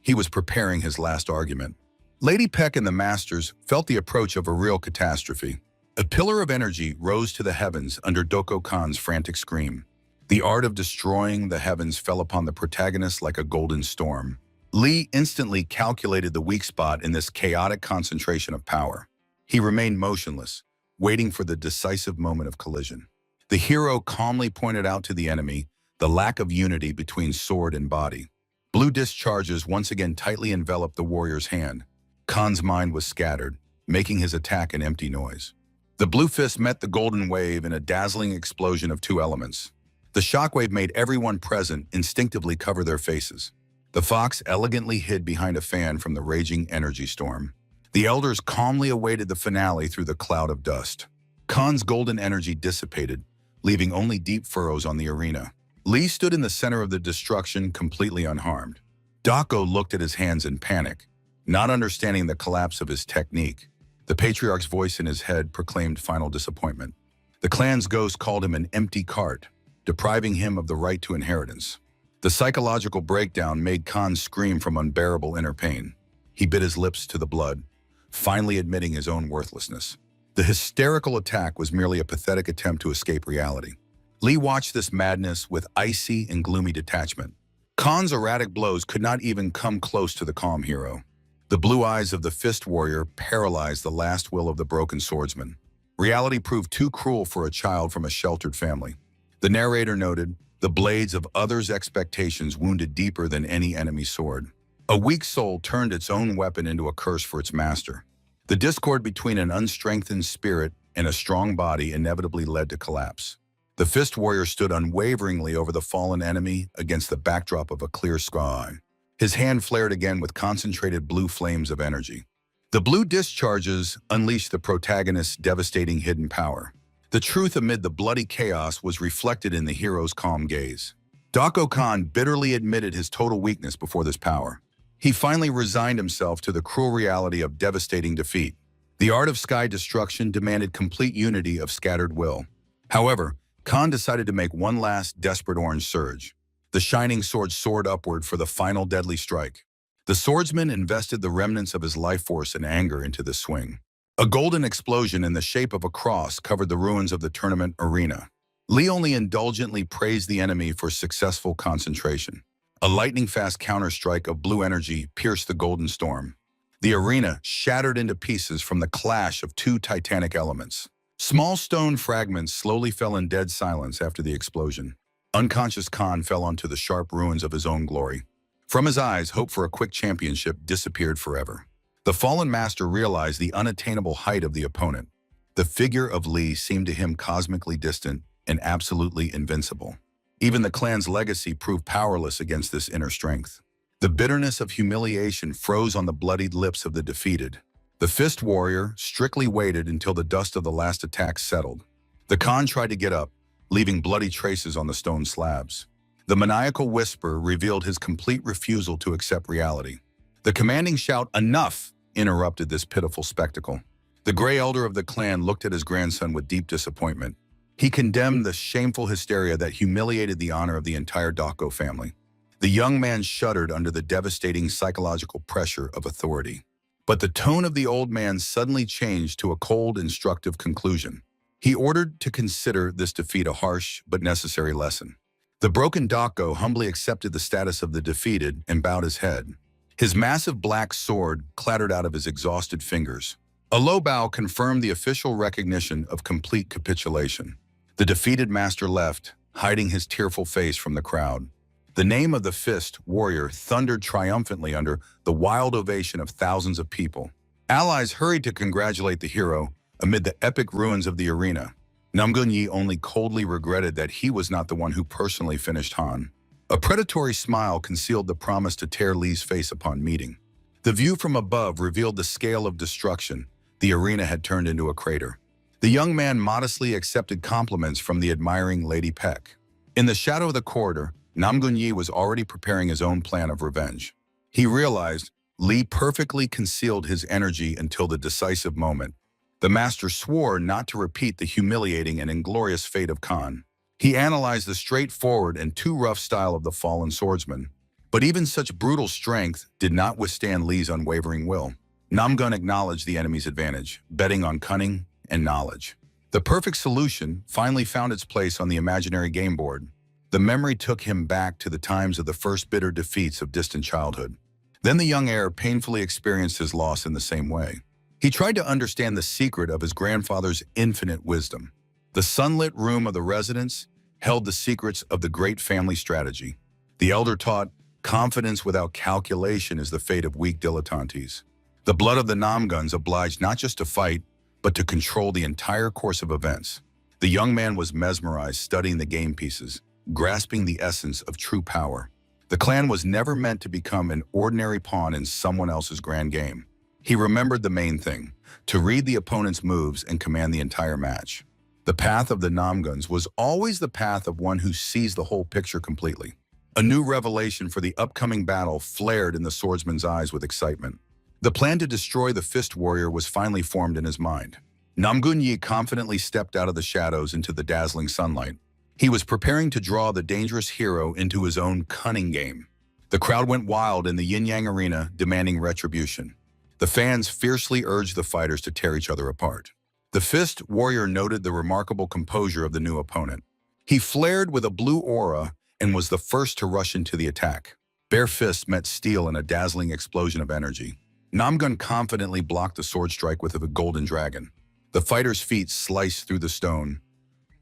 He was preparing his last argument. Lady Peck and the masters felt the approach of a real catastrophe. A pillar of energy rose to the heavens under Doko Khan's frantic scream. The art of destroying the heavens fell upon the protagonist like a golden storm. Lee instantly calculated the weak spot in this chaotic concentration of power. He remained motionless, waiting for the decisive moment of collision. The hero calmly pointed out to the enemy the lack of unity between sword and body. Blue discharges once again tightly enveloped the warrior's hand. Khan's mind was scattered, making his attack an empty noise. The blue fist met the golden wave in a dazzling explosion of two elements. The shockwave made everyone present instinctively cover their faces. The fox elegantly hid behind a fan from the raging energy storm. The elders calmly awaited the finale through the cloud of dust. Khan's golden energy dissipated, leaving only deep furrows on the arena. Lee stood in the center of the destruction, completely unharmed. Dako looked at his hands in panic, not understanding the collapse of his technique. The patriarch's voice in his head proclaimed final disappointment. The clan's ghost called him an empty cart, depriving him of the right to inheritance. The psychological breakdown made Khan scream from unbearable inner pain. He bit his lips to the blood, finally admitting his own worthlessness. The hysterical attack was merely a pathetic attempt to escape reality. Lee watched this madness with icy and gloomy detachment. Khan's erratic blows could not even come close to the calm hero. The blue eyes of the fist warrior paralyzed the last will of the broken swordsman. Reality proved too cruel for a child from a sheltered family. The narrator noted, the blades of others' expectations wounded deeper than any enemy sword. A weak soul turned its own weapon into a curse for its master. The discord between an unstrengthened spirit and a strong body inevitably led to collapse. The fist warrior stood unwaveringly over the fallen enemy against the backdrop of a clear sky. His hand flared again with concentrated blue flames of energy. The blue discharges unleashed the protagonist's devastating hidden power. The truth amid the bloody chaos was reflected in the hero's calm gaze. Dako Khan bitterly admitted his total weakness before this power. He finally resigned himself to the cruel reality of devastating defeat. The art of sky destruction demanded complete unity of scattered will. However, Khan decided to make one last desperate orange surge. The shining sword soared upward for the final deadly strike. The swordsman invested the remnants of his life force and anger into the swing. A golden explosion in the shape of a cross covered the ruins of the tournament arena. Lee only indulgently praised the enemy for successful concentration. A lightning-fast counter-strike of blue energy pierced the golden storm. The arena shattered into pieces from the clash of two titanic elements. Small stone fragments slowly fell in dead silence after the explosion. Unconscious Khan fell onto the sharp ruins of his own glory. From his eyes, hope for a quick championship disappeared forever. The fallen master realized the unattainable height of the opponent. The figure of Lee seemed to him cosmically distant and absolutely invincible. Even the clan's legacy proved powerless against this inner strength. The bitterness of humiliation froze on the bloodied lips of the defeated. The fist warrior strictly waited until the dust of the last attack settled. The Khan tried to get up, leaving bloody traces on the stone slabs. The maniacal whisper revealed his complete refusal to accept reality. The commanding shout, "Enough!" interrupted this pitiful spectacle. The gray elder of the clan looked at his grandson with deep disappointment. He condemned the shameful hysteria that humiliated the honor of the entire Dako family. The young man shuddered under the devastating psychological pressure of authority. But the tone of the old man suddenly changed to a cold, instructive conclusion. He ordered to consider this defeat a harsh but necessary lesson. The broken Dako humbly accepted the status of the defeated and bowed his head. His massive black sword clattered out of his exhausted fingers. A low bow confirmed the official recognition of complete capitulation. The defeated master left, hiding his tearful face from the crowd. The name of the fist warrior thundered triumphantly under the wild ovation of thousands of people. Allies hurried to congratulate the hero amid the epic ruins of the arena. Namgun-yi only coldly regretted that he was not the one who personally finished Han. A predatory smile concealed the promise to tear Lee's face upon meeting. The view from above revealed the scale of destruction. The arena had turned into a crater. The young man modestly accepted compliments from the admiring Lady Peck. In the shadow of the corridor, Namgun-yi was already preparing his own plan of revenge. He realized Lee perfectly concealed his energy until the decisive moment. The master swore not to repeat the humiliating and inglorious fate of Khan. He analyzed the straightforward and too rough style of the fallen swordsman. But even such brutal strength did not withstand Lee's unwavering will. Namgun acknowledged the enemy's advantage, betting on cunning, and knowledge. The perfect solution finally found its place on the imaginary game board. The memory took him back to the times of the first bitter defeats of distant childhood. Then the young heir painfully experienced his loss in the same way. He tried to understand the secret of his grandfather's infinite wisdom. The sunlit room of the residence held the secrets of the great family strategy. The elder taught, confidence without calculation is the fate of weak dilettantes. The blood of the Namguns obliged not just to fight, but to control the entire course of events. The young man was mesmerized studying the game pieces, grasping the essence of true power. The clan was never meant to become an ordinary pawn in someone else's grand game. He remembered the main thing, to read the opponent's moves and command the entire match. The path of the Namguns was always the path of one who sees the whole picture completely. A new revelation for the upcoming battle flared in the swordsman's eyes with excitement. The plan to destroy the Fist Warrior was finally formed in his mind. Namgun Yi confidently stepped out of the shadows into the dazzling sunlight. He was preparing to draw the dangerous hero into his own cunning game. The crowd went wild in the yin-yang arena, demanding retribution. The fans fiercely urged the fighters to tear each other apart. The Fist Warrior noted the remarkable composure of the new opponent. He flared with a blue aura and was the first to rush into the attack. Bare fists met steel in a dazzling explosion of energy. Namgun confidently blocked the sword strike with a golden dragon. The fighter's feet sliced through the stone,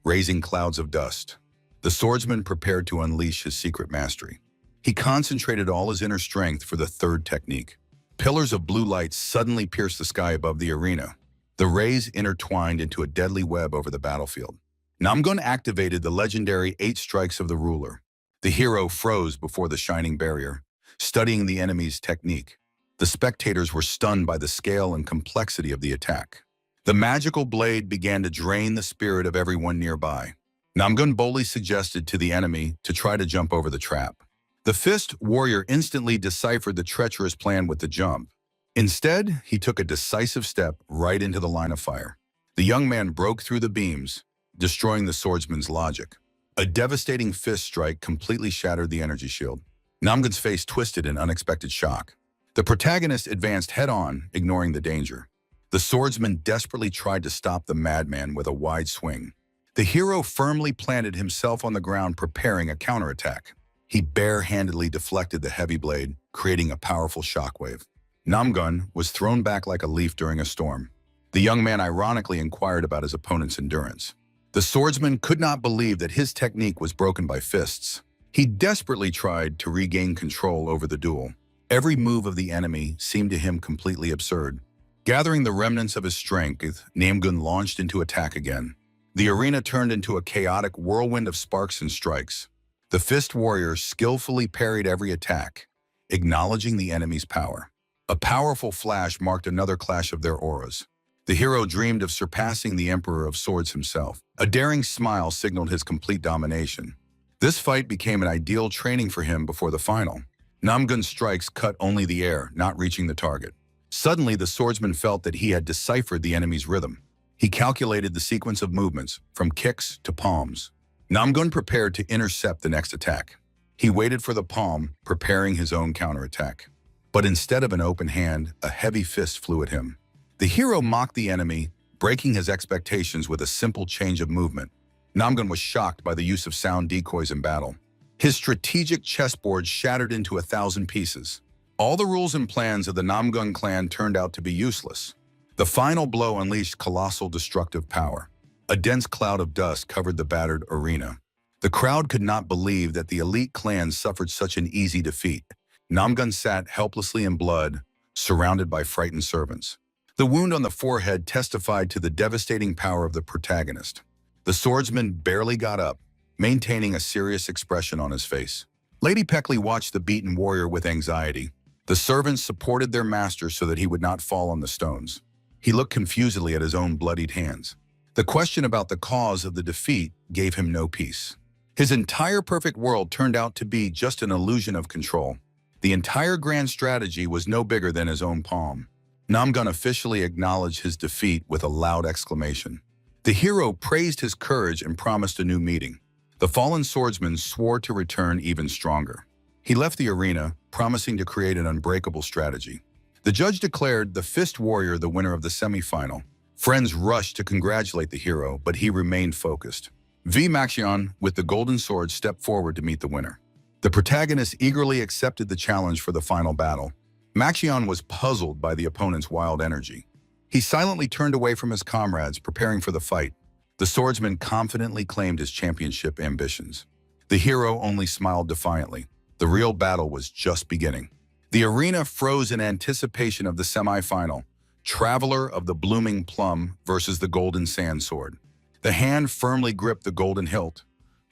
raising clouds of dust. The swordsman prepared to unleash his secret mastery. He concentrated all his inner strength for the third technique. Pillars of blue light suddenly pierced the sky above the arena. The rays intertwined into a deadly web over the battlefield. Namgun activated the legendary 8 strikes of the ruler. The hero froze before the shining barrier, studying the enemy's technique. The spectators were stunned by the scale and complexity of the attack. The magical blade began to drain the spirit of everyone nearby. Namgun boldly suggested to the enemy to try to jump over the trap. The Fist Warrior instantly deciphered the treacherous plan with the jump. Instead, he took a decisive step right into the line of fire. The young man broke through the beams, destroying the swordsman's logic. A devastating fist strike completely shattered the energy shield. Namgun's face twisted in unexpected shock. The protagonist advanced head-on, ignoring the danger. The swordsman desperately tried to stop the madman with a wide swing. The hero firmly planted himself on the ground, preparing a counterattack. He bare-handedly deflected the heavy blade, creating a powerful shockwave. Namgun was thrown back like a leaf during a storm. The young man ironically inquired about his opponent's endurance. The swordsman could not believe that his technique was broken by fists. He desperately tried to regain control over the duel. Every move of the enemy seemed to him completely absurd. Gathering the remnants of his strength, Namgun launched into attack again. The arena turned into a chaotic whirlwind of sparks and strikes. The Fist Warrior skillfully parried every attack, acknowledging the enemy's power. A powerful flash marked another clash of their auras. The hero dreamed of surpassing the Emperor of Swords himself. A daring smile signaled his complete domination. This fight became an ideal training for him before the final. Namgun's strikes cut only the air, not reaching the target. Suddenly, the swordsman felt that he had deciphered the enemy's rhythm. He calculated the sequence of movements, from kicks to palms. Namgun prepared to intercept the next attack. He waited for the palm, preparing his own counterattack. But instead of an open hand, a heavy fist flew at him. The hero mocked the enemy, breaking his expectations with a simple change of movement. Namgun was shocked by the use of sound decoys in battle. His strategic chessboard shattered into 1,000 pieces. All the rules and plans of the Namgun clan turned out to be useless. The final blow unleashed colossal destructive power. A dense cloud of dust covered the battered arena. The crowd could not believe that the elite clan suffered such an easy defeat. Namgun sat helplessly in blood, surrounded by frightened servants. The wound on the forehead testified to the devastating power of the protagonist. The swordsman barely got up, maintaining a serious expression on his face. Lady Peckley watched the beaten warrior with anxiety. The servants supported their master so that he would not fall on the stones. He looked confusedly at his own bloodied hands. The question about the cause of the defeat gave him no peace. His entire perfect world turned out to be just an illusion of control. The entire grand strategy was no bigger than his own palm. Namgun officially acknowledged his defeat with a loud exclamation. The hero praised his courage and promised a new meeting. The fallen swordsman swore to return even stronger. He left the arena, promising to create an unbreakable strategy. The judge declared the Fist Warrior the winner of the semifinal, Friends rushed to congratulate the hero, but he remained focused. Maxion, with the golden sword, stepped forward to meet the winner. The protagonist eagerly accepted the challenge for the final battle. Maxion was puzzled by the opponent's wild energy. He silently turned away from his comrades, preparing for the fight. The swordsman confidently claimed his championship ambitions. The hero only smiled defiantly. The real battle was just beginning. The arena froze in anticipation of the semi-final. Traveler of the Blooming Plum versus the Golden Sand Sword. The hand firmly gripped the golden hilt,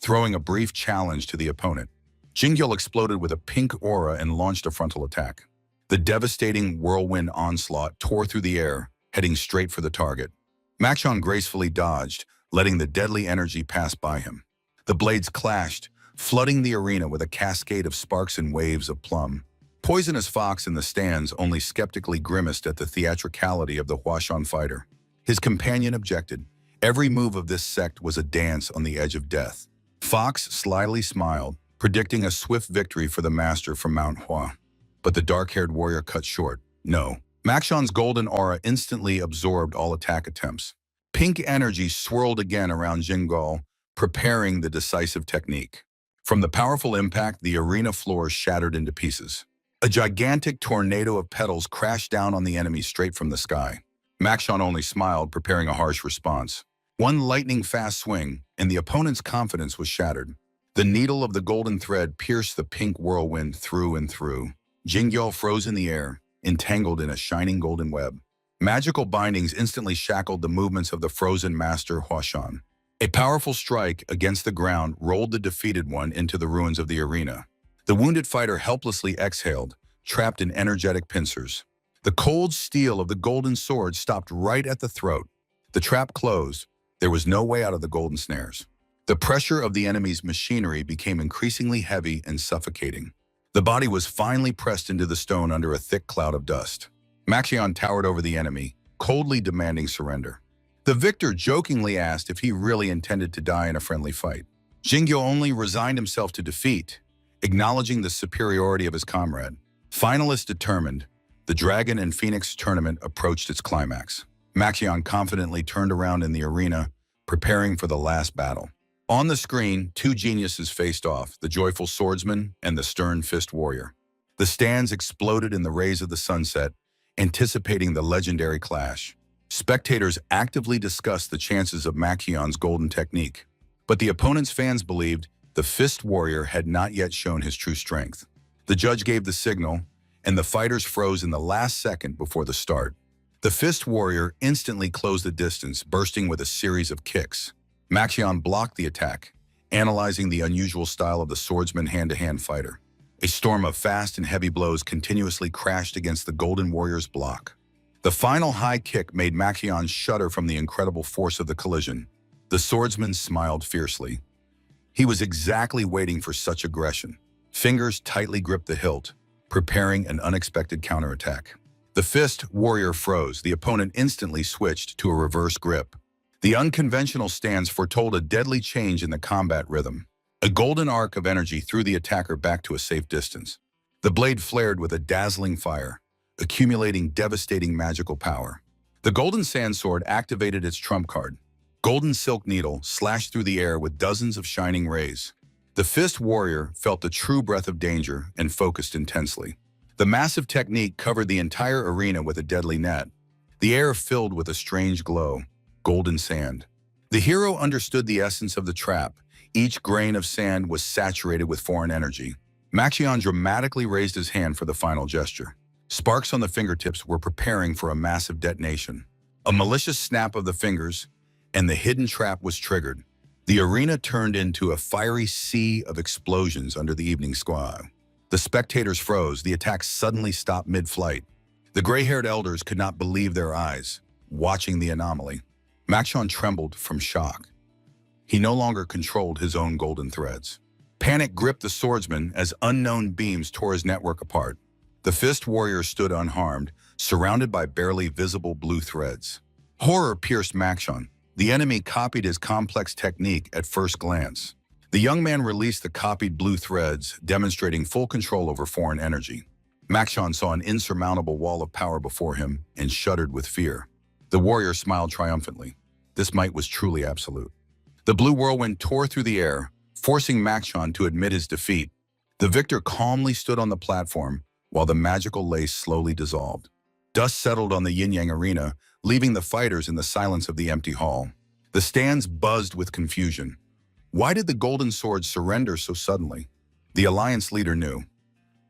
throwing a brief challenge to the opponent. Jingyul exploded with a pink aura and launched a frontal attack. The devastating whirlwind onslaught tore through the air, heading straight for the target. Maxion gracefully dodged, letting the deadly energy pass by him. The blades clashed, flooding the arena with a cascade of sparks and waves of plum. Poisonous Fox in the stands only skeptically grimaced at the theatricality of the Huashan fighter. His companion objected. Every move of this sect was a dance on the edge of death. Fox slyly smiled, predicting a swift victory for the master from Mount Hua. But the dark-haired warrior cut short. No. Maxion's golden aura instantly absorbed all attack attempts. Pink energy swirled again around Jingyul, preparing the decisive technique. From the powerful impact, the arena floor shattered into pieces. A gigantic tornado of petals crashed down on the enemy straight from the sky. Maxion only smiled, preparing a harsh response. One lightning-fast swing, and the opponent's confidence was shattered. The needle of the golden thread pierced the pink whirlwind through and through. Jingyul froze in the air, entangled in a shining golden web. Magical bindings instantly shackled the movements of the frozen master Huashan. A powerful strike against the ground rolled the defeated one into the ruins of the arena. The wounded fighter helplessly exhaled, trapped in energetic pincers. The cold steel of the golden sword stopped right at the throat. The trap closed. There was no way out of the golden snares. The pressure of the enemy's machinery became increasingly heavy and suffocating. The body was finally pressed into the stone under a thick cloud of dust. Maxion towered over the enemy, coldly demanding surrender. The victor jokingly asked if he really intended to die in a friendly fight. Jingyul only resigned himself to defeat, acknowledging the superiority of his comrade. Finalists determined, the Dragon and Phoenix tournament approached its climax. Maxion confidently turned around in the arena, preparing for the last battle. On the screen, two geniuses faced off, the joyful swordsman and the stern fist warrior. The stands exploded in the rays of the sunset, anticipating the legendary clash. Spectators actively discussed the chances of Maxion's golden technique, but the opponent's fans believed the fist warrior had not yet shown his true strength. The judge gave the signal, and the fighters froze in the last second before the start. The fist warrior instantly closed the distance, bursting with a series of kicks. Maxion blocked the attack, analyzing the unusual style of the swordsman hand-to-hand fighter. A storm of fast and heavy blows continuously crashed against the golden warrior's block. The final high kick made Maxion shudder from the incredible force of the collision. The swordsman smiled fiercely. He was exactly waiting for such aggression. Fingers tightly gripped the hilt, preparing an unexpected counterattack. The fist warrior froze. The opponent instantly switched to a reverse grip. The unconventional stance foretold a deadly change in the combat rhythm. A golden arc of energy threw the attacker back to a safe distance. The blade flared with a dazzling fire, accumulating devastating magical power. The Golden Sand Sword activated its trump card. Golden Silk Needle slashed through the air with dozens of shining rays. The fist warrior felt the true breath of danger and focused intensely. The massive technique covered the entire arena with a deadly net. The air filled with a strange glow, golden sand. The hero understood the essence of the trap. Each grain of sand was saturated with foreign energy. Maxion dramatically raised his hand for the final gesture. Sparks on the fingertips were preparing for a massive detonation. A malicious snap of the fingers, and the hidden trap was triggered. The arena turned into a fiery sea of explosions under the evening sky. The spectators froze. The attack suddenly stopped mid-flight. The gray-haired elders could not believe their eyes, watching the anomaly. Maxion trembled from shock. He no longer controlled his own golden threads. Panic gripped the swordsman as unknown beams tore his network apart. The fist warrior stood unharmed, surrounded by barely visible blue threads. Horror pierced Maxion. The enemy copied his complex technique at first glance. The young man released the copied blue threads, demonstrating full control over foreign energy. Maxion saw an insurmountable wall of power before him and shuddered with fear. The warrior smiled triumphantly. This might was truly absolute. The blue whirlwind tore through the air, forcing Makchon to admit his defeat. The victor calmly stood on the platform while the magical lace slowly dissolved. Dust settled on the yin-yang arena, leaving the fighters in the silence of the empty hall. The stands buzzed with confusion. Why did the golden sword surrender so suddenly? The alliance leader knew.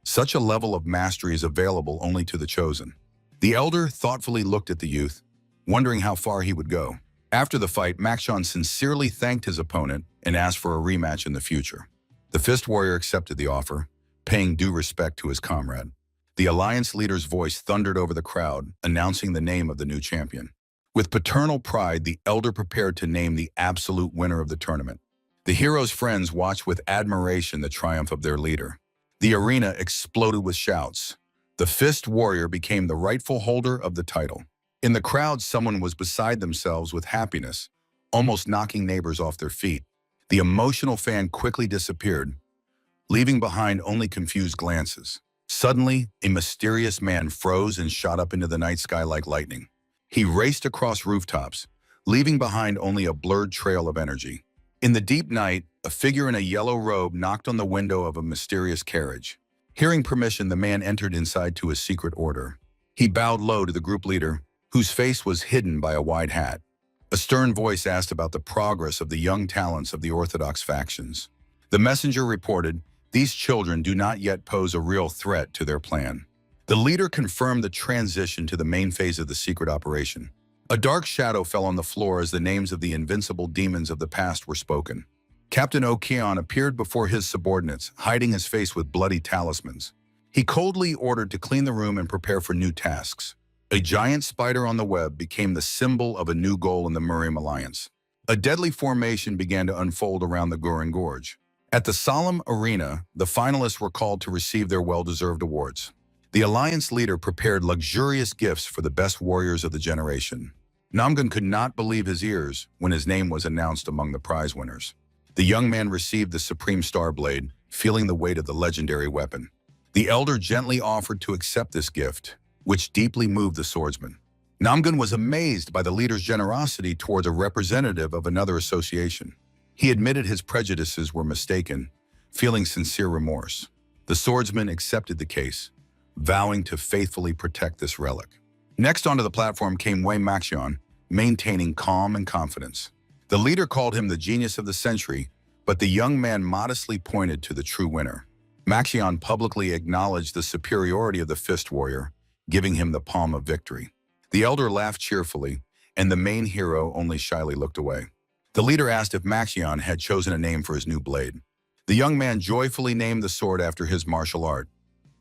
Such a level of mastery is available only to the chosen. The elder thoughtfully looked at the youth, wondering how far he would go. After the fight, Makchon sincerely thanked his opponent and asked for a rematch in the future. The Fist Warrior accepted the offer, paying due respect to his comrade. The alliance leader's voice thundered over the crowd, announcing the name of the new champion. With paternal pride, the elder prepared to name the absolute winner of the tournament. The hero's friends watched with admiration the triumph of their leader. The arena exploded with shouts. The Fist Warrior became the rightful holder of the title. In the crowd, someone was beside themselves with happiness, almost knocking neighbors off their feet. The emotional fan quickly disappeared, leaving behind only confused glances. Suddenly, a mysterious man froze and shot up into the night sky like lightning. He raced across rooftops, leaving behind only a blurred trail of energy. In the deep night, a figure in a yellow robe knocked on the window of a mysterious carriage. Hearing permission, the man entered inside to his secret order. He bowed low to the group leader, whose face was hidden by a wide hat. A stern voice asked about the progress of the young talents of the Orthodox factions. The messenger reported, "These children do not yet pose a real threat to their plan." The leader confirmed the transition to the main phase of the secret operation. A dark shadow fell on the floor as the names of the invincible demons of the past were spoken. Captain Okeon appeared before his subordinates, hiding his face with bloody talismans. He coldly ordered to clean the room and prepare for new tasks. A giant spider on the web became the symbol of a new goal in the Murium Alliance. A deadly formation began to unfold around the Gurren Gorge. At the solemn arena, the finalists were called to receive their well-deserved awards. The Alliance leader prepared luxurious gifts for the best warriors of the generation. Namgun could not believe his ears when his name was announced among the prize winners. The young man received the Supreme Star Blade, feeling the weight of the legendary weapon. The elder gently offered to accept this gift, which deeply moved the swordsman. Namgun was amazed by the leader's generosity towards a representative of another association. He admitted his prejudices were mistaken, feeling sincere remorse. The swordsman accepted the case, vowing to faithfully protect this relic. Next onto the platform came Wei Makchon, maintaining calm and confidence. The leader called him the genius of the century, but the young man modestly pointed to the true winner. Makchon publicly acknowledged the superiority of the Fist Warrior, giving him the palm of victory. The elder laughed cheerfully, and the main hero only shyly looked away. The leader asked if Makchon had chosen a name for his new blade. The young man joyfully named the sword after his martial art,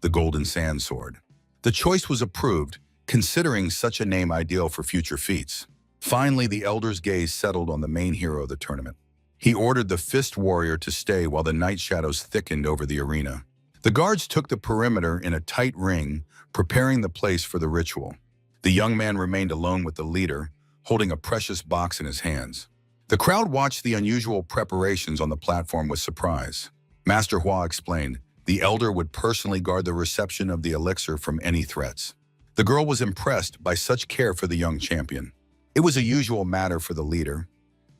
the Golden Sand Sword. The choice was approved, considering such a name ideal for future feats. Finally, the elder's gaze settled on the main hero of the tournament. He ordered the Fist Warrior to stay while the night shadows thickened over the arena. The guards took the perimeter in a tight ring, preparing the place for the ritual. The young man remained alone with the leader, holding a precious box in his hands. The crowd watched the unusual preparations on the platform with surprise. Master Hua explained, the elder would personally guard the reception of the elixir from any threats. The girl was impressed by such care for the young champion. It was a usual matter for the leader.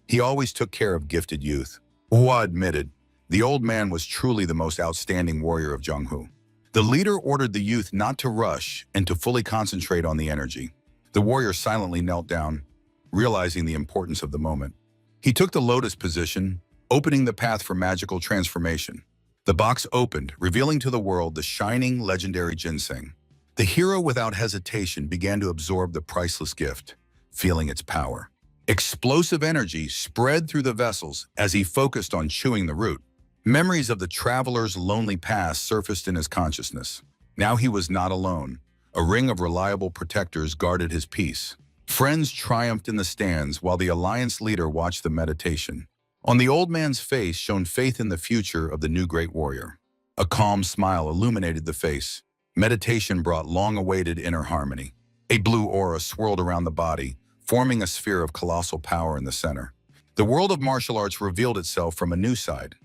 He always took care of gifted youth. Hua admitted, the old man was truly the most outstanding warrior of Zhonghu. The leader ordered the youth not to rush and to fully concentrate on the energy. The warrior silently knelt down, realizing the importance of the moment. He took the lotus position, opening the path for magical transformation. The box opened, revealing to the world the shining, legendary ginseng. The hero, without hesitation, began to absorb the priceless gift, feeling its power. Explosive energy spread through the vessels as he focused on chewing the root. Memories of the traveler's lonely past surfaced in his consciousness. Now he was not alone. A ring of reliable protectors guarded his peace. Friends triumphed in the stands while the alliance leader watched the meditation. On the old man's face shone faith in the future of the new great warrior. A calm smile illuminated the face. Meditation brought long-awaited inner harmony. A blue aura swirled around the body, forming a sphere of colossal power in the center. The world of martial arts revealed itself from a new side,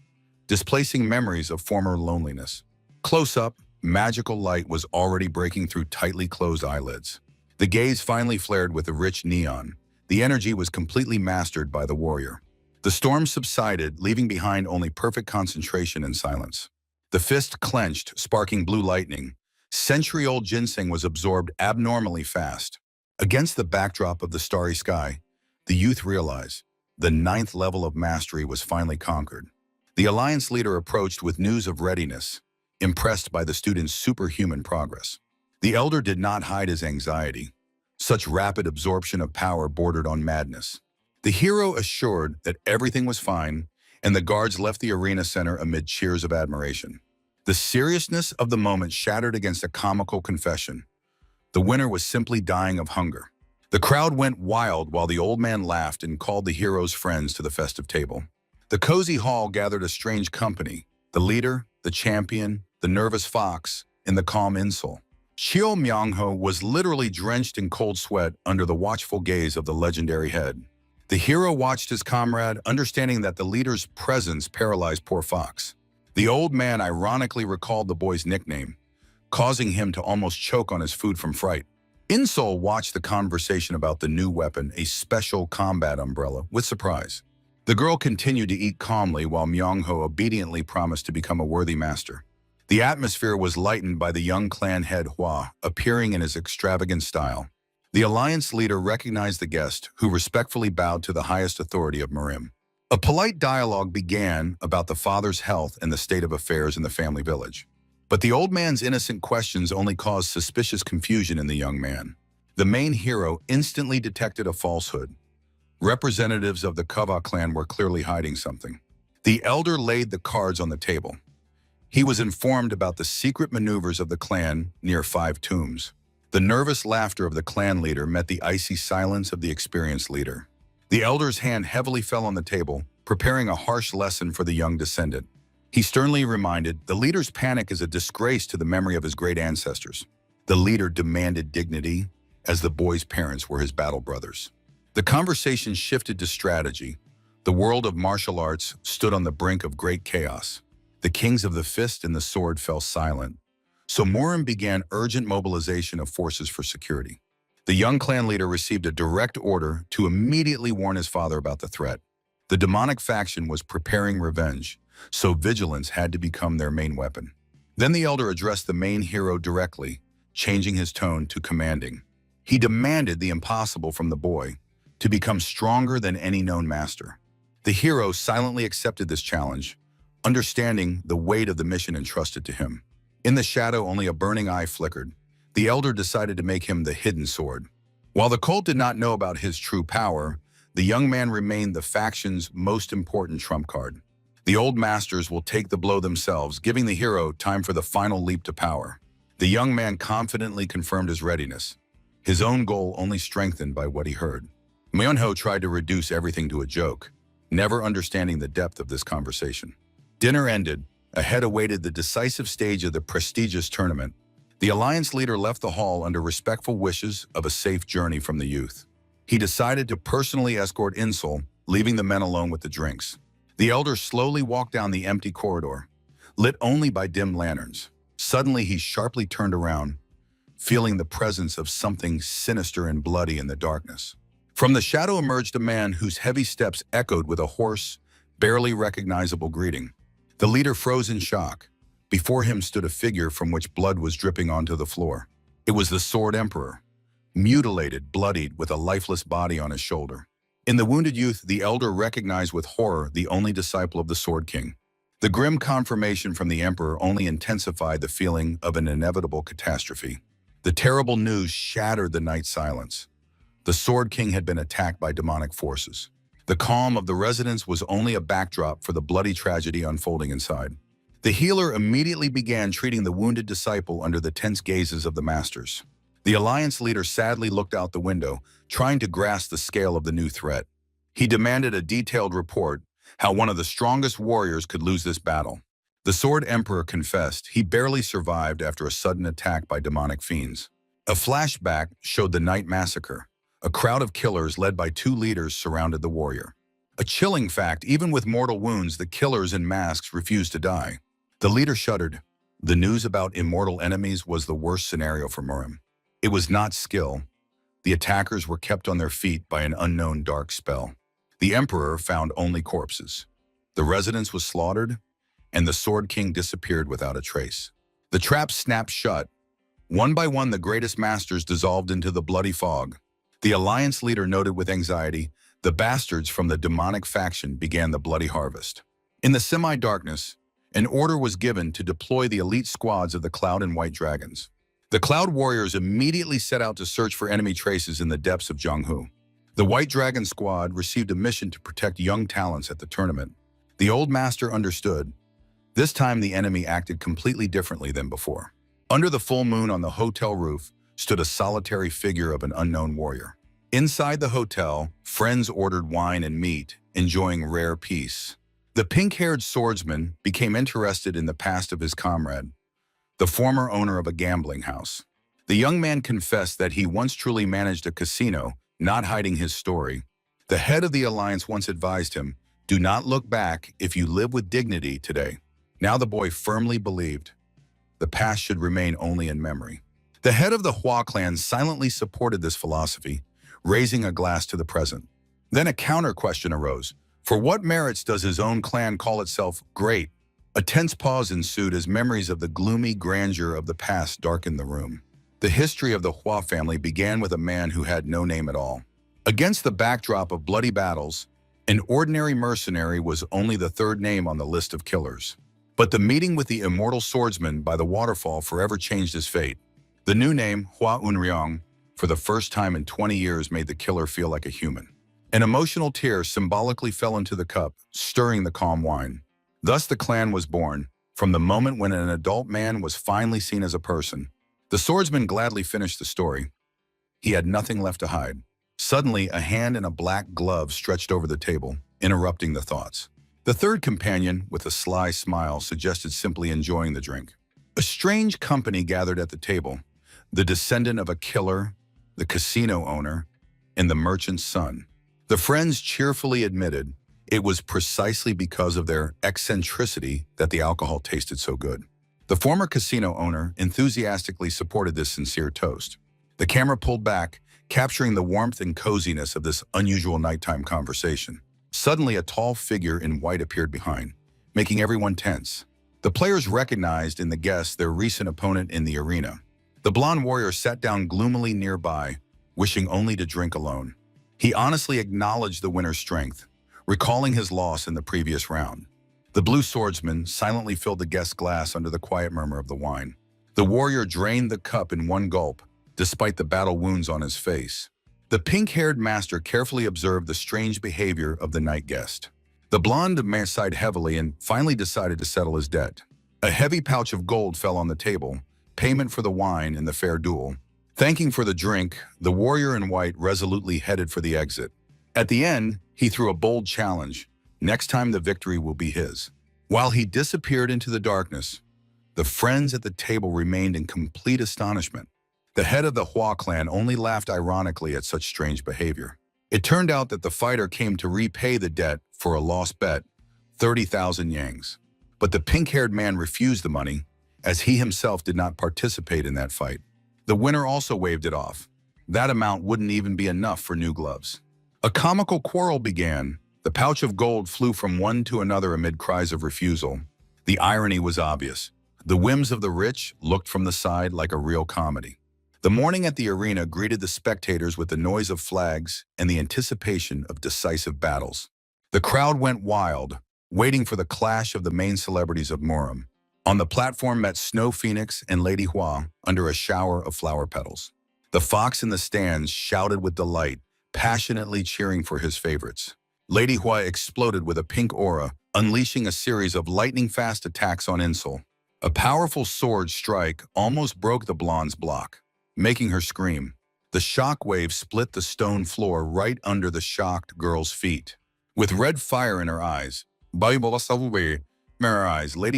displacing memories of former loneliness. Close up, magical light was already breaking through tightly closed eyelids. The gaze finally flared with the rich neon. The energy was completely mastered by the warrior. The storm subsided, leaving behind only perfect concentration and silence. The fist clenched, sparking blue lightning. Century-old ginseng was absorbed abnormally fast. Against the backdrop of the starry sky, the youth realized the 9th level of mastery was finally conquered. The alliance leader approached with news of readiness, impressed by the student's superhuman progress. The elder did not hide his anxiety. Such rapid absorption of power bordered on madness. The hero assured that everything was fine, and the guards left the arena center amid cheers of admiration. The seriousness of the moment shattered against a comical confession. The winner was simply dying of hunger. The crowd went wild while the old man laughed and called the hero's friends to the festive table. The cozy hall gathered a strange company: the leader, the champion, the nervous fox, and the calm Insol. Heir Manhwa was literally drenched in cold sweat under the watchful gaze of the legendary head. The hero watched his comrade, understanding that the leader's presence paralyzed poor Fox. The old man ironically recalled the boy's nickname, causing him to almost choke on his food from fright. Insol watched the conversation about the new weapon, a special combat umbrella, with surprise. The girl continued to eat calmly while Manhwa obediently promised to become a worthy master. The atmosphere was lightened by the young clan head Hua appearing in his extravagant style. The alliance leader recognized the guest, who respectfully bowed to the highest authority of Merim. A polite dialogue began about the father's health and the state of affairs in the family village. But the old man's innocent questions only caused suspicious confusion in the young man. The main hero instantly detected a falsehood. Representatives of the Kava clan were clearly hiding something. The elder laid the cards on the table. He was informed about the secret maneuvers of the clan near 5 tombs. The nervous laughter of the clan leader met the icy silence of the experienced leader. The elder's hand heavily fell on the table, preparing a harsh lesson for the young descendant. He sternly reminded, the leader's panic is a disgrace to the memory of his great ancestors. The leader demanded dignity, as the boy's parents were his battle brothers. The conversation shifted to strategy. The world of martial arts stood on the brink of great chaos. The kings of the fist and the sword fell silent. So Merim began urgent mobilization of forces for security. The young clan leader received a direct order to immediately warn his father about the threat. The demonic faction was preparing revenge, so vigilance had to become their main weapon. Then the elder addressed the main hero directly, changing his tone to commanding. He demanded the impossible from the boy, to become stronger than any known master. The hero silently accepted this challenge, understanding the weight of the mission entrusted to him. In the shadow, only a burning eye flickered. The elder decided to make him the hidden sword. While the cult did not know about his true power, the young man remained the faction's most important trump card. The old masters will take the blow themselves, giving the hero time for the final leap to power. The young man confidently confirmed his readiness, his own goal only strengthened by what he heard. Manhwa tried to reduce everything to a joke, never understanding the depth of this conversation. Dinner ended. Ahead awaited the decisive stage of the prestigious tournament. The alliance leader left the hall under respectful wishes of a safe journey from the youth. He decided to personally escort Insol, leaving the men alone with the drinks. The elder slowly walked down the empty corridor, lit only by dim lanterns. Suddenly, he sharply turned around, feeling the presence of something sinister and bloody in the darkness. From the shadow emerged a man whose heavy steps echoed with a hoarse, barely recognizable greeting. The leader froze in shock. Before him stood a figure from which blood was dripping onto the floor. It was the Sword Emperor, mutilated, bloodied, with a lifeless body on his shoulder. In the wounded youth, the elder recognized with horror the only disciple of the Sword King. The grim confirmation from the Emperor only intensified the feeling of an inevitable catastrophe. The terrible news shattered the night's silence. The Sword King had been attacked by demonic forces. The calm of the residence was only a backdrop for the bloody tragedy unfolding inside. The healer immediately began treating the wounded disciple under the tense gazes of the masters. The alliance leader sadly looked out the window, trying to grasp the scale of the new threat. He demanded a detailed report, how one of the strongest warriors could lose this battle. The Sword Emperor confessed he barely survived after a sudden attack by demonic fiends. A flashback showed the night massacre. A crowd of killers led by 2 leaders surrounded the warrior. A chilling fact, even with mortal wounds, the killers in masks refused to die. The leader shuddered. The news about immortal enemies was the worst scenario for Merim. It was not skill, The attackers were kept on their feet by an unknown dark spell. The emperor found only corpses. The residence was slaughtered, and the Sword King disappeared without a trace. The trap snapped shut. One by one, the greatest masters dissolved into the bloody fog. The alliance leader noted with anxiety, the bastards from the demonic faction began the bloody harvest. In the semi-darkness, an order was given to deploy the elite squads of the Cloud and White Dragons. The Cloud Warriors immediately set out to search for enemy traces in the depths of Jianghu. The White Dragon Squad received a mission to protect young talents at the tournament. The old master understood. This time the enemy acted completely differently than before. Under the full moon on the hotel roof stood a solitary figure of an unknown warrior. Inside the hotel, friends ordered wine and meat, enjoying rare peace. The pink-haired swordsman became interested in the past of his comrade, the former owner of a gambling house. The young man confessed that he once truly managed a casino, not hiding his story. The head of the alliance once advised him, "Do not look back if you live with dignity today." Now the boy firmly believed the past should remain only in memory. The head of the Hua clan silently supported this philosophy, raising a glass to the present. Then a counter question arose. For what merits does his own clan call itself great? A tense pause ensued as memories of the gloomy grandeur of the past darkened the room. The history of the Hua family began with a man who had no name at all. Against the backdrop of bloody battles, an ordinary mercenary was only the third name on the list of killers. But the meeting with the immortal swordsman by the waterfall forever changed his fate. The new name, Hua Unryong, for the first time in 20 years made the killer feel like a human. An emotional tear symbolically fell into the cup, stirring the calm wine. Thus the clan was born, from the moment when an adult man was finally seen as a person. The swordsman gladly finished the story. He had nothing left to hide. Suddenly, a hand in a black glove stretched over the table, interrupting the thoughts. The third companion, with a sly smile, suggested simply enjoying the drink. A strange company gathered at the table, the descendant of a killer, the casino owner, and the merchant's son. The friends cheerfully admitted it was precisely because of their eccentricity that the alcohol tasted so good. The former casino owner enthusiastically supported this sincere toast. The camera pulled back, capturing the warmth and coziness of this unusual nighttime conversation. Suddenly, a tall figure in white appeared behind, making everyone tense. The players recognized in the guest their recent opponent in the arena. The blonde warrior sat down gloomily nearby, wishing only to drink alone. He honestly acknowledged the winner's strength, recalling his loss in the previous round. The blue swordsman silently filled the guest's glass under the quiet murmur of the wine. The warrior drained the cup in one gulp, despite the battle wounds on his face. The pink-haired master carefully observed the strange behavior of the night guest. The blonde man sighed heavily and finally decided to settle his debt. A heavy pouch of gold fell on the table, payment for the wine and the fair duel. Thanking for the drink, the warrior in white resolutely headed for the exit. At the end, he threw a bold challenge. Next time the victory will be his. While he disappeared into the darkness, the friends at the table remained in complete astonishment. The head of the Hua clan only laughed ironically at such strange behavior. It turned out that the fighter came to repay the debt for a lost bet, 30,000 yangs. But the pink-haired man refused the money, as he himself did not participate in that fight. The winner also waved it off. That amount wouldn't even be enough for new gloves. A comical quarrel began. The pouch of gold flew from one to another amid cries of refusal. The irony was obvious. The whims of the rich looked from the side like a real comedy. The morning at the arena greeted the spectators with the noise of flags and the anticipation of decisive battles. The crowd went wild, waiting for the clash of the main celebrities of Muram. On the platform met Snow Phoenix and Lady Hua under a shower of flower petals. The fox in the stands shouted with delight, passionately cheering for his favorites. Lady Hua exploded with a pink aura, unleashing a series of lightning-fast attacks on Insel. A powerful sword strike almost broke the blonde's block, making her scream. The shockwave split the stone floor right under the shocked girl's feet. With red fire in her eyes, Lady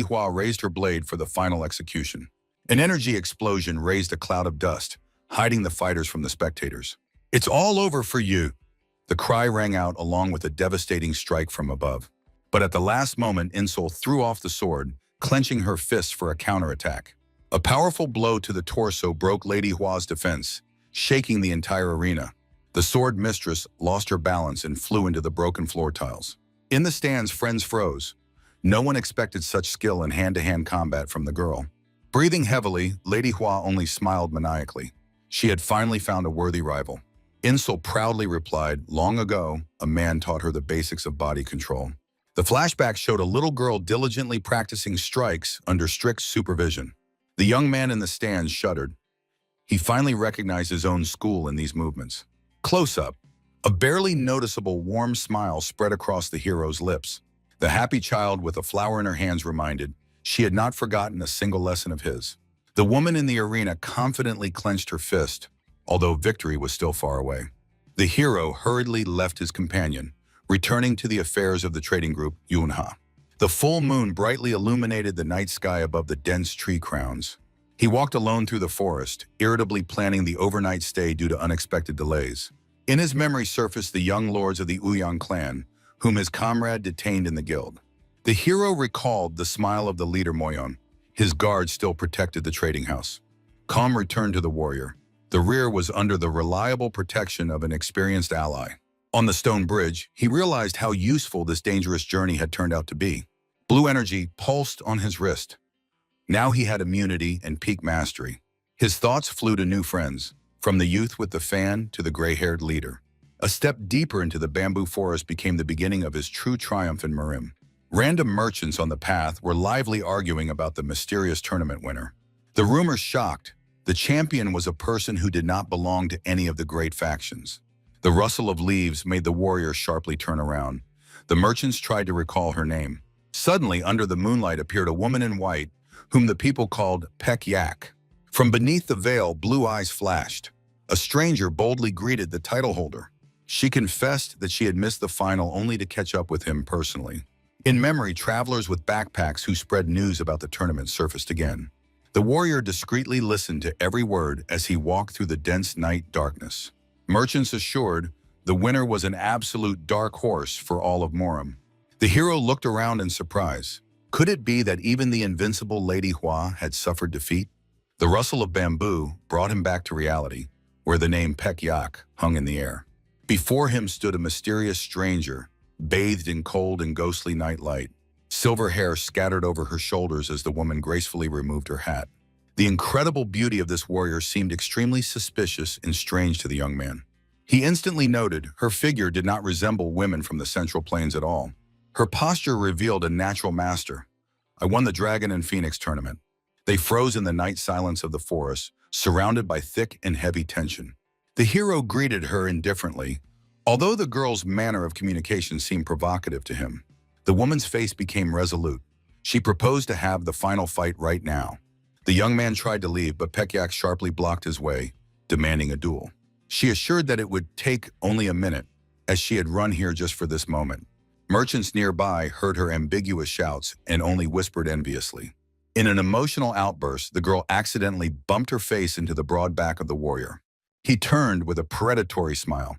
Hua raised her blade for the final execution. An energy explosion raised a cloud of dust, hiding the fighters from the spectators. "It's all over for you!" The cry rang out along with a devastating strike from above. But at the last moment, Insel threw off the sword, clenching her fists for a counterattack. A powerful blow to the torso broke Lady Hua's defense, shaking the entire arena. The sword mistress lost her balance and flew into the broken floor tiles. In the stands, friends froze. No one expected such skill in hand-to-hand combat from the girl. Breathing heavily, Lady Hua only smiled maniacally. She had finally found a worthy rival. Insel proudly replied, "Long ago, a man taught her the basics of body control." The flashback showed a little girl diligently practicing strikes under strict supervision. The young man in the stands shuddered. He finally recognized his own school in these movements. Close up, a barely noticeable warm smile spread across the hero's lips. The happy child with a flower in her hands reminded she had not forgotten a single lesson of his. The woman in the arena confidently clenched her fist, although victory was still far away. The hero hurriedly left his companion, returning to the affairs of the trading group Yunha. The full moon brightly illuminated the night sky above the dense tree crowns. He walked alone through the forest, irritably planning the overnight stay due to unexpected delays. In his memory surfaced the young lords of the Uyang clan, whom his comrade detained in the guild. The hero recalled the smile of the leader Moyon. His guard still protected the trading house. Calm returned to the warrior. The rear was under the reliable protection of an experienced ally. On the stone bridge, he realized how useful this dangerous journey had turned out to be. Blue energy pulsed on his wrist. Now he had immunity and peak mastery. His thoughts flew to new friends, from the youth with the fan to the gray-haired leader. A step deeper into the bamboo forest became the beginning of his true triumph in Marim. Random merchants on the path were lively arguing about the mysterious tournament winner. The rumors shocked. The champion was a person who did not belong to any of the great factions. The rustle of leaves made the warrior sharply turn around. The merchants tried to recall her name. Suddenly, under the moonlight appeared a woman in white, whom the people called Pek Yak. From beneath the veil, blue eyes flashed. A stranger boldly greeted the title holder. She confessed that she had missed the final only to catch up with him personally. In memory, travelers with backpacks who spread news about the tournament surfaced again. The warrior discreetly listened to every word as he walked through the dense night darkness. Merchants assured the winner was an absolute dark horse for all of Morim. The hero looked around in surprise. Could it be that even the invincible Lady Hua had suffered defeat? The rustle of bamboo brought him back to reality, where the name Pek Yak hung in the air. Before him stood a mysterious stranger, bathed in cold and ghostly night light. Silver hair scattered over her shoulders as the woman gracefully removed her hat. The incredible beauty of this warrior seemed extremely suspicious and strange to the young man. He instantly noted her figure did not resemble women from the Central Plains at all. Her posture revealed a natural master. "I won the Dragon and Phoenix tournament." They froze in the night silence of the forest, surrounded by thick and heavy tension. The hero greeted her indifferently, although the girl's manner of communication seemed provocative to him. The woman's face became resolute. She proposed to have the final fight right now. The young man tried to leave, but Pekyak sharply blocked his way, demanding a duel. She assured that it would take only a minute, as she had run here just for this moment. Merchants nearby heard her ambiguous shouts and only whispered enviously. In an emotional outburst, the girl accidentally bumped her face into the broad back of the warrior. He turned with a predatory smile.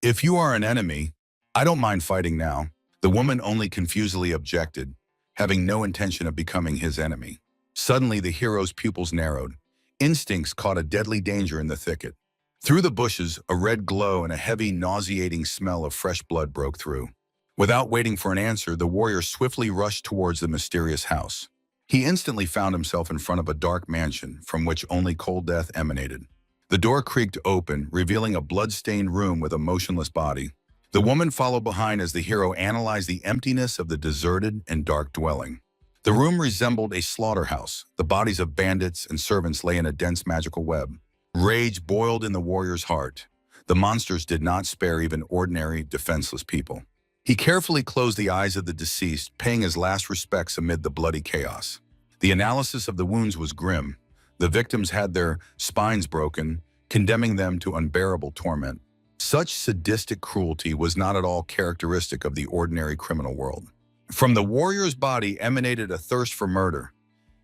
"If you are an enemy, I don't mind fighting now." The woman only confusedly objected, having no intention of becoming his enemy. Suddenly, the hero's pupils narrowed. Instincts caught a deadly danger in the thicket. Through the bushes, a red glow and a heavy, nauseating smell of fresh blood broke through. Without waiting for an answer, the warrior swiftly rushed towards the mysterious house. He instantly found himself in front of a dark mansion from which only cold death emanated. The door creaked open, revealing a blood-stained room with a motionless body. The woman followed behind as the hero analyzed the emptiness of the deserted and dark dwelling. The room resembled a slaughterhouse. The bodies of bandits and servants lay in a dense magical web. Rage boiled in the warrior's heart. The monsters did not spare even ordinary, defenseless people. He carefully closed the eyes of the deceased, paying his last respects amid the bloody chaos. The analysis of the wounds was grim. The victims had their spines broken, condemning them to unbearable torment. Such sadistic cruelty was not at all characteristic of the ordinary criminal world. From the warrior's body emanated a thirst for murder.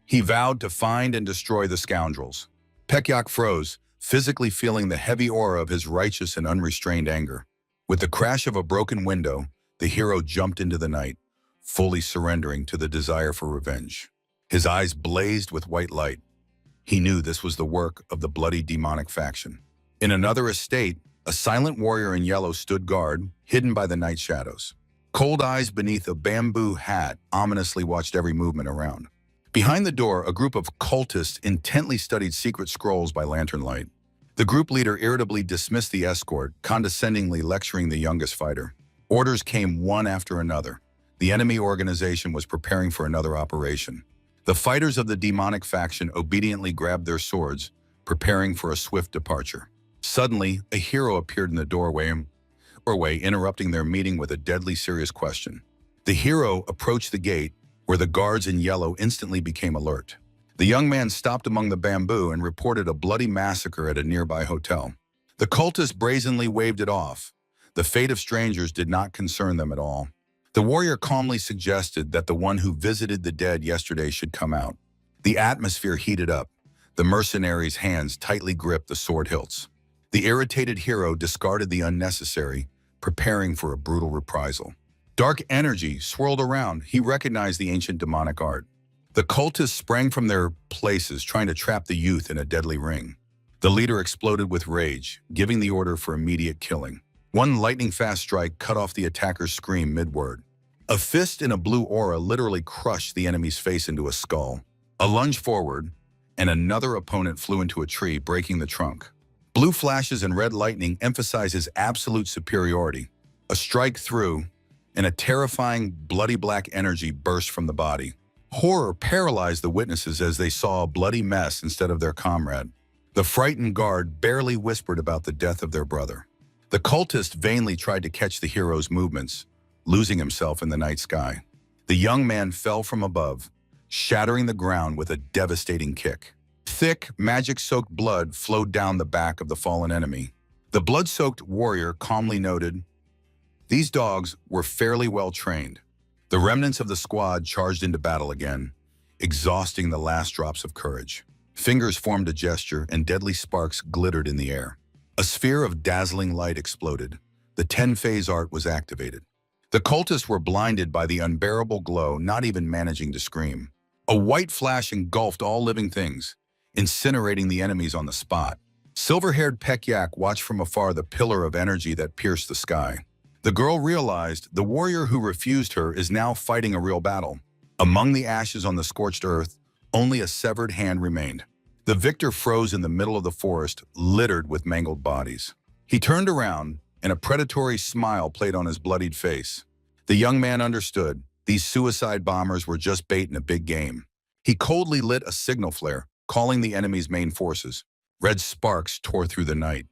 He vowed to find and destroy the scoundrels. Pekyak froze, physically feeling the heavy aura of his righteous and unrestrained anger. With the crash of a broken window, the hero jumped into the night, fully surrendering to the desire for revenge. His eyes blazed with white light. He knew this was the work of the bloody demonic faction. In another estate, a silent warrior in yellow stood guard, hidden by the night shadows. Cold eyes beneath a bamboo hat ominously watched every movement around. Behind the door, a group of cultists intently studied secret scrolls by lantern light. The group leader irritably dismissed the escort, condescendingly lecturing the youngest fighter. Orders came one after another. The enemy organization was preparing for another operation. The fighters of the demonic faction obediently grabbed their swords, preparing for a swift departure. Suddenly, a hero appeared in the doorway, interrupting their meeting with a deadly serious question. The hero approached the gate, where the guards in yellow instantly became alert. The young man stopped among the bamboo and reported a bloody massacre at a nearby hotel. The cultists brazenly waved it off. The fate of strangers did not concern them at all. The warrior calmly suggested that the one who visited the dead yesterday should come out. The atmosphere heated up. The mercenary's hands tightly gripped the sword hilts. The irritated hero discarded the unnecessary, preparing for a brutal reprisal. Dark energy swirled around. He recognized the ancient demonic art. The cultists sprang from their places, trying to trap the youth in a deadly ring. The leader exploded with rage, giving the order for immediate killing. One lightning-fast strike cut off the attacker's scream mid-word. A fist in a blue aura literally crushed the enemy's face into a skull. A lunge forward, and another opponent flew into a tree, breaking the trunk. Blue flashes and red lightning emphasize his absolute superiority. A strike through, and a terrifying, bloody black energy burst from the body. Horror paralyzed the witnesses as they saw a bloody mess instead of their comrade. The frightened guard barely whispered about the death of their brother. The cultist vainly tried to catch the hero's movements, losing himself in the night sky. The young man fell from above, shattering the ground with a devastating kick. Thick, magic-soaked blood flowed down the back of the fallen enemy. The blood-soaked warrior calmly noted, "These dogs were fairly well trained." The remnants of the squad charged into battle again, exhausting the last drops of courage. Fingers formed a gesture, and deadly sparks glittered in the air. A sphere of dazzling light exploded. The 10-phase art was activated. The cultists were blinded by the unbearable glow, not even managing to scream. A white flash engulfed all living things, incinerating the enemies on the spot. Silver-haired Pekyak watched from afar the pillar of energy that pierced the sky. The girl realized the warrior who refused her is now fighting a real battle. Among the ashes on the scorched earth, only a severed hand remained. The victor froze in the middle of the forest, littered with mangled bodies. He turned around, and a predatory smile played on his bloodied face. The young man understood. These suicide bombers were just bait in a big game. He coldly lit a signal flare, calling the enemy's main forces. Red sparks tore through the night.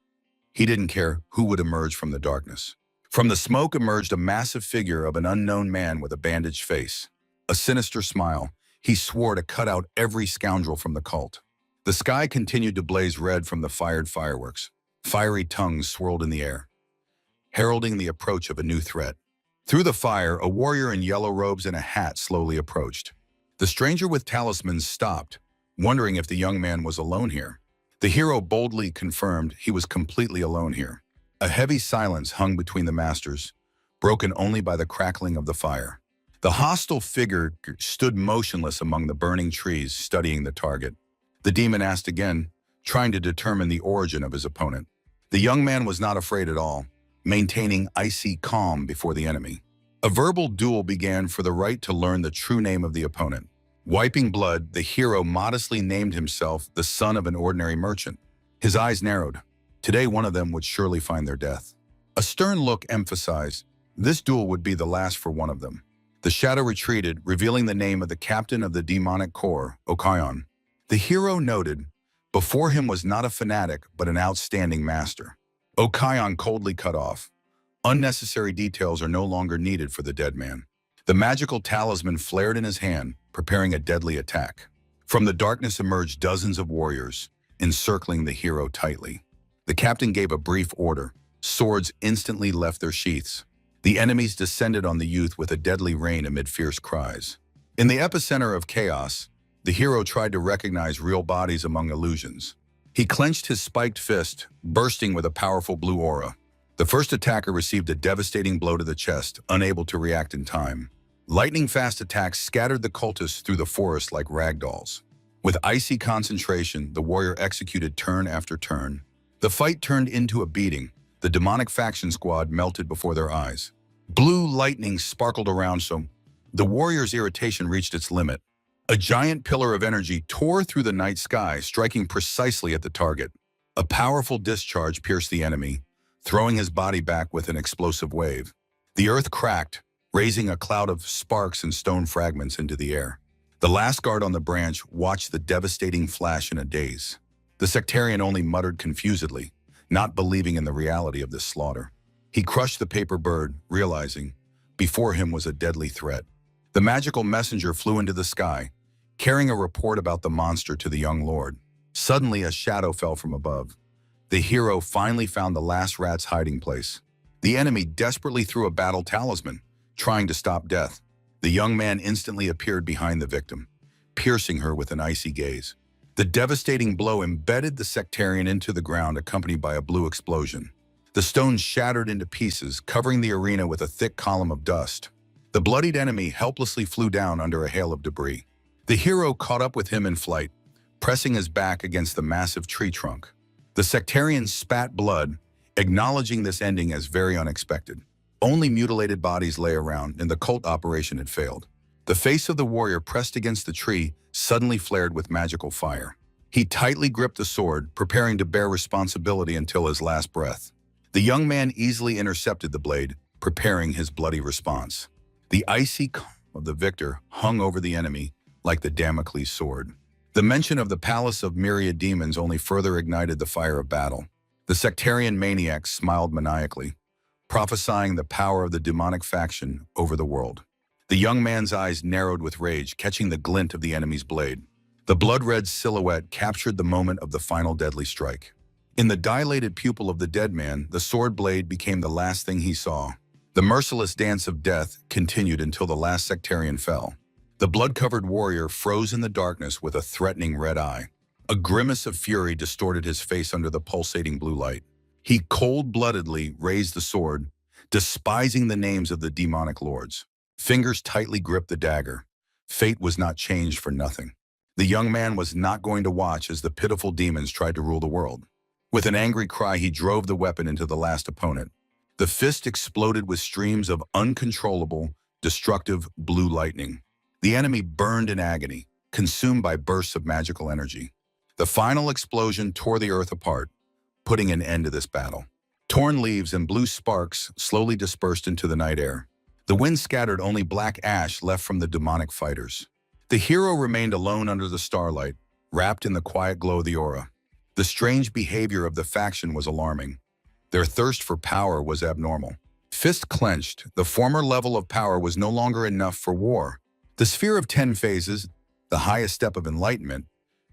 He didn't care who would emerge from the darkness. From the smoke emerged a massive figure of an unknown man with a bandaged face. A sinister smile. He swore to cut out every scoundrel from the cult. The sky continued to blaze red from the fired fireworks. Fiery tongues swirled in the air, heralding the approach of a new threat. Through the fire, a warrior in yellow robes and a hat slowly approached. The stranger with talismans stopped, wondering if the young man was alone here. The hero boldly confirmed he was completely alone here. A heavy silence hung between the masters, broken only by the crackling of the fire. The hostile figure stood motionless among the burning trees, studying the target. The demon asked again, trying to determine the origin of his opponent. The young man was not afraid at all, maintaining icy calm before the enemy. A verbal duel began for the right to learn the true name of the opponent. Wiping blood, the hero modestly named himself the son of an ordinary merchant. His eyes narrowed. Today, one of them would surely find their death. A stern look emphasized this duel would be the last for one of them. The shadow retreated, revealing the name of the captain of the demonic corps, Okayon. The hero noted, before him was not a fanatic, but an outstanding master. Okayon coldly cut off. Unnecessary details are no longer needed for the dead man. The magical talisman flared in his hand, preparing a deadly attack. From the darkness emerged dozens of warriors, encircling the hero tightly. The captain gave a brief order. Swords instantly left their sheaths. The enemies descended on the youth with a deadly rain amid fierce cries. In the epicenter of chaos, the hero tried to recognize real bodies among illusions. He clenched his spiked fist, bursting with a powerful blue aura. The first attacker received a devastating blow to the chest, unable to react in time. Lightning-fast attacks scattered the cultists through the forest like ragdolls. With icy concentration, the warrior executed turn after turn, The fight turned into a beating. The demonic faction squad melted before their eyes. Blue lightning sparkled around them. The warrior's irritation reached its limit. A giant pillar of energy tore through the night sky, striking precisely at the target. A powerful discharge pierced the enemy, throwing his body back with an explosive wave. The earth cracked, raising a cloud of sparks and stone fragments into the air. The last guard on the branch watched the devastating flash in a daze. The sectarian only muttered confusedly, not believing in the reality of this slaughter. He crushed the paper bird, realizing before him was a deadly threat. The magical messenger flew into the sky, carrying a report about the monster to the young lord. Suddenly, a shadow fell from above. The hero finally found the last rat's hiding place. The enemy desperately threw a battle talisman, trying to stop death. The young man instantly appeared behind the victim, piercing her with an icy gaze. The devastating blow embedded the sectarian into the ground, accompanied by a blue explosion. The stones shattered into pieces, covering the arena with a thick column of dust. The bloodied enemy helplessly flew down under a hail of debris. The hero caught up with him in flight, pressing his back against the massive tree trunk. The sectarian spat blood, acknowledging this ending as very unexpected. Only mutilated bodies lay around, and the cult operation had failed. The face of the warrior pressed against the tree suddenly flared with magical fire. He tightly gripped the sword, preparing to bear responsibility until his last breath. The young man easily intercepted the blade, preparing his bloody response. The icy calm of the victor hung over the enemy like the Damocles sword. The mention of the palace of myriad demons only further ignited the fire of battle. The sectarian maniacs smiled maniacally, prophesying the power of the demonic faction over the world. The young man's eyes narrowed with rage, catching the glint of the enemy's blade. The blood-red silhouette captured the moment of the final deadly strike. In the dilated pupil of the dead man, the sword blade became the last thing he saw. The merciless dance of death continued until the last sectarian fell. The blood-covered warrior froze in the darkness with a threatening red eye. A grimace of fury distorted his face under the pulsating blue light. He cold-bloodedly raised the sword, despising the names of the demonic lords. Fingers tightly gripped the dagger. Fate was not changed for nothing. The young man was not going to watch as the pitiful demons tried to rule the world. With an angry cry, he drove the weapon into the last opponent. The fist exploded with streams of uncontrollable, destructive blue lightning. The enemy burned in agony, consumed by bursts of magical energy. The final explosion tore the earth apart, putting an end to this battle. Torn leaves and blue sparks slowly dispersed into the night air. The wind scattered only black ash left from the demonic fighters. The hero remained alone under the starlight, wrapped in the quiet glow of the aura. The strange behavior of the faction was alarming. Their thirst for power was abnormal. Fist clenched, the former level of power was no longer enough for war. The sphere of 10 phases, the highest step of enlightenment,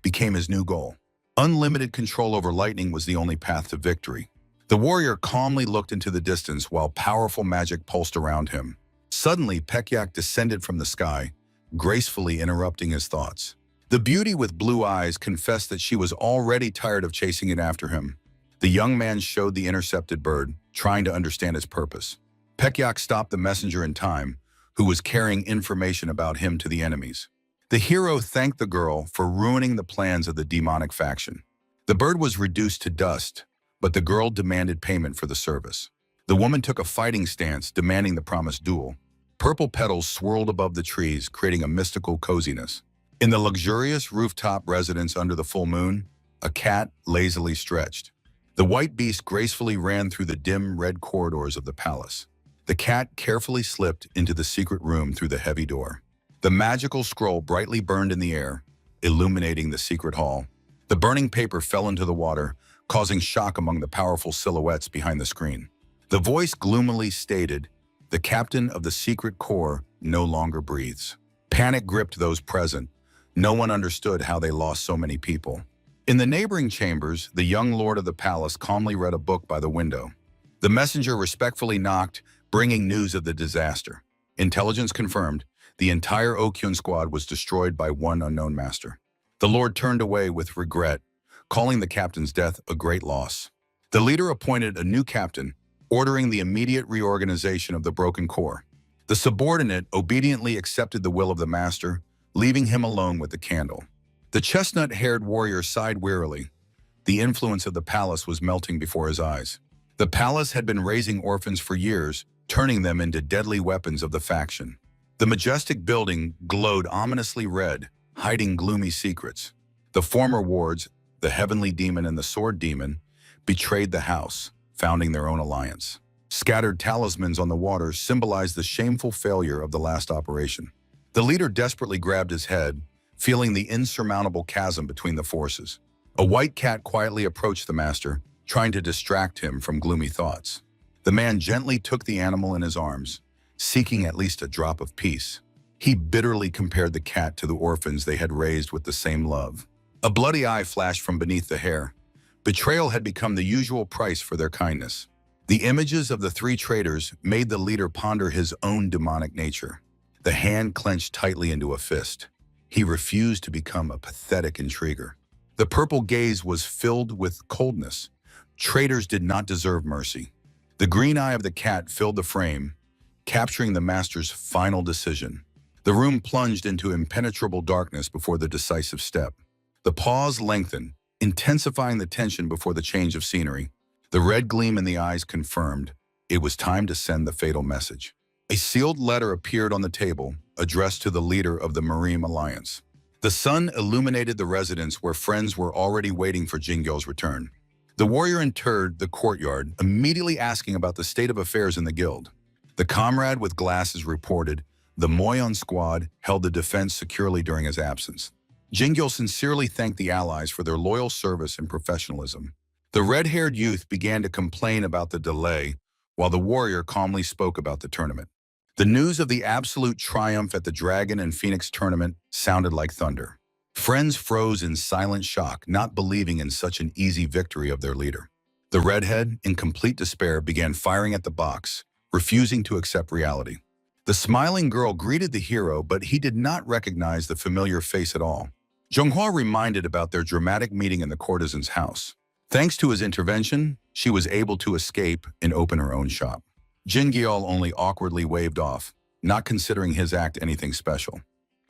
became his new goal. Unlimited control over lightning was the only path to victory. The warrior calmly looked into the distance while powerful magic pulsed around him. Suddenly, Pekyak descended from the sky, gracefully interrupting his thoughts. The beauty with blue eyes confessed that she was already tired of chasing it after him. The young man showed the intercepted bird, trying to understand its purpose. Pekyak stopped the messenger in time, who was carrying information about him to the enemies. The hero thanked the girl for ruining the plans of the demonic faction. The bird was reduced to dust, but the girl demanded payment for the service. The woman took a fighting stance, demanding the promised duel. Purple petals swirled above the trees, creating a mystical coziness. In the luxurious rooftop residence under the full moon, a cat lazily stretched. The white beast gracefully ran through the dim red corridors of the palace. The cat carefully slipped into the secret room through the heavy door. The magical scroll brightly burned in the air, illuminating the secret hall. The burning paper fell into the water, causing shock among the powerful silhouettes behind the screen. The voice gloomily stated, "The captain of the secret corps no longer breathes." Panic gripped those present. No one understood how they lost so many people. In the neighboring chambers, the young lord of the palace calmly read a book by the window. The messenger respectfully knocked, bringing news of the disaster. Intelligence confirmed, the entire Okyun squad was destroyed by one unknown master. The lord turned away with regret, calling the captain's death a great loss. The leader appointed a new captain, ordering the immediate reorganization of the broken corps. The subordinate obediently accepted the will of the master, leaving him alone with the candle. The chestnut-haired warrior sighed wearily, The influence of the palace was melting before his eyes. The palace had been raising orphans for years, turning them into deadly weapons of the faction. The majestic building glowed ominously red, hiding gloomy secrets. The former wards, the heavenly demon and the sword demon, betrayed the house, founding their own alliance. Scattered talismans on the water symbolized the shameful failure of the last operation. The leader desperately grabbed his head, feeling the insurmountable chasm between the forces. A white cat quietly approached the master, trying to distract him from gloomy thoughts. The man gently took the animal in his arms, seeking at least a drop of peace. He bitterly compared the cat to the orphans they had raised with the same love. A bloody eye flashed from beneath the hair. Betrayal had become the usual price for their kindness. The images of the three traitors made the leader ponder his own demonic nature. The hand clenched tightly into a fist. He refused to become a pathetic intriguer. The purple gaze was filled with coldness. Traitors did not deserve mercy. The green eye of the cat filled the frame, capturing the master's final decision. The room plunged into impenetrable darkness before the decisive step. The pause lengthened, intensifying the tension before the change of scenery. The red gleam in the eyes confirmed it was time to send the fatal message. A sealed letter appeared on the table, addressed to the leader of the Marine Alliance. The sun illuminated the residence where friends were already waiting for Jingyo's return. The warrior entered the courtyard, immediately asking about the state of affairs in the guild. The comrade with glasses reported the Moyon squad held the defense securely during his absence. Jingyo sincerely thanked the allies for their loyal service and professionalism. The red-haired youth began to complain about the delay, while the warrior calmly spoke about the tournament. The news of the absolute triumph at the Dragon and Phoenix tournament sounded like thunder. Friends froze in silent shock, not believing in such an easy victory of their leader. The redhead, in complete despair, began firing at the box, refusing to accept reality. The smiling girl greeted the hero, but he did not recognize the familiar face at all. Zhonghua reminded about their dramatic meeting in the courtesan's house. Thanks to his intervention, she was able to escape and open her own shop. Jingyo only awkwardly waved off, not considering his act anything special.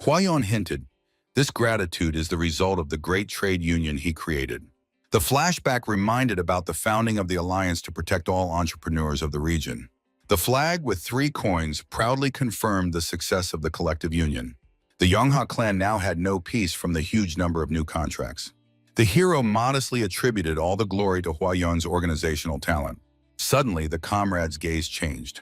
Huayan hinted, this gratitude is the result of the great trade union he created. The flashback reminded about the founding of the alliance to protect all entrepreneurs of the region. The flag with 3 coins proudly confirmed the success of the collective union. The Yongha clan now had no peace from the huge number of new contracts. The hero modestly attributed all the glory to Huayan's organizational talent. Suddenly, the comrade's gaze changed.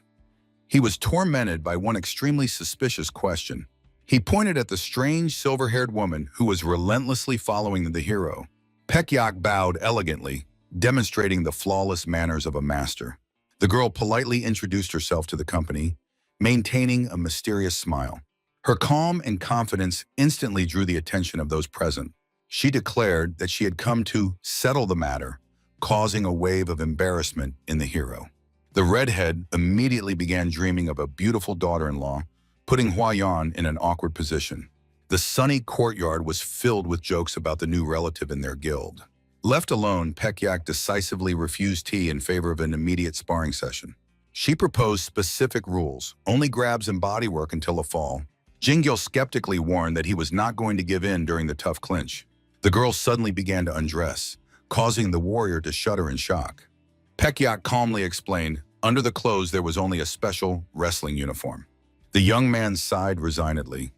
He was tormented by one extremely suspicious question. He pointed at the strange silver-haired woman who was relentlessly following the hero. Pekyak bowed elegantly, demonstrating the flawless manners of a master. The girl politely introduced herself to the company, maintaining a mysterious smile. Her calm and confidence instantly drew the attention of those present. She declared that she had come to settle the matter, causing a wave of embarrassment in the hero. The redhead immediately began dreaming of a beautiful daughter-in-law, putting Huayan in an awkward position. The sunny courtyard was filled with jokes about the new relative in their guild. Left alone, Pekyak decisively refused tea in favor of an immediate sparring session. She proposed specific rules, only grabs and bodywork until a fall. Jingyo skeptically warned that he was not going to give in during the tough clinch. The girl suddenly began to undress, causing the warrior to shudder in shock. Pekyak calmly explained, under the clothes there was only a special wrestling uniform. The young man sighed resignedly.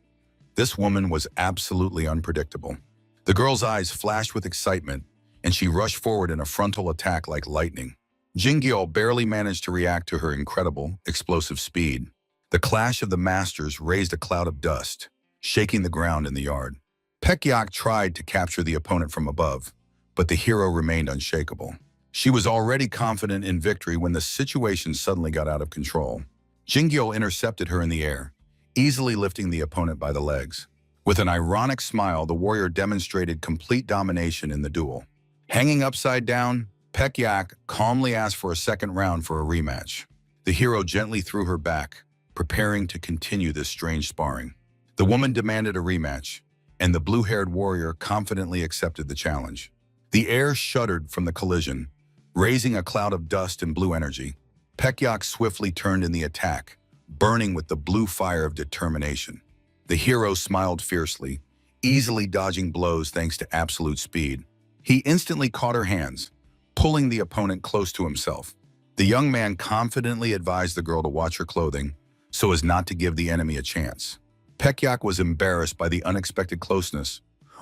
This woman was absolutely unpredictable. The girl's eyes flashed with excitement, and she rushed forward in a frontal attack like lightning. Jingyo barely managed to react to her incredible, explosive speed. The clash of the masters raised a cloud of dust, shaking the ground in the yard. Pekyak tried to capture the opponent from above, but the hero remained unshakable. She was already confident in victory when the situation suddenly got out of control. Jingyo intercepted her in the air, easily lifting the opponent by the legs. With an ironic smile, the warrior demonstrated complete domination in the duel. Hanging upside down, Pekyak calmly asked for a second round for a rematch. The hero gently threw her back, preparing to continue this strange sparring. The woman demanded a rematch, and the blue-haired warrior confidently accepted the challenge. The air shuddered from the collision, raising a cloud of dust and blue energy. Pekyak swiftly turned in the attack, burning with the blue fire of determination. The hero smiled fiercely, easily dodging blows thanks to absolute speed. He instantly caught her hands, pulling the opponent close to himself. The young man confidently advised the girl to watch her clothing so as not to give the enemy a chance. Pekyak was embarrassed by the unexpected closeness,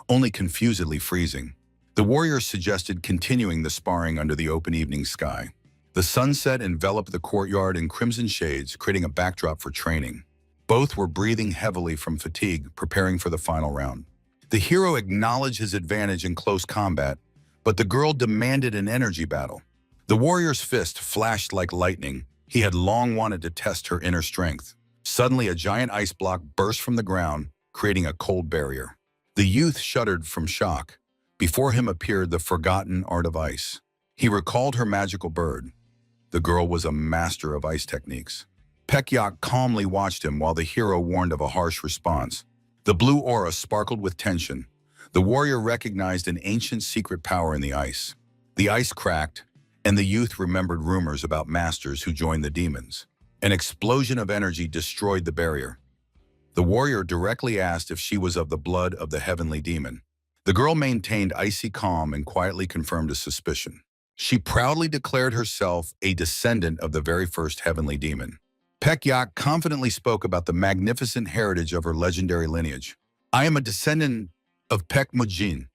only confusedly freezing. The warriors suggested continuing the sparring under the open evening sky. The sunset enveloped the courtyard in crimson shades, creating a backdrop for training. Both were breathing heavily from fatigue, preparing for the final round. The hero acknowledged his advantage in close combat, but the girl demanded an energy battle. The warrior's fist flashed like lightning. He had long wanted to test her inner strength. Suddenly, a giant ice block burst from the ground, creating a cold barrier. The youth shuddered from shock. Before him appeared the forgotten art of ice. He recalled her magical bird. The girl was a master of ice techniques. Pekyak calmly watched him while the hero warned of a harsh response. The blue aura sparkled with tension. The warrior recognized an ancient secret power in the ice. The ice cracked, and the youth remembered rumors about masters who joined the demons. An explosion of energy destroyed the barrier. The warrior directly asked if she was of the blood of the heavenly demon. The girl maintained icy calm and quietly confirmed his suspicion. She proudly declared herself a descendant of the very first heavenly demon. Pekyak confidently spoke about the magnificent heritage of her legendary lineage. "I am a descendant of Pekmujin."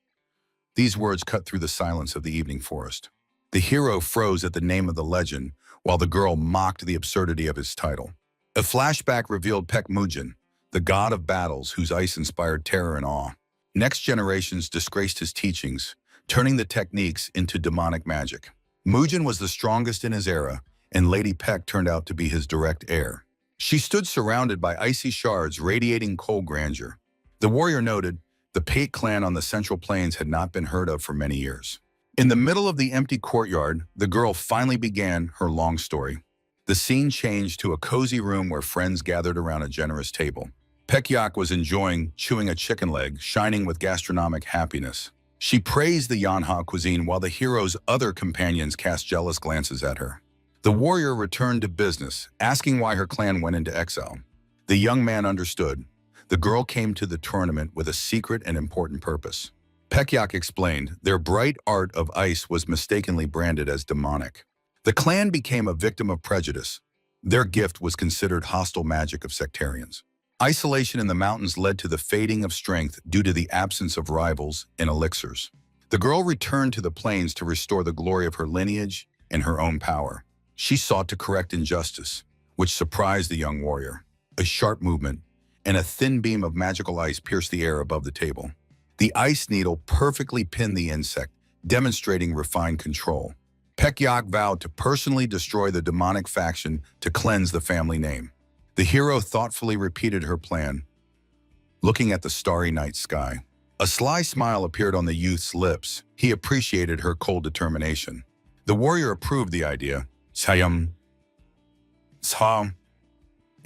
These words cut through the silence of the evening forest. The hero froze at the name of the legend, while the girl mocked the absurdity of his title. A flashback revealed Pekmujin, the god of battles whose ice inspired terror and awe. Next generations disgraced his teachings, turning the techniques into demonic magic. Mujin was the strongest in his era, and Lady Pek turned out to be his direct heir. She stood surrounded by icy shards radiating cold grandeur. The warrior noted, the Pate clan on the Central Plains had not been heard of for many years. In the middle of the empty courtyard, the girl finally began her long story. The scene changed to a cozy room where friends gathered around a generous table. Pekyak was enjoying chewing a chicken leg, shining with gastronomic happiness. She praised the Yanha cuisine while the hero's other companions cast jealous glances at her. The warrior returned to business, asking why her clan went into exile. The young man understood. The girl came to the tournament with a secret and important purpose. Pekyak explained their bright art of ice was mistakenly branded as demonic. The clan became a victim of prejudice. Their gift was considered hostile magic of sectarians. Isolation in the mountains led to the fading of strength due to the absence of rivals and elixirs. The girl returned to the plains to restore the glory of her lineage and her own power. She sought to correct injustice, which surprised the young warrior. A sharp movement and a thin beam of magical ice pierced the air above the table. The ice needle perfectly pinned the insect, demonstrating refined control. Pekyak vowed to personally destroy the demonic faction to cleanse the family name. The hero thoughtfully repeated her plan, looking at the starry night sky. A sly smile appeared on the youth's lips. He appreciated her cold determination. The warrior approved the idea,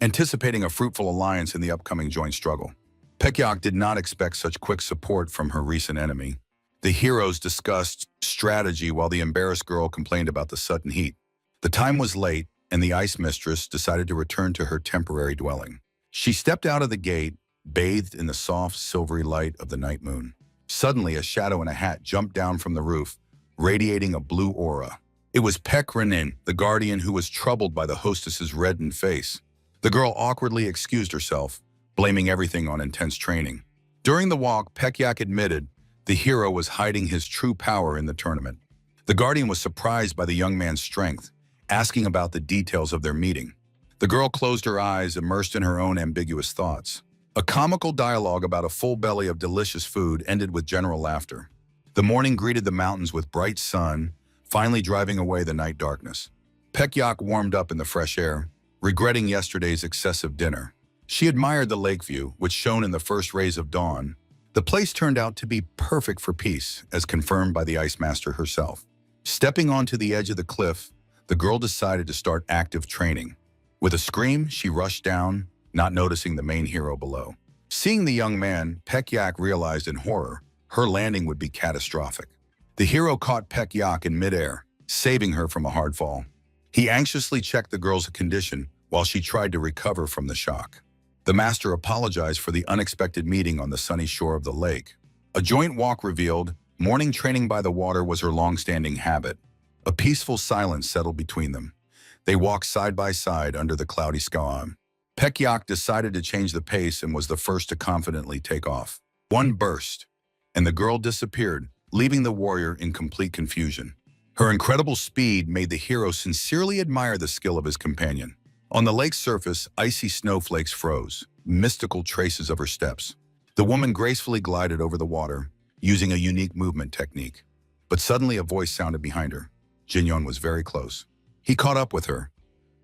anticipating a fruitful alliance in the upcoming joint struggle. Pekyak did not expect such quick support from her recent enemy. The heroes discussed strategy while the embarrassed girl complained about the sudden heat. The time was late, and the ice mistress decided to return to her temporary dwelling. She stepped out of the gate, bathed in the soft, silvery light of the night moon. Suddenly, a shadow in a hat jumped down from the roof, radiating a blue aura. It was Pek Renin, the guardian who was troubled by the hostess's reddened face. The girl awkwardly excused herself, blaming everything on intense training. During the walk, Pekyak admitted the hero was hiding his true power in the tournament. The guardian was surprised by the young man's strength, asking about the details of their meeting. The girl closed her eyes, immersed in her own ambiguous thoughts. A comical dialogue about a full belly of delicious food ended with general laughter. The morning greeted the mountains with bright sun, finally driving away the night darkness. Pekyak warmed up in the fresh air, regretting yesterday's excessive dinner. She admired the lake view, which shone in the first rays of dawn. The place turned out to be perfect for peace, as confirmed by the ice master herself. Stepping onto the edge of the cliff, the girl decided to start active training. With a scream, she rushed down, not noticing the main hero below. Seeing the young man, Pekyak realized in horror her landing would be catastrophic. The hero caught Pekyak in midair, saving her from a hard fall. He anxiously checked the girl's condition while she tried to recover from the shock. The master apologized for the unexpected meeting on the sunny shore of the lake. A joint walk revealed Morning training by the water was her long-standing habit. A peaceful silence settled between them. They walked side by side under the cloudy sky. Pekyak decided to change the pace and was the first to confidently take off. One burst, and the girl disappeared, leaving the warrior in complete confusion. Her incredible speed made the hero sincerely admire the skill of his companion. On the lake's surface, icy snowflakes froze, mystical traces of her steps. The woman gracefully glided over the water, using a unique movement technique. But suddenly a voice sounded behind her. Jinyon was very close. He caught up with her,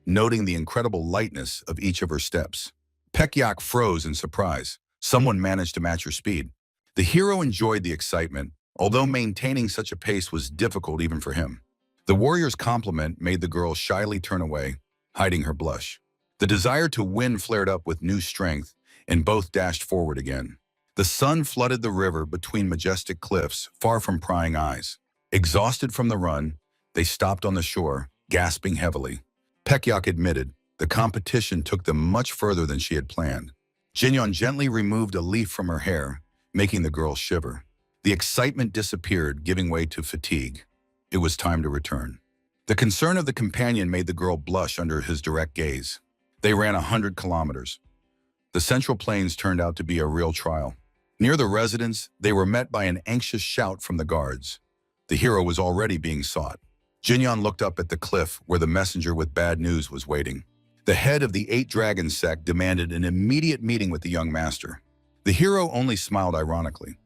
noting the incredible lightness of each of her steps. Pekyak froze in surprise. Someone managed to match her speed. The hero enjoyed the excitement, although maintaining such a pace was difficult even for him. The warrior's compliment made the girl shyly turn away, hiding her blush. The desire to win flared up with new strength, and both dashed forward again. The sun flooded the river between majestic cliffs, far from prying eyes. Exhausted from the run, they stopped on the shore, gasping heavily. Pekyak admitted the competition took them much further than she had planned. Jinyon gently removed a leaf from her hair, making the girl shiver. The excitement disappeared, giving way to fatigue. It was time to return. The concern of the companion made the girl blush under his direct gaze. They ran 100 kilometers. The Central Plains turned out to be a real trial. Near the residence, they were met by an anxious shout from the guards. The hero was already being sought. Jinyon looked up at the cliff where the messenger with bad news was waiting. The head of the 8 Dragon sect demanded an immediate meeting with the young master. The hero only smiled ironically.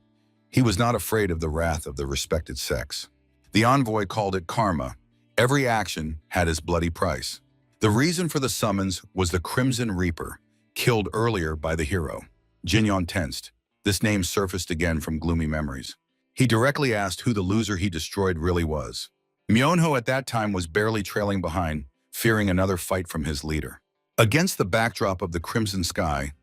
He was not afraid of the wrath of the respected sects. The envoy called it karma. Every action had its bloody price. The reason for the summons was the Crimson Reaper, killed earlier by the hero. Jinyon tensed. This name surfaced again from gloomy memories. He directly asked who the loser he destroyed really was. Myonho at that time was barely trailing behind, fearing another fight from his leader. Against the backdrop of the crimson sky,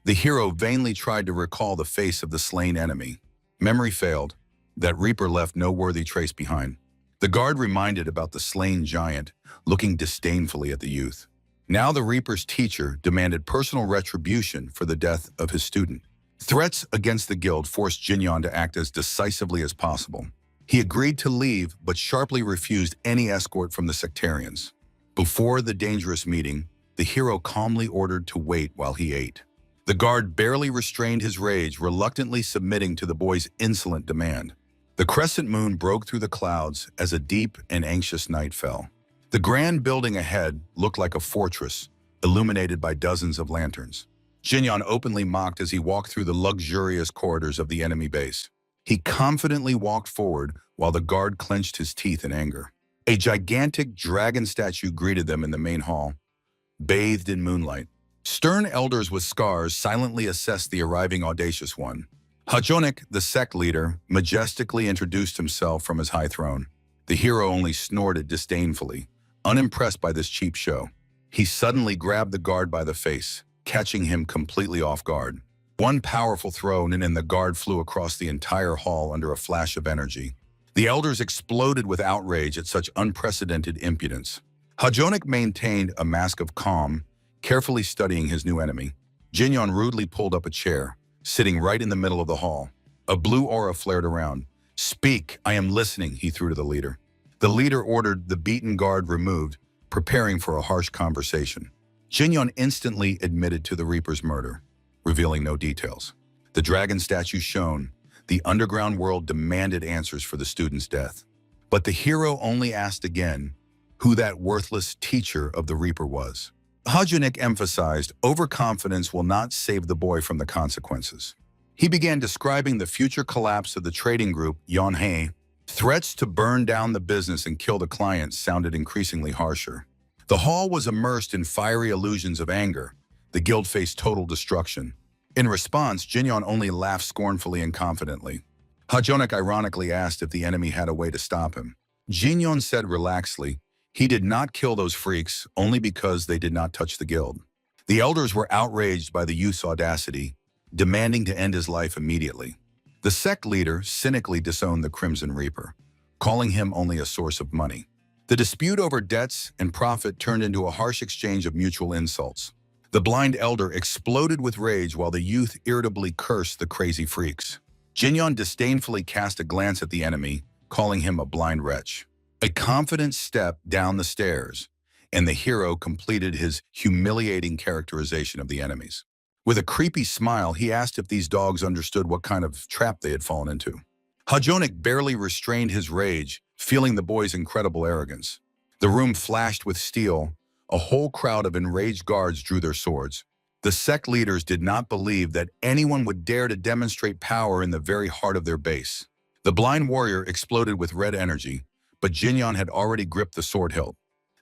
the hero vainly tried to recall the face of the slain enemy. Memory failed. That Reaper left no worthy trace behind. The guard reminded about the slain giant, looking disdainfully at the youth. Now the Reaper's teacher demanded personal retribution for the death of his student. Threats against the guild forced Jinyon to act as decisively as possible. He agreed to leave, but sharply refused any escort from the sectarians. Before the dangerous meeting, the hero calmly ordered to wait while he ate. The guard barely restrained his rage, reluctantly submitting to the boy's insolent demand. The crescent moon broke through the clouds as a deep and anxious night fell. The grand building ahead looked like a fortress, illuminated by dozens of lanterns. Jinyon openly mocked as he walked through the luxurious corridors of the enemy base. He confidently walked forward while the guard clenched his teeth in anger. A gigantic dragon statue greeted them in the main hall, bathed in moonlight. Stern elders with scars silently assessed the arriving audacious one. Hajonik, the sect leader, majestically introduced himself from his high throne. The hero only snorted disdainfully, unimpressed by this cheap show. He suddenly grabbed the guard by the face, catching him completely off guard. One powerful throw, and the guard flew across the entire hall under a flash of energy. The elders exploded with outrage at such unprecedented impudence. Hajonik maintained a mask of calm, carefully studying his new enemy. Jinyon rudely pulled up a chair, sitting right in the middle of the hall. A blue aura flared around. "Speak, I am listening," he threw to the leader. The leader ordered the beaten guard removed, preparing for a harsh conversation. Jinyon instantly admitted to the Reaper's murder, revealing no details. The dragon statue shone. The underground world demanded answers for the student's death. But the hero only asked again who that worthless teacher of the Reaper was. Hajunik emphasized, overconfidence will not save the boy from the consequences. He began describing the future collapse of the trading group, Yonhei. Threats to burn down the business and kill the clients sounded increasingly harsher. The hall was immersed in fiery illusions of anger. The guild faced total destruction. In response, Jinyon only laughed scornfully and confidently. Hajonik ironically asked if the enemy had a way to stop him. Jinyon said relaxedly, he did not kill those freaks only because they did not touch the guild. The elders were outraged by the youth's audacity, demanding to end his life immediately. The sect leader cynically disowned the Crimson Reaper, calling him only a source of money. The dispute over debts and profit turned into a harsh exchange of mutual insults. The blind elder exploded with rage while the youth irritably cursed the crazy freaks. Jinyon disdainfully cast a glance at the enemy, calling him a blind wretch. A confident step down the stairs, and the hero completed his humiliating characterization of the enemies. With a creepy smile, he asked if these dogs understood what kind of trap they had fallen into. Hajonik barely restrained his rage, feeling the boy's incredible arrogance. The room flashed with steel. A whole crowd of enraged guards drew their swords. The sect leaders did not believe that anyone would dare to demonstrate power in the very heart of their base. The blind warrior exploded with red energy, but Jinyon had already gripped the sword hilt.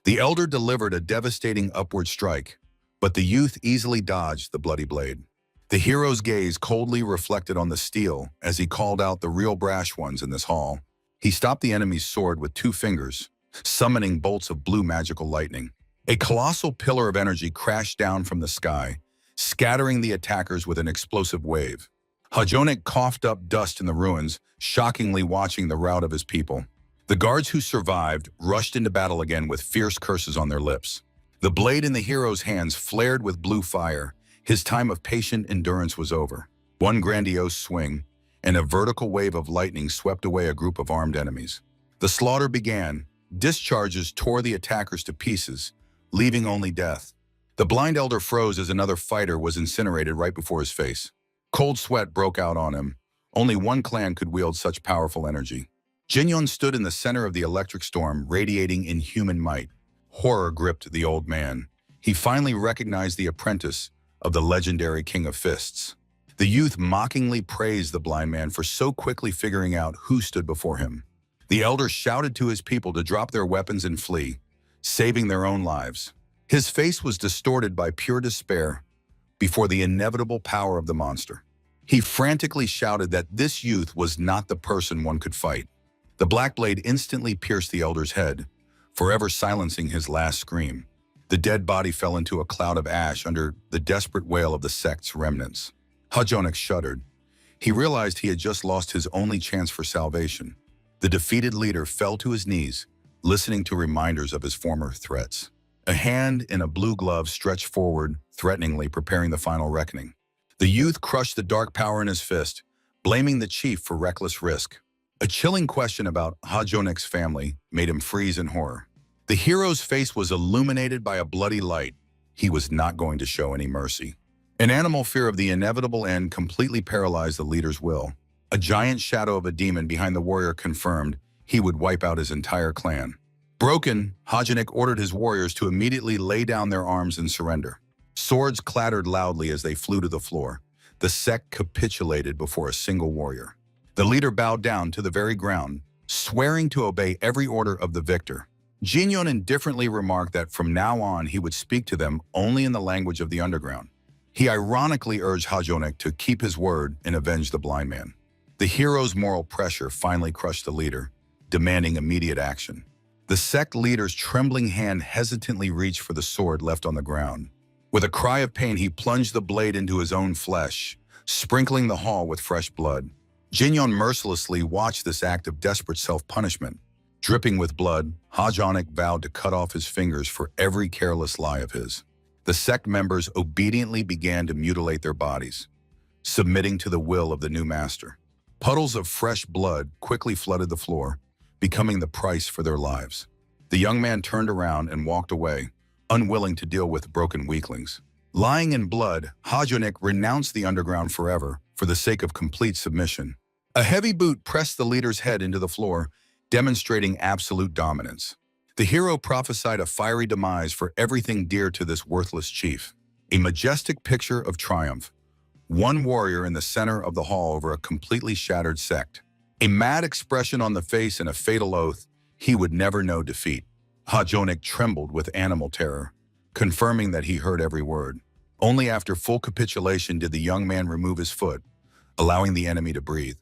The elder delivered a devastating upward strike, but the youth easily dodged the bloody blade. The hero's gaze coldly reflected on the steel as he called out the real brash ones in this hall. He stopped the enemy's sword with 2 fingers, summoning bolts of blue magical lightning. A colossal pillar of energy crashed down from the sky, scattering the attackers with an explosive wave. Hajonik coughed up dust in the ruins, shockingly watching the rout of his people. The guards who survived rushed into battle again with fierce curses on their lips. The blade in the hero's hands flared with blue fire. His time of patient endurance was over. One grandiose swing, and a vertical wave of lightning swept away a group of armed enemies. The slaughter began. Discharges tore the attackers to pieces, leaving only death. The blind elder froze as another fighter was incinerated right before his face. Cold sweat broke out on him. Only one clan could wield such powerful energy. Jinyon stood in the center of the electric storm, radiating inhuman might. Horror gripped the old man. He finally recognized the apprentice of the legendary King of Fists. The youth mockingly praised the blind man for so quickly figuring out who stood before him. The elder shouted to his people to drop their weapons and flee, saving their own lives. His face was distorted by pure despair before the inevitable power of the monster. He frantically shouted that this youth was not the person one could fight. The black blade instantly pierced the elder's head, forever silencing his last scream. The dead body fell into a cloud of ash under the desperate wail of the sect's remnants. Hajonik shuddered. He realized he had just lost his only chance for salvation. The defeated leader fell to his knees, listening to reminders of his former threats. A hand in a blue glove stretched forward, threateningly preparing the final reckoning. The youth crushed the dark power in his fist, blaming the chief for reckless risk. A chilling question about Hajonik's family made him freeze in horror. The hero's face was illuminated by a bloody light. He was not going to show any mercy. An animal fear of the inevitable end completely paralyzed the leader's will. A giant shadow of a demon behind the warrior confirmed he would wipe out his entire clan. Broken, Hajonik ordered his warriors to immediately lay down their arms and surrender. Swords clattered loudly as they flew to the floor. The sect capitulated before a single warrior. The leader bowed down to the very ground, swearing to obey every order of the victor. Jinyon indifferently remarked that from now on he would speak to them only in the language of the underground. He ironically urged Hajonik to keep his word and avenge the blind man. The hero's moral pressure finally crushed the leader, demanding immediate action. The sect leader's trembling hand hesitantly reached for the sword left on the ground. With a cry of pain, he plunged the blade into his own flesh, sprinkling the hall with fresh blood. Jinyon mercilessly watched this act of desperate self-punishment. Dripping with blood, Hajonik vowed to cut off his fingers for every careless lie of his. The sect members obediently began to mutilate their bodies, submitting to the will of the new master. Puddles of fresh blood quickly flooded the floor, becoming the price for their lives. The young man turned around and walked away, unwilling to deal with broken weaklings. Lying in blood, Hajonik renounced the underground forever for the sake of complete submission. A heavy boot pressed the leader's head into the floor, demonstrating absolute dominance. The hero prophesied a fiery demise for everything dear to this worthless chief. A majestic picture of triumph. One warrior in the center of the hall over a completely shattered sect. A mad expression on the face and a fatal oath he would never know defeat. Hajonik trembled with animal terror, confirming that he heard every word. Only after full capitulation did the young man remove his foot, allowing the enemy to breathe.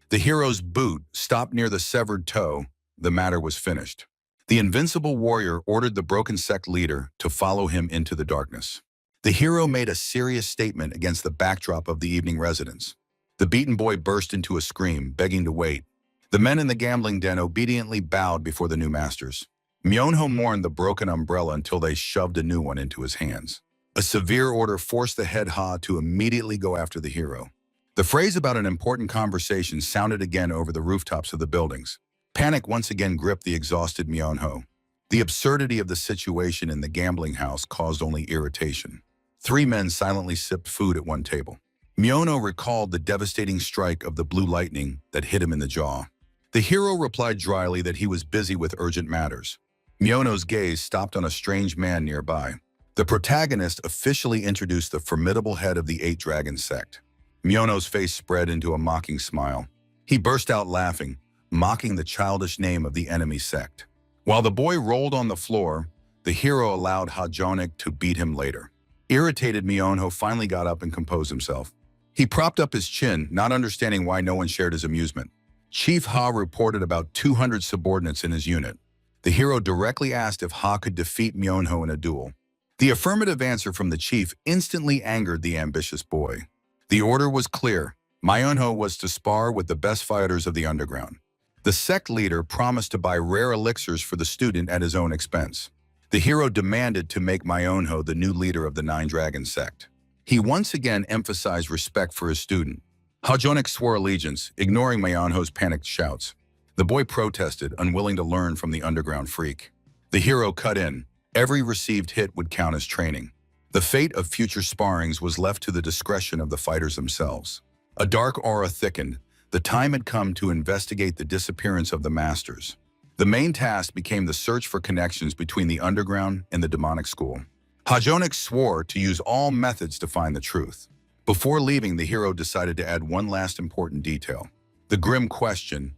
The hero's boot stopped near the severed toe. The matter was finished. The invincible warrior ordered the broken sect leader to follow him into the darkness. The hero made a serious statement against the backdrop of the evening residence. The beaten boy burst into a scream, begging to wait. The men in the gambling den obediently bowed before the new masters. Myonho mourned the broken umbrella until they shoved a new one into his hands. A severe order forced the head Ha to immediately go after the hero. The phrase about an important conversation sounded again over the rooftops of the buildings. Panic once again gripped the exhausted Myeonho. The absurdity of the situation in the gambling house caused only irritation. Three men silently sipped food at one table. Myeonho recalled the devastating strike of the blue lightning that hit him in the jaw. The hero replied dryly that he was busy with urgent matters. Myeonho's gaze stopped on a strange man nearby. The protagonist officially introduced the formidable head of the Eight Dragon sect. Myeonho's face spread into a mocking smile. He burst out laughing, mocking the childish name of the enemy sect. While the boy rolled on the floor, the hero allowed Ha-jonik to beat him later. Irritated, Myeonho finally got up and composed himself. He propped up his chin, not understanding why no one shared his amusement. Chief Ha reported about 200 subordinates in his unit. The hero directly asked if Ha could defeat Myeonho in a duel. The affirmative answer from the chief instantly angered the ambitious boy. The order was clear. Myeonho was to spar with the best fighters of the underground. The sect leader promised to buy rare elixirs for the student at his own expense. The hero demanded to make Myeonho the new leader of the Nine Dragon sect. He once again emphasized respect for his student. Ha-jonik swore allegiance, ignoring Myeonho's panicked shouts. The boy protested, unwilling to learn from the underground freak. The hero cut in. Every received hit would count as training. The fate of future sparrings was left to the discretion of the fighters themselves. A dark aura thickened. The time had come to investigate the disappearance of the masters. The main task became the search for connections between the underground and the demonic school. Ha-jonik swore to use all methods to find the truth. Before leaving, the hero decided to add one last important detail. The grim question,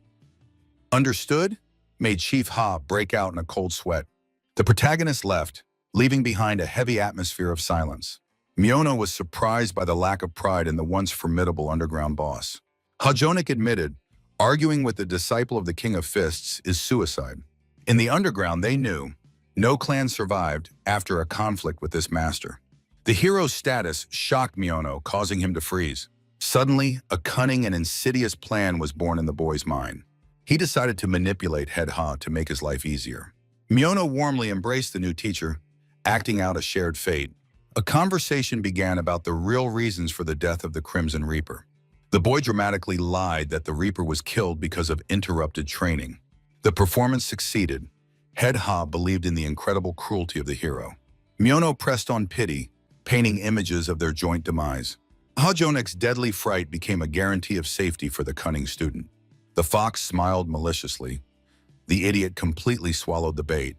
"Understood?" made Chief Ha break out in a cold sweat. The protagonist left, leaving behind a heavy atmosphere of silence. Myeonho was surprised by the lack of pride in the once formidable underground boss. Ha-jonik admitted, arguing with the disciple of the King of Fists is suicide. In the underground, they knew no clan survived after a conflict with this master. The hero's status shocked Myeonho, causing him to freeze. Suddenly, a cunning and insidious plan was born in the boy's mind. He decided to manipulate Head Ha to make his life easier. Myeonho warmly embraced the new teacher, acting out a shared fate. A conversation began about the real reasons for the death of the Crimson Reaper. The boy dramatically lied that the Reaper was killed because of interrupted training. The performance succeeded. Head Ha believed in the incredible cruelty of the hero. Myeonho pressed on pity, painting images of their joint demise. Ha-jonik's deadly fright became a guarantee of safety for the cunning student. The fox smiled maliciously. The idiot completely swallowed the bait.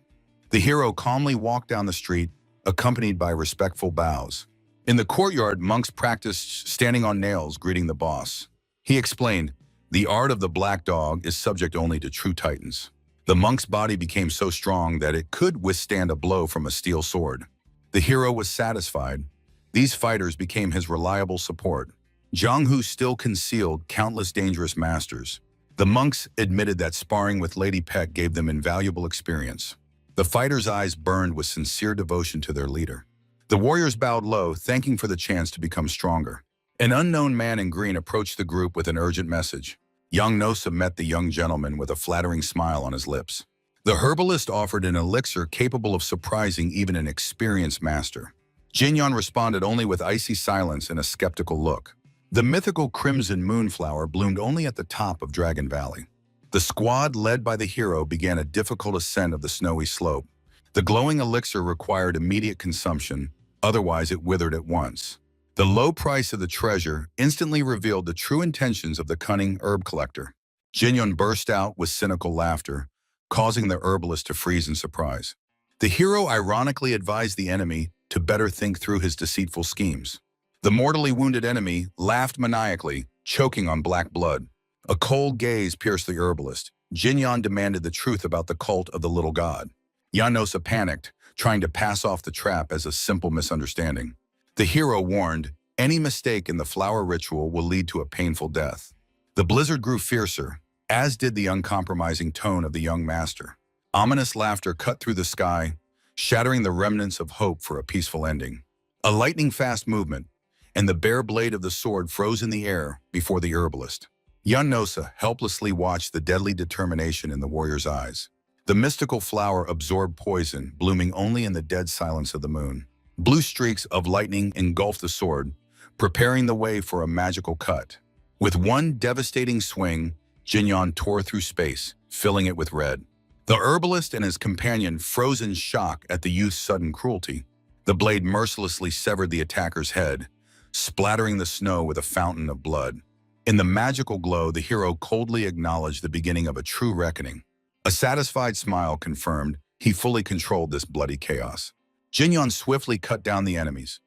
The hero calmly walked down the street, accompanied by respectful bows. In the courtyard, monks practiced standing on nails, greeting the boss. He explained, "The art of the black dog is subject only to true titans." The monk's body became so strong that it could withstand a blow from a steel sword. The hero was satisfied. These fighters became his reliable support. Jong-hu still concealed countless dangerous masters. The monks admitted that sparring with Lady Peck gave them invaluable experience. The fighters' eyes burned with sincere devotion to their leader. The warriors bowed low, thanking for the chance to become stronger. An unknown man in green approached the group with an urgent message. Young Nosa met the young gentleman with a flattering smile on his lips. The herbalist offered an elixir capable of surprising even an experienced master. Jinyon responded only with icy silence and a skeptical look. The mythical crimson moonflower bloomed only at the top of Dragon Valley. The squad, led by the hero, began a difficult ascent of the snowy slope. The glowing elixir required immediate consumption, otherwise it withered at once. The low price of the treasure instantly revealed the true intentions of the cunning herb collector. Jinyon burst out with cynical laughter, causing the herbalist to freeze in surprise. The hero ironically advised the enemy to better think through his deceitful schemes. The mortally wounded enemy laughed maniacally, choking on black blood. A cold gaze pierced the herbalist. Jinyon demanded the truth about the cult of the little god. Yanosa panicked, trying to pass off the trap as a simple misunderstanding. The hero warned, any mistake in the flower ritual will lead to a painful death. The blizzard grew fiercer, as did the uncompromising tone of the young master. Ominous laughter cut through the sky, shattering the remnants of hope for a peaceful ending. A lightning-fast movement, and the bare blade of the sword froze in the air before the herbalist. Yanosa helplessly watched the deadly determination in the warrior's eyes. The mystical flower absorbed poison, blooming only in the dead silence of the moon. Blue streaks of lightning engulfed the sword, preparing the way for a magical cut. With one devastating swing, Jinyon tore through space, filling it with red. The herbalist and his companion froze in shock at the youth's sudden cruelty. The blade mercilessly severed the attacker's head, splattering the snow with a fountain of blood. In the magical glow, the hero coldly acknowledged the beginning of a true reckoning. A satisfied smile confirmed he fully controlled this bloody chaos. Jinyon swiftly cut down the enemies,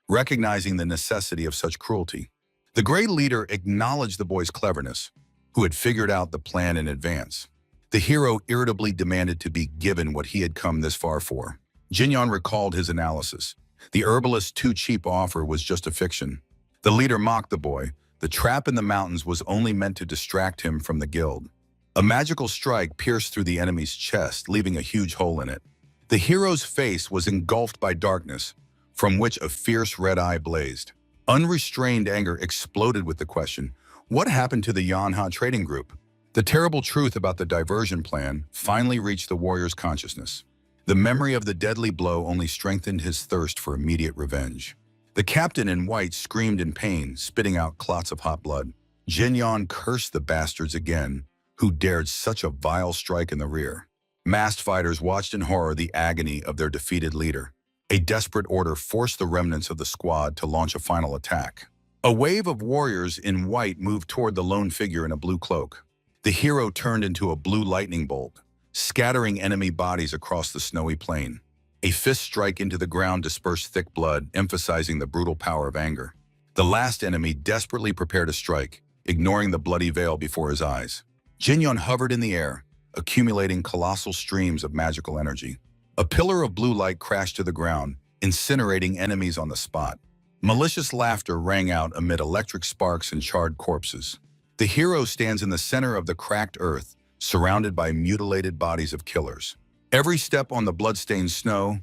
recognizing the necessity of such cruelty. The great leader acknowledged the boy's cleverness, who had figured out the plan in advance. The hero irritably demanded to be given what he had come this far for. Jinyon recalled his analysis. The herbalist's too cheap offer was just a fiction. The leader mocked the boy. The trap in the mountains was only meant to distract him from the guild. A magical strike pierced through the enemy's chest, leaving a huge hole in it. The hero's face was engulfed by darkness, from which a fierce red eye blazed. Unrestrained anger exploded with the question, what happened to the Yanha trading group? The terrible truth about the diversion plan finally reached the warrior's consciousness. The memory of the deadly blow only strengthened his thirst for immediate revenge. The captain in white screamed in pain, spitting out clots of hot blood. Jinyon cursed the bastards again, who dared such a vile strike in the rear. Masked fighters watched in horror the agony of their defeated leader. A desperate order forced the remnants of the squad to launch a final attack. A wave of warriors in white moved toward the lone figure in a blue cloak. The hero turned into a blue lightning bolt, scattering enemy bodies across the snowy plain. A fist strike into the ground dispersed thick blood, emphasizing the brutal power of anger. The last enemy desperately prepared a strike, ignoring the bloody veil before his eyes. Jinyon hovered in the air, accumulating colossal streams of magical energy. A pillar of blue light crashed to the ground, incinerating enemies on the spot. Malicious laughter rang out amid electric sparks and charred corpses. The hero stands in the center of the cracked earth, surrounded by mutilated bodies of killers. Every step on the blood-stained snow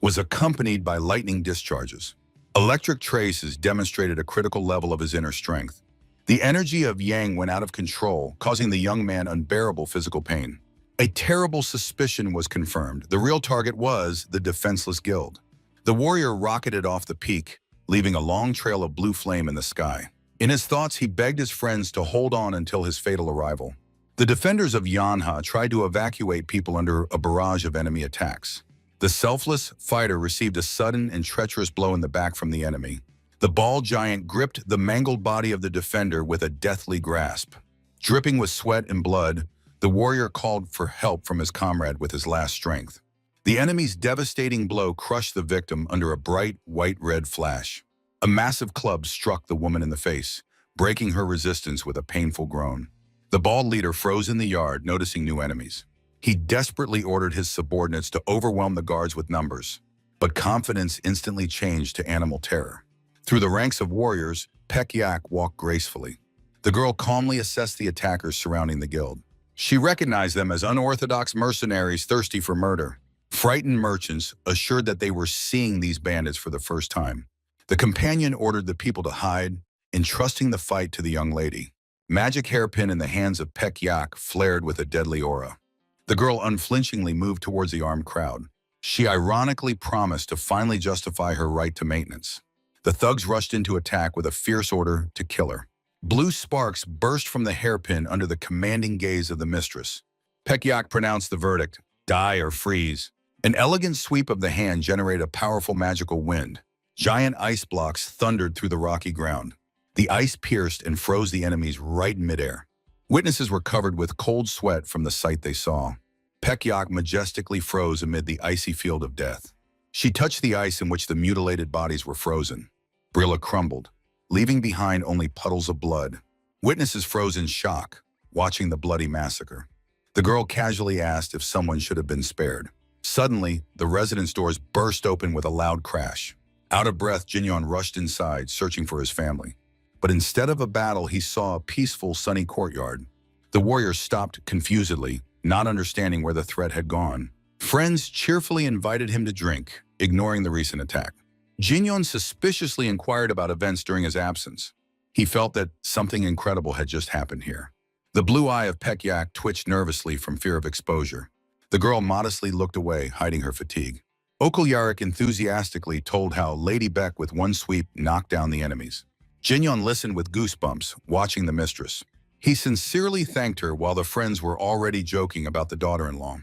was accompanied by lightning discharges. Electric traces demonstrated a critical level of his inner strength. The energy of Yang went out of control, causing the young man unbearable physical pain. A terrible suspicion was confirmed. The real target was the defenseless guild. The warrior rocketed off the peak, leaving a long trail of blue flame in the sky. In his thoughts, he begged his friends to hold on until his fatal arrival. The defenders of Yanha tried to evacuate people under a barrage of enemy attacks. The selfless fighter received a sudden and treacherous blow in the back from the enemy. The bald giant gripped the mangled body of the defender with a deathly grasp. Dripping with sweat and blood, the warrior called for help from his comrade with his last strength. The enemy's devastating blow crushed the victim under a bright white-red flash. A massive club struck the woman in the face, breaking her resistance with a painful groan. The bald leader froze in the yard, noticing new enemies. He desperately ordered his subordinates to overwhelm the guards with numbers, but confidence instantly changed to animal terror. Through the ranks of warriors, Pek Yak walked gracefully. The girl calmly assessed the attackers surrounding the guild. She recognized them as unorthodox mercenaries thirsty for murder. Frightened merchants assured that they were seeing these bandits for the first time. The companion ordered the people to hide, entrusting the fight to the young lady. Magic hairpin in the hands of Pek Yak flared with a deadly aura. The girl unflinchingly moved towards the armed crowd. She ironically promised to finally justify her right to maintenance. The thugs rushed into attack with a fierce order to kill her. Blue sparks burst from the hairpin under the commanding gaze of the mistress. Pek Yak pronounced the verdict, die or freeze. An elegant sweep of the hand generated a powerful magical wind. Giant ice blocks thundered through the rocky ground. The ice pierced and froze the enemies right in midair. Witnesses were covered with cold sweat from the sight they saw. Pek Yak majestically froze amid the icy field of death. She touched the ice in which the mutilated bodies were frozen. Brilla crumbled, leaving behind only puddles of blood. Witnesses froze in shock, watching the bloody massacre. The girl casually asked if someone should have been spared. Suddenly, the residence doors burst open with a loud crash. Out of breath, Jinyon rushed inside, searching for his family. But instead of a battle, he saw a peaceful, sunny courtyard. The warrior stopped confusedly, not understanding where the threat had gone. Friends cheerfully invited him to drink, ignoring the recent attack. Jinyon suspiciously inquired about events during his absence. He felt that something incredible had just happened here. The blue eye of Pek Yak twitched nervously from fear of exposure. The girl modestly looked away, hiding her fatigue. Okulyarik enthusiastically told how Lady Beck with one sweep knocked down the enemies. Jinyon listened with goosebumps, watching the mistress. He sincerely thanked her while the friends were already joking about the daughter-in-law.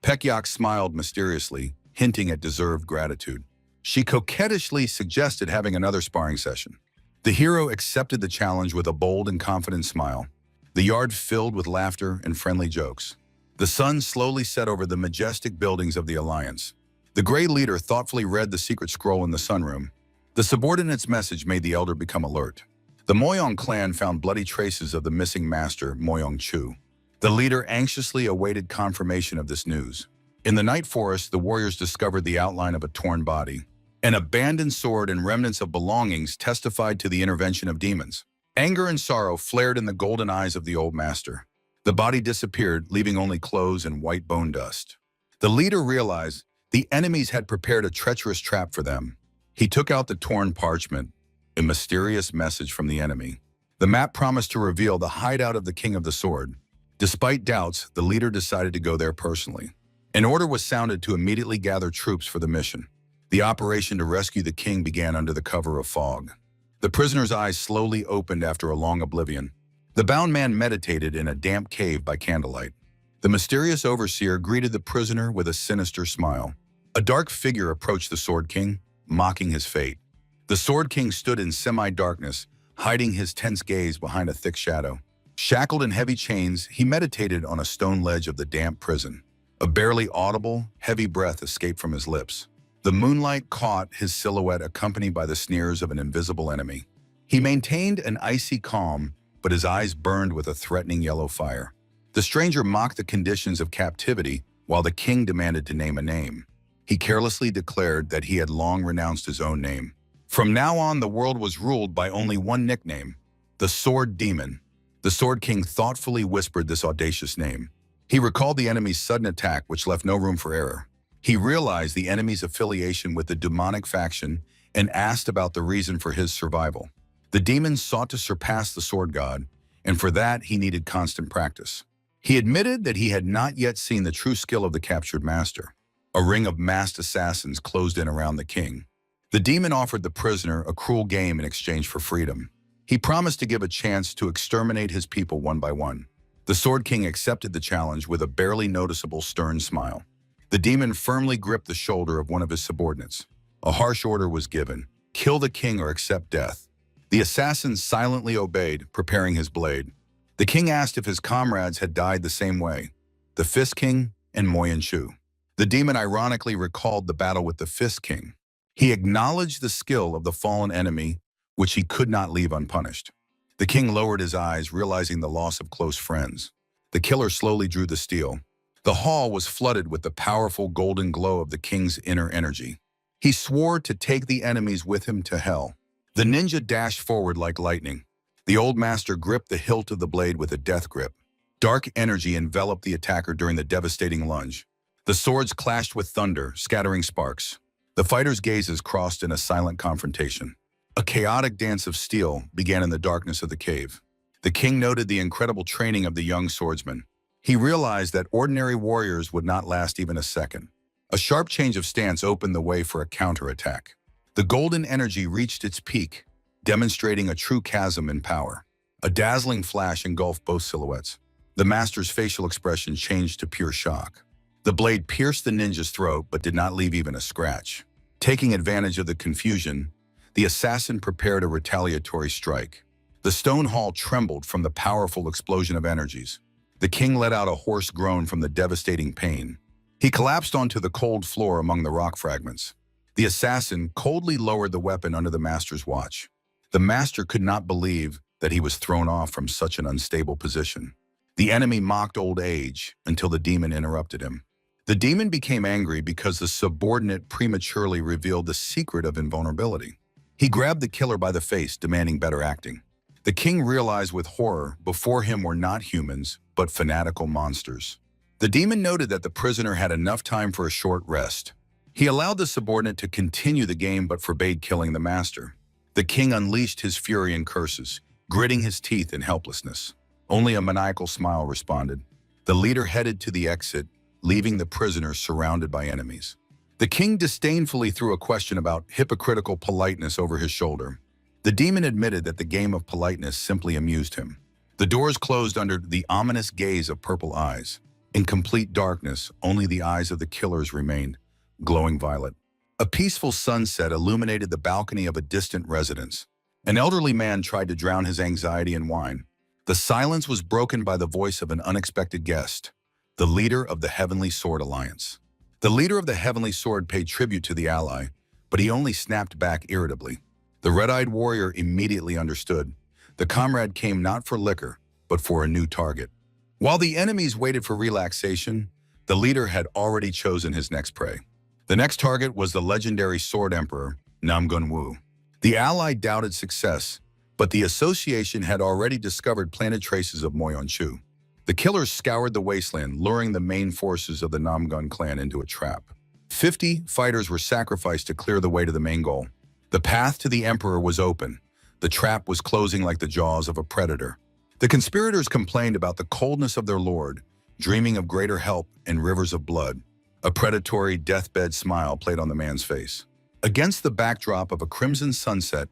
Pekyak smiled mysteriously, hinting at deserved gratitude. She coquettishly suggested having another sparring session. The hero accepted the challenge with a bold and confident smile. The yard filled with laughter and friendly jokes. The sun slowly set over the majestic buildings of the Alliance. The Grey Leader thoughtfully read the secret scroll in the sunroom. The subordinate's message made the elder become alert. The Moyong clan found bloody traces of the missing master, Moyong Chu. The leader anxiously awaited confirmation of this news. In the night forest, the warriors discovered the outline of a torn body. An abandoned sword and remnants of belongings testified to the intervention of demons. Anger and sorrow flared in the golden eyes of the old master. The body disappeared, leaving only clothes and white bone dust. The leader realized the enemies had prepared a treacherous trap for them. He took out the torn parchment, a mysterious message from the enemy. The map promised to reveal the hideout of the King of the Sword. Despite doubts, the leader decided to go there personally. An order was sounded to immediately gather troops for the mission. The operation to rescue the king began under the cover of fog. The prisoner's eyes slowly opened after a long oblivion. The bound man meditated in a damp cave by candlelight. The mysterious overseer greeted the prisoner with a sinister smile. A dark figure approached the Sword King, mocking his fate. The Sword King stood in semi-darkness, hiding his tense gaze behind a thick shadow. Shackled in heavy chains, he meditated on a stone ledge of the damp prison. A barely audible, heavy breath escaped from his lips. The moonlight caught his silhouette, accompanied by the sneers of an invisible enemy. He maintained an icy calm, but his eyes burned with a threatening yellow fire. The stranger mocked the conditions of captivity, while the king demanded to name a name. He carelessly declared that he had long renounced his own name. From now on, the world was ruled by only one nickname, the Sword Demon. The Sword King thoughtfully whispered this audacious name. He recalled the enemy's sudden attack, which left no room for error. He realized the enemy's affiliation with the demonic faction and asked about the reason for his survival. The demon sought to surpass the sword god, and for that he needed constant practice. He admitted that he had not yet seen the true skill of the captured master. A ring of masked assassins closed in around the king. The demon offered the prisoner a cruel game in exchange for freedom. He promised to give a chance to exterminate his people one by one. The Sword King accepted the challenge with a barely noticeable stern smile. The demon firmly gripped the shoulder of one of his subordinates. A harsh order was given: kill the king or accept death. The assassin silently obeyed, preparing his blade. The king asked if his comrades had died the same way, the Fist King and Moyan Chu. The demon ironically recalled the battle with the Fist King. He acknowledged the skill of the fallen enemy, which he could not leave unpunished. The king lowered his eyes, realizing the loss of close friends. The killer slowly drew the steel. The hall was flooded with the powerful golden glow of the king's inner energy. He swore to take the enemies with him to hell. The ninja dashed forward like lightning. The old master gripped the hilt of the blade with a death grip. Dark energy enveloped the attacker during the devastating lunge. The swords clashed with thunder, scattering sparks. The fighters' gazes crossed in a silent confrontation. A chaotic dance of steel began in the darkness of the cave. The king noted the incredible training of the young swordsman. He realized that ordinary warriors would not last even a second. A sharp change of stance opened the way for a counterattack. The golden energy reached its peak, demonstrating a true chasm in power. A dazzling flash engulfed both silhouettes. The master's facial expression changed to pure shock. The blade pierced the ninja's throat but did not leave even a scratch. Taking advantage of the confusion, the assassin prepared a retaliatory strike. The stone hall trembled from the powerful explosion of energies. The king let out a hoarse groan from the devastating pain. He collapsed onto the cold floor among the rock fragments. The assassin coldly lowered the weapon under the master's watch. The master could not believe that he was thrown off from such an unstable position. The enemy mocked old age until the demon interrupted him. The demon became angry because the subordinate prematurely revealed the secret of invulnerability. He grabbed the killer by the face, demanding better acting. The king realized with horror before him were not humans, but fanatical monsters. The demon noted that the prisoner had enough time for a short rest. He allowed the subordinate to continue the game but forbade killing the master. The king unleashed his fury and curses, gritting his teeth in helplessness. Only a maniacal smile responded. The leader headed to the exit, leaving the prisoner surrounded by enemies. The king disdainfully threw a question about hypocritical politeness over his shoulder. The demon admitted that the game of politeness simply amused him. The doors closed under the ominous gaze of purple eyes. In complete darkness, only the eyes of the killers remained, glowing violet. A peaceful sunset illuminated the balcony of a distant residence. An elderly man tried to drown his anxiety in wine. The silence was broken by the voice of an unexpected guest, the leader of the Heavenly Sword Alliance. The leader of the Heavenly Sword paid tribute to the ally, but he only snapped back irritably. The red-eyed warrior immediately understood. The comrade came not for liquor, but for a new target. While the enemies waited for relaxation, the leader had already chosen his next prey. The next target was the legendary Sword Emperor, Namgunwoo. The ally doubted success, but the association had already discovered planted traces of Moyeonchu. The killers scoured the wasteland, luring the main forces of the Namgun clan into a trap. 50 fighters were sacrificed to clear the way to the main goal. The path to the Emperor was open. The trap was closing like the jaws of a predator. The conspirators complained about the coldness of their lord, dreaming of greater help and rivers of blood. A predatory deathbed smile played on the man's face. Against the backdrop of a crimson sunset,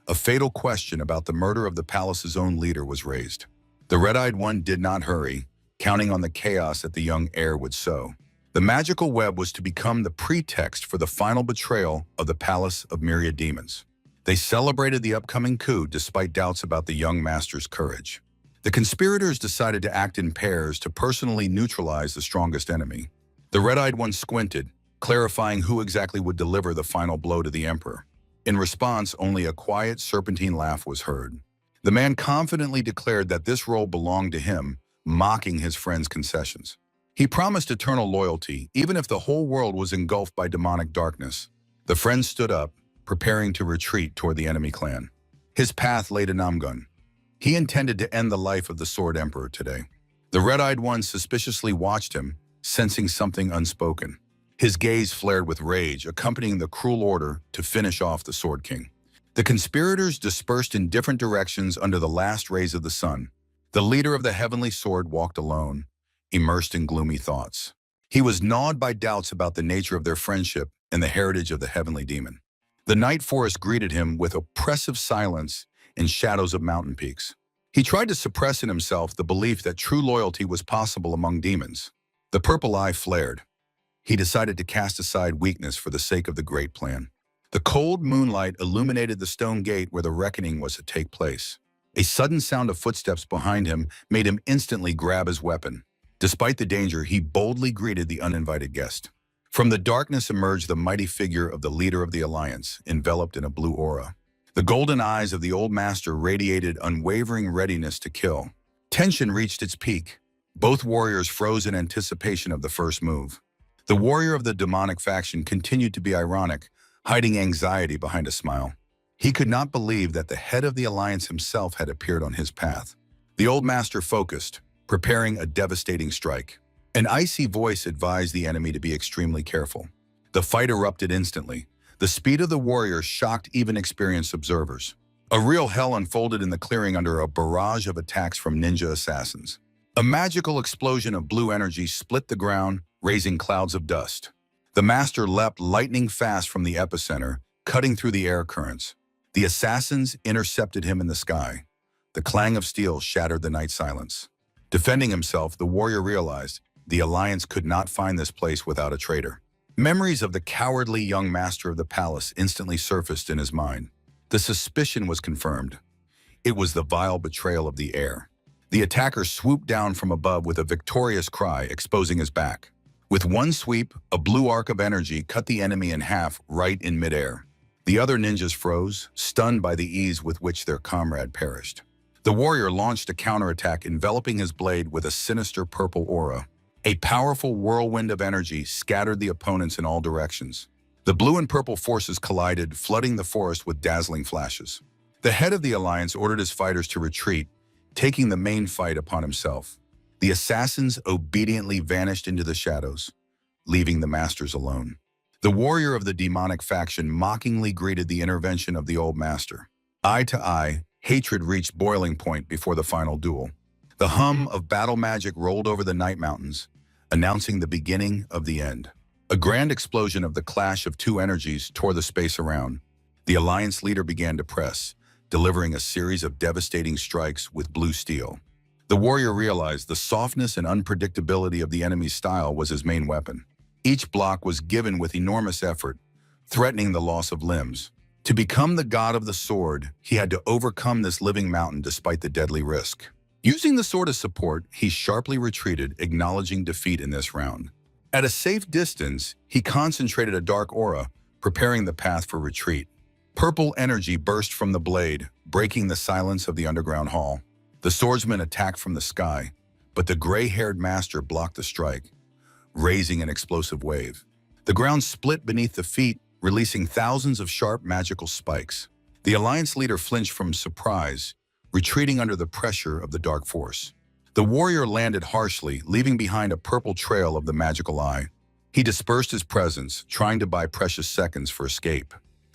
a fatal question about the murder of the palace's own leader was raised. The red-eyed one did not hurry, counting on the chaos that the young heir would sow. The magical web was to become the pretext for the final betrayal of the Palace of Myriad Demons. They celebrated the upcoming coup despite doubts about the young master's courage. The conspirators decided to act in pairs to personally neutralize the strongest enemy. The red-eyed one squinted, clarifying who exactly would deliver the final blow to the Emperor. In response, only a quiet, serpentine laugh was heard. The man confidently declared that this role belonged to him, mocking his friend's concessions. He promised eternal loyalty, even if the whole world was engulfed by demonic darkness. The friend stood up, preparing to retreat toward the enemy clan. His path lay to Namgun. He intended to end the life of the Sword Emperor today. The red-eyed one suspiciously watched him, sensing something unspoken. His gaze flared with rage, accompanying the cruel order to finish off the Sword King. The conspirators dispersed in different directions under the last rays of the sun. The leader of the Heavenly Sword walked alone, immersed in gloomy thoughts. He was gnawed by doubts about the nature of their friendship and the heritage of the Heavenly Demon. The night forest greeted him with oppressive silence and shadows of mountain peaks. He tried to suppress in himself the belief that true loyalty was possible among demons. The purple eye flared. He decided to cast aside weakness for the sake of the great plan. The cold moonlight illuminated the stone gate where the reckoning was to take place. A sudden sound of footsteps behind him made him instantly grab his weapon. Despite the danger, he boldly greeted the uninvited guest. From the darkness emerged the mighty figure of the leader of the alliance, enveloped in a blue aura. The golden eyes of the old master radiated unwavering readiness to kill. Tension reached its peak. Both warriors froze in anticipation of the first move. The warrior of the demonic faction continued to be ironic, hiding anxiety behind a smile. He could not believe that the head of the alliance himself had appeared on his path. The old master focused, preparing a devastating strike. An icy voice advised the enemy to be extremely careful. The fight erupted instantly. The speed of the warrior shocked even experienced observers. A real hell unfolded in the clearing under a barrage of attacks from ninja assassins. A magical explosion of blue energy split the ground, raising clouds of dust. The master leapt lightning fast from the epicenter, cutting through the air currents. The assassins intercepted him in the sky. The clang of steel shattered the night silence. Defending himself, the warrior realized the alliance could not find this place without a traitor. Memories of the cowardly young master of the palace instantly surfaced in his mind. The suspicion was confirmed. It was the vile betrayal of the heir. The attacker swooped down from above with a victorious cry, exposing his back. With one sweep, a blue arc of energy cut the enemy in half right in midair. The other ninjas froze, stunned by the ease with which their comrade perished. The warrior launched a counterattack, enveloping his blade with a sinister purple aura. A powerful whirlwind of energy scattered the opponents in all directions. The blue and purple forces collided, flooding the forest with dazzling flashes. The head of the alliance ordered his fighters to retreat, taking the main fight upon himself. The assassins obediently vanished into the shadows, leaving the masters alone. The warrior of the demonic faction mockingly greeted the intervention of the old master. Eye to eye, hatred reached boiling point before the final duel. The hum of battle magic rolled over the night mountains, announcing the beginning of the end. A grand explosion of the clash of two energies tore the space around. The alliance leader began to press, delivering a series of devastating strikes with blue steel. The warrior realized the softness and unpredictability of the enemy's style was his main weapon. Each block was given with enormous effort, threatening the loss of limbs. To become the god of the sword, he had to overcome this living mountain despite the deadly risk. Using the sword as support, he sharply retreated, acknowledging defeat in this round. At a safe distance, he concentrated a dark aura, preparing the path for retreat. Purple energy burst from the blade, breaking the silence of the underground hall. The swordsman attacked from the sky, but the gray-haired master blocked the strike, raising an explosive wave. The ground split beneath the feet, releasing thousands of sharp magical spikes. The Alliance leader flinched from surprise, retreating under the pressure of the dark force. The warrior landed harshly, leaving behind a purple trail of the magical eye. He dispersed his presence, trying to buy precious seconds for escape.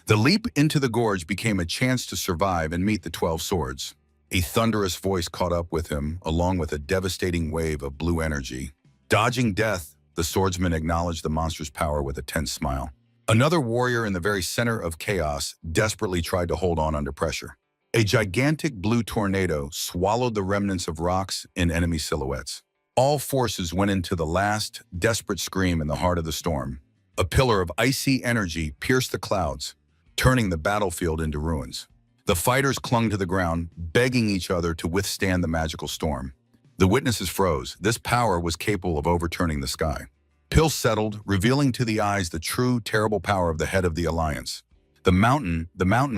The leap into the gorge became a chance to survive and meet the 12 swords. A thunderous voice caught up with him, along with a devastating wave of blue energy. Dodging death, the swordsman acknowledged the monster's power with a tense smile. Another warrior in the very center of chaos desperately tried to hold on under pressure. A gigantic blue tornado swallowed the remnants of rocks and enemy silhouettes. All forces went into the last, desperate scream in the heart of the storm. A pillar of icy energy pierced the clouds, turning the battlefield into ruins. The fighters clung to the ground, begging each other to withstand the magical storm. The witnesses froze. This power was capable of overturning the sky. Pill settled, revealing to the eyes the true, terrible power of the head of the Alliance. The mountain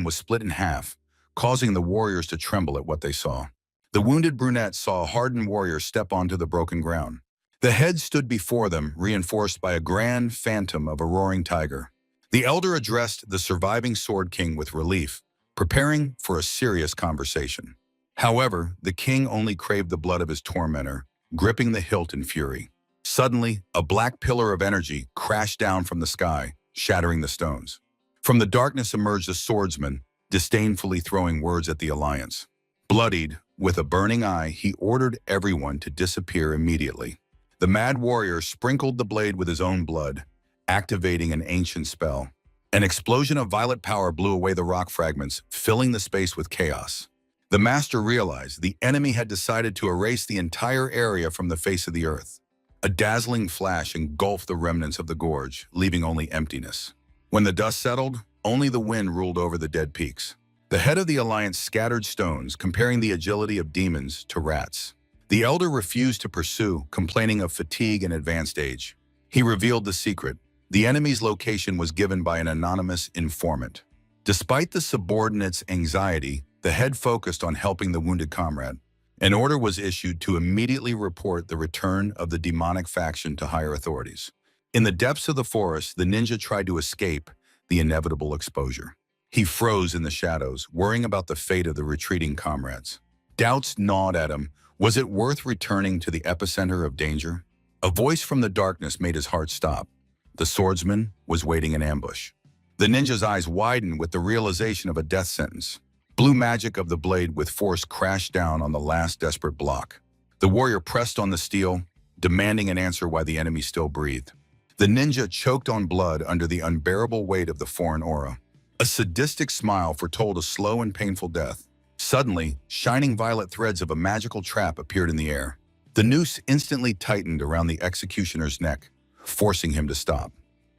was split in half, causing the warriors to tremble at what they saw. The wounded brunette saw a hardened warrior step onto the broken ground. The head stood before them, reinforced by a grand phantom of a roaring tiger. The elder addressed the surviving Sword King with relief, preparing for a serious conversation. However, the king only craved the blood of his tormentor, gripping the hilt in fury. Suddenly, a black pillar of energy crashed down from the sky, shattering the stones. From the darkness emerged a swordsman, disdainfully throwing words at the Alliance. Bloodied, with a burning eye, he ordered everyone to disappear immediately. The mad warrior sprinkled the blade with his own blood, activating an ancient spell. An explosion of violet power blew away the rock fragments, filling the space with chaos. The master realized the enemy had decided to erase the entire area from the face of the earth. A dazzling flash engulfed the remnants of the gorge, leaving only emptiness. When the dust settled, only the wind ruled over the dead peaks. The head of the Alliance scattered stones, comparing the agility of demons to rats. The elder refused to pursue, complaining of fatigue and advanced age. He revealed the secret. The enemy's location was given by an anonymous informant. Despite the subordinates' anxiety, the head focused on helping the wounded comrade. An order was issued to immediately report the return of the demonic faction to higher authorities. In the depths of the forest, the ninja tried to escape the inevitable exposure. He froze in the shadows, worrying about the fate of the retreating comrades. Doubts gnawed at him. Was it worth returning to the epicenter of danger? A voice from the darkness made his heart stop. The swordsman was waiting in ambush. The ninja's eyes widened with the realization of a death sentence. Blue magic of the blade with force crashed down on the last desperate block. The warrior pressed on the steel, demanding an answer while the enemy still breathed. The ninja choked on blood under the unbearable weight of the foreign aura. A sadistic smile foretold a slow and painful death. Suddenly, shining violet threads of a magical trap appeared in the air. The noose instantly tightened around the executioner's neck, forcing him to stop.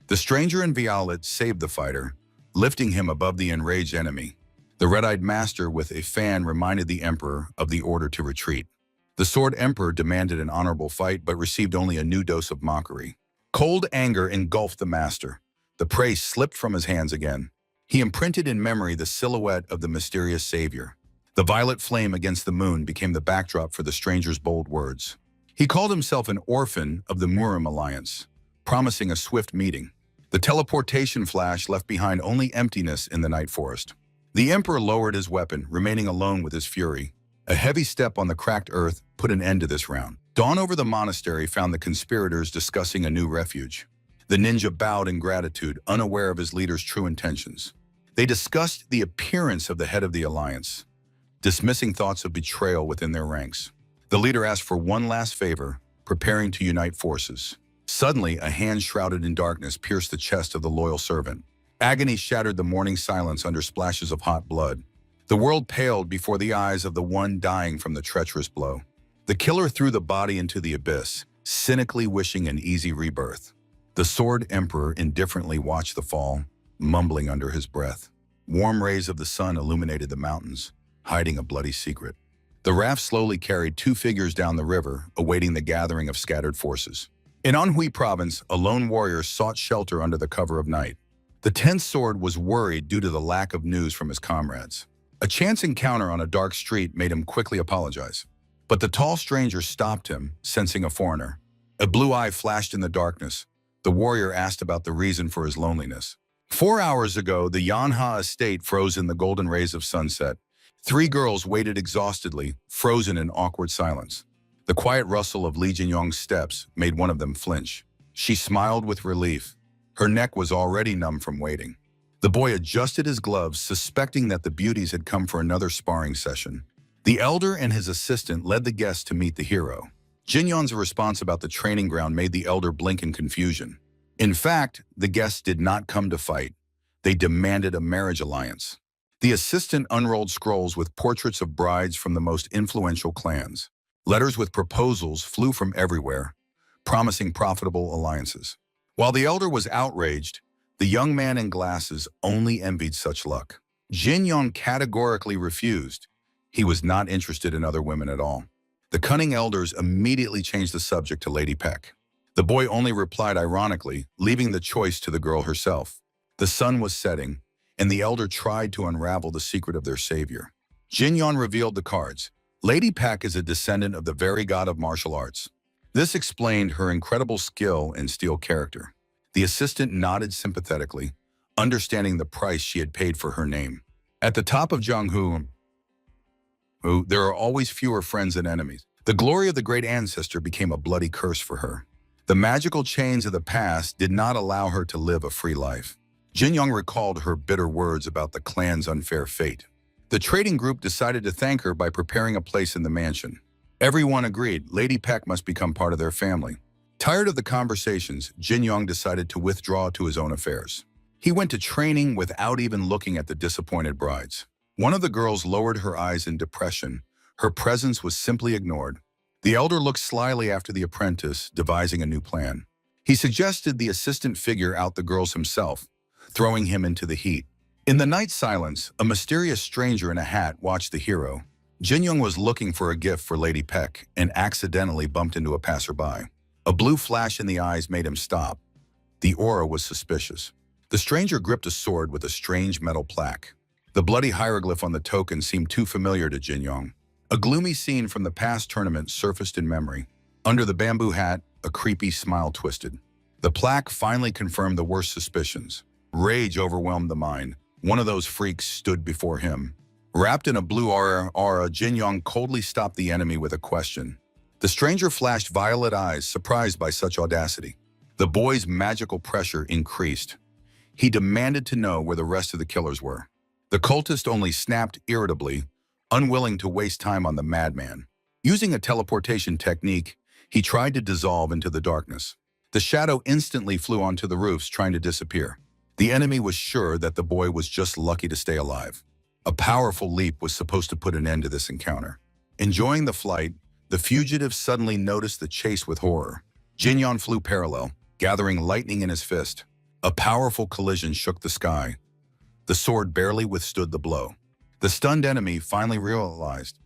The stranger in violet saved the fighter, lifting him above the enraged enemy. The red-eyed master with a fan reminded the emperor of the order to retreat. The sword emperor demanded an honorable fight but received only a new dose of mockery. Cold anger engulfed the master. The prey slipped from his hands again. He imprinted in memory the silhouette of the mysterious savior. The violet flame against the moon became the backdrop for the stranger's bold words. He called himself an orphan of the Murim Alliance, promising a swift meeting. The teleportation flash left behind only emptiness in the night forest. The emperor lowered his weapon, remaining alone with his fury. A heavy step on the cracked earth put an end to this round. Dawn over the monastery found the conspirators discussing a new refuge. The ninja bowed in gratitude, unaware of his leader's true intentions. They discussed the appearance of the head of the Alliance, dismissing thoughts of betrayal within their ranks. The leader asked for one last favor, preparing to unite forces. Suddenly, a hand shrouded in darkness pierced the chest of the loyal servant. Agony shattered the morning silence under splashes of hot blood. The world paled before the eyes of the one dying from the treacherous blow. The killer threw the body into the abyss, cynically wishing an easy rebirth. The Sword Emperor indifferently watched the fall, mumbling under his breath. Warm rays of the sun illuminated the mountains, hiding a bloody secret. The raft slowly carried two figures down the river, awaiting the gathering of scattered forces. In Anhui province, a lone warrior sought shelter under the cover of night. The 10th sword was worried due to the lack of news from his comrades. A chance encounter on a dark street made him quickly apologize. But the tall stranger stopped him, sensing a foreigner. A blue eye flashed in the darkness. The warrior asked about the reason for his loneliness. 4 hours ago, the Yanha estate froze in the golden rays of sunset. 3 girls waited exhaustedly, frozen in awkward silence. The quiet rustle of Li Jinyong's steps made one of them flinch. She smiled with relief. Her neck was already numb from waiting. The boy adjusted his gloves, suspecting that the beauties had come for another sparring session. The elder and his assistant led the guests to meet the hero. Jinyong's response about the training ground made the elder blink in confusion. In fact, the guests did not come to fight. They demanded a marriage alliance. The assistant unrolled scrolls with portraits of brides from the most influential clans. Letters with proposals flew from everywhere, promising profitable alliances. While the elder was outraged, the young man in glasses only envied such luck. Jinyong categorically refused. He was not interested in other women at all. The cunning elders immediately changed the subject to Lady Peck. The boy only replied ironically, leaving the choice to the girl herself. The sun was setting, and the elder tried to unravel the secret of their savior. Jinyong revealed the cards. Lady Peck is a descendant of the very god of martial arts. This explained her incredible skill and steel character. The assistant nodded sympathetically, understanding the price she had paid for her name. At the top of Jianghu, there are always fewer friends than enemies. The glory of the great ancestor became a bloody curse for her. The magical chains of the past did not allow her to live a free life. Jinyong recalled her bitter words about the clan's unfair fate. The trading group decided to thank her by preparing a place in the mansion. Everyone agreed Lady Peck must become part of their family. Tired of the conversations, Jinyong decided to withdraw to his own affairs. He went to training without even looking at the disappointed brides. One of the girls lowered her eyes in depression. Her presence was simply ignored. The elder looked slyly after the apprentice, devising a new plan. He suggested the assistant figure out the girls himself, throwing him into the heat. In the night silence, a mysterious stranger in a hat watched the hero. Jinyong was looking for a gift for Lady Peck and accidentally bumped into a passerby. A blue flash in the eyes made him stop. The aura was suspicious. The stranger gripped a sword with a strange metal plaque. The bloody hieroglyph on the token seemed too familiar to Jinyong. A gloomy scene from the past tournament surfaced in memory. Under the bamboo hat, a creepy smile twisted. The plaque finally confirmed the worst suspicions. Rage overwhelmed the mind. One of those freaks stood before him. Wrapped in a blue aura, Jinyong coldly stopped the enemy with a question. The stranger flashed violet eyes, surprised by such audacity. The boy's magical pressure increased. He demanded to know where the rest of the killers were. The cultist only snapped irritably, unwilling to waste time on the madman. Using a teleportation technique, he tried to dissolve into the darkness. The shadow instantly flew onto the roofs, trying to disappear. The enemy was sure that the boy was just lucky to stay alive. A powerful leap was supposed to put an end to this encounter. Enjoying the flight, the fugitive suddenly noticed the chase with horror. Jinyong flew parallel, gathering lightning in his fist. A powerful collision shook the sky. The sword barely withstood the blow. The stunned enemy finally realized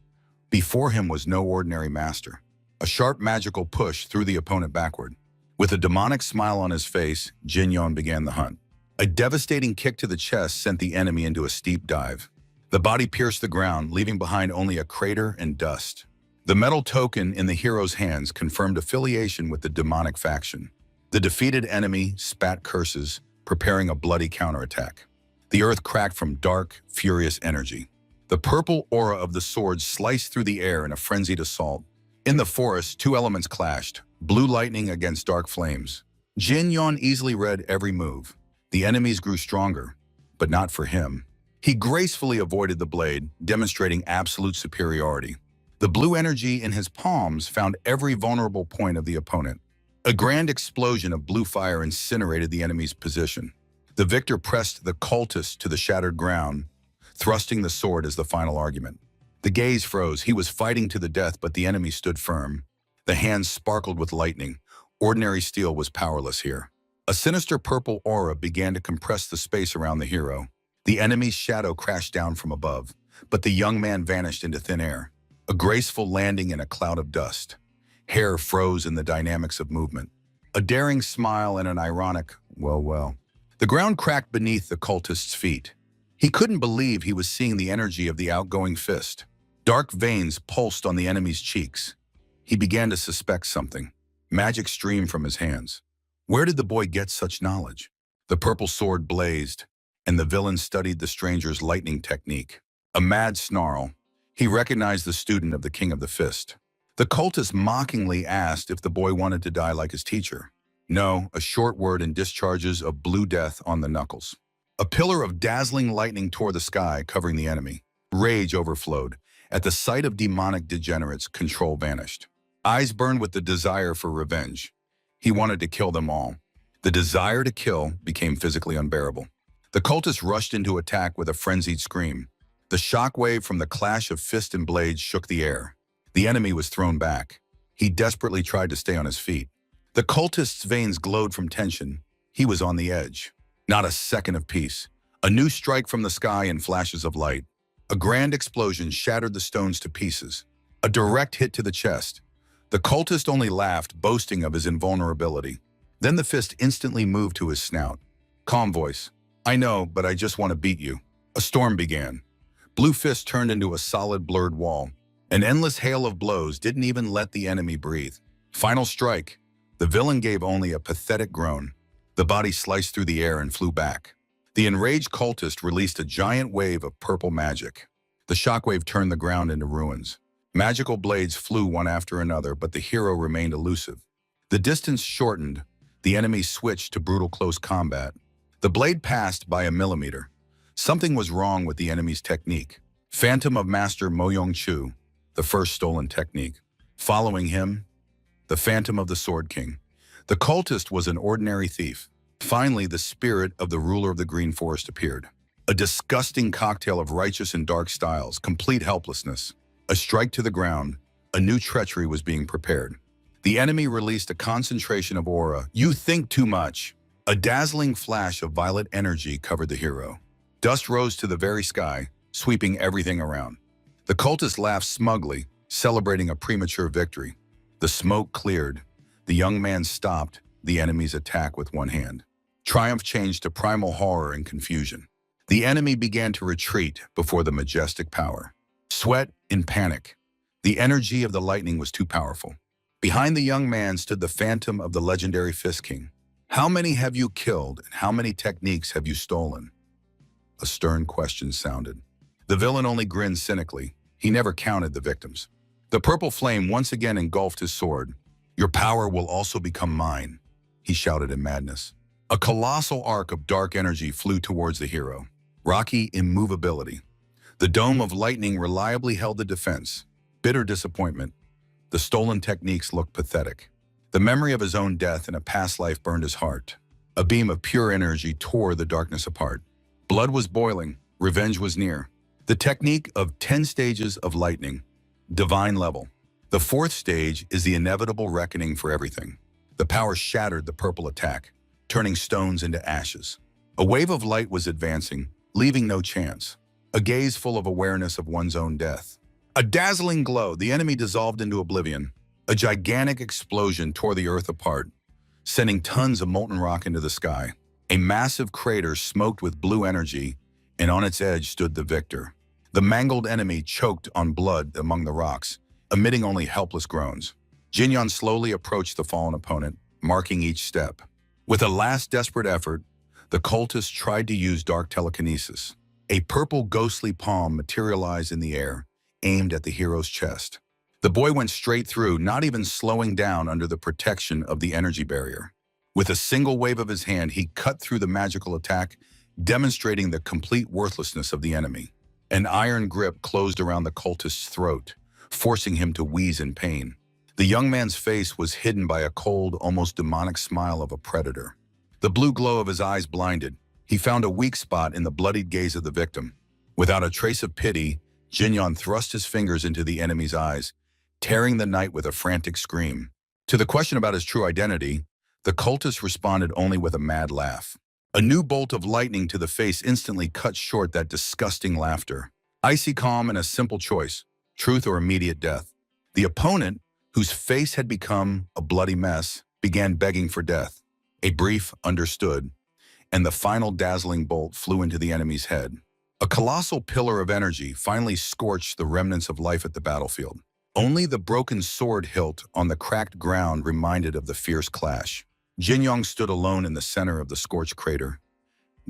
before him was no ordinary master. A sharp magical push threw the opponent backward. With a demonic smile on his face, Jinyong began the hunt. A devastating kick to the chest sent the enemy into a steep dive. The body pierced the ground, leaving behind only a crater and dust. The metal token in the hero's hands confirmed affiliation with the demonic faction. The defeated enemy spat curses, preparing a bloody counterattack. The earth cracked from dark, furious energy. The purple aura of the sword sliced through the air in a frenzied assault. In the forest, two elements clashed, blue lightning against dark flames. Jinyong easily read every move. The enemies grew stronger, but not for him. He gracefully avoided the blade, demonstrating absolute superiority. The blue energy in his palms found every vulnerable point of the opponent. A grand explosion of blue fire incinerated the enemy's position. The victor pressed the cultist to the shattered ground, thrusting the sword as the final argument. The gaze froze. He was fighting to the death, but the enemy stood firm. The hands sparkled with lightning. Ordinary steel was powerless here. A sinister purple aura began to compress the space around the hero. The enemy's shadow crashed down from above, but the young man vanished into thin air. A graceful landing in a cloud of dust. Hair froze in the dynamics of movement. A daring smile and an ironic, well, well. The ground cracked beneath the cultist's feet. He couldn't believe he was seeing the energy of the outgoing fist. Dark veins pulsed on the enemy's cheeks. He began to suspect something. Magic streamed from his hands. Where did the boy get such knowledge? The purple sword blazed, and the villain studied the stranger's lightning technique. A mad snarl. He recognized the student of the King of the Fist. The cultist mockingly asked if the boy wanted to die like his teacher. No, a short word and discharges of blue death on the knuckles. A pillar of dazzling lightning tore the sky, covering the enemy. Rage overflowed. At the sight of demonic degenerates, control vanished. Eyes burned with the desire for revenge. He wanted to kill them all. The desire to kill became physically unbearable. The cultist rushed into attack with a frenzied scream. The shockwave from the clash of fist and blades shook the air. The enemy was thrown back. He desperately tried to stay on his feet. The cultist's veins glowed from tension. He was on the edge. Not a second of peace. A new strike from the sky in flashes of light. A grand explosion shattered the stones to pieces. A direct hit to the chest. The cultist only laughed, boasting of his invulnerability. Then the fist instantly moved to his snout. Calm voice. I know, but I just want to beat you. A storm began. Blue fist turned into a solid blurred wall. An endless hail of blows didn't even let the enemy breathe. Final strike. The villain gave only a pathetic groan. The body sliced through the air and flew back. The enraged cultist released a giant wave of purple magic. The shockwave turned the ground into ruins. Magical blades flew one after another, but the hero remained elusive. The distance shortened. The enemy switched to brutal close combat. The blade passed by a millimeter. Something was wrong with the enemy's technique. Phantom of Master Mo Yong-chu, the first stolen technique. Following him, the Phantom of the Sword King. The cultist was an ordinary thief. Finally, the spirit of the ruler of the Green Forest appeared. A disgusting cocktail of righteous and dark styles, complete helplessness. A strike to the ground, a new treachery was being prepared. The enemy released a concentration of aura. You think too much. A dazzling flash of violet energy covered the hero. Dust rose to the very sky, sweeping everything around. The cultist laughed smugly, celebrating a premature victory. The smoke cleared. The young man stopped the enemy's attack with one hand. Triumph changed to primal horror and confusion. The enemy began to retreat before the majestic power. Sweat in panic. The energy of the lightning was too powerful. Behind the young man stood the phantom of the legendary Fist King. How many have you killed and how many techniques have you stolen? A stern question sounded. The villain only grinned cynically. He never counted the victims. The purple flame once again engulfed his sword. Your power will also become mine, he shouted in madness. A colossal arc of dark energy flew towards the hero. Rocky immovability. The dome of lightning reliably held the defense. Bitter disappointment. The stolen techniques looked pathetic. The memory of his own death in a past life burned his heart. A beam of pure energy tore the darkness apart. Blood was boiling. Revenge was near. The technique of 10 stages of lightning. Divine level. The fourth stage is the inevitable reckoning for everything. The power shattered the purple attack, turning stones into ashes. A wave of light was advancing, leaving no chance. A gaze full of awareness of one's own death. A dazzling glow, the enemy dissolved into oblivion. A gigantic explosion tore the earth apart, sending tons of molten rock into the sky. A massive crater smoked with blue energy, and on its edge stood the victor. The mangled enemy choked on blood among the rocks, emitting only helpless groans. Jinyan slowly approached the fallen opponent, marking each step. With a last desperate effort, the cultist tried to use dark telekinesis. A purple ghostly palm materialized in the air, aimed at the hero's chest. The boy went straight through, not even slowing down under the protection of the energy barrier. With a single wave of his hand, he cut through the magical attack, demonstrating the complete worthlessness of the enemy. An iron grip closed around the cultist's throat, forcing him to wheeze in pain. The young man's face was hidden by a cold, almost demonic smile of a predator. The blue glow of his eyes blinded. He found a weak spot in the bloodied gaze of the victim. Without a trace of pity, Jinyon thrust his fingers into the enemy's eyes, tearing the night with a frantic scream. To the question about his true identity, the cultist responded only with a mad laugh. A new bolt of lightning to the face instantly cut short that disgusting laughter. Icy calm and a simple choice, truth or immediate death. The opponent, whose face had become a bloody mess, began begging for death. A brief understood, and the final dazzling bolt flew into the enemy's head. A colossal pillar of energy finally scorched the remnants of life at the battlefield. Only the broken sword hilt on the cracked ground reminded of the fierce clash. Jinyong stood alone in the center of the scorched crater,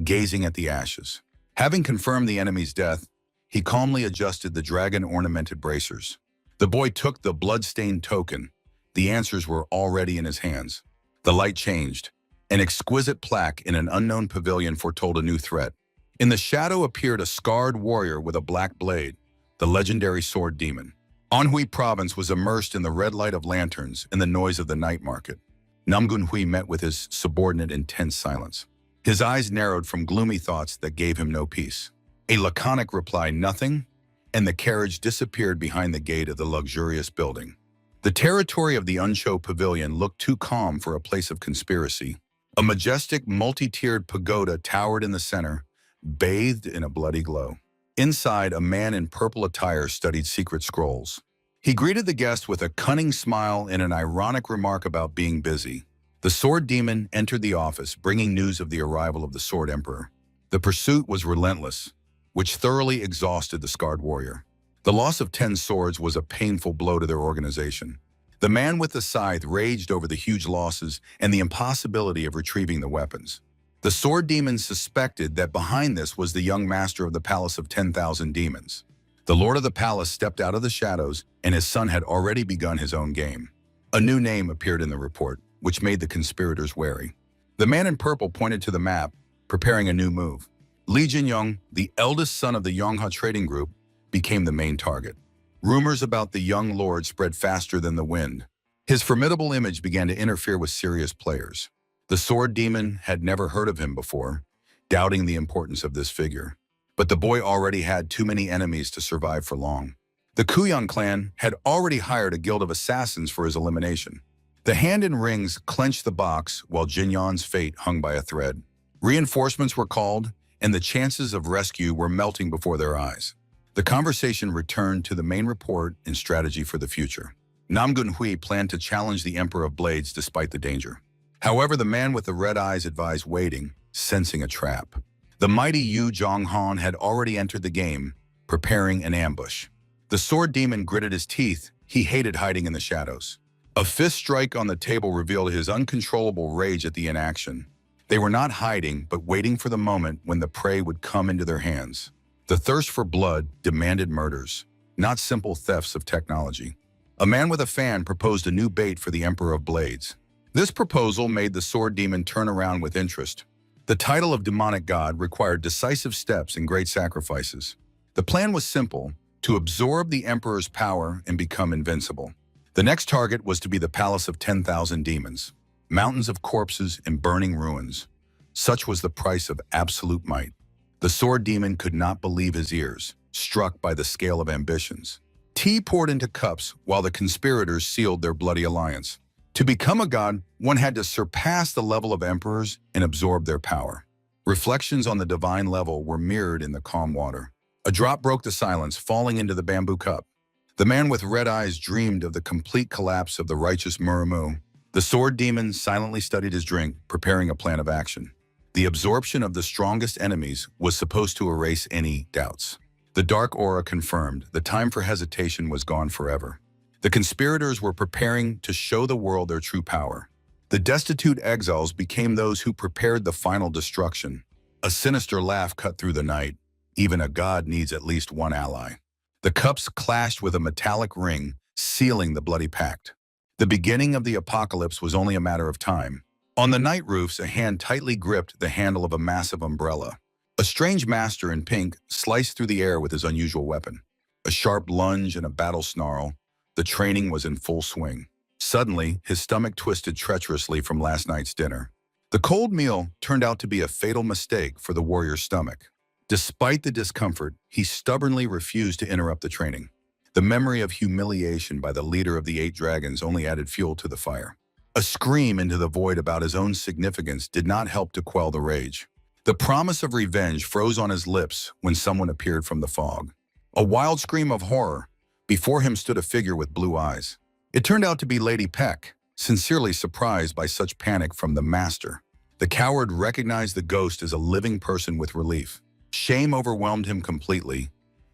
gazing at the ashes. Having confirmed the enemy's death, he calmly adjusted the dragon-ornamented bracers. The boy took the blood-stained token. The answers were already in his hands. The light changed. An exquisite plaque in an unknown pavilion foretold a new threat. In the shadow appeared a scarred warrior with a black blade, the legendary sword demon. Anhui province was immersed in the red light of lanterns and the noise of the night market. Namgun Hui met with his subordinate in tense silence. His eyes narrowed from gloomy thoughts that gave him no peace. A laconic reply, "Nothing," and the carriage disappeared behind the gate of the luxurious building. The territory of the Unsho Pavilion looked too calm for a place of conspiracy. A majestic, multi-tiered pagoda towered in the center, bathed in a bloody glow. Inside, a man in purple attire studied secret scrolls. He greeted the guest with a cunning smile and an ironic remark about being busy. The sword demon entered the office, bringing news of the arrival of the Sword Emperor. The pursuit was relentless, which thoroughly exhausted the scarred warrior. The loss of 10 swords was a painful blow to their organization. The man with the scythe raged over the huge losses and the impossibility of retrieving the weapons. The sword demon suspected that behind this was the young master of the Palace of 10,000 Demons. The lord of the palace stepped out of the shadows, and his son had already begun his own game. A new name appeared in the report, which made the conspirators wary. The man in purple pointed to the map, preparing a new move. Li Jinyong, the eldest son of the Yonghe trading group, became the main target. Rumors about the young lord spread faster than the wind. His formidable image began to interfere with serious players. The sword demon had never heard of him before, doubting the importance of this figure. But the boy already had too many enemies to survive for long. The Kuyang clan had already hired a guild of assassins for his elimination. The hand in rings clenched the box while Jinyon's fate hung by a thread. Reinforcements were called, and the chances of rescue were melting before their eyes. The conversation returned to the main report and strategy for the future. Namgun Hui planned to challenge the Emperor of Blades despite the danger. However, the man with the red eyes advised waiting, sensing a trap. The mighty Yu Zhonghan had already entered the game, preparing an ambush. The sword demon gritted his teeth. He hated hiding in the shadows. A fist strike on the table revealed his uncontrollable rage at the inaction. They were not hiding, but waiting for the moment when the prey would come into their hands. The thirst for blood demanded murders, not simple thefts of technology. A man with a fan proposed a new bait for the Emperor of Blades. This proposal made the sword demon turn around with interest. The title of demonic god required decisive steps and great sacrifices. The plan was simple: to absorb the Emperor's power and become invincible. The next target was to be the Palace of 10,000 Demons, mountains of corpses and burning ruins. Such was the price of absolute might. The sword demon could not believe his ears, struck by the scale of ambitions. Tea poured into cups while the conspirators sealed their bloody alliance. To become a god, one had to surpass the level of emperors and absorb their power. Reflections on the divine level were mirrored in the calm water. A drop broke the silence, falling into the bamboo cup. The man with red eyes dreamed of the complete collapse of the righteous Muramu. The sword demon silently studied his drink, preparing a plan of action. The absorption of the strongest enemies was supposed to erase any doubts. The dark aura confirmed the time for hesitation was gone forever. The conspirators were preparing to show the world their true power. The destitute exiles became those who prepared the final destruction. A sinister laugh cut through the night. Even a god needs at least one ally. The cups clashed with a metallic ring, sealing the bloody pact. The beginning of the apocalypse was only a matter of time. On the night roofs, a hand tightly gripped the handle of a massive umbrella. A strange master in pink sliced through the air with his unusual weapon. A sharp lunge and a battle snarl. The training was in full swing. Suddenly, his stomach twisted treacherously from last night's dinner. The cold meal turned out to be a fatal mistake for the warrior's stomach. Despite the discomfort, he stubbornly refused to interrupt the training. The memory of humiliation by the leader of the 8 dragons only added fuel to the fire. A scream into the void about his own significance did not help to quell the rage. The promise of revenge froze on his lips when someone appeared from the fog. A wild scream of horror. Before him stood a figure with blue eyes. It turned out to be Lady Peck, sincerely surprised by such panic from the master. The coward recognized the ghost as a living person with relief. Shame overwhelmed him completely,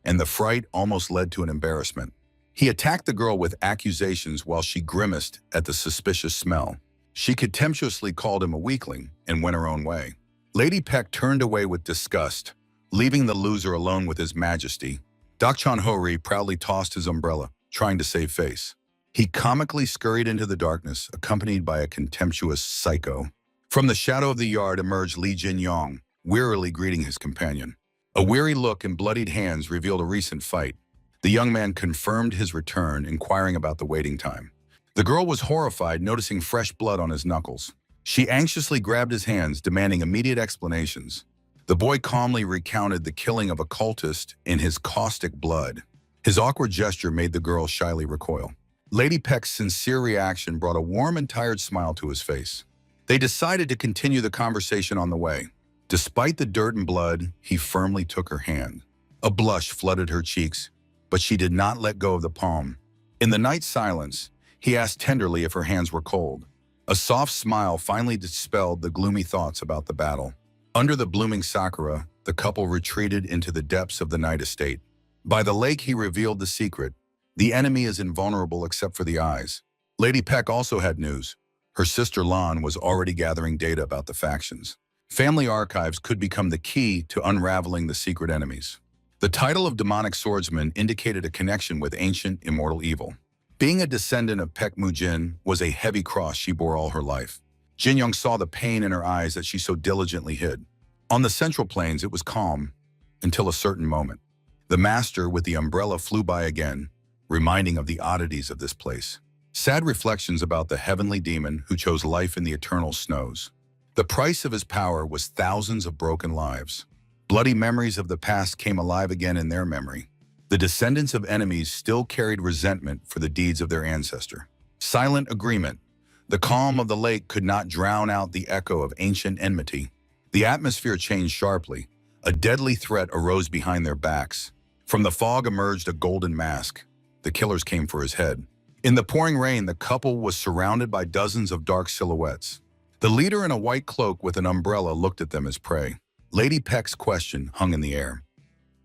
and the fright almost led to an embarrassment. He attacked the girl with accusations while she grimaced at the suspicious smell. She contemptuously called him a weakling and went her own way. Lady Peck turned away with disgust, leaving the loser alone with his majesty. Dakchan Hori proudly tossed his umbrella, trying to save face. He comically scurried into the darkness, accompanied by a contemptuous psycho. From the shadow of the yard emerged Li Jinyong, wearily greeting his companion. A weary look and bloodied hands revealed a recent fight. The young man confirmed his return, inquiring about the waiting time. The girl was horrified, noticing fresh blood on his knuckles. She anxiously grabbed his hands, demanding immediate explanations. The boy calmly recounted the killing of a cultist in his caustic blood. His awkward gesture made the girl shyly recoil. Lady Peck's sincere reaction brought a warm and tired smile to his face. They decided to continue the conversation on the way. Despite the dirt and blood, he firmly took her hand. A blush flooded her cheeks, but she did not let go of the palm. In the night silence, he asked tenderly if her hands were cold. A soft smile finally dispelled the gloomy thoughts about the battle. Under the blooming sakura, the couple retreated into the depths of the night estate. By the lake, he revealed the secret. The enemy is invulnerable except for the eyes. Lady Peck also had news. Her sister Lan was already gathering data about the factions. Family archives could become the key to unraveling the secret enemies. The title of demonic swordsman indicated a connection with ancient, immortal evil. Being a descendant of Peck Mujin was a heavy cross she bore all her life. Jin Young saw the pain in her eyes that she so diligently hid. On the central plains, it was calm, until a certain moment. The master with the umbrella flew by again, reminding of the oddities of this place. Sad reflections about the heavenly demon who chose life in the eternal snows. The price of his power was thousands of broken lives. Bloody memories of the past came alive again in their memory. The descendants of enemies still carried resentment for the deeds of their ancestor. Silent agreement. The calm of the lake could not drown out the echo of ancient enmity. The atmosphere changed sharply. A deadly threat arose behind their backs. From the fog emerged a golden mask. The killers came for his head. In the pouring rain, the couple was surrounded by dozens of dark silhouettes. The leader in a white cloak with an umbrella looked at them as prey. Lady Peck's question hung in the air.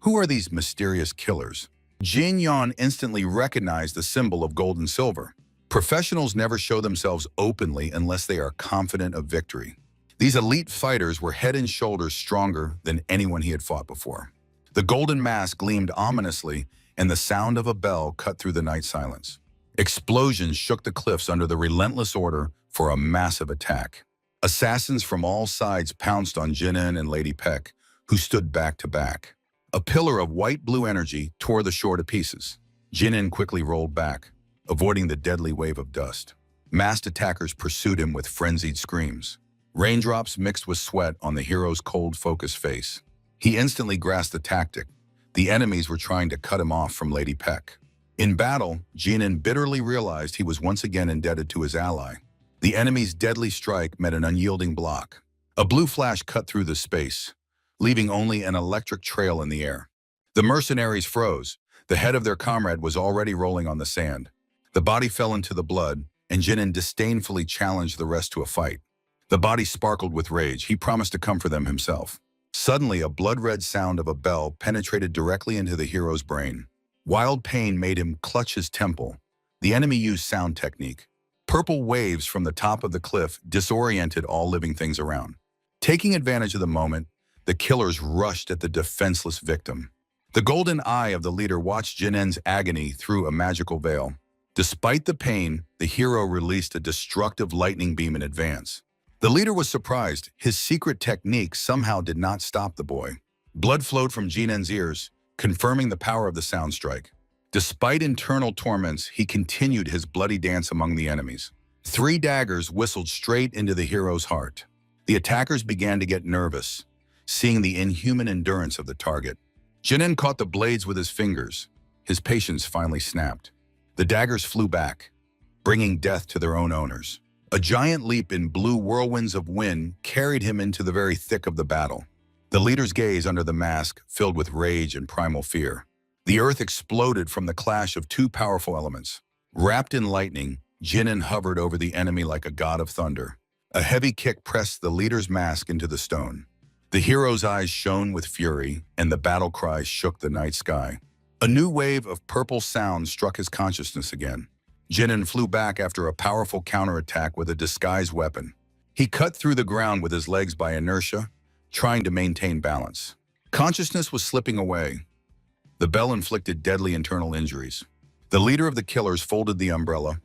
Who are these mysterious killers? Jin Yan instantly recognized the symbol of gold and silver. Professionals never show themselves openly unless they are confident of victory. These elite fighters were head and shoulders stronger than anyone he had fought before. The golden mask gleamed ominously, and the sound of a bell cut through the night silence. Explosions shook the cliffs under the relentless order for a massive attack. Assassins from all sides pounced on Jinin and Lady Peck, who stood back to back. A pillar of white-blue energy tore the shore to pieces. Jinin quickly rolled back, avoiding the deadly wave of dust. Masked attackers pursued him with frenzied screams. Raindrops mixed with sweat on the hero's cold, focused face. He instantly grasped the tactic. The enemies were trying to cut him off from Lady Peck. In battle, Jinin bitterly realized he was once again indebted to his ally. The enemy's deadly strike met an unyielding block. A blue flash cut through the space, leaving only an electric trail in the air. The mercenaries froze. The head of their comrade was already rolling on the sand. The body fell into the blood, and Jinin disdainfully challenged the rest to a fight. The body sparkled with rage. He promised to come for them himself. Suddenly, a blood-red sound of a bell penetrated directly into the hero's brain. Wild pain made him clutch his temple. The enemy used sound technique. Purple waves from the top of the cliff disoriented all living things around. Taking advantage of the moment, the killers rushed at the defenseless victim. The golden eye of the leader watched Jinin's agony through a magical veil. Despite the pain, the hero released a destructive lightning beam in advance. The leader was surprised. His secret technique somehow did not stop the boy. Blood flowed from Jinin's ears, confirming the power of the sound strike. Despite internal torments, he continued his bloody dance among the enemies. 3 daggers whistled straight into the hero's heart. The attackers began to get nervous. seeing the inhuman endurance of the target. Jinin caught the blades with his fingers. His patience finally snapped. The daggers flew back, bringing death to their own owners. A giant leap in blue whirlwinds of wind carried him into the very thick of the battle. The leader's gaze under the mask filled with rage and primal fear. The earth exploded from the clash of two powerful elements. Wrapped in lightning, Jinin hovered over the enemy like a god of thunder. A heavy kick pressed the leader's mask into the stone. The hero's eyes shone with fury, and the battle cry shook the night sky. A new wave of purple sound struck his consciousness again. Jinin flew back after a powerful counterattack with a disguised weapon. He cut through the ground with his legs by inertia, trying to maintain balance. Consciousness was slipping away. The bell inflicted deadly internal injuries. The leader of the killers folded the umbrella,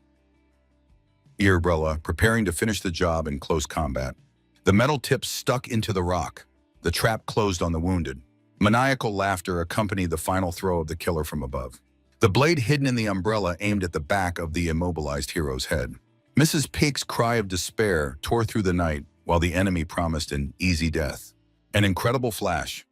preparing to finish the job in close combat. The metal tip stuck into the rock. The trap closed on the wounded. Maniacal laughter accompanied the final throw of the killer from above. The blade hidden in the umbrella aimed at the back of the immobilized hero's head. Mrs. Peak's cry of despair tore through the night while the enemy promised an easy death. An incredible flash.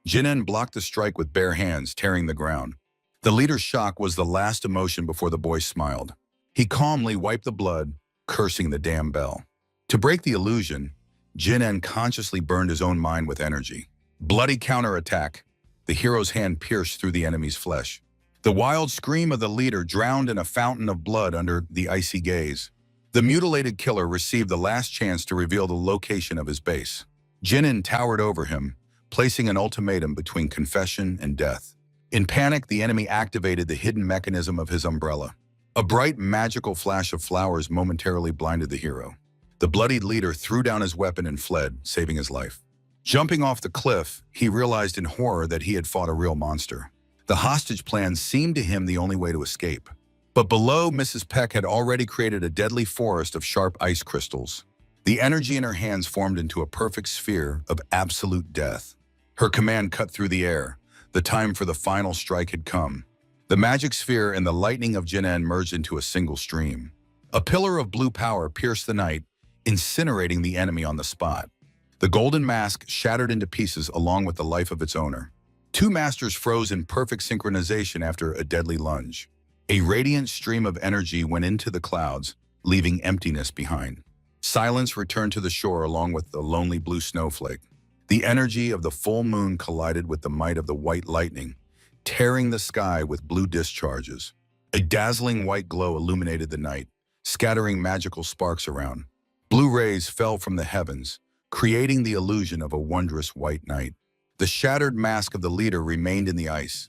Jinin blocked the strike with bare hands, tearing the ground. The leader's shock was the last emotion before the boy smiled. He calmly wiped the blood, cursing the damn bell. To break the illusion, Jinin consciously burned his own mind with energy. Bloody counterattack. The hero's hand pierced through the enemy's flesh. The wild scream of the leader drowned in a fountain of blood under the icy gaze. The mutilated killer received the last chance to reveal the location of his base. Jinin towered over him, placing an ultimatum between confession and death. In panic, the enemy activated the hidden mechanism of his umbrella. A bright, magical flash of flowers momentarily blinded the hero. The bloodied leader threw down his weapon and fled, saving his life. Jumping off the cliff, he realized in horror that he had fought a real monster. The hostage plan seemed to him the only way to escape. But below, Mrs. Peck had already created a deadly forest of sharp ice crystals. The energy in her hands formed into a perfect sphere of absolute death. Her command cut through the air. The time for the final strike had come. The magic sphere and the lightning of Jinin merged into a single stream. A pillar of blue power pierced the night, incinerating the enemy on the spot. The golden mask shattered into pieces along with the life of its owner. Two masters froze in perfect synchronization after a deadly lunge. A radiant stream of energy went into the clouds, leaving emptiness behind. Silence returned to the shore along with the lonely blue snowflake. The energy of the full moon collided with the might of the white lightning, tearing the sky with blue discharges. A dazzling white glow illuminated the night, scattering magical sparks around. Blue rays fell from the heavens, creating the illusion of a wondrous white night. The shattered mask of the leader remained in the ice.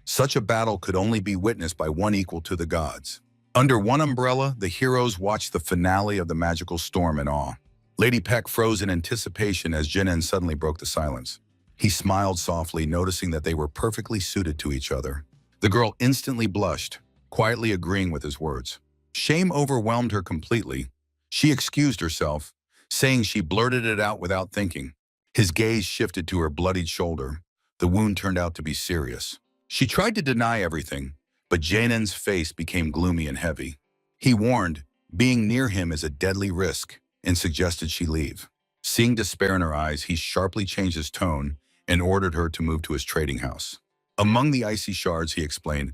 Such a battle could only be witnessed by one equal to the gods. Under one umbrella, the heroes watched the finale of the magical storm in awe. Lady Peck froze in anticipation as Jinin suddenly broke the silence. He smiled softly, noticing that they were perfectly suited to each other. The girl instantly blushed, quietly agreeing with his words. Shame overwhelmed her completely. She excused herself, saying she blurted it out without thinking. His gaze shifted to her bloodied shoulder. The wound turned out to be serious. She tried to deny everything, but Jinin's face became gloomy and heavy. He warned, being near him is a deadly risk, and suggested she leave. Seeing despair in her eyes, he sharply changed his tone and ordered her to move to his trading house. Among the icy shards, he explained,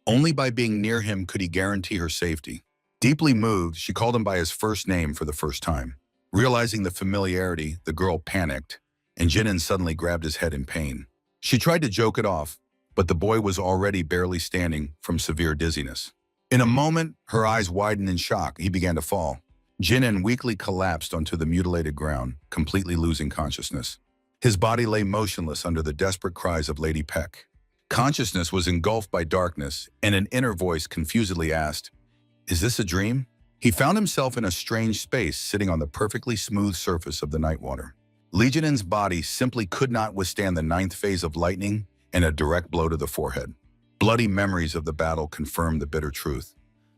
only by being near him could he guarantee her safety. Deeply moved, she called him by his first name for the first time. Realizing the familiarity, the girl panicked, and Jinin suddenly grabbed his head in pain. She tried to joke it off, but the boy was already barely standing from severe dizziness. In a moment, her eyes widened in shock. He began to fall. Jinin weakly collapsed onto the mutilated ground, completely losing consciousness. His body lay motionless under the desperate cries of Lady Peck. Consciousness was engulfed by darkness, and an inner voice confusedly asked, "Is this a dream?" He found himself in a strange space, sitting on the perfectly smooth surface of the night water. Legionin's body simply could not withstand the ninth phase of lightning and a direct blow to the forehead. Bloody memories of the battle confirmed the bitter truth.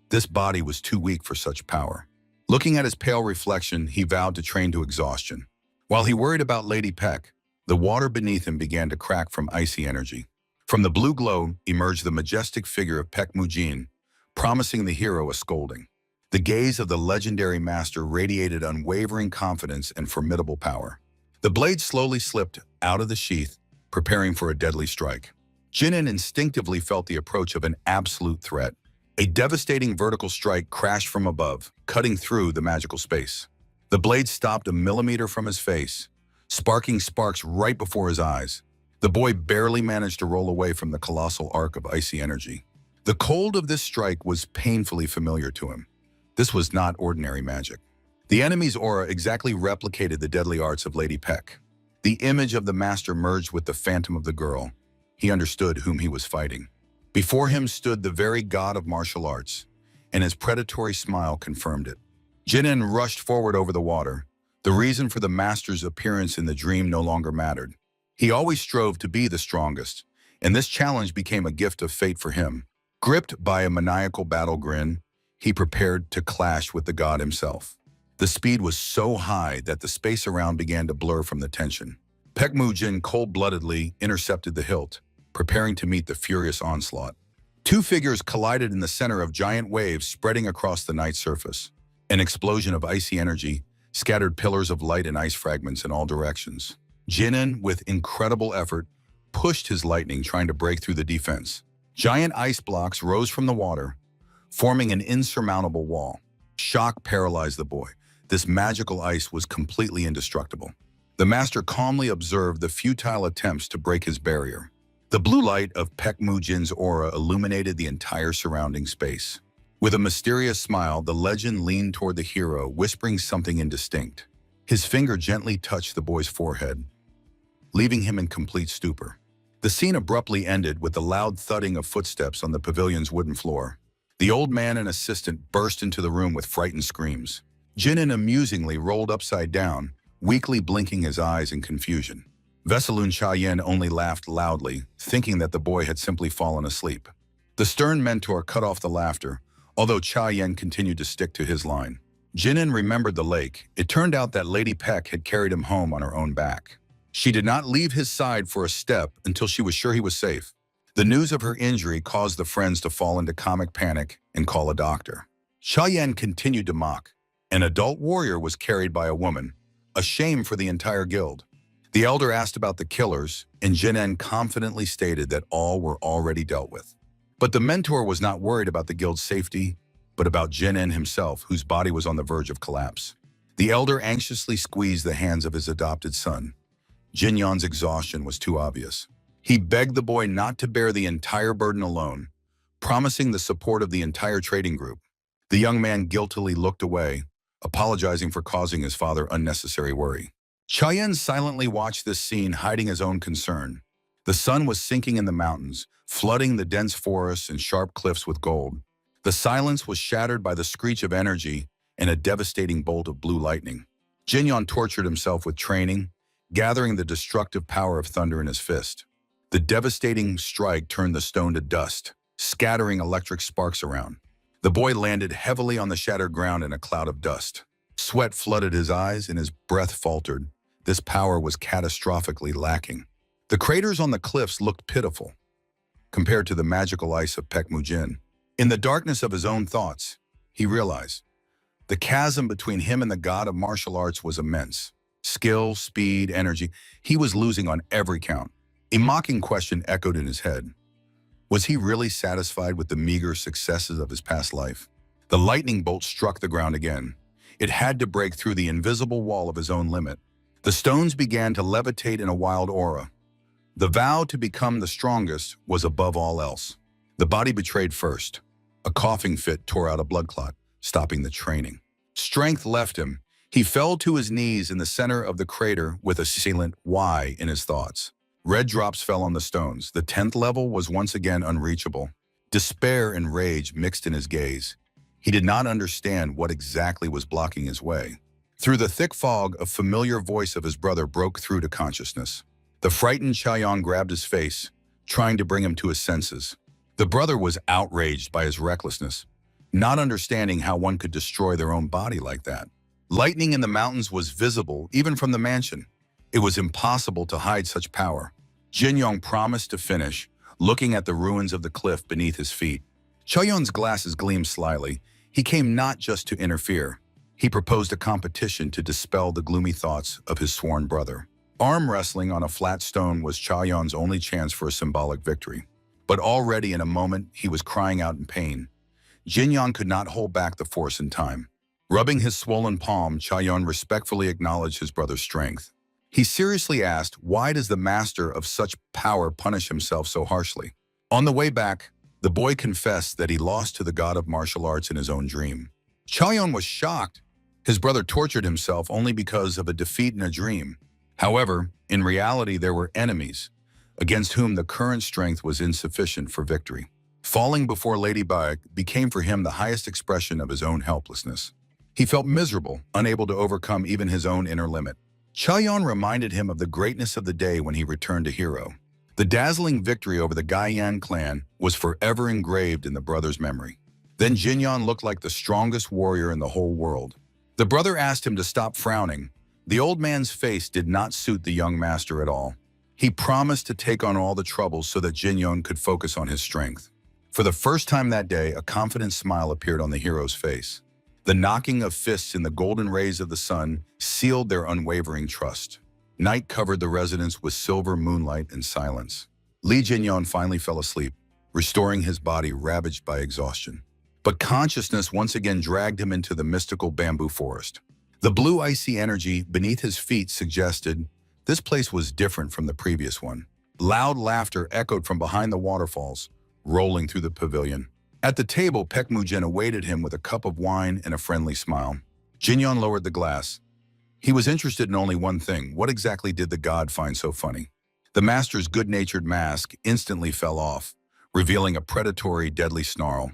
This body was too weak for such power. Looking at his pale reflection, he vowed to train to exhaustion. While he worried about Lady Peck, the water beneath him began to crack from icy energy. From the blue glow emerged the majestic figure of Peck Mujin, promising the hero a scolding. The gaze of the legendary master radiated unwavering confidence and formidable power. The blade slowly slipped out of the sheath, preparing for a deadly strike. Jinan instinctively felt the approach of an absolute threat. A devastating vertical strike crashed from above, cutting through the magical space. The blade stopped a millimeter from his face, sparking sparks right before his eyes. The boy barely managed to roll away from the colossal arc of icy energy. The cold of this strike was painfully familiar to him. This was not ordinary magic. The enemy's aura exactly replicated the deadly arts of Lady Peck. The image of the master merged with the phantom of the girl. He understood whom he was fighting. Before him stood the very god of martial arts, and his predatory smile confirmed it. Jinan rushed forward over the water. The reason for the master's appearance in the dream no longer mattered. He always strove to be the strongest, and this challenge became a gift of fate for him. Gripped by a maniacal battle grin, he prepared to clash with the god himself. The speed was so high that the space around began to blur from the tension. Peck Mu-jin cold-bloodedly intercepted the hilt, preparing to meet the furious onslaught. Two figures collided in the center of giant waves spreading across the night surface. An explosion of icy energy scattered pillars of light and ice fragments in all directions. Jinan, with incredible effort, pushed his lightning, trying to break through the defense. Giant ice blocks rose from the water, forming an insurmountable wall. Shock paralyzed the boy. This magical ice was completely indestructible. The master calmly observed the futile attempts to break his barrier. The blue light of Peck Mu-jin's aura illuminated the entire surrounding space. With a mysterious smile, the legend leaned toward the hero, whispering something indistinct. His finger gently touched the boy's forehead, leaving him in complete stupor. The scene abruptly ended with the loud thudding of footsteps on the pavilion's wooden floor. The old man and assistant burst into the room with frightened screams. Jinan amusingly rolled upside down, weakly blinking his eyes in confusion. Veselun Chayen only laughed loudly, thinking that the boy had simply fallen asleep. The stern mentor cut off the laughter, although Chayen continued to stick to his line. Jinan remembered the lake. It turned out that Lady Peck had carried him home on her own back. She did not leave his side for a step until she was sure he was safe. The news of her injury caused the friends to fall into comic panic and call a doctor. Chayen continued to mock. An adult warrior was carried by a woman, a shame for the entire guild. The elder asked about the killers, and Jinan confidently stated that all were already dealt with. But the mentor was not worried about the guild's safety, but about Jinan himself, whose body was on the verge of collapse. The elder anxiously squeezed the hands of his adopted son. Jinyon's exhaustion was too obvious. He begged the boy not to bear the entire burden alone, promising the support of the entire trading group. The young man guiltily looked away, apologizing for causing his father unnecessary worry. Chayen silently watched this scene, hiding his own concern. The sun was sinking in the mountains, flooding the dense forests and sharp cliffs with gold. The silence was shattered by the screech of energy and a devastating bolt of blue lightning. Jinyon tortured himself with training, gathering the destructive power of thunder in his fist. The devastating strike turned the stone to dust, scattering electric sparks around. The boy landed heavily on the shattered ground in a cloud of dust. Sweat flooded his eyes and his breath faltered. This power was catastrophically lacking. The craters on the cliffs looked pitiful compared to the magical ice of Peck Mu-jin. In the darkness of his own thoughts, he realized the chasm between him and the god of martial arts was immense. Skill, speed, energy, he was losing on every count. A mocking question echoed in his head. Was he really satisfied with the meager successes of his past life? The lightning bolt struck the ground again. It had to break through the invisible wall of his own limit. The stones began to levitate in a wild aura. The vow to become the strongest was above all else. The body betrayed first. A coughing fit tore out a blood clot, stopping the training. Strength left him. He fell to his knees in the center of the crater with a silent "why" in his thoughts. Red drops fell on the stones. The 10th level was once again unreachable. Despair and rage mixed in his gaze. He did not understand what exactly was blocking his way. Through the thick fog, a familiar voice of his brother broke through to consciousness. The frightened Chayon grabbed his face, trying to bring him to his senses. The brother was outraged by his recklessness, not understanding how one could destroy their own body like that. Lightning in the mountains was visible even from the mansion. It was impossible to hide such power. Jinyong promised to finish, looking at the ruins of the cliff beneath his feet. Chaeyeon's glasses gleamed slyly. He came not just to interfere. He proposed a competition to dispel the gloomy thoughts of his sworn brother. Arm wrestling on a flat stone was Chaoyun's only chance for a symbolic victory. But already in a moment, he was crying out in pain. Jinyon could not hold back the force in time. Rubbing his swollen palm, Chaoyun respectfully acknowledged his brother's strength. He seriously asked, why does the master of such power punish himself so harshly? On the way back, the boy confessed that he lost to the god of martial arts in his own dream. Chaoyun was shocked. His brother tortured himself only because of a defeat in a dream. However, in reality, there were enemies, against whom the current strength was insufficient for victory. Falling before Lady Bayek became for him the highest expression of his own helplessness. He felt miserable, unable to overcome even his own inner limit. Chaoyun reminded him of the greatness of the day when he returned to Hero. The dazzling victory over the Gaiyan clan was forever engraved in the brother's memory. Then Jinyon looked like the strongest warrior in the whole world. The brother asked him to stop frowning. The old man's face did not suit the young master at all. He promised to take on all the troubles so that Jinyon could focus on his strength. For the first time that day, a confident smile appeared on the hero's face. The knocking of fists in the golden rays of the sun sealed their unwavering trust. Night covered the residence with silver moonlight and silence. Li Jinyon finally fell asleep, restoring his body ravaged by exhaustion. But consciousness once again dragged him into the mystical bamboo forest. The blue icy energy beneath his feet suggested this place was different from the previous one. Loud laughter echoed from behind the waterfalls, rolling through the pavilion. At the table, Pek Mujin awaited him with a cup of wine and a friendly smile. Jinyon lowered the glass. He was interested in only one thing. What exactly did the god find so funny? The master's good-natured mask instantly fell off, revealing a predatory, deadly snarl.